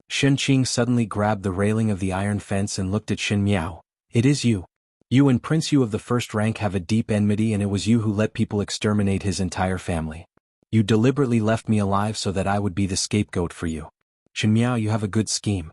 Qin Qing suddenly grabbed the railing of the iron fence and looked at Shen Miao. "It is you. You and Prince Yu of the first rank have a deep enmity, and it was you who let people exterminate his entire family. You deliberately left me alive so that I would be the scapegoat for you. Shen Miao, you have a good scheme."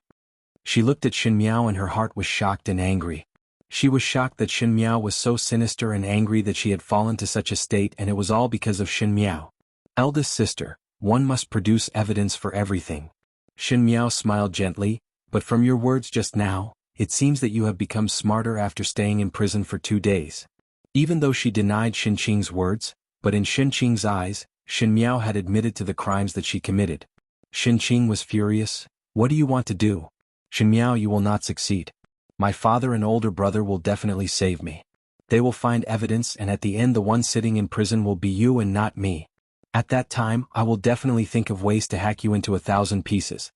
She looked at Shen Miao and her heart was shocked and angry. She was shocked that Shen Miao was so sinister and angry that she had fallen to such a state, and it was all because of Shen Miao. "Eldest sister, one must produce evidence for everything." Shen Miao smiled gently, "But from your words just now, it seems that you have become smarter after staying in prison for 2 days. Even though she denied Qin Qing's words, but in Qin Qing's eyes, Shen Miao had admitted to the crimes that she committed. Qin Qing was furious. "What do you want to do?" "Shen Miao, you will not succeed. My father and older brother will definitely save me. They will find evidence, and at the end the one sitting in prison will be you and not me. At that time, I will definitely think of ways to hack you into 1,000 pieces."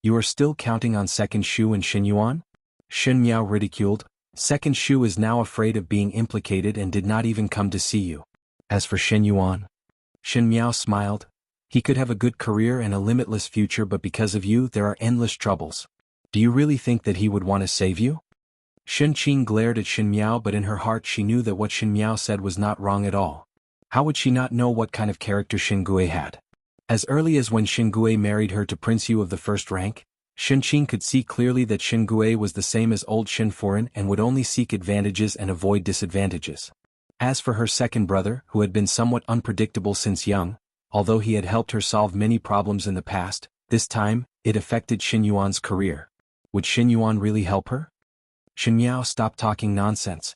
"You are still counting on Second Shu and Shen Yuan?" Shen Miao ridiculed. "Second Shu is now afraid of being implicated and did not even come to see you. As for Shen Yuan..." Shen Miao smiled. "He could have a good career and a limitless future, but because of you there are endless troubles. Do you really think that he would want to save you?" Qin Qing glared at Shen Miao, but in her heart she knew that what Shen Miao said was not wrong at all. How would she not know what kind of character Shen Gui had? As early as when Shen Gui married her to Prince Yu of the first rank, Qin Qing could see clearly that Shen Gui was the same as old Shen Foreign and would only seek advantages and avoid disadvantages. As for her second brother, who had been somewhat unpredictable since young, although he had helped her solve many problems in the past, this time, it affected Shen Yuan's career. Would Shen Yuan really help her? Shen Miao, stop talking nonsense.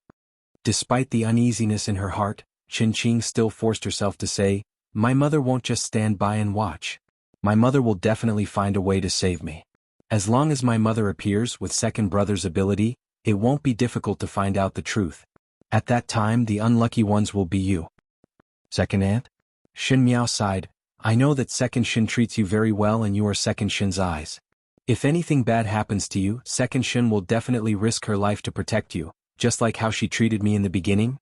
Despite the uneasiness in her heart, Qin Qing still forced herself to say, my mother won't just stand by and watch. My mother will definitely find a way to save me. As long as my mother appears with second brother's ability, it won't be difficult to find out the truth. At that time the unlucky ones will be you. Second aunt? Shen Miao sighed, I know that second Shen treats you very well and you are second Shen's eyes. If anything bad happens to you, second Shen will definitely risk her life to protect you, just like how she treated me in the beginning.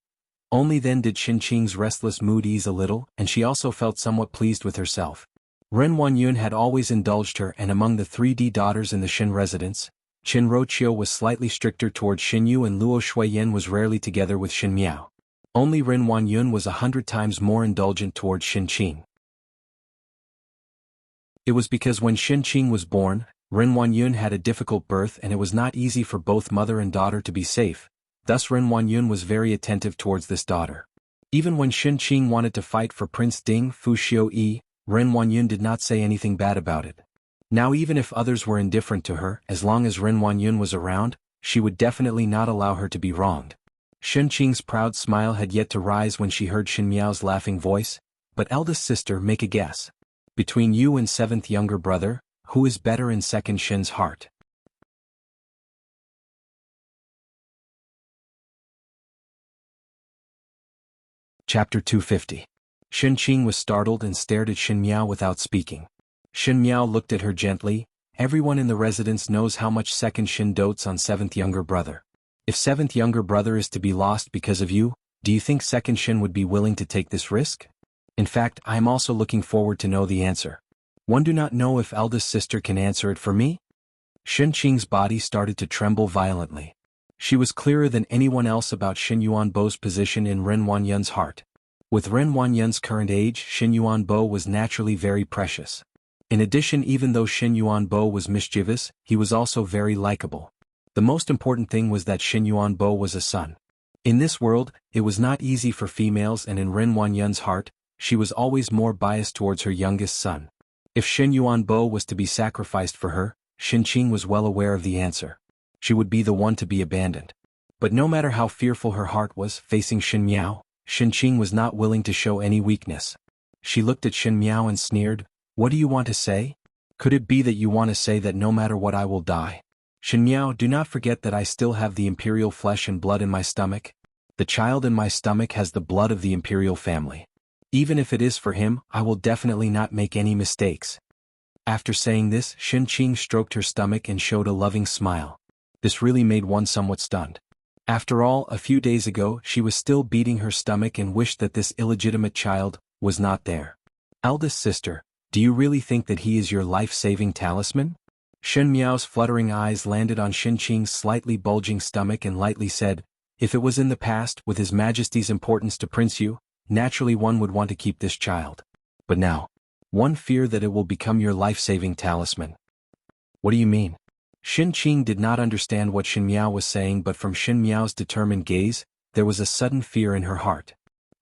Only then did Qin Qing's restless mood ease a little, and she also felt somewhat pleased with herself. Ren Huanyun had always indulged her, and among the 3D daughters in the Shen residence, Qin Roqiu was slightly stricter towards Xin Yu, and Luo Shuiyan was rarely together with Shen Miao. Only Ren Huanyun was 100 times more indulgent towards Qin Qing. It was because when Qin Qing was born, Ren Huanyun had a difficult birth and it was not easy for both mother and daughter to be safe. Thus Ren Huanyun was very attentive towards this daughter. Even when Qin Qing wanted to fight for Prince Ding Fuxiu Yi, Ren Huanyun did not say anything bad about it. Now even if others were indifferent to her, as long as Ren Huanyun was around, she would definitely not allow her to be wronged. Qin Qing's proud smile had yet to rise when she heard Shen Miao's laughing voice, but eldest sister, make a guess. Between you and seventh younger brother, who is better in second Shen's heart? Chapter 250. Qin Qing was startled and stared at Shen Miao without speaking. Shen Miao looked at her gently. Everyone in the residence knows how much second Shen dotes on seventh younger brother. If seventh younger brother is to be lost because of you, do you think second Shen would be willing to take this risk? In fact, I am also looking forward to know the answer. One do not know if eldest sister can answer it for me? Qin Qing's body started to tremble violently. She was clearer than anyone else about Xin Yuanbo's position in Ren Huanyun's heart. With Ren Huanyun's current age, Xin Yuanbo was naturally very precious. In addition, even though Xin Yuanbo was mischievous, he was also very likable. The most important thing was that Xin Yuanbo was a son. In this world, it was not easy for females, and in Ren Huanyun's heart, she was always more biased towards her youngest son. If Xin Yuanbo was to be sacrificed for her, Qin Qing was well aware of the answer. She would be the one to be abandoned. But no matter how fearful her heart was facing Shen Miao, Qin Qing was not willing to show any weakness. She looked at Shen Miao and sneered, what do you want to say? Could it be that you want to say that no matter what I will die? Shen Miao, do not forget that I still have the imperial flesh and blood in my stomach. The child in my stomach has the blood of the imperial family. Even if it is for him, I will definitely not make any mistakes. After saying this, Qin Qing stroked her stomach and showed a loving smile. This really made one somewhat stunned. After all, a few days ago, she was still beating her stomach and wished that this illegitimate child was not there. Eldest sister, do you really think that he is your life-saving talisman? Shen Miao's fluttering eyes landed on Qin Qing's slightly bulging stomach and lightly said, if it was in the past, with His Majesty's importance to Prince Yu, naturally one would want to keep this child. But now, one fear that it will become your life-saving talisman. What do you mean? Qin Qing did not understand what Shen Miao was saying, but from Shen Miao's determined gaze, there was a sudden fear in her heart.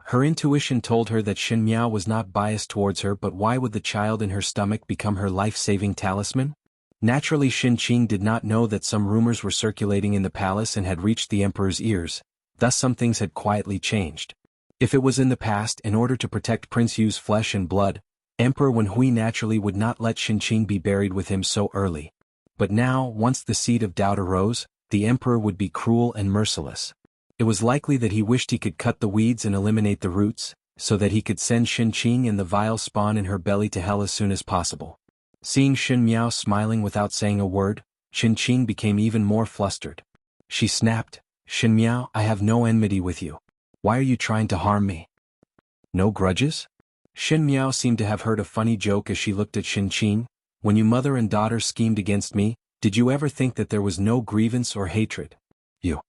Her intuition told her that Shen Miao was not biased towards her, but why would the child in her stomach become her life-saving talisman? Naturally, Qin Qing did not know that some rumors were circulating in the palace and had reached the emperor's ears, thus some things had quietly changed. If it was in the past, in order to protect Prince Yu's flesh and blood, Emperor Wenhui naturally would not let Qin Qing be buried with him so early. But now, once the seed of doubt arose, the emperor would be cruel and merciless. It was likely that he wished he could cut the weeds and eliminate the roots, so that he could send Qin Qing and the vile spawn in her belly to hell as soon as possible. Seeing Shen Miao smiling without saying a word, Qin Qing became even more flustered. She snapped, Shen Miao, I have no enmity with you. Why are you trying to harm me? No grudges? Shen Miao seemed to have heard a funny joke as she looked at Qin Qing. When you mother and daughter schemed against me, did you ever think that there was no grievance or hatred? You.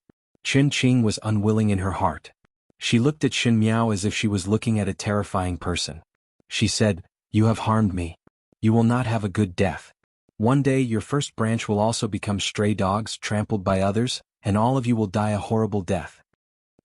Qin Qing was unwilling in her heart. She looked at Shen Miao as if she was looking at a terrifying person. She said, you have harmed me. You will not have a good death. One day your first branch will also become stray dogs trampled by others, and all of you will die a horrible death.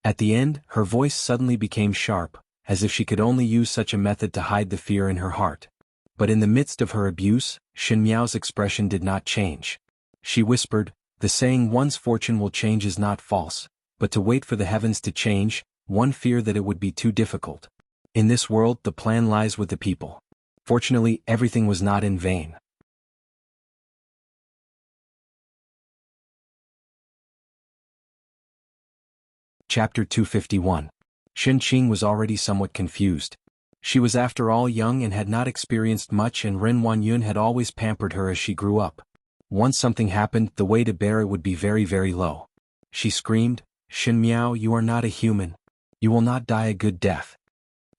At the end, her voice suddenly became sharp, as if she could only use such a method to hide the fear in her heart. But in the midst of her abuse, Shen Miao's expression did not change. She whispered, The saying one's fortune will change is not false, but to wait for the heavens to change, one feared that it would be too difficult. In this world the plan lies with the people. Fortunately, everything was not in vain. Chapter 251. Xin Qing was already somewhat confused. She was after all young and had not experienced much, and Ren Huanyun had always pampered her as she grew up. Once something happened, the way to bear it would be very, very low. She screamed, "Xin Miao, you are not a human. You will not die a good death."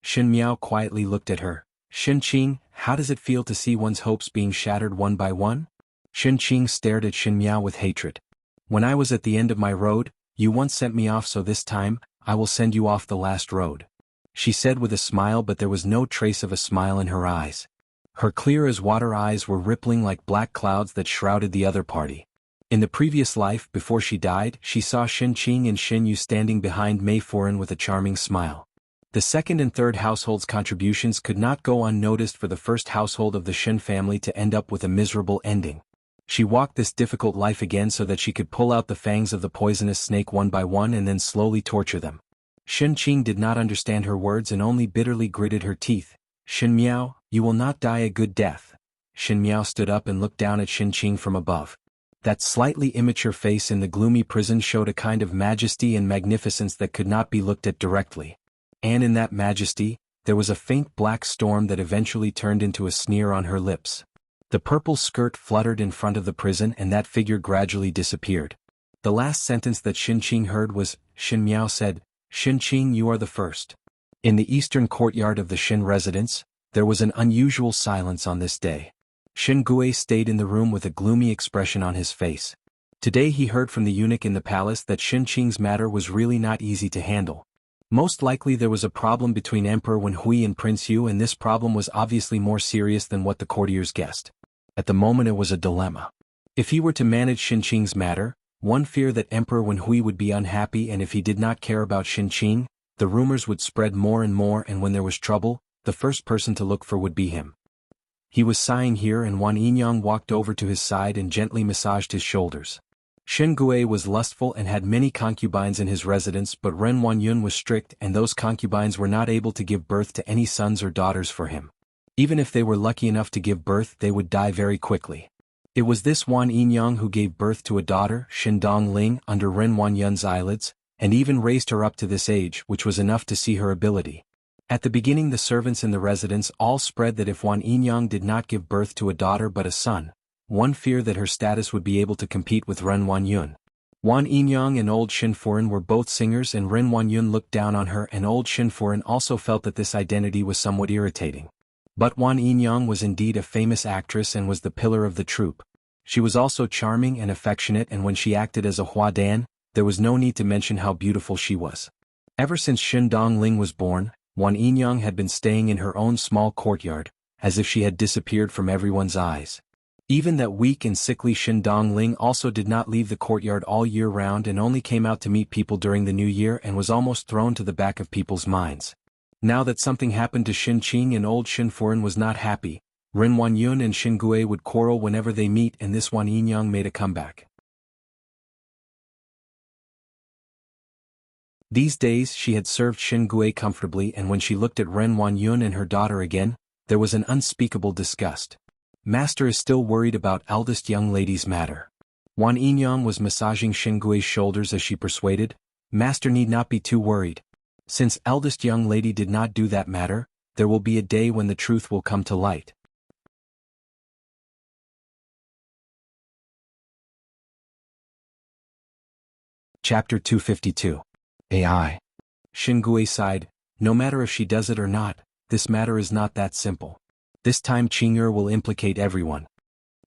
Xin Miao quietly looked at her. "Xin Qing, how does it feel to see one's hopes being shattered one by one?" Xin Qing stared at Xin Miao with hatred. "When I was at the end of my road, you once sent me off, so this time, I will send you off the last road," she said with a smile, but there was no trace of a smile in her eyes. Her clear-as-water eyes were rippling like black clouds that shrouded the other party. In the previous life, before she died, she saw Xin Qing and Xin Yu standing behind Mei Furen with a charming smile. The second and third households' contributions could not go unnoticed for the first household of the Xin family to end up with a miserable ending. She walked this difficult life again so that she could pull out the fangs of the poisonous snake one by one and then slowly torture them. Xin Qing did not understand her words and only bitterly gritted her teeth. "Xin Miao, you will not die a good death." Xin Miao stood up and looked down at Xin Qing from above. That slightly immature face in the gloomy prison showed a kind of majesty and magnificence that could not be looked at directly. And in that majesty, there was a faint black storm that eventually turned into a sneer on her lips. The purple skirt fluttered in front of the prison and that figure gradually disappeared. The last sentence that Xin Qing heard was, Xin Miao said, "Xin Qing, you are the first." In the eastern courtyard of the Xin residence, there was an unusual silence on this day. Xin Gui stayed in the room with a gloomy expression on his face. Today he heard from the eunuch in the palace that Xin Qing's matter was really not easy to handle. Most likely there was a problem between Emperor Wenhui and Prince Yu, and this problem was obviously more serious than what the courtiers guessed. At the moment it was a dilemma. If he were to manage Xin Qing's matter, one feared that Emperor Wenhui would be unhappy, and if he did not care about Xin Qing, the rumors would spread more and more, and when there was trouble, the first person to look for would be him. He was sighing here, and Wan Yinyang walked over to his side and gently massaged his shoulders. Xin Gui was lustful and had many concubines in his residence, but Ren Huanyun was strict, and those concubines were not able to give birth to any sons or daughters for him. Even if they were lucky enough to give birth, they would die very quickly. It was this Wan Yinyang who gave birth to a daughter, Xin Dongling, under Ren Huanyun's eyelids, and even raised her up to this age, which was enough to see her ability. At the beginning the servants in the residence all spread that if Wan Yinyang did not give birth to a daughter but a son, one feared that her status would be able to compete with Ren Huanyun. Wan Yinyang and old Xin Furen were both singers, and Ren Huanyun looked down on her, and old Xin Furen also felt that this identity was somewhat irritating. But Wan Yinyang was indeed a famous actress and was the pillar of the troupe. She was also charming and affectionate, and when she acted as a Huadan, there was no need to mention how beautiful she was. Ever since Xin Dongling was born, Wan Yinyang had been staying in her own small courtyard, as if she had disappeared from everyone's eyes. Even that weak and sickly Xin Dongling also did not leave the courtyard all year round and only came out to meet people during the new year and was almost thrown to the back of people's minds. Now that something happened to Xin Qing and old Xin Furen was not happy, Ren Huanyun and Xin Gui would quarrel whenever they meet, and this Wan Yinyang made a comeback. These days she had served Xin Gui comfortably, and when she looked at Ren Huanyun and her daughter again, there was an unspeakable disgust. Master is still worried about eldest young lady's matter. Wan Yinyang was massaging Xin Gui's shoulders as she persuaded, Master need not be too worried. Since eldest young lady did not do that matter, there will be a day when the truth will come to light. Chapter 252. AI. Xin Gui sighed, no matter if she does it or not, this matter is not that simple. This time Qing'er will implicate everyone.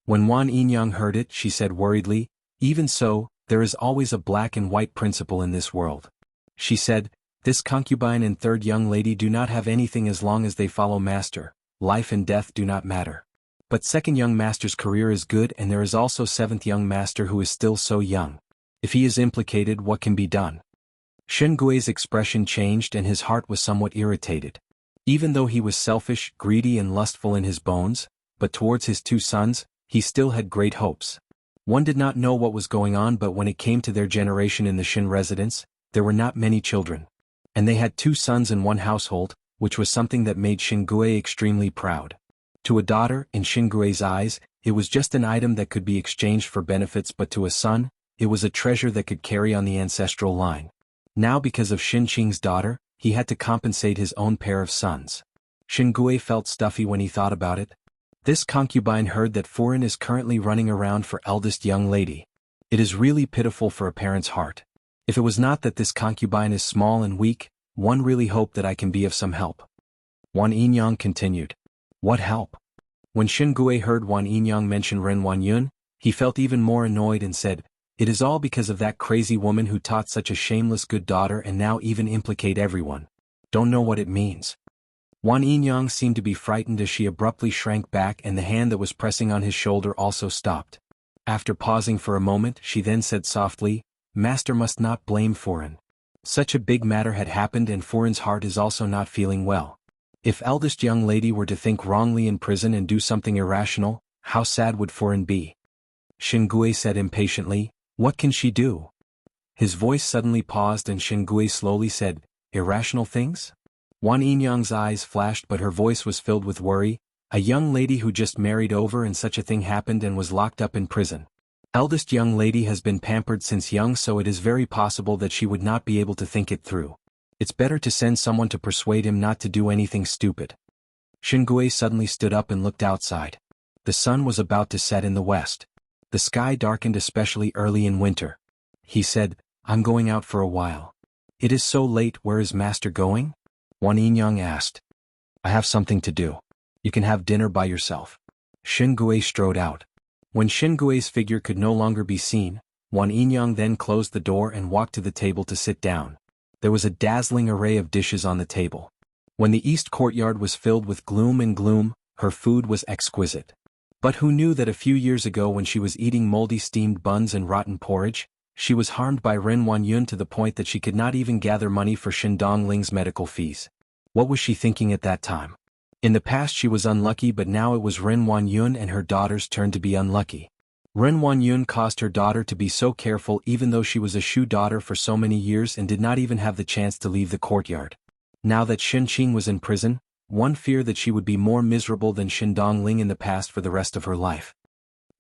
When Wan Yinyang heard it, she said worriedly, even so, there is always a black and white principle in this world. She said, this concubine and third young lady do not have anything as long as they follow master, life and death do not matter. But second young master's career is good, and there is also seventh young master who is still so young. If he is implicated, what can be done? Xin Gui's expression changed and his heart was somewhat irritated. Even though he was selfish, greedy and lustful in his bones, but towards his two sons, he still had great hopes. One did not know what was going on, but when it came to their generation in the Shin residence, there were not many children. And they had 2 sons in one household, which was something that made Shingue extremely proud. To a daughter, in Shingue's eyes, it was just an item that could be exchanged for benefits, but to a son, it was a treasure that could carry on the ancestral line. Now because of Shin Qing's daughter, he had to compensate his own pair of sons. Shingue felt stuffy when he thought about it. This concubine heard that Furin is currently running around for eldest young lady. It is really pitiful for a parent's heart. If it was not that this concubine is small and weak, one really hoped that I can be of some help. Wan Yinyang continued. What help? When Shingue heard Wan Yinyang mention Ren Wanyun, he felt even more annoyed and said, it is all because of that crazy woman who taught such a shameless good daughter and now even implicate everyone. Don't know what it means. Wan Yinyang seemed to be frightened as she abruptly shrank back, and the hand that was pressing on his shoulder also stopped. After pausing for a moment, she then said softly, Master must not blame Furin. Such a big matter had happened and Furin's heart is also not feeling well. If eldest young lady were to think wrongly in prison and do something irrational, how sad would Furin be? Shingue said impatiently, what can she do? His voice suddenly paused and Shingue slowly said, irrational things? Wan Yinyang's eyes flashed, but her voice was filled with worry. A young lady who just married over and such a thing happened and was locked up in prison. Eldest young lady has been pampered since young, so it is very possible that she would not be able to think it through. It's better to send someone to persuade him not to do anything stupid. Shingue suddenly stood up and looked outside. The sun was about to set in the west. The sky darkened, especially early in winter. He said, I'm going out for a while. It is so late, where is Master going? Wan Yinyang asked. I have something to do. You can have dinner by yourself. Shingue strode out. When Shingue's figure could no longer be seen, Wan Yinyang then closed the door and walked to the table to sit down. There was a dazzling array of dishes on the table. When the east courtyard was filled with gloom, her food was exquisite. But who knew that a few years ago, when she was eating moldy steamed buns and rotten porridge, she was harmed by Ren Wanyun to the point that she could not even gather money for Shindong Ling's medical fees. What was she thinking at that time? In the past she was unlucky, but now it was Ren Wanyun and her daughter's turn to be unlucky. Ren Wanyun caused her daughter to be so careful, even though she was a Shu daughter for so many years and did not even have the chance to leave the courtyard. Now that Shin Qing was in prison, one feared that she would be more miserable than Shindong Ling in the past for the rest of her life.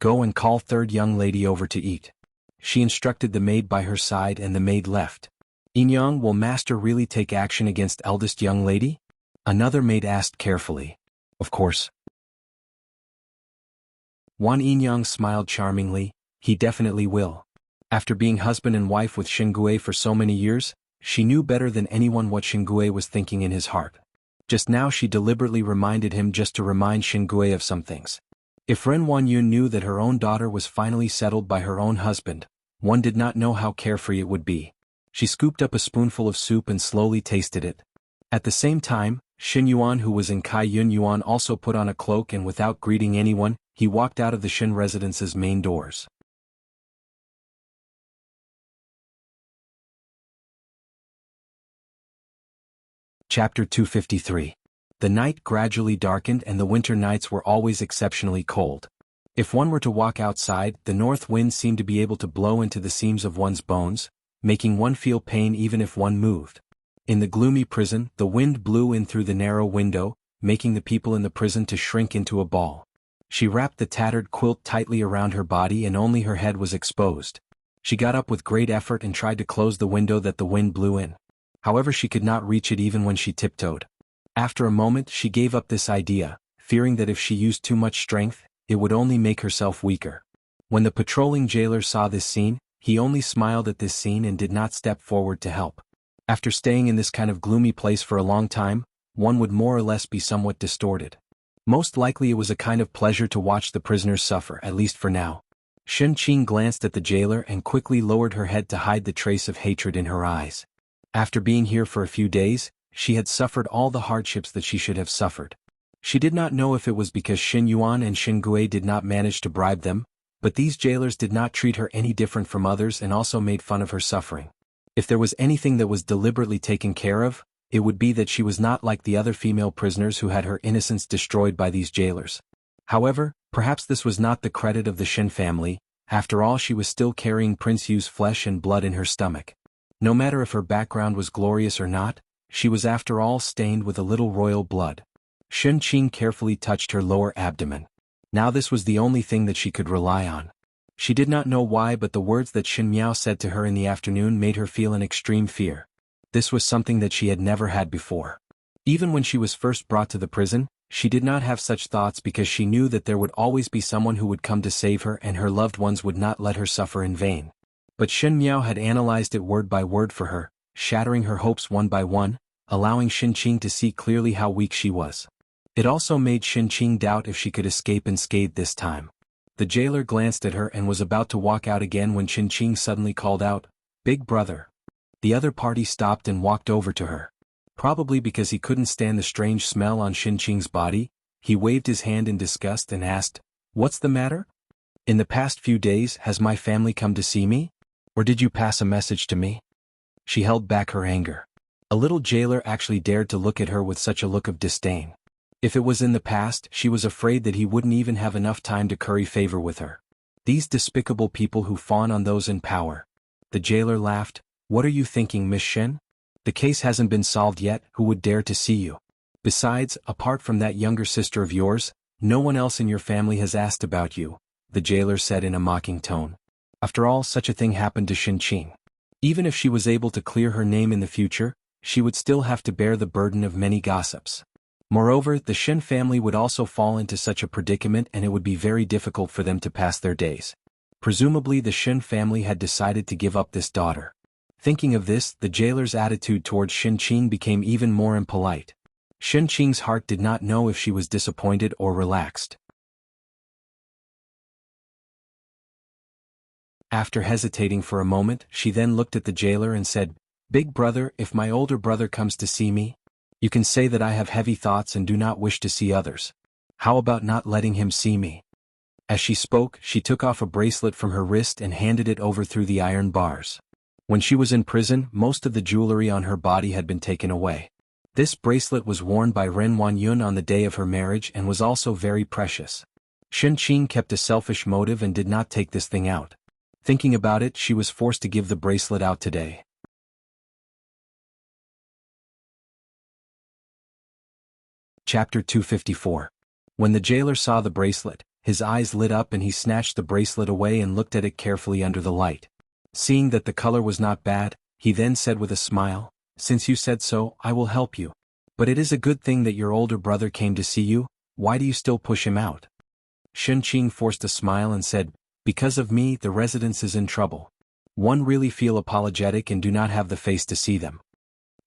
Go and call third young lady over to eat. She instructed the maid by her side, and the maid left. Yinyang, will Master really take action against eldest young lady? Another maid asked carefully. Of course. Wan Yinyang smiled charmingly. He definitely will. After being husband and wife with Shingue for so many years, she knew better than anyone what Shingue was thinking in his heart. Just now she deliberately reminded him just to remind Shingue of some things. If Ren Wanyun knew that her own daughter was finally settled by her own husband, one did not know how carefree it would be. She scooped up a spoonful of soup and slowly tasted it. At the same time, Shin Yuan, who was in Kai Yun Yuan, also put on a cloak, and without greeting anyone, he walked out of the Shin residence's main doors. Chapter 253. The night gradually darkened and the winter nights were always exceptionally cold. If one were to walk outside, the north wind seemed to be able to blow into the seams of one's bones, making one feel pain even if one moved. In the gloomy prison, the wind blew in through the narrow window, making the people in the prison to shrink into a ball. She wrapped the tattered quilt tightly around her body and only her head was exposed. She got up with great effort and tried to close the window that the wind blew in. However, she could not reach it even when she tiptoed. After a moment, she gave up this idea, fearing that if she used too much strength, it would only make herself weaker. When the patrolling jailer saw this scene, he only smiled at this scene and did not step forward to help. After staying in this kind of gloomy place for a long time, one would more or less be somewhat distorted. Most likely it was a kind of pleasure to watch the prisoners suffer, at least for now. Shin Qing glanced at the jailer and quickly lowered her head to hide the trace of hatred in her eyes. After being here for a few days, she had suffered all the hardships that she should have suffered. She did not know if it was because Shin Yuan and Shingue did not manage to bribe them, but these jailers did not treat her any different from others and also made fun of her suffering. If there was anything that was deliberately taken care of, it would be that she was not like the other female prisoners who had her innocence destroyed by these jailers. However, perhaps this was not the credit of the Shin family, After all, she was still carrying Prince Yu's flesh and blood in her stomach. No matter if her background was glorious or not, she was after all stained with a little royal blood. Shen Qing carefully touched her lower abdomen. Now this was the only thing that she could rely on. She did not know why, but the words that Shen Miao said to her in the afternoon made her feel an extreme fear. This was something that she had never had before. Even when she was first brought to the prison, she did not have such thoughts because she knew that there would always be someone who would come to save her and her loved ones would not let her suffer in vain. But Shen Miao had analyzed it word by word for her, shattering her hopes one by one, allowing Shen Qing to see clearly how weak she was. It also made Shen Qing doubt if she could escape unscathed this time. The jailer glanced at her and was about to walk out again when Shen Qing suddenly called out, "Big brother." The other party stopped and walked over to her. Probably because he couldn't stand the strange smell on Shen Qing's body, he waved his hand in disgust and asked, "What's the matter? In the past few days, has my family come to see me? Or did you pass a message to me?" She held back her anger. A little jailer actually dared to look at her with such a look of disdain. If it was in the past, she was afraid that he wouldn't even have enough time to curry favor with her. These despicable people who fawn on those in power. The jailer laughed. "What are you thinking, Miss Shen? The case hasn't been solved yet. Who would dare to see you? Besides, apart from that younger sister of yours, no one else in your family has asked about you," the jailer said in a mocking tone. After all, such a thing happened to Shen Qing. Even if she was able to clear her name in the future, she would still have to bear the burden of many gossips. Moreover, the Shen family would also fall into such a predicament and it would be very difficult for them to pass their days. Presumably the Shen family had decided to give up this daughter. Thinking of this, the jailer's attitude towards Shen Qing became even more impolite. Shen Qing's heart did not know if she was disappointed or relaxed. After hesitating for a moment, she then looked at the jailer and said, "Big brother, if my older brother comes to see me, you can say that I have heavy thoughts and do not wish to see others. How about not letting him see me?" As she spoke, she took off a bracelet from her wrist and handed it over through the iron bars. When she was in prison, most of the jewelry on her body had been taken away. This bracelet was worn by Ren Wanyun on the day of her marriage and was also very precious. Shen Qing kept a selfish motive and did not take this thing out. Thinking about it, she was forced to give the bracelet out today. Chapter 254. When the jailer saw the bracelet, his eyes lit up and he snatched the bracelet away and looked at it carefully under the light. Seeing that the color was not bad, he then said with a smile, "Since you said so, I will help you. But it is a good thing that your older brother came to see you. Why do you still push him out?" Shen Qing forced a smile and said, "Because of me, the residence is in trouble. One really feel apologetic and do not have the face to see them."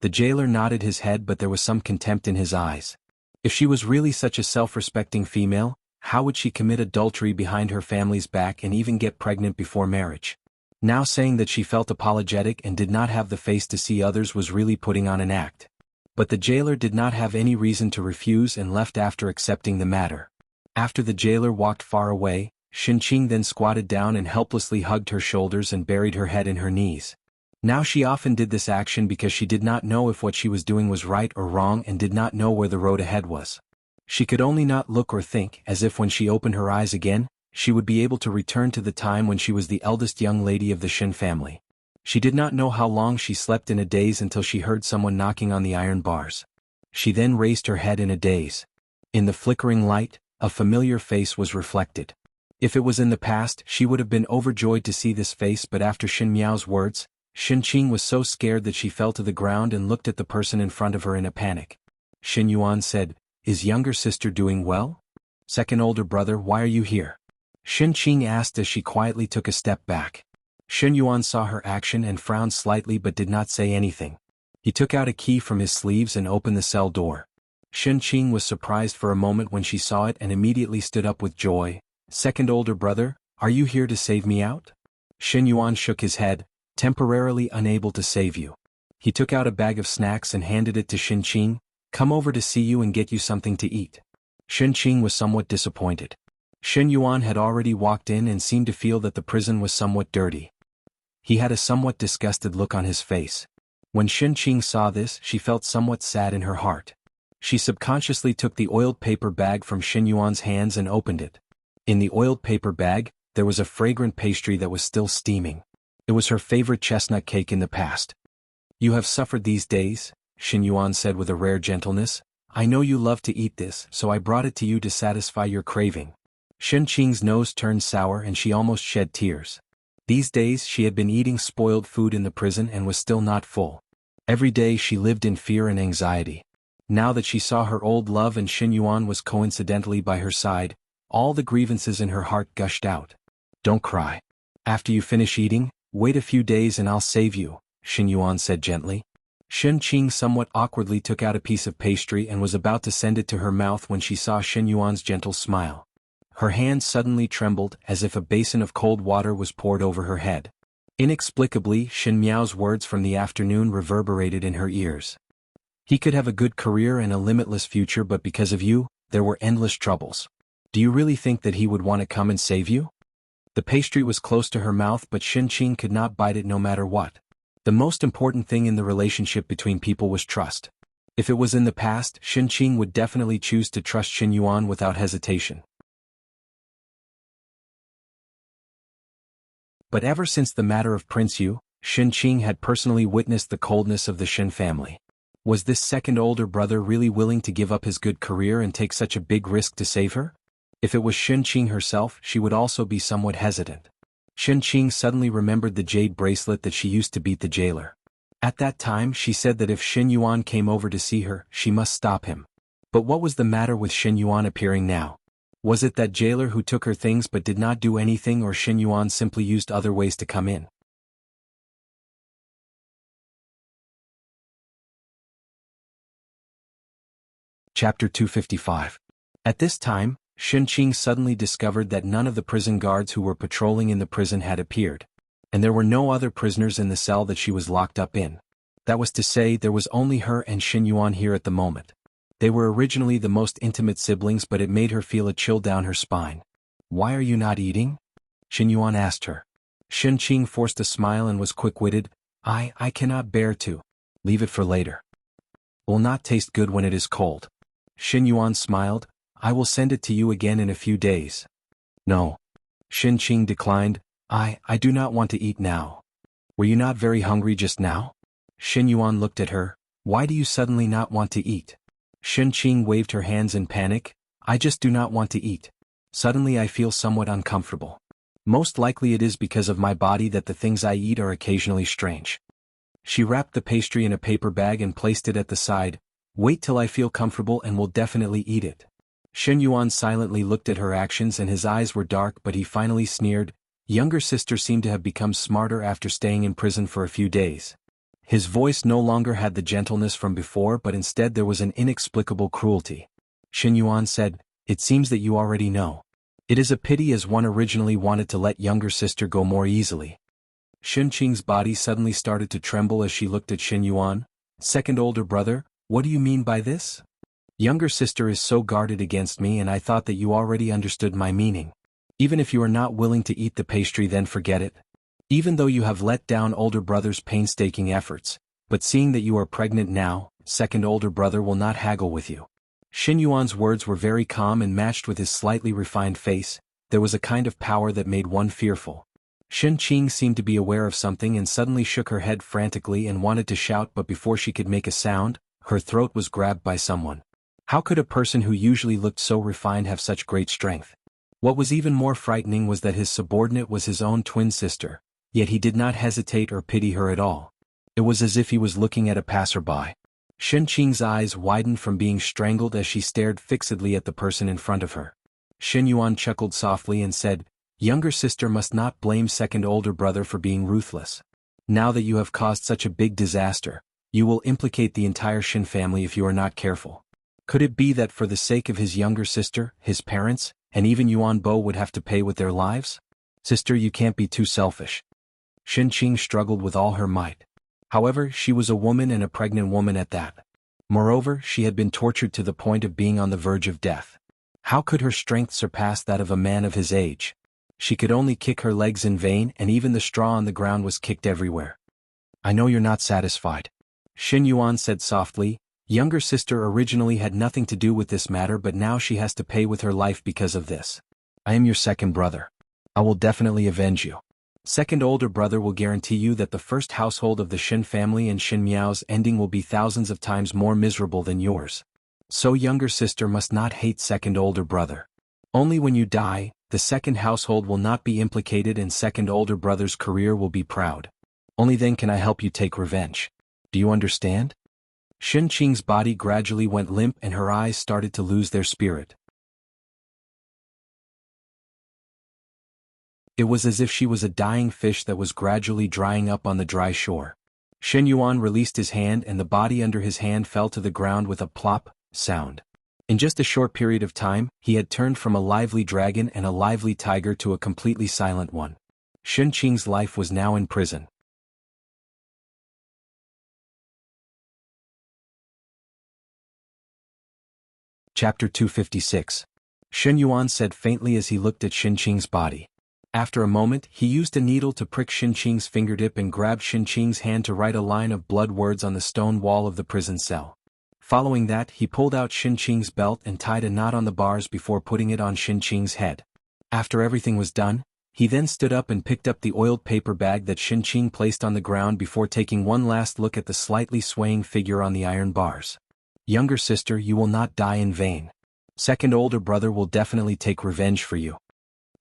The jailer nodded his head, but there was some contempt in his eyes. If she was really such a self-respecting female, how would she commit adultery behind her family's back and even get pregnant before marriage? Now saying that she felt apologetic and did not have the face to see others was really putting on an act. But the jailer did not have any reason to refuse and left after accepting the matter. After the jailer walked far away, Shen Qing then squatted down and helplessly hugged her shoulders and buried her head in her knees. Now she often did this action because she did not know if what she was doing was right or wrong and did not know where the road ahead was. She could only not look or think, as if when she opened her eyes again, she would be able to return to the time when she was the eldest young lady of the Shen family. She did not know how long she slept in a daze until she heard someone knocking on the iron bars. She then raised her head in a daze. In the flickering light, a familiar face was reflected. If it was in the past, she would have been overjoyed to see this face, but after Shen Miao's words, Shen Qing was so scared that she fell to the ground and looked at the person in front of her in a panic. Shen Yuan said, "Is younger sister doing well? Second older brother, why are you here?" Shen Qing asked as she quietly took a step back. Shen Yuan saw her action and frowned slightly but did not say anything. He took out a key from his sleeves and opened the cell door. Shen Qing was surprised for a moment when she saw it and immediately stood up with joy. "Second older brother, are you here to save me out?" Shen Yuan shook his head, temporarily unable to save you. He took out a bag of snacks and handed it to Shen Qing. "Come over to see you and get you something to eat." Shen Qing was somewhat disappointed. Shen Yuan had already walked in and seemed to feel that the prison was somewhat dirty. He had a somewhat disgusted look on his face. When Shen Qing saw this, she felt somewhat sad in her heart. She subconsciously took the oiled paper bag from Shen Yuan's hands and opened it. In the oiled paper bag, there was a fragrant pastry that was still steaming. It was her favorite chestnut cake in the past. "You have suffered these days," Xin Yuan said with a rare gentleness. "I know you love to eat this, so I brought it to you to satisfy your craving." Shen Qing's nose turned sour and she almost shed tears. These days she had been eating spoiled food in the prison and was still not full. Every day she lived in fear and anxiety. Now that she saw her old love and Xin Yuan was coincidentally by her side, all the grievances in her heart gushed out. "Don't cry. After you finish eating, wait a few days and I'll save you," Xin Yuan said gently. Shen Qing somewhat awkwardly took out a piece of pastry and was about to send it to her mouth when she saw Xin Yuan's gentle smile. Her hand suddenly trembled as if a basin of cold water was poured over her head. Inexplicably, Xin Miao's words from the afternoon reverberated in her ears. "He could have a good career and a limitless future, but because of you, there were endless troubles. Do you really think that he would want to come and save you?" The pastry was close to her mouth, but Shen Qing could not bite it no matter what. The most important thing in the relationship between people was trust. If it was in the past, Shen Qing would definitely choose to trust Xin Yuan without hesitation. But ever since the matter of Prince Yu, Shen Qing had personally witnessed the coldness of the Shen family. Was this second older brother really willing to give up his good career and take such a big risk to save her? If it was Shen Qing herself, she would also be somewhat hesitant. Shen Qing suddenly remembered the jade bracelet that she used to beat the jailer. At that time she said that if Xin Yuan came over to see her, she must stop him. But what was the matter with Xin Yuan appearing now? Was it that jailer who took her things but did not do anything, or Xin Yuan simply used other ways to come in? Chapter 255. At this time, Shen Qing suddenly discovered that none of the prison guards who were patrolling in the prison had appeared. And there were no other prisoners in the cell that she was locked up in. That was to say, there was only her and Xin Yuan here at the moment. They were originally the most intimate siblings, but it made her feel a chill down her spine. "Why are you not eating?" Xin Yuan asked her. Shen Qing forced a smile and was quick-witted. I cannot bear to. Leave it for later. Will not taste good when it is cold." Xin Yuan smiled. "I will send it to you again in a few days." "No." Shen Qing declined. I do not want to eat now." "Were you not very hungry just now?" Xin Yuan looked at her. "Why do you suddenly not want to eat?" Shen Qing waved her hands in panic. "I just do not want to eat. Suddenly I feel somewhat uncomfortable. Most likely it is because of my body that the things I eat are occasionally strange." She wrapped the pastry in a paper bag and placed it at the side. "Wait till I feel comfortable and will definitely eat it." Shen Yuan silently looked at her actions and his eyes were dark, but he finally sneered. Younger sister seemed to have become smarter after staying in prison for a few days. His voice no longer had the gentleness from before, but instead there was an inexplicable cruelty. Xin Yuan said, "It seems that you already know. It is a pity, as one originally wanted to let younger sister go more easily." Shen Qing's body suddenly started to tremble as she looked at Xin Yuan. "Second older brother, what do you mean by this? Younger sister is so guarded against me, and I thought that you already understood my meaning. Even if you are not willing to eat the pastry, then forget it. Even though you have let down older brother's painstaking efforts, but seeing that you are pregnant now, second older brother will not haggle with you." Xin Yuan's words were very calm and matched with his slightly refined face. There was a kind of power that made one fearful. Shen Qing seemed to be aware of something and suddenly shook her head frantically and wanted to shout, but before she could make a sound, her throat was grabbed by someone. How could a person who usually looked so refined have such great strength? What was even more frightening was that his subordinate was his own twin sister, yet he did not hesitate or pity her at all. It was as if he was looking at a passerby. Shen Qing's eyes widened from being strangled as she stared fixedly at the person in front of her. Xin Yuan chuckled softly and said, "Younger sister must not blame second older brother for being ruthless. Now that you have caused such a big disaster, you will implicate the entire Shen family if you are not careful. Could it be that for the sake of his younger sister, his parents, and even Yuan Bo would have to pay with their lives? Sister, you can't be too selfish." Shen Qing struggled with all her might. However, she was a woman, and a pregnant woman at that. Moreover, she had been tortured to the point of being on the verge of death. How could her strength surpass that of a man of his age? She could only kick her legs in vain, and even the straw on the ground was kicked everywhere. "I know you're not satisfied," Xin Yuan said softly. "Younger sister originally had nothing to do with this matter, but now she has to pay with her life because of this. I am your second brother. I will definitely avenge you. Second older brother will guarantee you that the first household of the Shin family and Shin Miao's ending will be thousands of times more miserable than yours. So younger sister must not hate second older brother. Only when you die, the second household will not be implicated and second older brother's career will be proud. Only then can I help you take revenge. Do you understand? Shin Qing's body gradually went limp and her eyes started to lose their spirit. It was as if she was a dying fish that was gradually drying up on the dry shore. Shen Yuan released his hand and the body under his hand fell to the ground with a plop sound. In just a short period of time, he had turned from a lively dragon and a lively tiger to a completely silent one. Shen Qing's life was now in prison. Chapter 256. Shen Yuan said faintly as he looked at Shen Qing's body. After a moment, he used a needle to prick Shen Qing's fingertip and grabbed Shen Qing's hand to write a line of blood words on the stone wall of the prison cell. Following that, he pulled out Shen Qing's belt and tied a knot on the bars before putting it on Shen Qing's head. After everything was done, he then stood up and picked up the oiled paper bag that Shen Qing placed on the ground before taking one last look at the slightly swaying figure on the iron bars. Younger sister, you will not die in vain. Second older brother will definitely take revenge for you,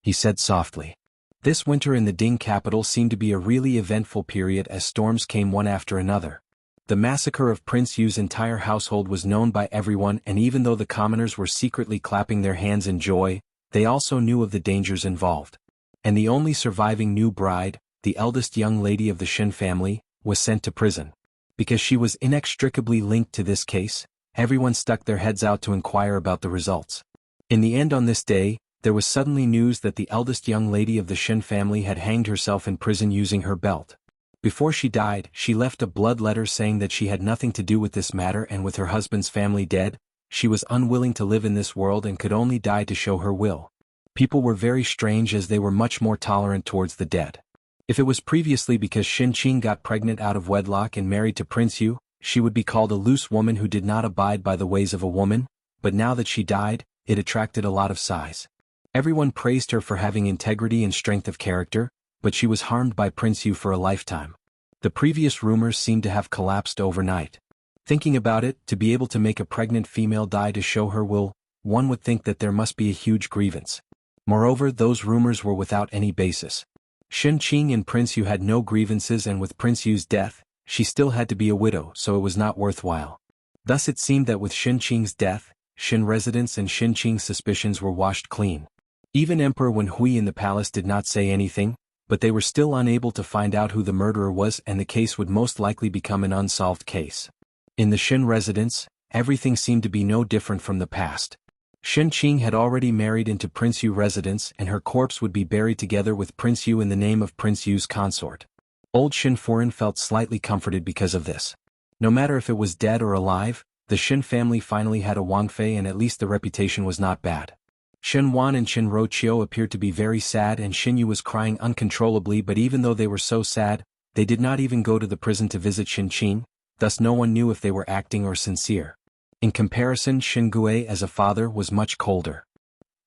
he said softly. This winter in the Ding capital seemed to be a really eventful period as storms came one after another. The massacre of Prince Yu's entire household was known by everyone, and even though the commoners were secretly clapping their hands in joy, they also knew of the dangers involved. And the only surviving new bride, the eldest young lady of the Shin family, was sent to prison. Because she was inextricably linked to this case, everyone stuck their heads out to inquire about the results. In the end, on this day, there was suddenly news that the eldest young lady of the Shin family had hanged herself in prison using her belt. Before she died, she left a blood letter saying that she had nothing to do with this matter, and with her husband's family dead, she was unwilling to live in this world and could only die to show her will. People were very strange as they were much more tolerant towards the dead. If it was previously because Shin Qing got pregnant out of wedlock and married to Prince Yu, she would be called a loose woman who did not abide by the ways of a woman, but now that she died, it attracted a lot of sighs. Everyone praised her for having integrity and strength of character, but she was harmed by Prince Yu for a lifetime. The previous rumors seemed to have collapsed overnight. Thinking about it, to be able to make a pregnant female die to show her will, one would think that there must be a huge grievance. Moreover, those rumors were without any basis. Shin Qing and Prince Yu had no grievances, and with Prince Yu's death, she still had to be a widow, so it was not worthwhile. Thus it seemed that with Shin Qing's death, Shin residents and Shin Qing's suspicions were washed clean. Even Emperor Wen Hui in the palace did not say anything, but they were still unable to find out who the murderer was, and the case would most likely become an unsolved case. In the Shin residence, everything seemed to be no different from the past. Shin Qing had already married into Prince Yu residence, and her corpse would be buried together with Prince Yu in the name of Prince Yu's consort. Old Shin Furin felt slightly comforted because of this. No matter if it was dead or alive, the Shin family finally had a Wangfei, and at least the reputation was not bad. Shin Wan and Shin Roqiu appeared to be very sad, and Shin Yu was crying uncontrollably, but even though they were so sad, they did not even go to the prison to visit Shin Qing, thus no one knew if they were acting or sincere. In comparison, Shin Gui as a father was much colder.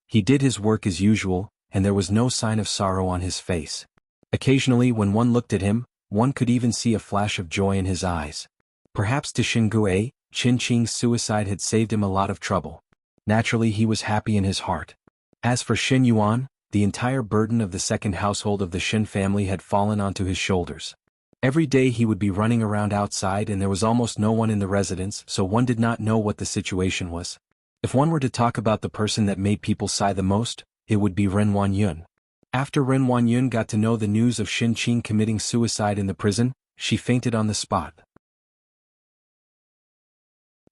He did his work as usual, and there was no sign of sorrow on his face. Occasionally when one looked at him, one could even see a flash of joy in his eyes. Perhaps to Shin Gui, Shin Qing's suicide had saved him a lot of trouble. Naturally, he was happy in his heart. As for Shin Yuan, the entire burden of the second household of the Shin family had fallen onto his shoulders. Every day he would be running around outside, and there was almost no one in the residence, so one did not know what the situation was. If one were to talk about the person that made people sigh the most, it would be Ren Wanyun. After Ren Wanyun got to know the news of Shin Qing committing suicide in the prison, she fainted on the spot.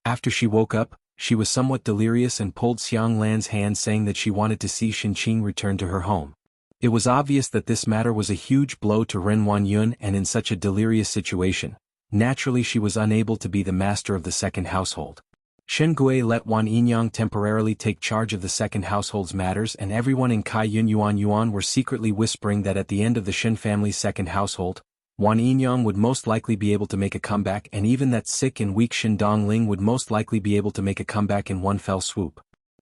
After she woke up, she was somewhat delirious and pulled Xiang Lan's hand, saying that she wanted to see Shin Qing return to her home. It was obvious that this matter was a huge blow to Ren Wanyun, and in such a delirious situation, naturally she was unable to be the master of the second household. Shen Gui let Wan Yinyang temporarily take charge of the second household's matters, and everyone in Kai Yun Yuan were secretly whispering that at the end of the Shen family's second household, Wan Yinyang would most likely be able to make a comeback, and even that sick and weak Shin Dongling would most likely be able to make a comeback in one fell swoop.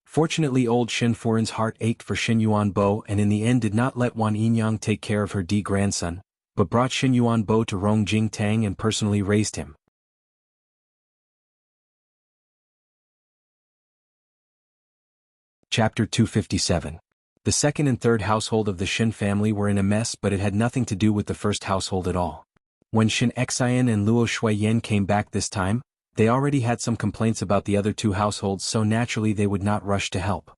Fortunately old Shin Furin's heart ached for Shin Yuanbo and in the end did not let Wan Yinyang take care of her grandson, but brought Shin Yuanbo to Rongjing Tang and personally raised him. Chapter 257. The second and third household of the Shin family were in a mess, but it had nothing to do with the first household at all. When Shin Xian and Luo Shuiyan came back this time, they already had some complaints about the other two households, so naturally they would not rush to help.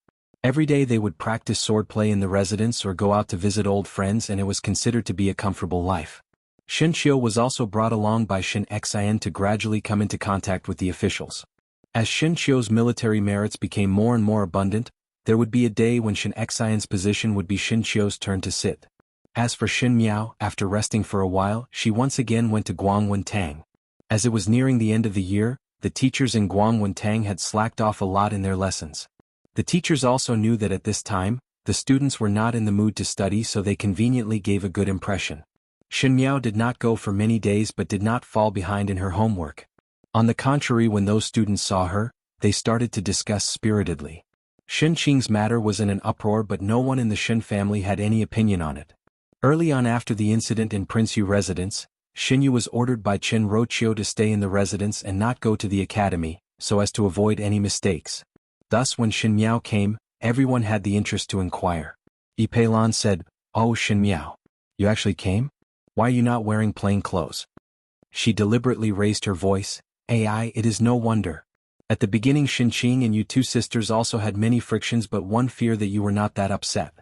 Every day they would practice swordplay in the residence or go out to visit old friends, and it was considered to be a comfortable life. Shin Qiu was also brought along by Shin Xian to gradually come into contact with the officials. As Shin Qiu's military merits became more and more abundant, there would be a day when Shin Xian's position would be Shin Qiu's turn to sit. As for Shin Miao, after resting for a while, she once again went to Guangwen Tang. As it was nearing the end of the year, the teachers in Guangwen Tang had slacked off a lot in their lessons. The teachers also knew that at this time, the students were not in the mood to study, so they conveniently gave a good impression. Shin Miao did not go for many days but did not fall behind in her homework. On the contrary, when those students saw her, they started to discuss spiritedly. Shin Qing's matter was in an uproar, but no one in the Shin family had any opinion on it. Early on after the incident in Prince Yu residence, Shin Yu was ordered by Qin Roqiu to stay in the residence and not go to the academy, so as to avoid any mistakes. Thus when Shin Miao came, everyone had the interest to inquire. Yi Peilan said, "Oh Shin Miao, you actually came? Why are you not wearing plain clothes?" She deliberately raised her voice, "Ai, it is no wonder. At the beginning Shin Qing and you two sisters also had many frictions, but one fear that you were not that upset."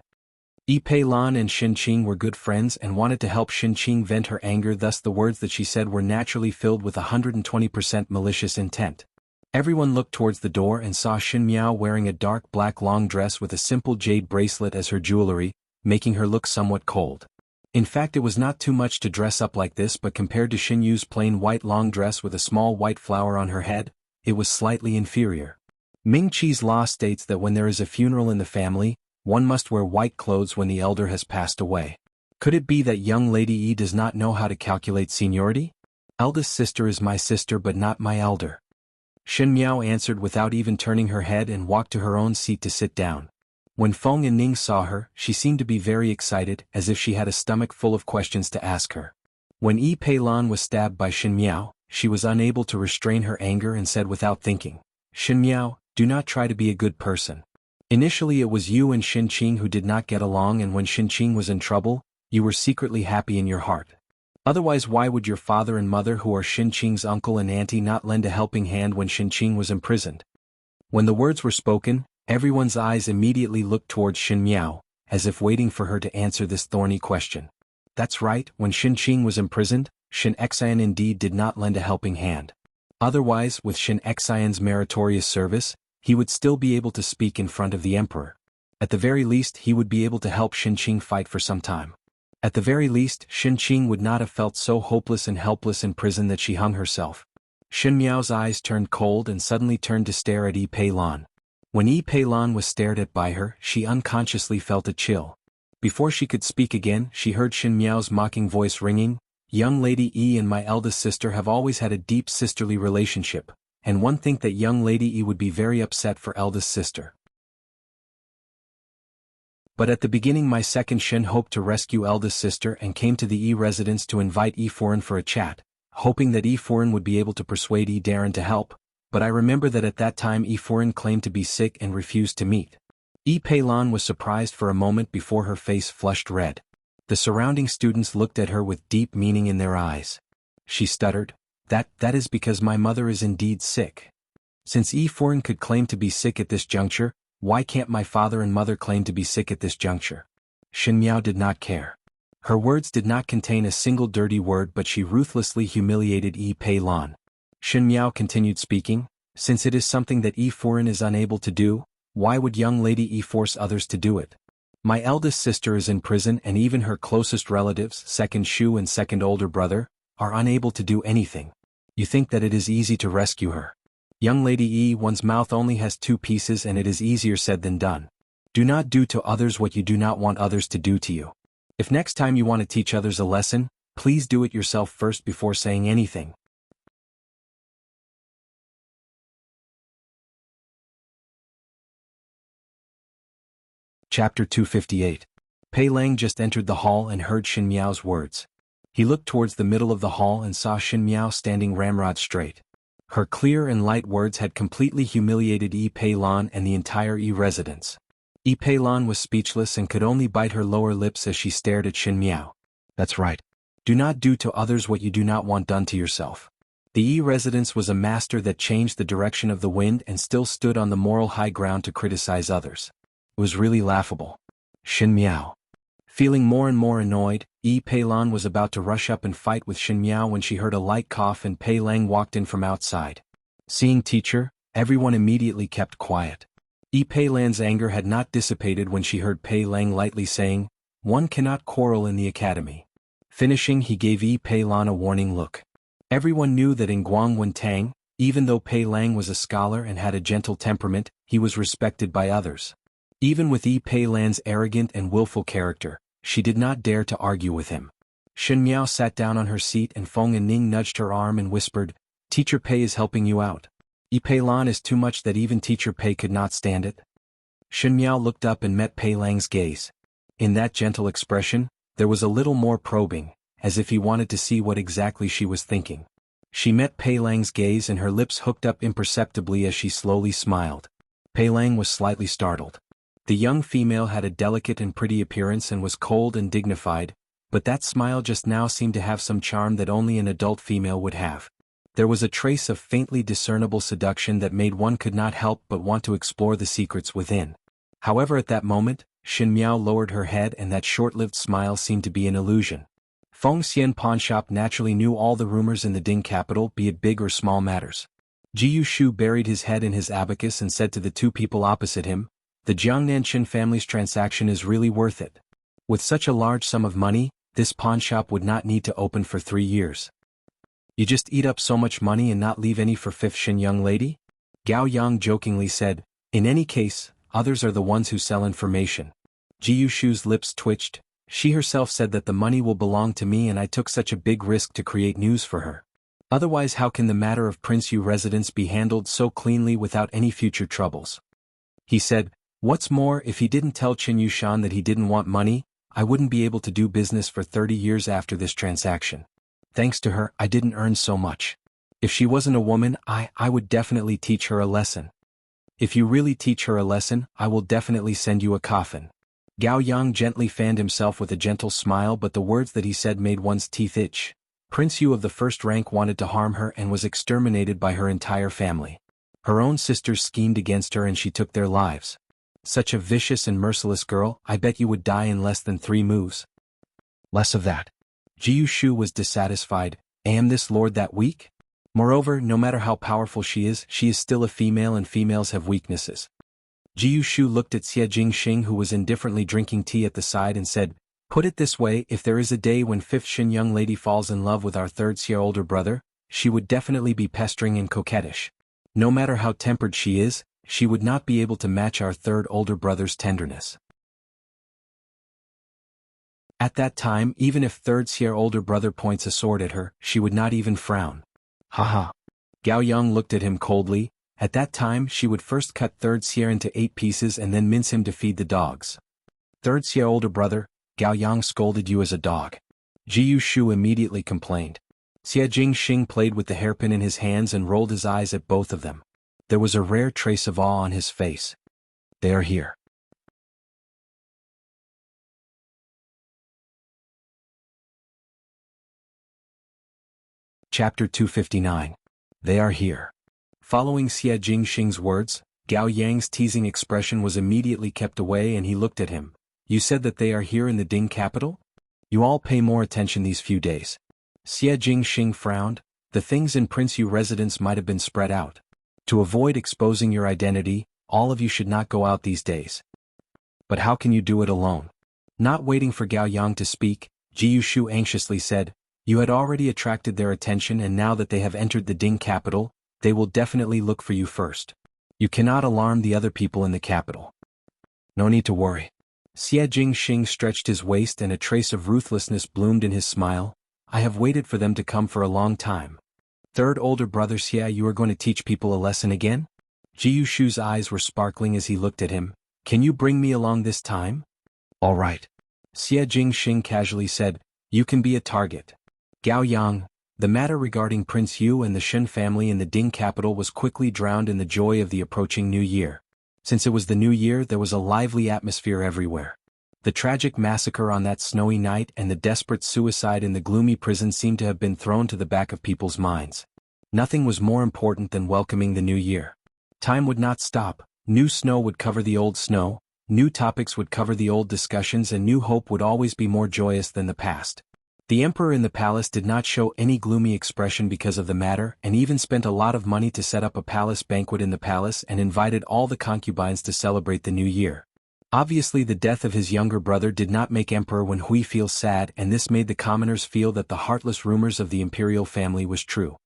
Yi Peilan and Shin Qing were good friends and wanted to help Shin Qing vent her anger, thus the words that she said were naturally filled with 120% malicious intent. Everyone looked towards the door and saw Shin Miao wearing a dark black long dress with a simple jade bracelet as her jewelry, making her look somewhat cold. In fact, it was not too much to dress up like this, but compared to Shin Yu's plain white long dress with a small white flower on her head, it was slightly inferior. Ming Qi's law states that when there is a funeral in the family, one must wear white clothes when the elder has passed away. Could it be that young Lady Yi does not know how to calculate seniority? Eldest sister is my sister but not my elder. Shin Miao answered without even turning her head and walked to her own seat to sit down. When Feng and Ning saw her, she seemed to be very excited, as if she had a stomach full of questions to ask her. When Yi Peilan was stabbed by Shin Miao, she was unable to restrain her anger and said without thinking, "Shin Miao, do not try to be a good person. Initially it was you and Shin Qing who did not get along, and when Shin Qing was in trouble, you were secretly happy in your heart. Otherwise why would your father and mother, who are Shin Qing's uncle and auntie, not lend a helping hand when Shin Qing was imprisoned?" When the words were spoken, everyone's eyes immediately looked towards Shin Miao, as if waiting for her to answer this thorny question. That's right, when Shin Qing was imprisoned, Shin Xian indeed did not lend a helping hand. Otherwise, with Shin Xian's meritorious service, he would still be able to speak in front of the emperor. At the very least, he would be able to help Shin Qing fight for some time. At the very least, Shin Qing would not have felt so hopeless and helpless in prison that she hung herself. Shin Miao's eyes turned cold and suddenly turned to stare at Yi Peilan. When Yi Peilan was stared at by her, she unconsciously felt a chill. Before she could speak again, she heard Shin Miao's mocking voice ringing, "Young Lady Yi and my eldest sister have always had a deep sisterly relationship, and one think that young Lady Yi would be very upset for eldest sister. But at the beginning my second Shin hoped to rescue eldest sister and came to the Yi residence to invite Yi Furin for a chat, hoping that Yi Furin would be able to persuade Yi Darren to help, but I remember that at that time Yi Furin claimed to be sick and refused to meet." Yi Peilan was surprised for a moment before her face flushed red. The surrounding students looked at her with deep meaning in their eyes. She stuttered, That is because my mother is indeed sick. Since Yi Furin could claim to be sick at this juncture, why can't my father and mother claim to be sick at this juncture?" Shin Miao did not care. Her words did not contain a single dirty word, but she ruthlessly humiliated Yi Peilan. Shin Miao continued speaking, "Since it is something that Yi Furin is unable to do, why would young Lady Yi force others to do it? My eldest sister is in prison, and even her closest relatives, second Shu and second older brother, are unable to do anything. You think that it is easy to rescue her? Young Lady Yi, one's mouth only has two pieces, and it is easier said than done. Do not do to others what you do not want others to do to you. If next time you want to teach others a lesson, please do it yourself first before saying anything." Chapter 258. Pei Lang just entered the hall and heard Shin Miao's words. He looked towards the middle of the hall and saw Shin Miao standing ramrod straight. Her clear and light words had completely humiliated Yi Pei Lan and the entire Yi residence. Yi Pei Lan was speechless and could only bite her lower lips as she stared at Shin Miao. That's right. Do not do to others what you do not want done to yourself. The Yi residence was a master that changed the direction of the wind and still stood on the moral high ground to criticize others. It was really laughable. Shin Miao. Feeling more and more annoyed, Yi Pei Lan was about to rush up and fight with Shin Miao when she heard a light cough and Pei Lang walked in from outside. Seeing teacher, everyone immediately kept quiet. Yi Pei Lan's anger had not dissipated when she heard Pei Lang lightly saying, "One cannot quarrel in the academy." Finishing, he gave Yi Pei Lan a warning look. Everyone knew that in Guangwen Tang, even though Pei Lang was a scholar and had a gentle temperament, he was respected by others. Even with Yi Pei Lan's arrogant and willful character, she did not dare to argue with him. Shin Miao sat down on her seat and Feng Ning nudged her arm and whispered, "Teacher Pei is helping you out. Yi Pei Lan is too much that even Teacher Pei could not stand it." Shin Miao looked up and met Pei Lang's gaze. In that gentle expression, there was a little more probing, as if he wanted to see what exactly she was thinking. She met Pei Lang's gaze and her lips hooked up imperceptibly as she slowly smiled. Pei Lang was slightly startled. The young female had a delicate and pretty appearance and was cold and dignified, but that smile just now seemed to have some charm that only an adult female would have. There was a trace of faintly discernible seduction that made one could not help but want to explore the secrets within. However, at that moment, Shin Miao lowered her head and that short-lived smile seemed to be an illusion. Feng Xian Pawnshop naturally knew all the rumors in the Ding capital, be it big or small matters. Ji Yushu buried his head in his abacus and said to the two people opposite him, "The Jiangnan Qin family's transaction is really worth it. With such a large sum of money, this pawnshop would not need to open for 3 years. You just eat up so much money and not leave any for fifth Shin young lady?" Gao Yang jokingly said, "In any case, others are the ones who sell information." Ji Yushu's lips twitched. She herself said that the money will belong to me and I took such a big risk to create news for her. Otherwise how can the matter of Prince Yu residence be handled so cleanly without any future troubles? He said, "What's more, if he didn't tell Qin Yushan that he didn't want money, I wouldn't be able to do business for 30 years after this transaction. Thanks to her, I didn't earn so much. If she wasn't a woman, I would definitely teach her a lesson. If you really teach her a lesson, I will definitely send you a coffin." Gao Yang gently fanned himself with a gentle smile, but the words that he said made one's teeth itch. Prince Yu of the first rank wanted to harm her and was exterminated by her entire family. Her own sisters schemed against her and she took their lives. Such a vicious and merciless girl, I bet you would die in less than 3 moves. Less of that. Ji Yushu was dissatisfied. Am this lord that weak? Moreover, no matter how powerful she is still a female and females have weaknesses. Ji Yushu looked at Xie Jingxing who was indifferently drinking tea at the side and said, "Put it this way, if there is a day when 5th Shin young lady falls in love with our 3rd Xie older brother, she would definitely be pestering and coquettish. No matter how tempered she is, she would not be able to match our 3rd older brother's tenderness. At that time, even if 3rd Xie older brother points a sword at her, she would not even frown." Haha. Gao Yang looked at him coldly. At that time she would first cut 3rd Xie into 8 pieces and then mince him to feed the dogs. 3rd Xie older brother, Gao Yang scolded you as a dog. Ji Yushu immediately complained. Xie Jingxing played with the hairpin in his hands and rolled his eyes at both of them. There was a rare trace of awe on his face. They are here. Chapter 259. They are here. Following Xie Jingxing's words, Gao Yang's teasing expression was immediately kept away and he looked at him. You said that they are here in the Ding capital? You all pay more attention these few days. Xie Jingxing frowned. The things in Prince Yu residence might have been spread out. To avoid exposing your identity, all of you should not go out these days. But how can you do it alone? Not waiting for Gao Yang to speak, Ji Yushu anxiously said, you had already attracted their attention and now that they have entered the Ding capital, they will definitely look for you first. You cannot alarm the other people in the capital. No need to worry. Xie Jingxing stretched his waist and a trace of ruthlessness bloomed in his smile. I have waited for them to come for a long time. 3rd older brother Xie, you are going to teach people a lesson again? Ji Yushu's eyes were sparkling as he looked at him. Can you bring me along this time? All right. Xie Jingxing casually said, you can be a target. Gao Yang, the matter regarding Prince Yu and the Shen family in the Ding capital was quickly drowned in the joy of the approaching new year. Since it was the new year, there was a lively atmosphere everywhere. The tragic massacre on that snowy night and the desperate suicide in the gloomy prison seemed to have been thrown to the back of people's minds. Nothing was more important than welcoming the new year. Time would not stop, new snow would cover the old snow, new topics would cover the old discussions, and new hope would always be more joyous than the past. The emperor in the palace did not show any gloomy expression because of the matter, and even spent a lot of money to set up a palace banquet in the palace and invited all the concubines to celebrate the new year. Obviously, the death of his younger brother did not make Emperor Wenhui feel sad, and this made the commoners feel that the heartless rumors of the imperial family was true.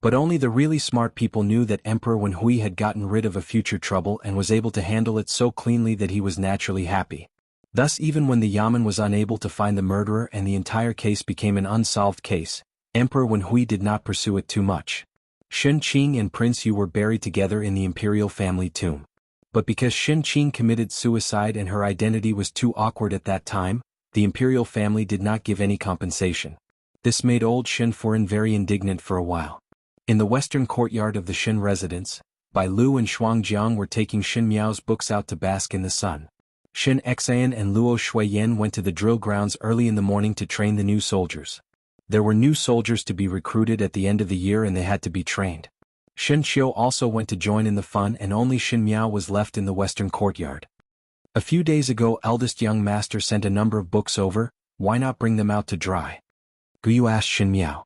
But only the really smart people knew that Emperor Wenhui had gotten rid of a future trouble and was able to handle it so cleanly that he was naturally happy. Thus, even when the Yamen was unable to find the murderer and the entire case became an unsolved case, Emperor Wenhui did not pursue it too much. Shen Qing and Prince Yu were buried together in the imperial family tomb. But because Shen Qing committed suicide and her identity was too awkward at that time, the imperial family did not give any compensation. This made old Shen Furen very indignant for a while. In the western courtyard of the Shen residence, Bai Lu and Shuangjiang were taking Shen Miao's books out to bask in the sun. Shen Xian and Luo Shuiyan went to the drill grounds early in the morning to train the new soldiers. There were new soldiers to be recruited at the end of the year and they had to be trained. Shen Qiu also went to join in the fun, and only Shen Miao was left in the western courtyard. A few days ago, eldest young master sent a number of books over, why not bring them out to dry? Guyu asked Shen Miao.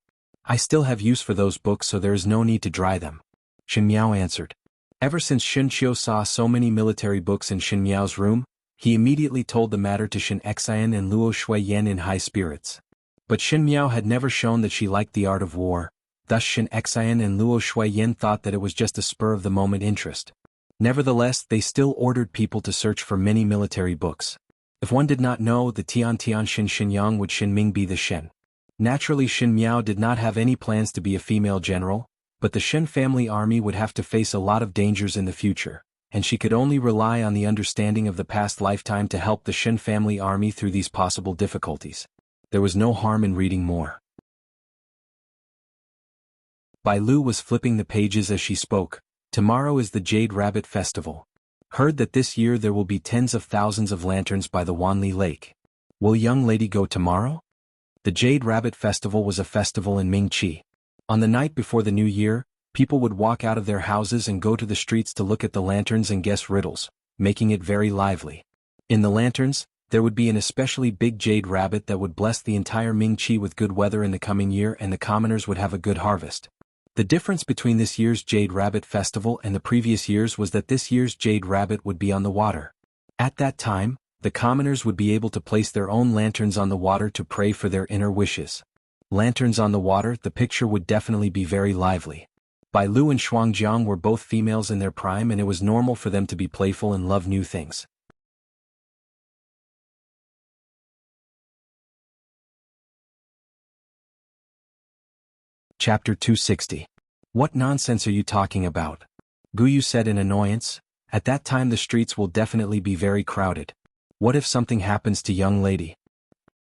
I still have use for those books, so there is no need to dry them. Shen Miao answered. Ever since Shen Qiu saw so many military books in Shen Miao's room, he immediately told the matter to Shen Xian and Luo Shuiyan in high spirits. But Shen Miao had never shown that she liked the art of war. Thus Shen Xian and Luo Shuiyan thought that it was just a spur-of-the-moment interest. Nevertheless, they still ordered people to search for many military books. If one did not know the Tian Shen Shenyang, would Shen Ming be the Shen? Naturally, Shen Miao did not have any plans to be a female general, but the Shen family army would have to face a lot of dangers in the future, and she could only rely on the understanding of the past lifetime to help the Shen family army through these possible difficulties. There was no harm in reading more. Bai Lu was flipping the pages as she spoke. Tomorrow is the Jade Rabbit Festival. Heard that this year there will be tens of thousands of lanterns by the Wanli Lake. Will young lady go tomorrow? The Jade Rabbit Festival was a festival in Mingqi. On the night before the new year, people would walk out of their houses and go to the streets to look at the lanterns and guess riddles, making it very lively. In the lanterns, there would be an especially big jade rabbit that would bless the entire Mingqi with good weather in the coming year, and the commoners would have a good harvest. The difference between this year's Jade Rabbit Festival and the previous years was that this year's Jade Rabbit would be on the water. At that time, the commoners would be able to place their own lanterns on the water to pray for their inner wishes. Lanterns on the water, the picture would definitely be very lively. Bai Lu and Shuangjiang were both females in their prime, and it was normal for them to be playful and love new things. Chapter 260. What nonsense are you talking about? Guyu said in annoyance. At that time the streets will definitely be very crowded. What if something happens to young lady?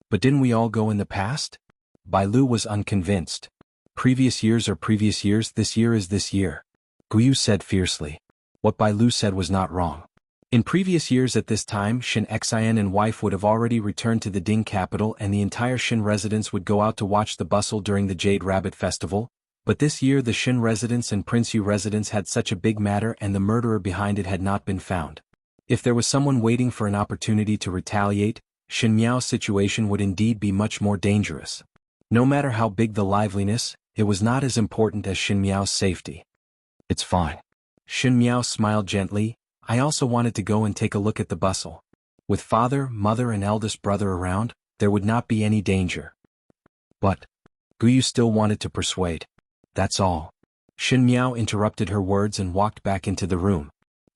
But didn't we all go in the past? Bai Lu was unconvinced. Previous years are previous years, this year is this year. Guyu said fiercely. What Bai Lu said was not wrong. In previous years at this time, Shen Xian and wife would have already returned to the Ding capital, and the entire Shen residence would go out to watch the bustle during the Jade Rabbit Festival. But this year the Shen residence and Prince Yu residence had such a big matter, and the murderer behind it had not been found. If there was someone waiting for an opportunity to retaliate, Shen Miao's situation would indeed be much more dangerous. No matter how big the liveliness, it was not as important as Shen Miao's safety. It's fine. Shen Miao smiled gently. I also wanted to go and take a look at the bustle. With father, mother and eldest brother around, there would not be any danger. But Guyu still wanted to persuade. That's all. Shen Miao interrupted her words and walked back into the room.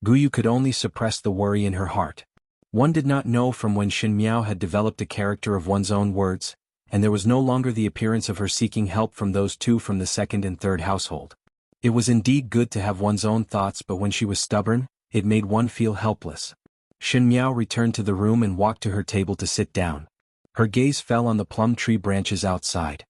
Guyu could only suppress the worry in her heart. One did not know from when Shen Miao had developed a character of one's own words, and there was no longer the appearance of her seeking help from those two from the second and third household. It was indeed good to have one's own thoughts, but when she was stubborn, it made one feel helpless. Shin Miao returned to the room and walked to her table to sit down. Her gaze fell on the plum tree branches outside.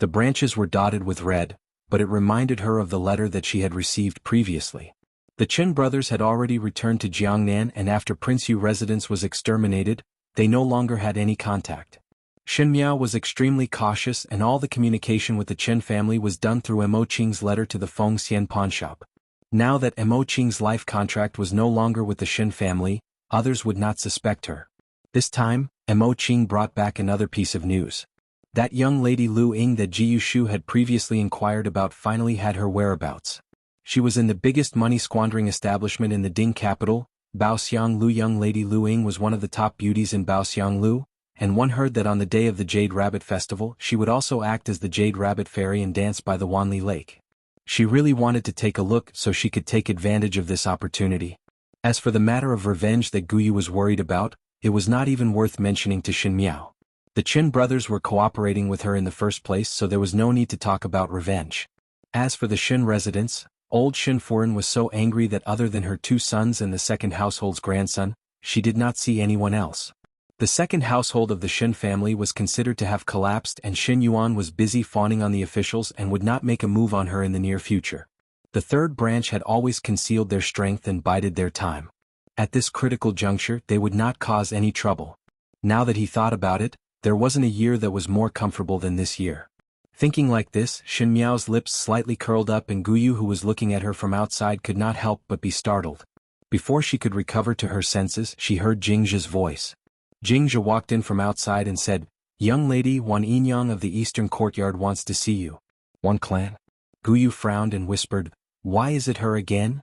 The branches were dotted with red, but it reminded her of the letter that she had received previously. The Qin brothers had already returned to Jiangnan, and after Prince Yu residence was exterminated, they no longer had any contact. Shin Miao was extremely cautious, and all the communication with the Qin family was done through Mo Qing's letter to the Feng Xian pawnshop. Now that Mo Qing's life contract was no longer with the Shin family, others would not suspect her. This time, Mo Qing brought back another piece of news. That young lady Lu Ying that Jiu Shu had previously inquired about finally had her whereabouts. She was in the biggest money-squandering establishment in the Ding capital, Baoxianglu. Young lady Lu Ying was one of the top beauties in Baoxianglu, and one heard that on the day of the Jade Rabbit Festival she would also act as the Jade Rabbit Fairy and dance by the Wanli Lake. She really wanted to take a look so she could take advantage of this opportunity. As for the matter of revenge that Guyu was worried about, it was not even worth mentioning to Shin Miao. The Qin brothers were cooperating with her in the first place, so there was no need to talk about revenge. As for the Shin residents, old Shin Furen was so angry that other than her 2 sons and the second household's grandson, she did not see anyone else. The second household of the Shin family was considered to have collapsed, and Shin Yuan was busy fawning on the officials and would not make a move on her in the near future. The third branch had always concealed their strength and bided their time. At this critical juncture they would not cause any trouble. Now that he thought about it, there wasn't a year that was more comfortable than this year. Thinking like this, Shin Miao's lips slightly curled up, and Guyu, who was looking at her from outside, could not help but be startled. Before she could recover to her senses, she heard Jingzhe's voice. Jingzhe walked in from outside and said, "Young lady, Wan Yinyang of the Eastern Courtyard wants to see you." "One clan?" Guyu frowned and whispered, "Why is it her again?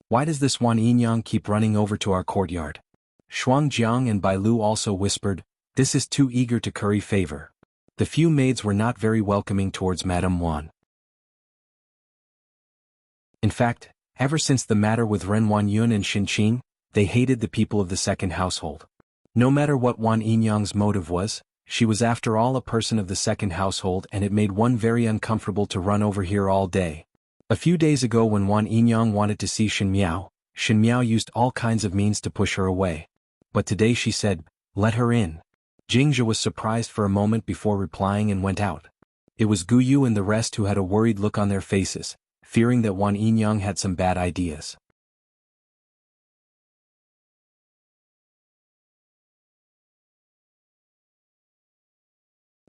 Why does this Wan Yinyang keep running over to our courtyard?" Shuangjiang and Bailu also whispered, "This is too eager to curry favor." The few maids were not very welcoming towards Madame Wan. In fact, ever since the matter with Ren Wanyun and Shin Qing, they hated the people of the second household. No matter what Wan Yinyang's motive was, she was after all a person of the second household, and it made one very uncomfortable to run over here all day. A few days ago, when Wan Yinyang wanted to see Shin Miao used all kinds of means to push her away. But today she said, "Let her in." Jingzhe was surprised for a moment before replying and went out. It was Guyu and the rest who had a worried look on their faces, fearing that Wan Yinyang had some bad ideas.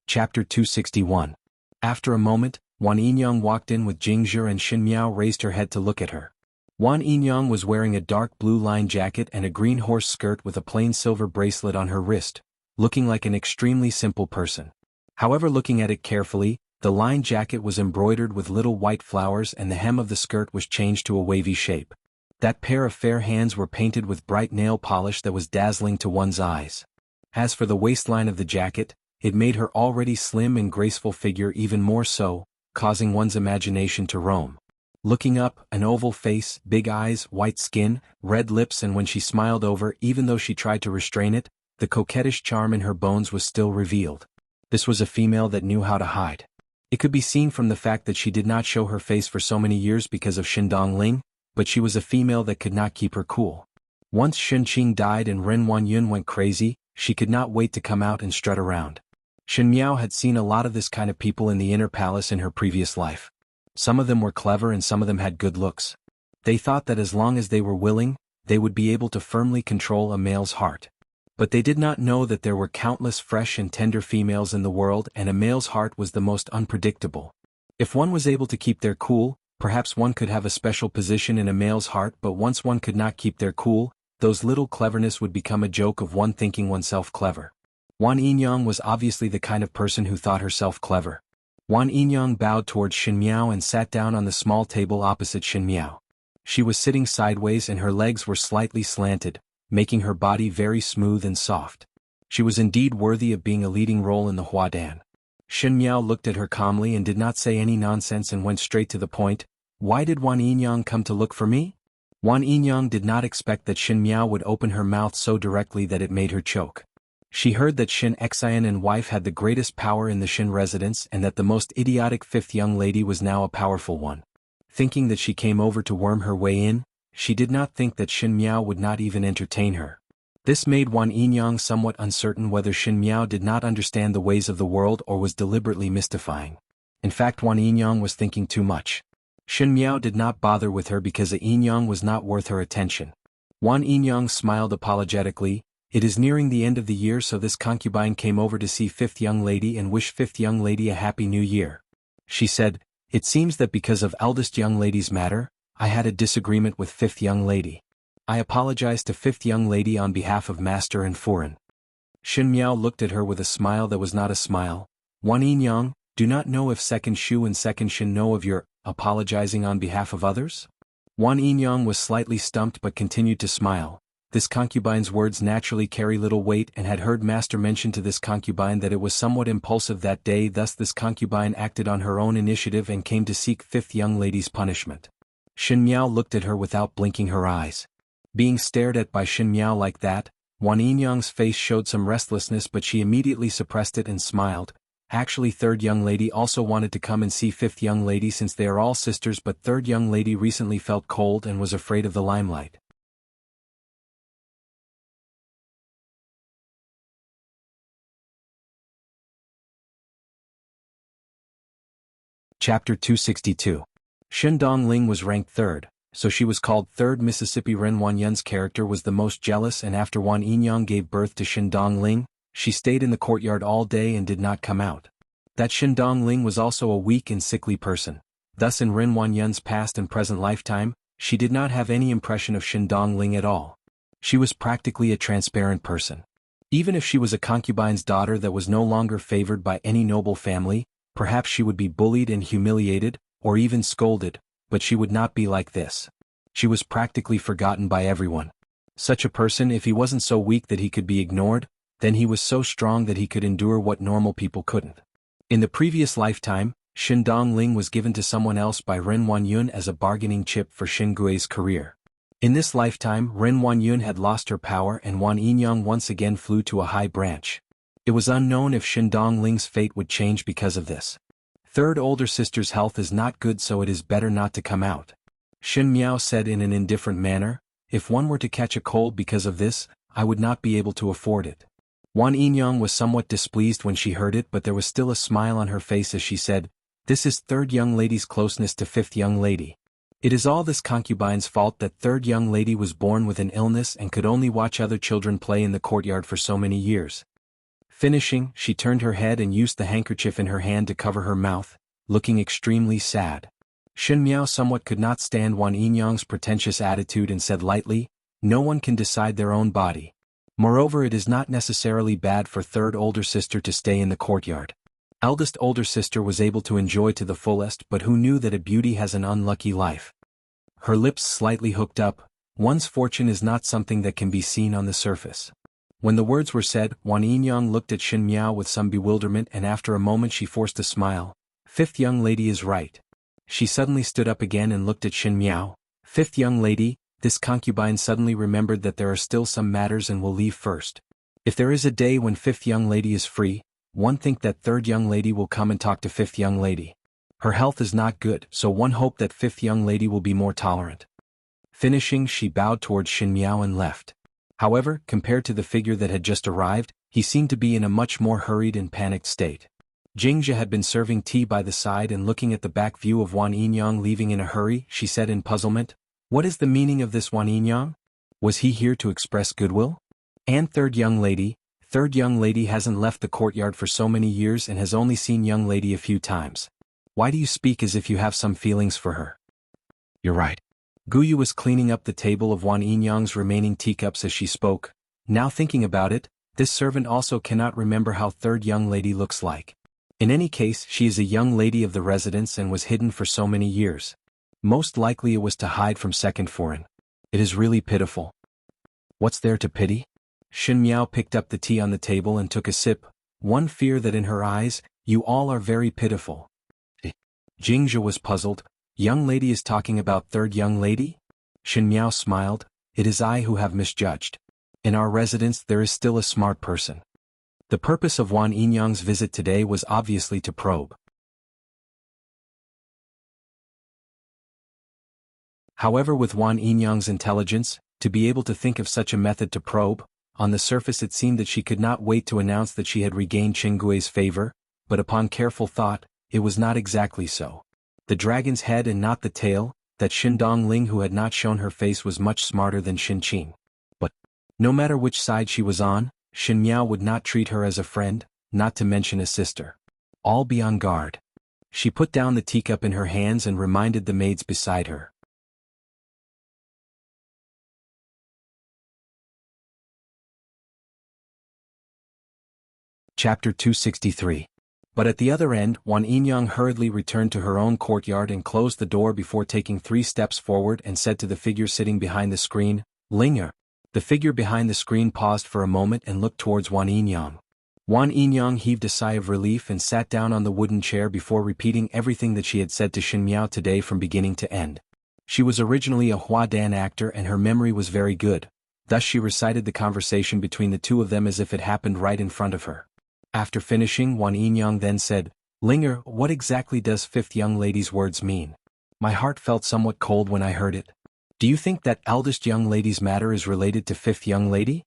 Chapter 261. After a moment, Wan Yinyang walked in with Jingzhe, and Shin Miao raised her head to look at her. Wan Yinyang was wearing a dark blue lined jacket and a green horse skirt with a plain silver bracelet on her wrist, looking like an extremely simple person. However, looking at it carefully, the lined jacket was embroidered with little white flowers, and the hem of the skirt was changed to a wavy shape. That pair of fair hands were painted with bright nail polish that was dazzling to one's eyes. As for the waistline of the jacket, it made her already slim and graceful figure even more so, causing one's imagination to roam. Looking up, an oval face, big eyes, white skin, red lips, and when she smiled over, even though she tried to restrain it, the coquettish charm in her bones was still revealed. This was a female that knew how to hide. It could be seen from the fact that she did not show her face for so many years because of Shindong Ling, but she was a female that could not keep her cool. Once Shin Qing died and Ren Wanyun went crazy, she could not wait to come out and strut around. Shin Miao had seen a lot of this kind of people in the inner palace in her previous life. Some of them were clever and some of them had good looks. They thought that as long as they were willing, they would be able to firmly control a male's heart. But they did not know that there were countless fresh and tender females in the world, and a male's heart was the most unpredictable. If one was able to keep their cool, perhaps one could have a special position in a male's heart, but once one could not keep their cool, those little cleverness would become a joke of one thinking oneself clever. Wan Yinyang was obviously the kind of person who thought herself clever. Wan Yinyang bowed towards Shin Miao and sat down on the small table opposite Shin Miao. She was sitting sideways and her legs were slightly slanted, making her body very smooth and soft. She was indeed worthy of being a leading role in the Huadan. Shin Miao looked at her calmly and did not say any nonsense and went straight to the point. "Why did Wan Yinyang come to look for me?" Wan Yinyang did not expect that Shin Miao would open her mouth so directly that it made her choke. She heard that Shin Xian and wife had the greatest power in the Shin residence and that the most idiotic fifth young lady was now a powerful one. Thinking that she came over to worm her way in, she did not think that Shin Miao would not even entertain her. This made Wan Yinyang somewhat uncertain whether Shin Miao did not understand the ways of the world or was deliberately mystifying. In fact, Wan Yinyang was thinking too much. Shin Miao did not bother with her because a Yinyang was not worth her attention. Wan Yinyang smiled apologetically. It is nearing the end of the year, so this concubine came over to see fifth young lady and wish fifth young lady a happy new year. She said, "It seems that because of eldest young lady's matter, I had a disagreement with fifth young lady. I apologize to fifth young lady on behalf of master and Furen." Shin Miao looked at her with a smile that was not a smile. "Wan Yinyang, do not know if second Shu and second Shin know of your apologizing on behalf of others?" Wan Yinyang was slightly stumped but continued to smile. This concubine's words naturally carry little weight and had heard master mention to this concubine that it was somewhat impulsive that day, thus this concubine acted on her own initiative and came to seek fifth young lady's punishment. Shin Miao looked at her without blinking her eyes. Being stared at by Shin Miao like that, Wan Yinyang's face showed some restlessness, but she immediately suppressed it and smiled. Actually, third young lady also wanted to come and see fifth young lady since they are all sisters, but third young lady recently felt cold and was afraid of the limelight. Chapter 262. Shin Dongling was ranked third, so she was called third. Mississippi Ren Wanyun's character was the most jealous, and after Wan Yinyang gave birth to Shin Dongling, she stayed in the courtyard all day and did not come out. That Shin Dongling was also a weak and sickly person. Thus in Ren Wanyun's past and present lifetime, she did not have any impression of Shin Dongling at all. She was practically a transparent person. Even if she was a concubine's daughter that was no longer favored by any noble family, perhaps she would be bullied and humiliated, or even scolded, but she would not be like this. She was practically forgotten by everyone. Such a person, if he wasn't so weak that he could be ignored, then he was so strong that he could endure what normal people couldn't. In the previous lifetime, Shin Dongling was given to someone else by Ren Wanyun as a bargaining chip for Shin Gui's career. In this lifetime, Ren Wanyun had lost her power and Wan Yinyang once again flew to a high branch. It was unknown if Shin Dongling's fate would change because of this. Third older sister's health is not good, so it is better not to come out. Shin Miao said in an indifferent manner, "If one were to catch a cold because of this, I would not be able to afford it." Wan Yinyang was somewhat displeased when she heard it, but there was still a smile on her face as she said, "This is third young lady's closeness to fifth young lady. It is all this concubine's fault that third young lady was born with an illness and could only watch other children play in the courtyard for so many years." Finishing, she turned her head and used the handkerchief in her hand to cover her mouth, looking extremely sad. Shin Miao somewhat could not stand Wan Yinyang's pretentious attitude and said lightly, "No one can decide their own body. Moreover, it is not necessarily bad for third older sister to stay in the courtyard. Eldest older sister was able to enjoy to the fullest, but who knew that a beauty has an unlucky life?" Her lips slightly hooked up. One's fortune is not something that can be seen on the surface. When the words were said, Wan Yinyang looked at Shin Miao with some bewilderment, and after a moment she forced a smile. "Fifth young lady is right." She suddenly stood up again and looked at Shin Miao. "Fifth young lady," this concubine suddenly remembered that there are still some matters and will leave first. "If there is a day when fifth young lady is free, one think that third young lady will come and talk to fifth young lady. Her health is not good, so one hope that fifth young lady will be more tolerant." Finishing, she bowed towards Shin Miao and left. However, compared to the figure that had just arrived, he seemed to be in a much more hurried and panicked state. Jingzhe had been serving tea by the side and looking at the back view of Wan Yinyang leaving in a hurry. She said in puzzlement, "What is the meaning of this, Wan Yinyang? Was he here to express goodwill? And third young lady hasn't left the courtyard for so many years and has only seen young lady a few times. Why do you speak as if you have some feelings for her?" "You're right." Guyu was cleaning up the table of Wan Yinyang's remaining teacups as she spoke. "Now thinking about it, this servant also cannot remember how third young lady looks like. In any case, she is a young lady of the residence and was hidden for so many years. Most likely it was to hide from second foreign. It is really pitiful." "What's there to pity?" Shin Miao picked up the tea on the table and took a sip. One fear that in her eyes, "You all are very pitiful." Jingzhe was puzzled. "Young lady is talking about third young lady?" Shin Miao smiled. "It is I who have misjudged. In our residence there is still a smart person." The purpose of Wan Yinyang's visit today was obviously to probe. However, with Wan Yinyang's intelligence, to be able to think of such a method to probe, On the surface it seemed that she could not wait to announce that she had regained Qinggui's favor, but upon careful thought, it was not exactly so. The dragon's head and not the tail, that Shen Dongling who had not shown her face was much smarter than Shen Qing. But, no matter which side she was on, Shen Miao would not treat her as a friend, not to mention a sister. All be on guard. She put down the teacup in her hands and reminded the maids beside her. Chapter 263. But at the other end, Wan Yinyang hurriedly returned to her own courtyard and closed the door before taking 3 steps forward and said to the figure sitting behind the screen, "Linger." The figure behind the screen paused for a moment and looked towards Wan Yinyang. Wan Yinyang heaved a sigh of relief and sat down on the wooden chair before repeating everything that she had said to Shen Miao today from beginning to end. She was originally a Huadan actor and her memory was very good, thus she recited the conversation between the two of them as if it happened right in front of her. After finishing, Wan Yinyang then said, "Linger, what exactly does fifth young lady's words mean? My heart felt somewhat cold when I heard it. Do you think that eldest young lady's matter is related to fifth young lady?"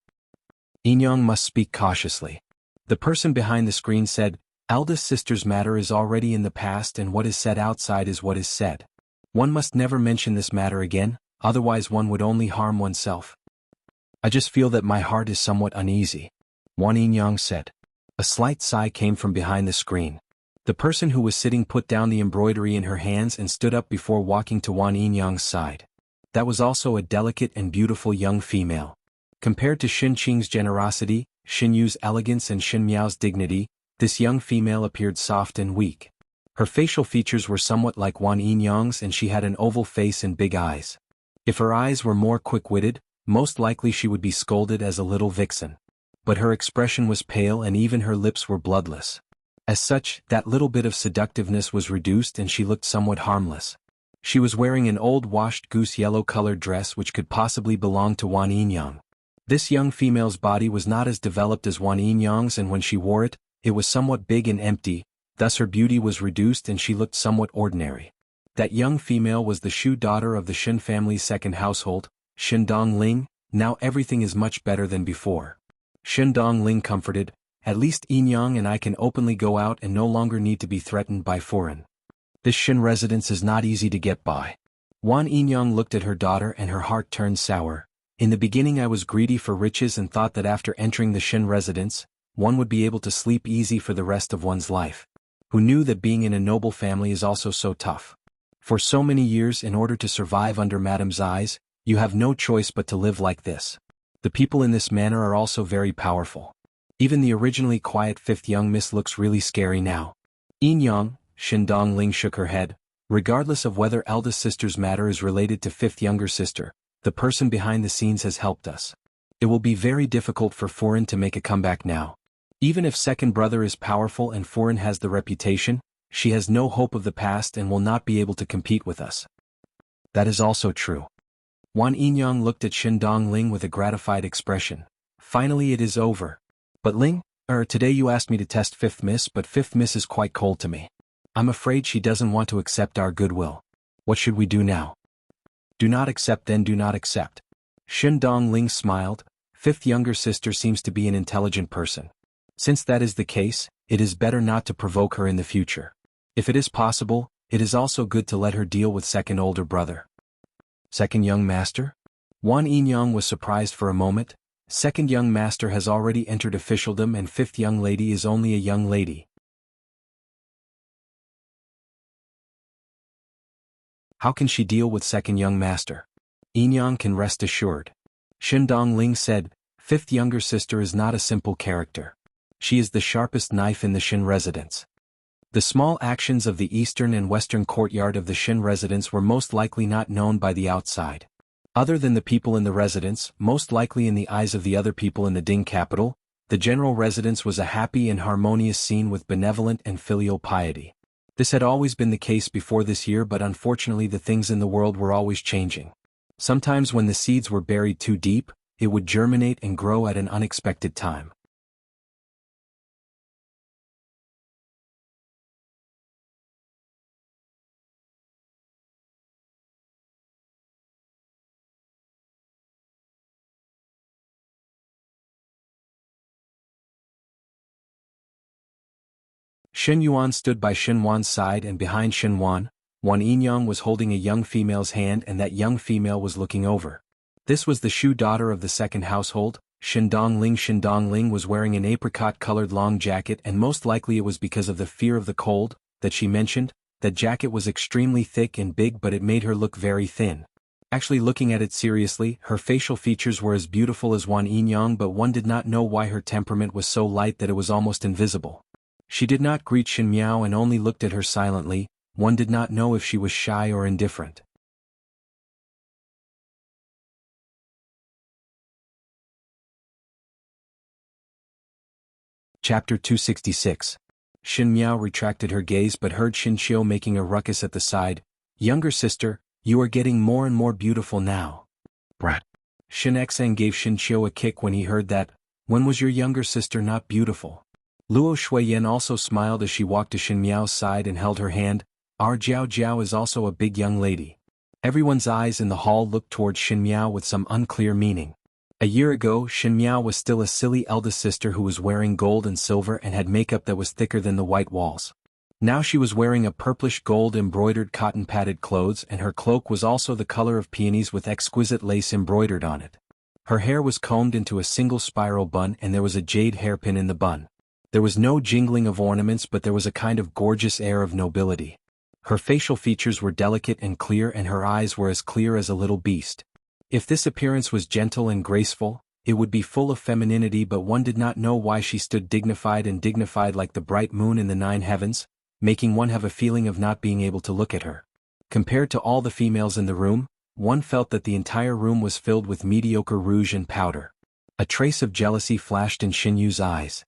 Yinyang must speak cautiously. The person behind the screen said, "Eldest sister's matter is already in the past and what is said outside is what is said. One must never mention this matter again, otherwise one would only harm oneself. I just feel that my heart is somewhat uneasy," Wan Yinyang said. A slight sigh came from behind the screen. The person who was sitting put down the embroidery in her hands and stood up before walking to Wan Yinyang's side. That was also a delicate and beautiful young female. Compared to Shen Qing's generosity, Shen Yu's elegance and Shen Miao's dignity, this young female appeared soft and weak. Her facial features were somewhat like Wan Yinyang's and she had an oval face and big eyes. If her eyes were more quick-witted, most likely she would be scolded as a little vixen. But her expression was pale and even her lips were bloodless. As such, that little bit of seductiveness was reduced and she looked somewhat harmless. She was wearing an old washed goose yellow-colored dress which could possibly belong to Wan Yinyang. This young female's body was not as developed as Wan Yinyang's and when she wore it, it was somewhat big and empty, thus her beauty was reduced and she looked somewhat ordinary. That young female was the Shu daughter of the Shen family's second household, Shen Dongling. Now everything is much better than before. Shen Dongling comforted, "At least Yinyang and I can openly go out and no longer need to be threatened by foreign. This Shen residence is not easy to get by." Wan Yinyang looked at her daughter and her heart turned sour. "In the beginning I was greedy for riches and thought that after entering the Shen residence, one would be able to sleep easy for the rest of one's life. Who knew that being in a noble family is also so tough? For so many years in order to survive under Madame's eyes, you have no choice but to live like this. The people in this manor are also very powerful. Even the originally quiet fifth young miss looks really scary now." Yinyang, Shen Dongling shook her head. "Regardless of whether eldest sister's matter is related to fifth younger sister, the person behind the scenes has helped us. It will be very difficult for foreign to make a comeback now. Even if second brother is powerful and foreign has the reputation, she has no hope of the past and will not be able to compete with us." "That is also true." Wan Yinyang looked at Shen Dongling with a gratified expression. "Finally it is over. But today you asked me to test fifth miss but fifth miss is quite cold to me. I'm afraid she doesn't want to accept our goodwill. What should we do now?" "Do not accept then do not accept." Shen Dongling smiled. "Fifth younger sister seems to be an intelligent person. Since that is the case, it is better not to provoke her in the future. If it is possible, it is also good to let her deal with second older brother." "Second young master?" Wan Yinyang was surprised for a moment. Second young master has already entered officialdom and fifth young lady is only a young lady. How can she deal with second young master? Yinyang can rest assured. Shen Dongling said, "Fifth younger sister is not a simple character. She is the sharpest knife in the Shen residence." The small actions of the eastern and western courtyard of the Shen residence were most likely not known by the outside. Other than the people in the residence, most likely in the eyes of the other people in the Ding capital, the general residence was a happy and harmonious scene with benevolent and filial piety. This had always been the case before this year but unfortunately the things in the world were always changing. Sometimes when the seeds were buried too deep, it would germinate and grow at an unexpected time. Shen Yuan stood by Shen Wan's side, and behind Shen Wan, Wan Yinyang was holding a young female's hand, and that young female was looking over. This was the Shu daughter of the second household, Shen Dongling. Shen Dongling was wearing an apricot-colored long jacket, and most likely it was because of the fear of the cold that she mentioned. That jacket was extremely thick and big, but it made her look very thin. Actually, looking at it seriously, her facial features were as beautiful as Wan Yinyang, but one did not know why her temperament was so light that it was almost invisible. She did not greet Shen Miao and only looked at her silently. One did not know if she was shy or indifferent. Chapter 266. Shen Miao retracted her gaze but heard Shen Qiu making a ruckus at the side. "Younger sister, you are getting more and more beautiful now." Brat. Shen Xang gave Shen Qiu a kick when he heard that. "When was your younger sister not beautiful?" Luo Shuiyan also smiled as she walked to Shen Miao's side and held her hand. "Our Jiao Jiao is also a big young lady." Everyone's eyes in the hall looked towards Shen Miao with some unclear meaning. A year ago, Shen Miao was still a silly eldest sister who was wearing gold and silver and had makeup that was thicker than the white walls. Now she was wearing a purplish gold embroidered cotton padded clothes, and her cloak was also the color of peonies with exquisite lace embroidered on it. Her hair was combed into a single spiral bun, and there was a jade hairpin in the bun. There was no jingling of ornaments, but there was a kind of gorgeous air of nobility. Her facial features were delicate and clear, and her eyes were as clear as a little beast. If this appearance was gentle and graceful, it would be full of femininity, but one did not know why she stood dignified like the bright moon in the 9 heavens, making one have a feeling of not being able to look at her. Compared to all the females in the room, one felt that the entire room was filled with mediocre rouge and powder. A trace of jealousy flashed in Shen Yu's eyes.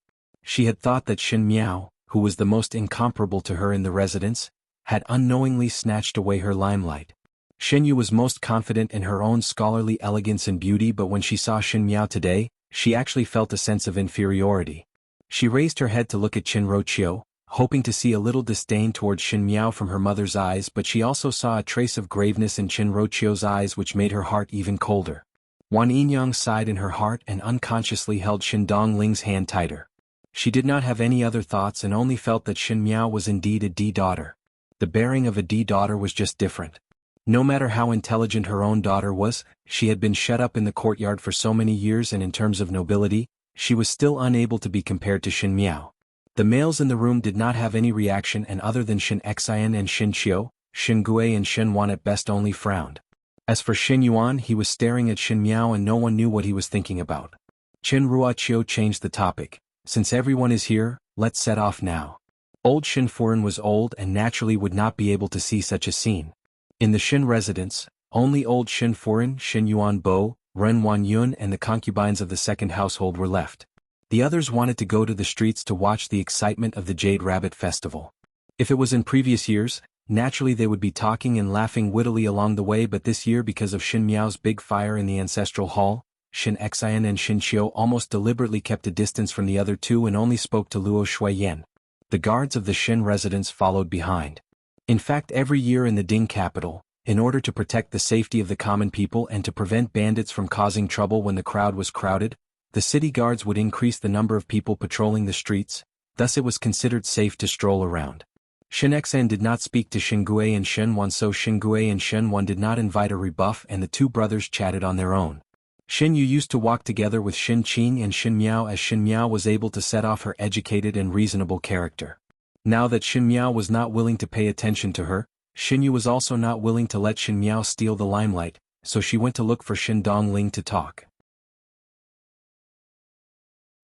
She had thought that Shen Miao, who was the most incomparable to her in the residence, had unknowingly snatched away her limelight. Shen Yu was most confident in her own scholarly elegance and beauty, but when she saw Shen Miao today, she actually felt a sense of inferiority. She raised her head to look at Qin Roqiu, hoping to see a little disdain towards Shen Miao from her mother's eyes, but she also saw a trace of graveness in Qin Roqiu's eyes, which made her heart even colder. Wan Yinyang sighed in her heart and unconsciously held Shen Dongling's hand tighter. She did not have any other thoughts and only felt that Shen Miao was indeed a D daughter. The bearing of a D daughter was just different. No matter how intelligent her own daughter was, she had been shut up in the courtyard for so many years, and in terms of nobility, she was still unable to be compared to Shen Miao. The males in the room did not have any reaction, and other than Shen Xian and Shen Qiu, Shen Gui and Shen Wan at best only frowned. As for Shen Yuan, he was staring at Shen Miao and no one knew what he was thinking about. Qin Ruoqiu changed the topic. "Since everyone is here, let's set off now." Old Shen Furen was old and naturally would not be able to see such a scene. In the Shen residence, only old Shen Furen, Shen Yuan Bo, Ren Wan Yun and the concubines of the second household were left. The others wanted to go to the streets to watch the excitement of the Jade Rabbit Festival. If it was in previous years, naturally they would be talking and laughing wittily along the way, but this year, because of Shen Miao's big fire in the ancestral hall, Shen Xian and Shen Qiu almost deliberately kept a distance from the other two and only spoke to Luo Shuiyan. The guards of the Shen residence followed behind. In fact, every year in the Ding capital, in order to protect the safety of the common people and to prevent bandits from causing trouble when the crowd was crowded, the city guards would increase the number of people patrolling the streets, thus it was considered safe to stroll around. Shen Xan did not speak to Shen Gui and Shen Wan, so Shen Gui and Shen Wan did not invite a rebuff, and the two brothers chatted on their own. Shen Yu used to walk together with Shen Qing and Shen Miao, as Shen Miao was able to set off her educated and reasonable character. Now that Shen Miao was not willing to pay attention to her, Shen Yu was also not willing to let Shen Miao steal the limelight, so she went to look for Shen Dongling to talk.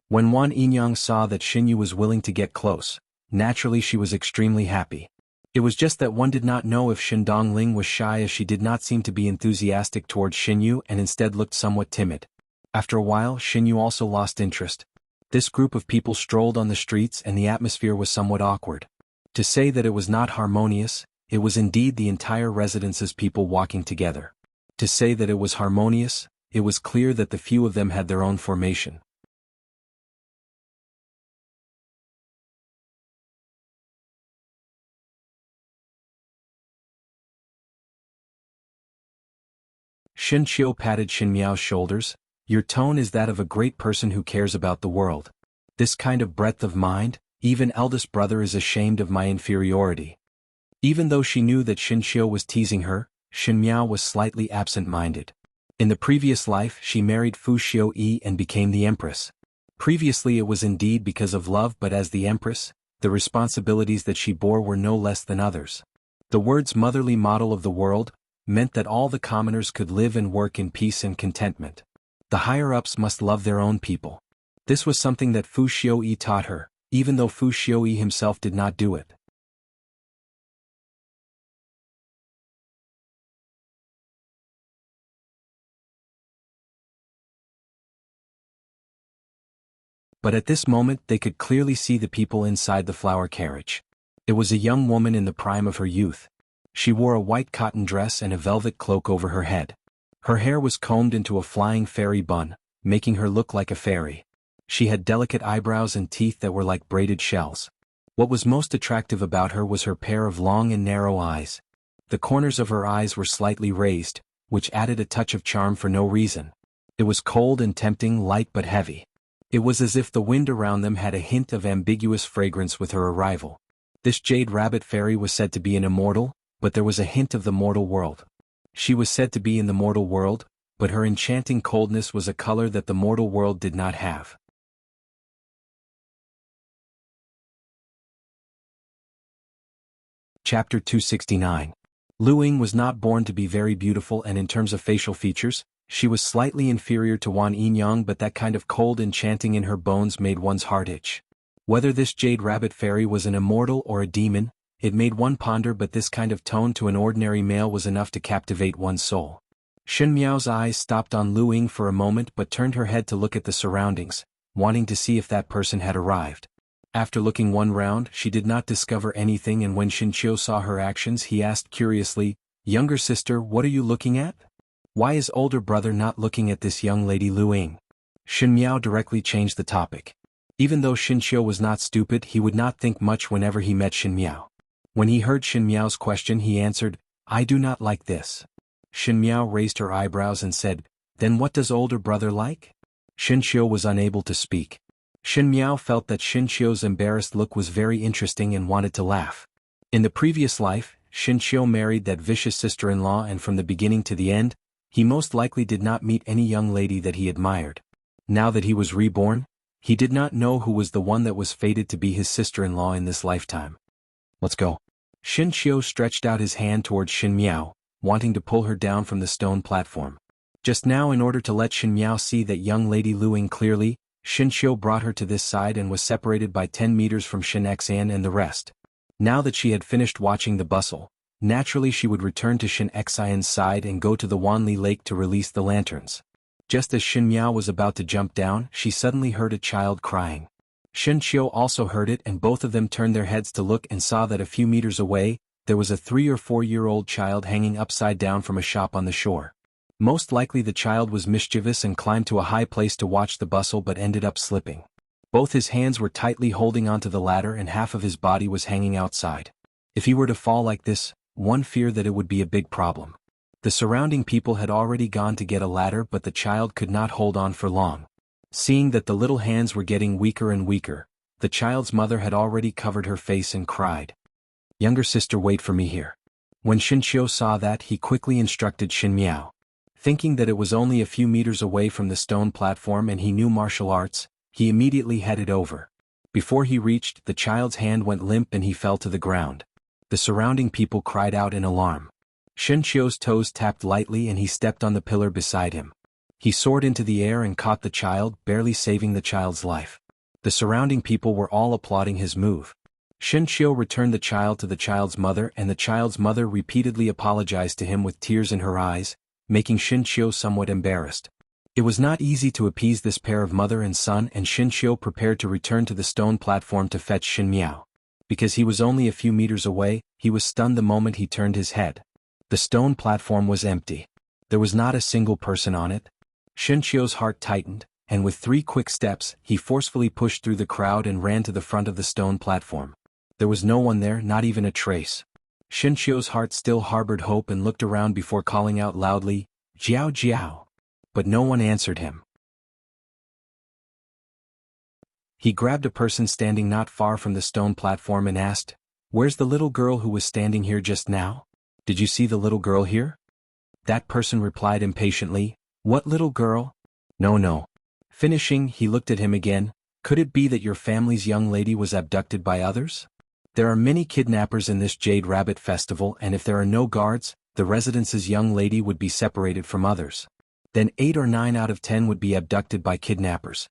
When Wan Yinyang saw that Shen Yu was willing to get close, naturally she was extremely happy. It was just that one did not know if Shen Dongling was shy, as she did not seem to be enthusiastic towards Shen Yu and instead looked somewhat timid. After a while, Shen Yu also lost interest. This group of people strolled on the streets and the atmosphere was somewhat awkward. To say that it was not harmonious, it was indeed the entire residence's people walking together. To say that it was harmonious, it was clear that the few of them had their own formation. Shen Qiu patted Shen Miao's shoulders. "Your tone is that of a great person who cares about the world. This kind of breadth of mind, Even eldest brother is ashamed of my inferiority. Even though she knew that Xinqiu was teasing her, Xinmiao was slightly absent-minded. In the previous life she married Fu Xiuyi and became the Empress. Previously it was indeed because of love, but as the Empress, the responsibilities that she bore were no less than others. The words motherly model of the world meant that all the commoners could live and work in peace and contentment. The higher-ups must love their own people. This was something that Fu Xiuyi taught her, even though Fu Xiuyi himself did not do it. But at this moment they could clearly see the people inside the flower carriage. It was a young woman in the prime of her youth. She wore a white cotton dress and a velvet cloak over her head. Her hair was combed into a flying fairy bun, making her look like a fairy. She had delicate eyebrows and teeth that were like braided shells. What was most attractive about her was her pair of long and narrow eyes. The corners of her eyes were slightly raised, which added a touch of charm for no reason. It was cold and tempting, light but heavy. It was as if the wind around them had a hint of ambiguous fragrance with her arrival. This jade rabbit fairy was said to be an immortal, but there was a hint of the mortal world. She was said to be in the mortal world, but her enchanting coldness was a color that the mortal world did not have. Chapter 269. Lu Ying was not born to be very beautiful, and in terms of facial features, she was slightly inferior to Wan Yinyang, but that kind of cold enchanting in her bones made one's heart itch. Whether this jade rabbit fairy was an immortal or a demon, it made one ponder, but this kind of tone to an ordinary male was enough to captivate one's soul. Shen Miao's eyes stopped on Lu Ying for a moment but turned her head to look at the surroundings, wanting to see if that person had arrived. After looking one round, she did not discover anything, and when Xinqiu saw her actions he asked curiously, "Younger sister, what are you looking at? Why is older brother not looking at this young lady Lu Ying?" Shen Miao directly changed the topic. Even though Xinqiu was not stupid, he would not think much whenever he met Shen Miao. When he heard Shen Miao's question he answered, "I do not like this." Shen Miao raised her eyebrows and said, "Then what does older brother like?" Xinqiu was unable to speak. Shen Miao felt that Xinqiu's embarrassed look was very interesting and wanted to laugh. In the previous life, Xinqiu married that vicious sister-in-law, and from the beginning to the end, he most likely did not meet any young lady that he admired. Now that he was reborn, he did not know who was the one that was fated to be his sister-in-law in this lifetime. "Let's go." Xinqiu stretched out his hand towards Shen Miao, wanting to pull her down from the stone platform. Just now, in order to let Shen Miao see that young lady Lu Ying clearly, Xinqiu brought her to this side and was separated by 10 meters from Shen Xian and the rest. Now that she had finished watching the bustle, naturally she would return to Shen Xian's side and go to the Wanli Lake to release the lanterns. Just as Shen Miao was about to jump down, she suddenly heard a child crying. Xinqiu also heard it, and both of them turned their heads to look and saw that a few meters away, there was a 3 or 4-year-old child hanging upside down from a shop on the shore. Most likely the child was mischievous and climbed to a high place to watch the bustle but ended up slipping. Both his hands were tightly holding onto the ladder and half of his body was hanging outside. If he were to fall like this, one feared that it would be a big problem. The surrounding people had already gone to get a ladder, but the child could not hold on for long. Seeing that the little hands were getting weaker and weaker, the child's mother had already covered her face and cried, "Younger sister, wait for me here." When Xinqiu saw that, he quickly instructed Shen Miao. Thinking that it was only a few meters away from the stone platform and he knew martial arts, he immediately headed over. Before he reached, the child's hand went limp and he fell to the ground. The surrounding people cried out in alarm. Xinqiu's toes tapped lightly and he stepped on the pillar beside him. He soared into the air and caught the child, barely saving the child's life. The surrounding people were all applauding his move. Xinqiu returned the child to the child's mother, and the child's mother repeatedly apologized to him with tears in her eyes, making Xinqiu somewhat embarrassed. It was not easy to appease this pair of mother and son, and Xinqiu prepared to return to the stone platform to fetch Shen Miao. Because he was only a few meters away, he was stunned the moment he turned his head. The stone platform was empty. There was not a single person on it. Xinqiu's heart tightened, and with 3 quick steps, he forcefully pushed through the crowd and ran to the front of the stone platform. There was no one there, not even a trace. Xinqiu's heart still harbored hope and looked around before calling out loudly, "Jiao Jiao!" But no one answered him. He grabbed a person standing not far from the stone platform and asked, "Where's the little girl who was standing here just now? Did you see the little girl here?" That person replied impatiently, "What little girl? No, no." Finishing, he looked at him again. "Could it be that your family's young lady was abducted by others? There are many kidnappers in this Jade Rabbit Festival, and if there are no guards, the residence's young lady would be separated from others. Then 8 or 9 out of 10 would be abducted by kidnappers."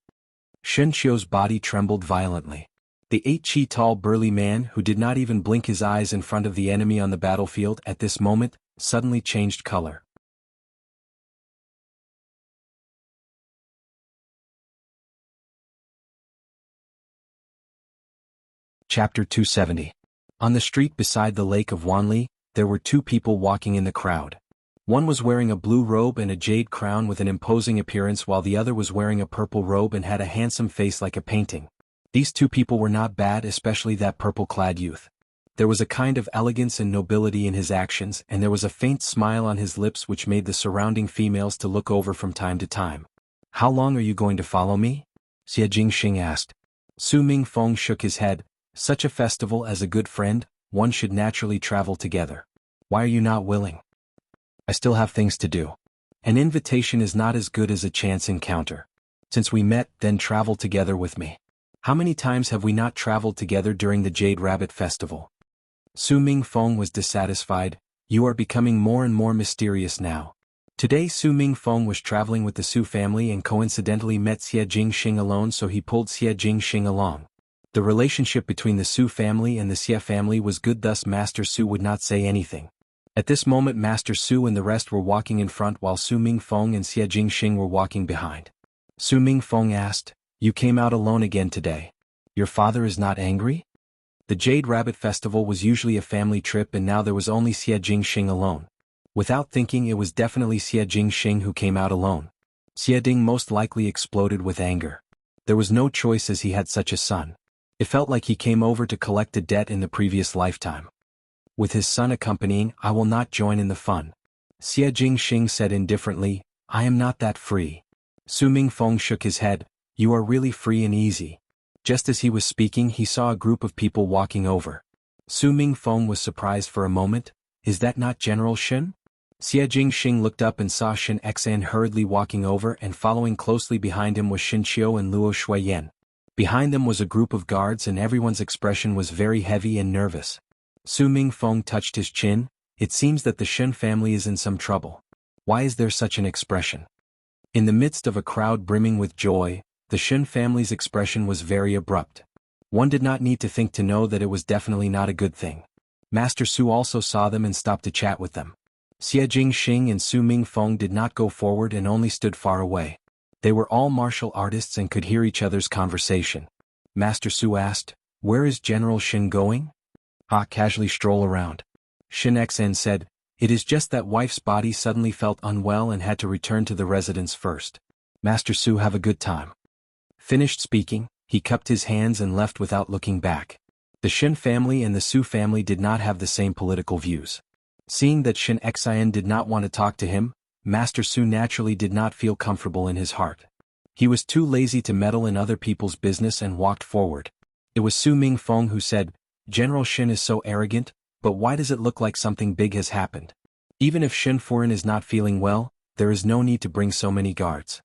Shen Qiu's body trembled violently. The 8 tall burly man who did not even blink his eyes in front of the enemy on the battlefield at this moment, suddenly changed color. Chapter 270. On the street beside the lake of Wanli, there were 2 people walking in the crowd. One was wearing a blue robe and a jade crown with an imposing appearance, while the other was wearing a purple robe and had a handsome face like a painting. These 2 people were not bad, especially that purple-clad youth. There was a kind of elegance and nobility in his actions, and there was a faint smile on his lips which made the surrounding females to look over from time to time. "How long are you going to follow me?" Xie Jingxing asked. Su Mingfeng shook his head. "Such a festival as a good friend, one should naturally travel together. Why are you not willing?" "I still have things to do. An invitation is not as good as a chance encounter. Since we met, then travel together with me. How many times have we not traveled together during the Jade Rabbit Festival?" Su Mingfeng was dissatisfied. "You are becoming more and more mysterious now." Today Su Mingfeng was traveling with the Su family and coincidentally met Xie Jingxing alone, so he pulled Xie Jingxing along. The relationship between the Su family and the Xie family was good, thus Master Su would not say anything. At this moment Master Su and the rest were walking in front while Su Mingfeng and Xie Jingxing were walking behind. Su Mingfeng asked, "You came out alone again today. Your father is not angry?" The Jade Rabbit Festival was usually a family trip, and now there was only Xie Jingxing alone. Without thinking, it was definitely Xie Jingxing who came out alone. Xie Ding most likely exploded with anger. There was no choice as he had such a son. It felt like he came over to collect a debt in the previous lifetime. With his son accompanying, "I will not join in the fun." Xie Jingxing said indifferently, "I am not that free." Su Mingfeng shook his head. "You are really free and easy." Just as he was speaking, he saw a group of people walking over. Su Mingfeng was surprised for a moment. "Is that not General Shen?" Xie Jingxing looked up and saw Shen Xan hurriedly walking over, and following closely behind him was Shen Qiu and Luo Shuiyan. Behind them was a group of guards, and everyone's expression was very heavy and nervous. Su Mingfeng touched his chin. "It seems that the Shen family is in some trouble. Why is there such an expression?" In the midst of a crowd brimming with joy, the Shen family's expression was very abrupt. One did not need to think to know that it was definitely not a good thing. Master Su also saw them and stopped to chat with them. Xie Jingxing and Su Mingfeng did not go forward and only stood far away. They were all martial artists and could hear each other's conversation. Master Su asked, "Where is General Shen going?" Casually stroll around." Shen Xan said, "It is just that wife's body suddenly felt unwell and had to return to the residence first. Master Su have a good time." Finished speaking, he cupped his hands and left without looking back. The Shen family and the Su family did not have the same political views. Seeing that Shen Xian did not want to talk to him, Master Su naturally did not feel comfortable in his heart. He was too lazy to meddle in other people's business and walked forward. It was Su Mingfeng who said, "General Shen is so arrogant, but why does it look like something big has happened? Even if Shen Furen is not feeling well, there is no need to bring so many guards."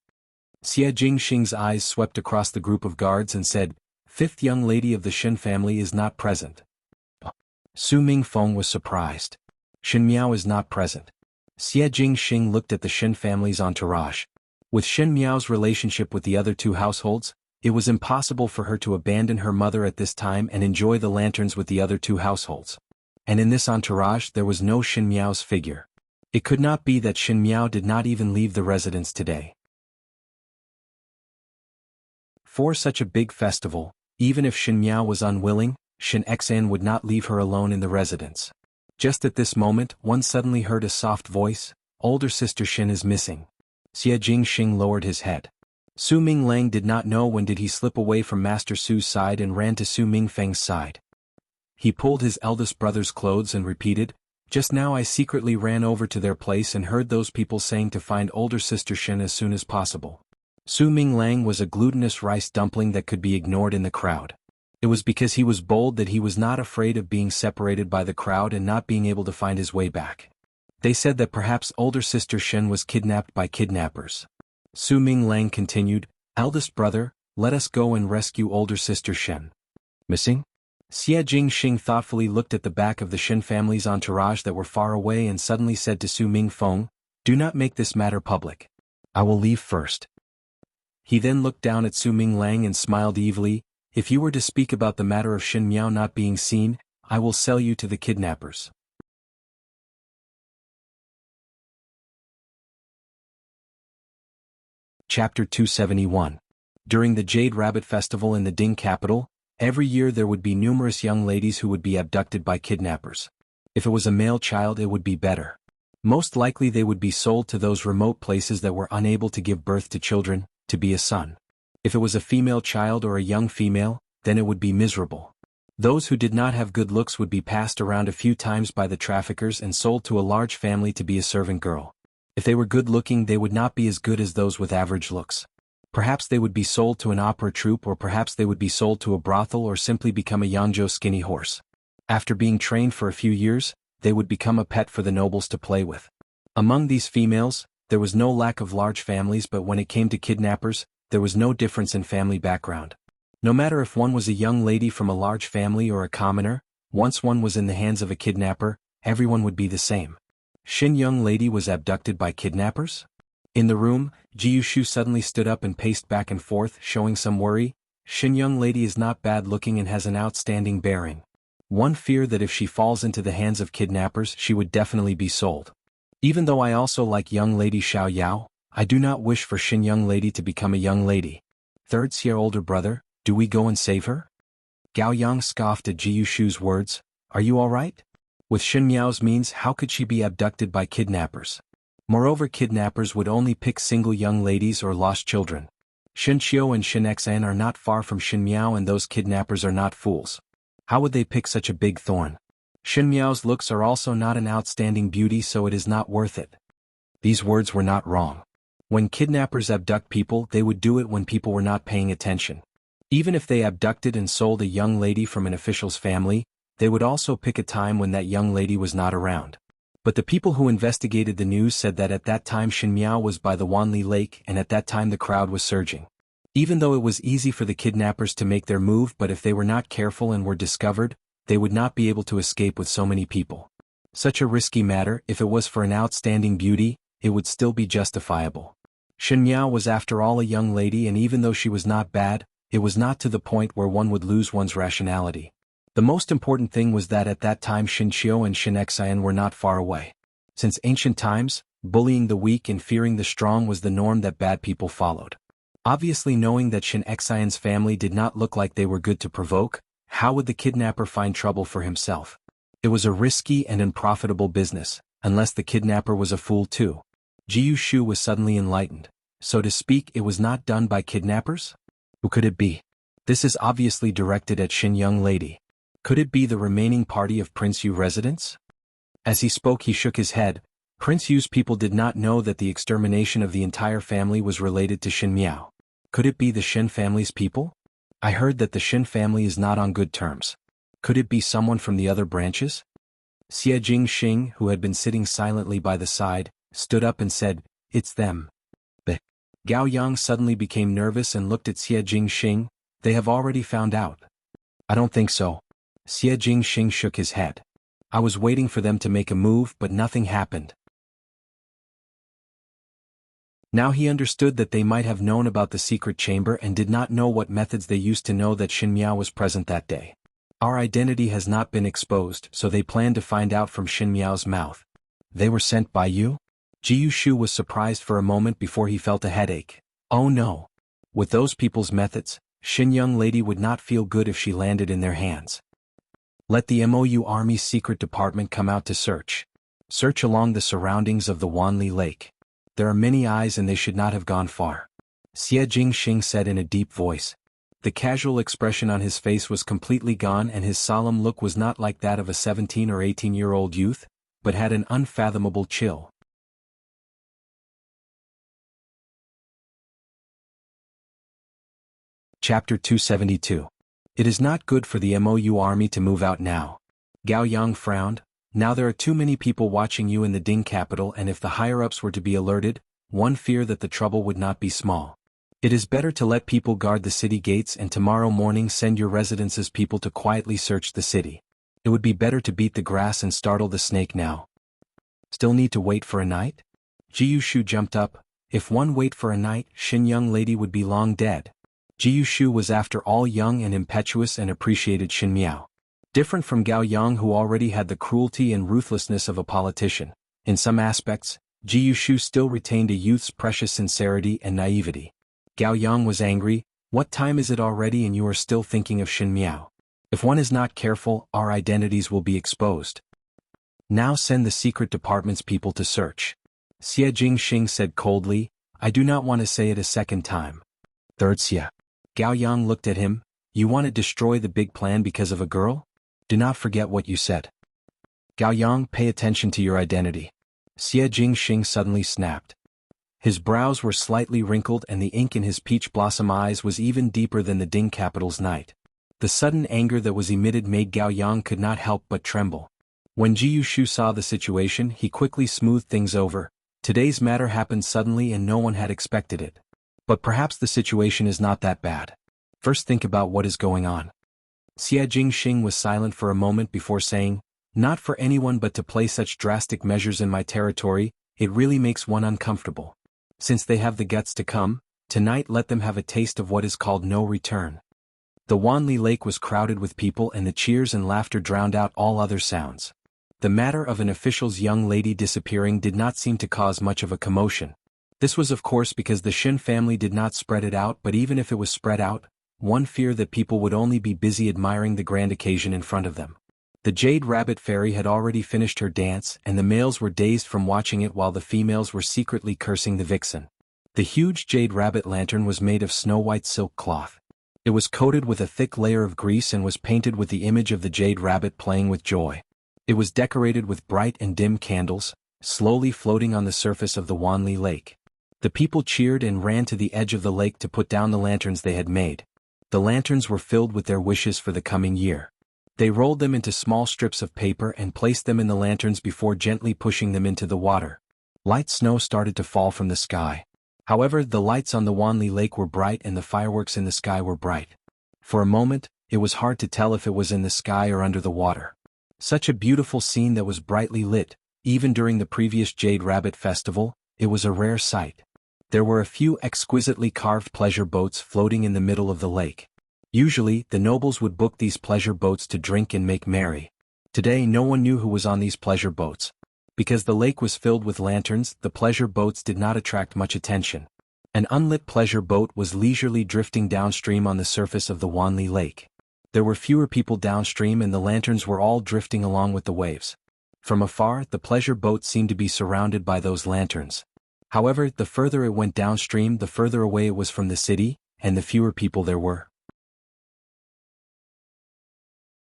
Xie Jingxing's eyes swept across the group of guards and said, "Fifth young lady of the Shen family is not present." Su Mingfeng was surprised. "Shen Miao is not present." Xie Jingxing looked at the Shen family's entourage. With Shen Miao's relationship with the other 2 households, it was impossible for her to abandon her mother at this time and enjoy the lanterns with the other 2 households. And in this entourage there was no Shen Miao's figure. It could not be that Shen Miao did not even leave the residence today. For such a big festival, even if Shen Miao was unwilling, Shen Xan would not leave her alone in the residence. Just at this moment, one suddenly heard a soft voice, "Older sister Shen is missing." Xie Jingxing lowered his head. Su Minglang did not know when did he slip away from Master Su's side and ran to Su Mingfeng's side. He pulled his eldest brother's clothes and repeated, "Just now I secretly ran over to their place and heard those people saying to find older sister Shen as soon as possible." Su Ming Lang was a glutinous rice dumpling that could be ignored in the crowd. It was because he was bold that he was not afraid of being separated by the crowd and not being able to find his way back. They said that perhaps older sister Shen was kidnapped by kidnappers. Su Ming Lang continued, "Eldest brother, let us go and rescue older sister Shen." Missing? Xie Jingxing thoughtfully looked at the back of the Shen family's entourage that were far away and suddenly said to Su Mingfeng, "Do not make this matter public. I will leave first." He then looked down at Su Ming Lang and smiled evilly, "If you were to speak about the matter of Shen Miao not being seen, I will sell you to the kidnappers." Chapter 271. During the Jade Rabbit Festival in the Ding capital, every year there would be numerous young ladies who would be abducted by kidnappers. If it was a male child it would be better. Most likely they would be sold to those remote places that were unable to give birth to children, to be a son. If it was a female child or a young female, then it would be miserable. Those who did not have good looks would be passed around a few times by the traffickers and sold to a large family to be a servant girl. If they were good-looking they would not be as good as those with average looks. Perhaps they would be sold to an opera troupe or perhaps they would be sold to a brothel or simply become a Yangzhou skinny horse. After being trained for a few years, they would become a pet for the nobles to play with. Among these females, there was no lack of large families, but when it came to kidnappers, there was no difference in family background. No matter if one was a young lady from a large family or a commoner, once one was in the hands of a kidnapper, everyone would be the same. Shin young lady was abducted by kidnappers? In the room, Jiu Shu suddenly stood up and paced back and forth, showing some worry. Shin young lady is not bad looking and has an outstanding bearing. One fear that if she falls into the hands of kidnappers she would definitely be sold. Even though I also like young lady Xiao Yao, I do not wish for Shin young lady to become a young lady. Third Xie older brother, do we go and save her? Gao Yang scoffed at Jiu Shu's words. Are you alright? With Shin Miao's means how could she be abducted by kidnappers? Moreover kidnappers would only pick single young ladies or lost children. Shin Qiu and Shin Xan are not far from Shin Miao and those kidnappers are not fools. How would they pick such a big thorn? Shin Miao's looks are also not an outstanding beauty so it is not worth it. These words were not wrong. When kidnappers abduct people they would do it when people were not paying attention. Even if they abducted and sold a young lady from an official's family, they would also pick a time when that young lady was not around. But the people who investigated the news said that at that time Shin Miao was by the Wanli Lake and at that time the crowd was surging. Even though it was easy for the kidnappers to make their move, but if they were not careful and were discovered, they would not be able to escape with so many people. Such a risky matter, if it was for an outstanding beauty, it would still be justifiable. Shin Miao was after all a young lady and even though she was not bad, it was not to the point where one would lose one's rationality. The most important thing was that at that time Shin Qiu and Shin Xian were not far away. Since ancient times, bullying the weak and fearing the strong was the norm that bad people followed. Obviously knowing that Shin Xian's family did not look like they were good to provoke, how would the kidnapper find trouble for himself? It was a risky and unprofitable business, unless the kidnapper was a fool too. Jiu Shu was suddenly enlightened. So to speak, it was not done by kidnappers? Who could it be? This is obviously directed at Shin young lady. Could it be the remaining party of Prince Yu residents? As he spoke he shook his head. Prince Yu's people did not know that the extermination of the entire family was related to Shin Miao. Could it be the Shin family's people? I heard that the Shin family is not on good terms. Could it be someone from the other branches? Xie Jingxing, who had been sitting silently by the side, stood up and said, "It's them." But Gao Yang suddenly became nervous and looked at Xie Jingxing. They have already found out. I don't think so. Xie Jingxing shook his head. I was waiting for them to make a move but nothing happened. Now he understood that they might have known about the secret chamber and did not know what methods they used to know that Shin Miao was present that day. Our identity has not been exposed, so they planned to find out from Shin Miao's mouth. They were sent by you? Jiu Shu was surprised for a moment before he felt a headache. Oh no. With those people's methods, Shin young lady would not feel good if she landed in their hands. Let the MOU Army's secret department come out to search. Search along the surroundings of the Wanli Lake. There are many eyes and they should not have gone far. Xie Jingxing said in a deep voice. The casual expression on his face was completely gone and his solemn look was not like that of a 17 or 18-year-old youth, but had an unfathomable chill. Chapter 272. It is not good for the MOU army to move out now. Gao Yang frowned. Now there are too many people watching you in the Ding capital, and if the higher-ups were to be alerted, one fear that the trouble would not be small. It is better to let people guard the city gates and tomorrow morning send your residence's people to quietly search the city. It would be better to beat the grass and startle the snake now. Still need to wait for a night? Jiu Shu jumped up. If one wait for a night, Xin young lady would be long dead. Jiu Shu was after all young and impetuous and appreciated Xin Miao. Different from Gao Yang, who already had the cruelty and ruthlessness of a politician. In some aspects, Jiu Shu still retained a youth's precious sincerity and naivety. Gao Yang was angry. What time is it already and you are still thinking of Xin Miao? If one is not careful, our identities will be exposed. Now send the secret department's people to search. Xie Jingxing said coldly, I do not want to say it a second time. Third Xie. Gao Yang looked at him. You want to destroy the big plan because of a girl? Do not forget what you said. Gao Yang, pay attention to your identity. Xie Jingxing suddenly snapped. His brows were slightly wrinkled and the ink in his peach blossom eyes was even deeper than the Ding capital's night. The sudden anger that was emitted made Gao Yang could not help but tremble. When Jiu Shu saw the situation, he quickly smoothed things over. Today's matter happened suddenly and no one had expected it. But perhaps the situation is not that bad. First think about what is going on. Xie Jingxing was silent for a moment before saying, not for anyone but to play such drastic measures in my territory, it really makes one uncomfortable. Since they have the guts to come, tonight let them have a taste of what is called no return. The Wanli Lake was crowded with people and the cheers and laughter drowned out all other sounds. The matter of an official's young lady disappearing did not seem to cause much of a commotion. This was of course because the Xin family did not spread it out, but even if it was spread out, one feared that people would only be busy admiring the grand occasion in front of them. The Jade Rabbit Fairy had already finished her dance and the males were dazed from watching it while the females were secretly cursing the vixen. The huge Jade Rabbit lantern was made of snow-white silk cloth. It was coated with a thick layer of grease and was painted with the image of the Jade Rabbit playing with joy. It was decorated with bright and dim candles, slowly floating on the surface of the Wanli Lake. The people cheered and ran to the edge of the lake to put down the lanterns they had made. The lanterns were filled with their wishes for the coming year. They rolled them into small strips of paper and placed them in the lanterns before gently pushing them into the water. Light snow started to fall from the sky. However, the lights on the Wanli Lake were bright and the fireworks in the sky were bright. For a moment, it was hard to tell if it was in the sky or under the water. Such a beautiful scene that was brightly lit, even during the previous Jade Rabbit Festival, it was a rare sight. There were a few exquisitely carved pleasure boats floating in the middle of the lake. Usually, the nobles would book these pleasure boats to drink and make merry. Today no one knew who was on these pleasure boats. Because the lake was filled with lanterns, the pleasure boats did not attract much attention. An unlit pleasure boat was leisurely drifting downstream on the surface of the Wanli Lake. There were fewer people downstream and the lanterns were all drifting along with the waves. From afar, the pleasure boat seemed to be surrounded by those lanterns. However, the further it went downstream, the further away it was from the city, and the fewer people there were.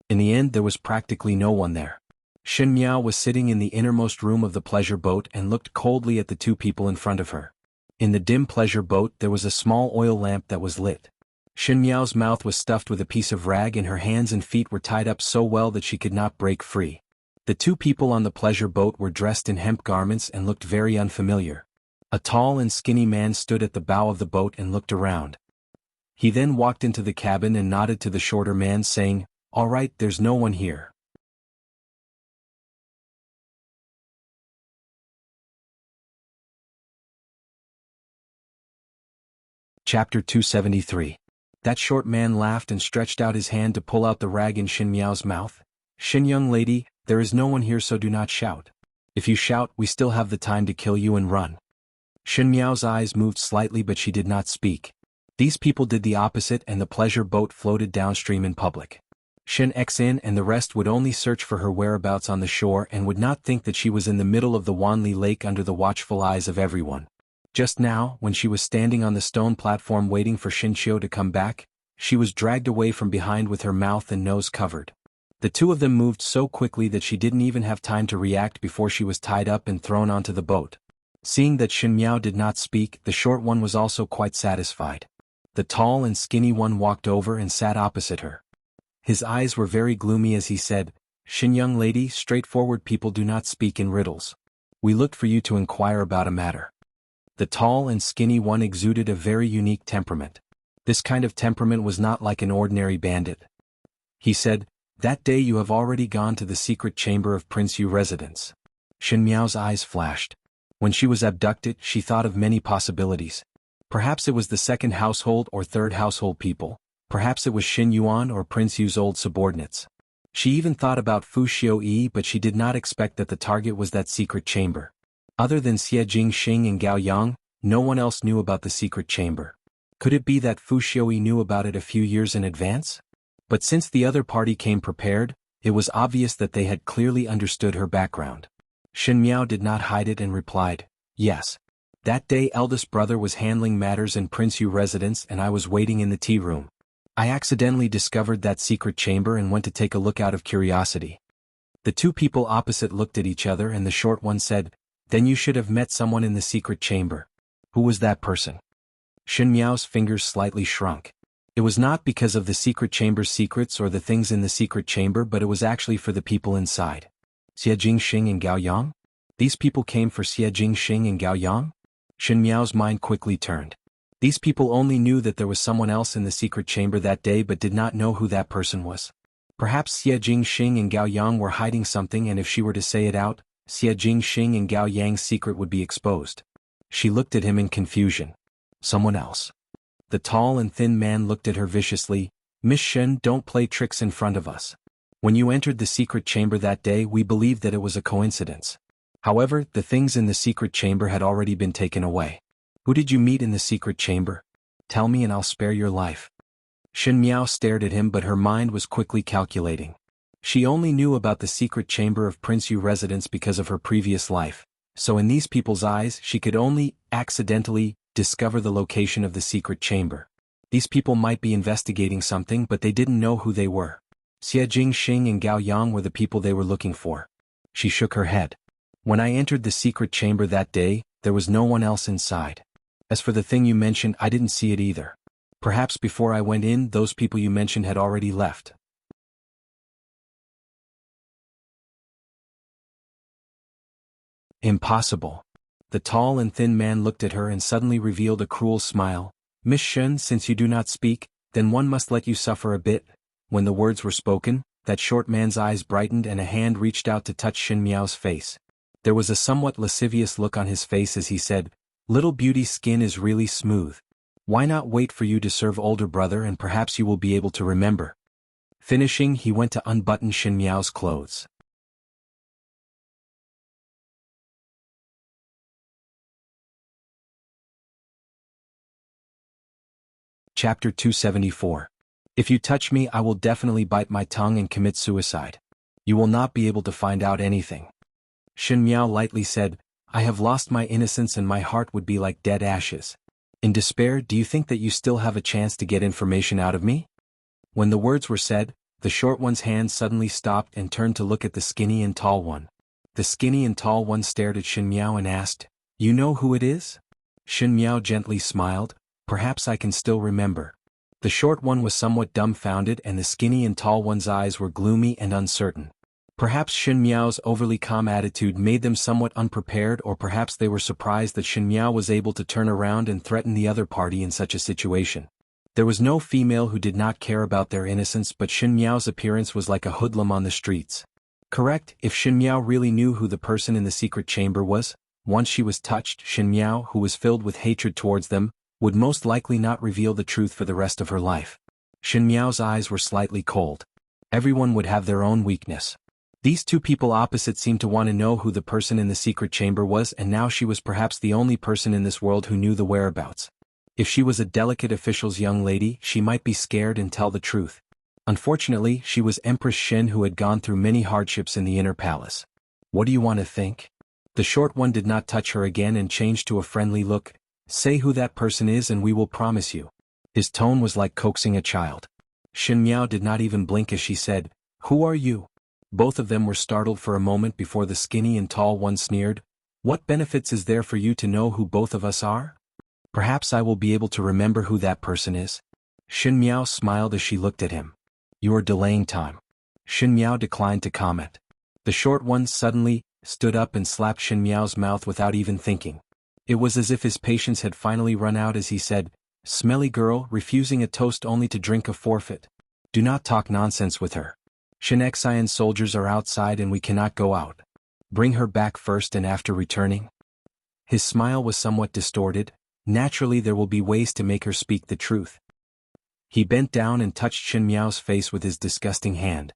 In the end, there was practically no one there. Xin Miao was sitting in the innermost room of the pleasure boat and looked coldly at the two people in front of her. In the dim pleasure boat there was a small oil lamp that was lit. Xin Miao's mouth was stuffed with a piece of rag and her hands and feet were tied up so well that she could not break free. The two people on the pleasure boat were dressed in hemp garments and looked very unfamiliar. A tall and skinny man stood at the bow of the boat and looked around. He then walked into the cabin and nodded to the shorter man saying, "All right, there's no one here." Chapter 273. That short man laughed and stretched out his hand to pull out the rag in Xin Miao's mouth. "Xin young lady, there is no one here, so do not shout. If you shout, we still have the time to kill you and run." Xin Miao's eyes moved slightly but she did not speak. These people did the opposite and the pleasure boat floated downstream in public. Xin Xin and the rest would only search for her whereabouts on the shore and would not think that she was in the middle of the Wanli Lake under the watchful eyes of everyone. Just now, when she was standing on the stone platform waiting for Xin Qiu to come back, she was dragged away from behind with her mouth and nose covered. The two of them moved so quickly that she didn't even have time to react before she was tied up and thrown onto the boat. Seeing that Xin Miao did not speak, the short one was also quite satisfied. The tall and skinny one walked over and sat opposite her. His eyes were very gloomy as he said, "Shin young lady, straightforward people do not speak in riddles. We looked for you to inquire about a matter." The tall and skinny one exuded a very unique temperament. This kind of temperament was not like an ordinary bandit. He said, "That day you have already gone to the secret chamber of Prince Yu residence." Shin Miao's eyes flashed. When she was abducted, she thought of many possibilities. Perhaps it was the second household or third household people. Perhaps it was Shin Yuan or Prince Yu's old subordinates. She even thought about Fu Xiuyi, but she did not expect that the target was that secret chamber. Other than Xie Jingxing and Gao Yang, no one else knew about the secret chamber. Could it be that Fu Xiuyi knew about it a few years in advance? But since the other party came prepared, it was obvious that they had clearly understood her background. Shin Miao did not hide it and replied, "Yes. That day eldest brother was handling matters in Prince Yu residence and I was waiting in the tea room. I accidentally discovered that secret chamber and went to take a look out of curiosity." The two people opposite looked at each other and the short one said, "Then you should have met someone in the secret chamber. Who was that person?" Shin Miao's fingers slightly shrunk. It was not because of the secret chamber's secrets or the things in the secret chamber, but it was actually for the people inside. Xie Jingxing and Gao Yang? These people came for Xie Jingxing and Gao Yang? Shin Miao's mind quickly turned. These people only knew that there was someone else in the secret chamber that day but did not know who that person was. Perhaps Xie Jingxing and Gao Yang were hiding something, and if she were to say it out, Xie Jingxing and Gao Yang's secret would be exposed. She looked at him in confusion. Someone else. The tall and thin man looked at her viciously. "Miss Shen, don't play tricks in front of us. When you entered the secret chamber that day, we believed that it was a coincidence. However, the things in the secret chamber had already been taken away. Who did you meet in the secret chamber? Tell me and I'll spare your life." Shin Miao stared at him, but her mind was quickly calculating. She only knew about the secret chamber of Prince Yu residence because of her previous life, so in these people's eyes she could only accidentally discover the location of the secret chamber. These people might be investigating something, but they didn't know who they were. Xie Jingxing and Gao Yang were the people they were looking for. She shook her head. "When I entered the secret chamber that day, there was no one else inside. As for the thing you mentioned, I didn't see it either. Perhaps before I went in, those people you mentioned had already left." "Impossible." The tall and thin man looked at her and suddenly revealed a cruel smile. "Miss Shen, since you do not speak, then one must let you suffer a bit." When the words were spoken, that short man's eyes brightened and a hand reached out to touch Shin Miao's face. There was a somewhat lascivious look on his face as he said, "Little beauty's skin is really smooth. Why not wait for you to serve older brother and perhaps you will be able to remember." Finishing, he went to unbutton Shin Miao's clothes. Chapter 274. If you touch me, I will definitely bite my tongue and commit suicide. You will not be able to find out anything. Shin Miao lightly said, "I have lost my innocence and my heart would be like dead ashes. In despair, do you think that you still have a chance to get information out of me?" When the words were said, the short one's hand suddenly stopped and turned to look at the skinny and tall one. The skinny and tall one stared at Shin Miao and asked, "You know who it is?" Shin Miao gently smiled. "Perhaps I can still remember." The short one was somewhat dumbfounded and the skinny and tall one's eyes were gloomy and uncertain. Perhaps Shin Miao's overly calm attitude made them somewhat unprepared, or perhaps they were surprised that Shin Miao was able to turn around and threaten the other party in such a situation. There was no female who did not care about their innocence, but Shin Miao's appearance was like a hoodlum on the streets. Correct, if Shin Miao really knew who the person in the secret chamber was, once she was touched, Shin Miao, who was filled with hatred towards them, would most likely not reveal the truth for the rest of her life. Shin Miao's eyes were slightly cold. Everyone would have their own weakness. These two people opposite seemed to want to know who the person in the secret chamber was, and now she was perhaps the only person in this world who knew the whereabouts. If she was a delicate official's young lady, she might be scared and tell the truth. Unfortunately, she was Empress Shin, who had gone through many hardships in the inner palace. "What do you want to think?" The short one did not touch her again and changed to a friendly look. "Say who that person is and we will promise you." His tone was like coaxing a child. Shin Miao did not even blink as she said, "Who are you?" Both of them were startled for a moment before the skinny and tall one sneered, "What benefits is there for you to know who both of us are?" Perhaps I will be able to remember who that person is. Shen Miao smiled as she looked at him. You are delaying time. Shen Miao declined to comment. The short one suddenly stood up and slapped Shen Miao's mouth without even thinking. It was as if his patience had finally run out as he said, "Smelly girl, refusing a toast only to drink a forfeit. Do not talk nonsense with her. Shen Xian's soldiers are outside and we cannot go out. Bring her back first and after returning." His smile was somewhat distorted. Naturally there will be ways to make her speak the truth. He bent down and touched Shen Miao's face with his disgusting hand.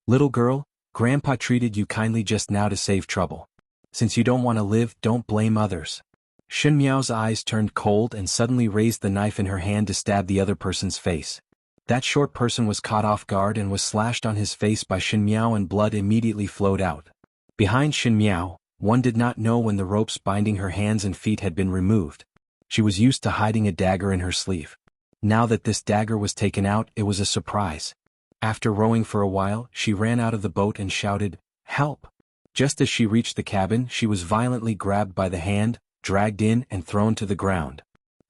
Little girl, Grandpa treated you kindly just now to save trouble. Since you don't want to live, don't blame others. Shen Miao's eyes turned cold and suddenly raised the knife in her hand to stab the other person's face. That short person was caught off guard and was slashed on his face by Shen Miao and blood immediately flowed out. Behind Shen Miao, one did not know when the ropes binding her hands and feet had been removed. She was used to hiding a dagger in her sleeve. Now that this dagger was taken out, it was a surprise. After rowing for a while, she ran out of the boat and shouted, "Help!" Just as she reached the cabin, she was violently grabbed by the hand, dragged in and thrown to the ground.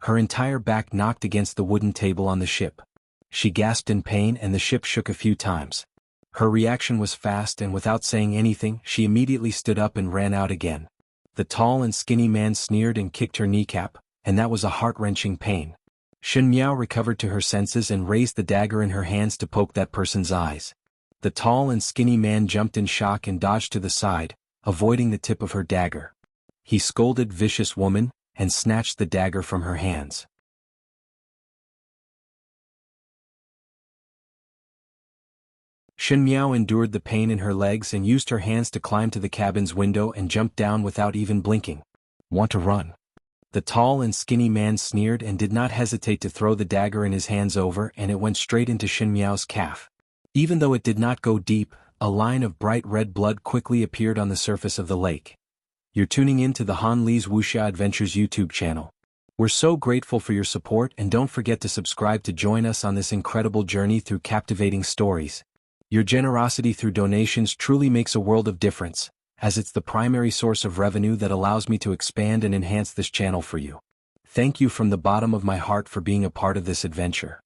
Her entire back knocked against the wooden table on the ship. She gasped in pain and the ship shook a few times. Her reaction was fast and without saying anything, she immediately stood up and ran out again. The tall and skinny man sneered and kicked her kneecap, and that was a heart-wrenching pain. Shen Miao recovered to her senses and raised the dagger in her hands to poke that person's eyes. The tall and skinny man jumped in shock and dodged to the side, avoiding the tip of her dagger. He scolded, "Vicious woman," and snatched the dagger from her hands. Shen Miao endured the pain in her legs and used her hands to climb to the cabin's window and jumped down without even blinking. "Want to run?" The tall and skinny man sneered and did not hesitate to throw the dagger in his hands over, and it went straight into Shen Miao's calf. Even though it did not go deep, a line of bright red blood quickly appeared on the surface of the lake. You're tuning in to the Han Li's Wuxia Adventures YouTube channel. We're so grateful for your support, and don't forget to subscribe to join us on this incredible journey through captivating stories. Your generosity through donations truly makes a world of difference, as it's the primary source of revenue that allows me to expand and enhance this channel for you. Thank you from the bottom of my heart for being a part of this adventure.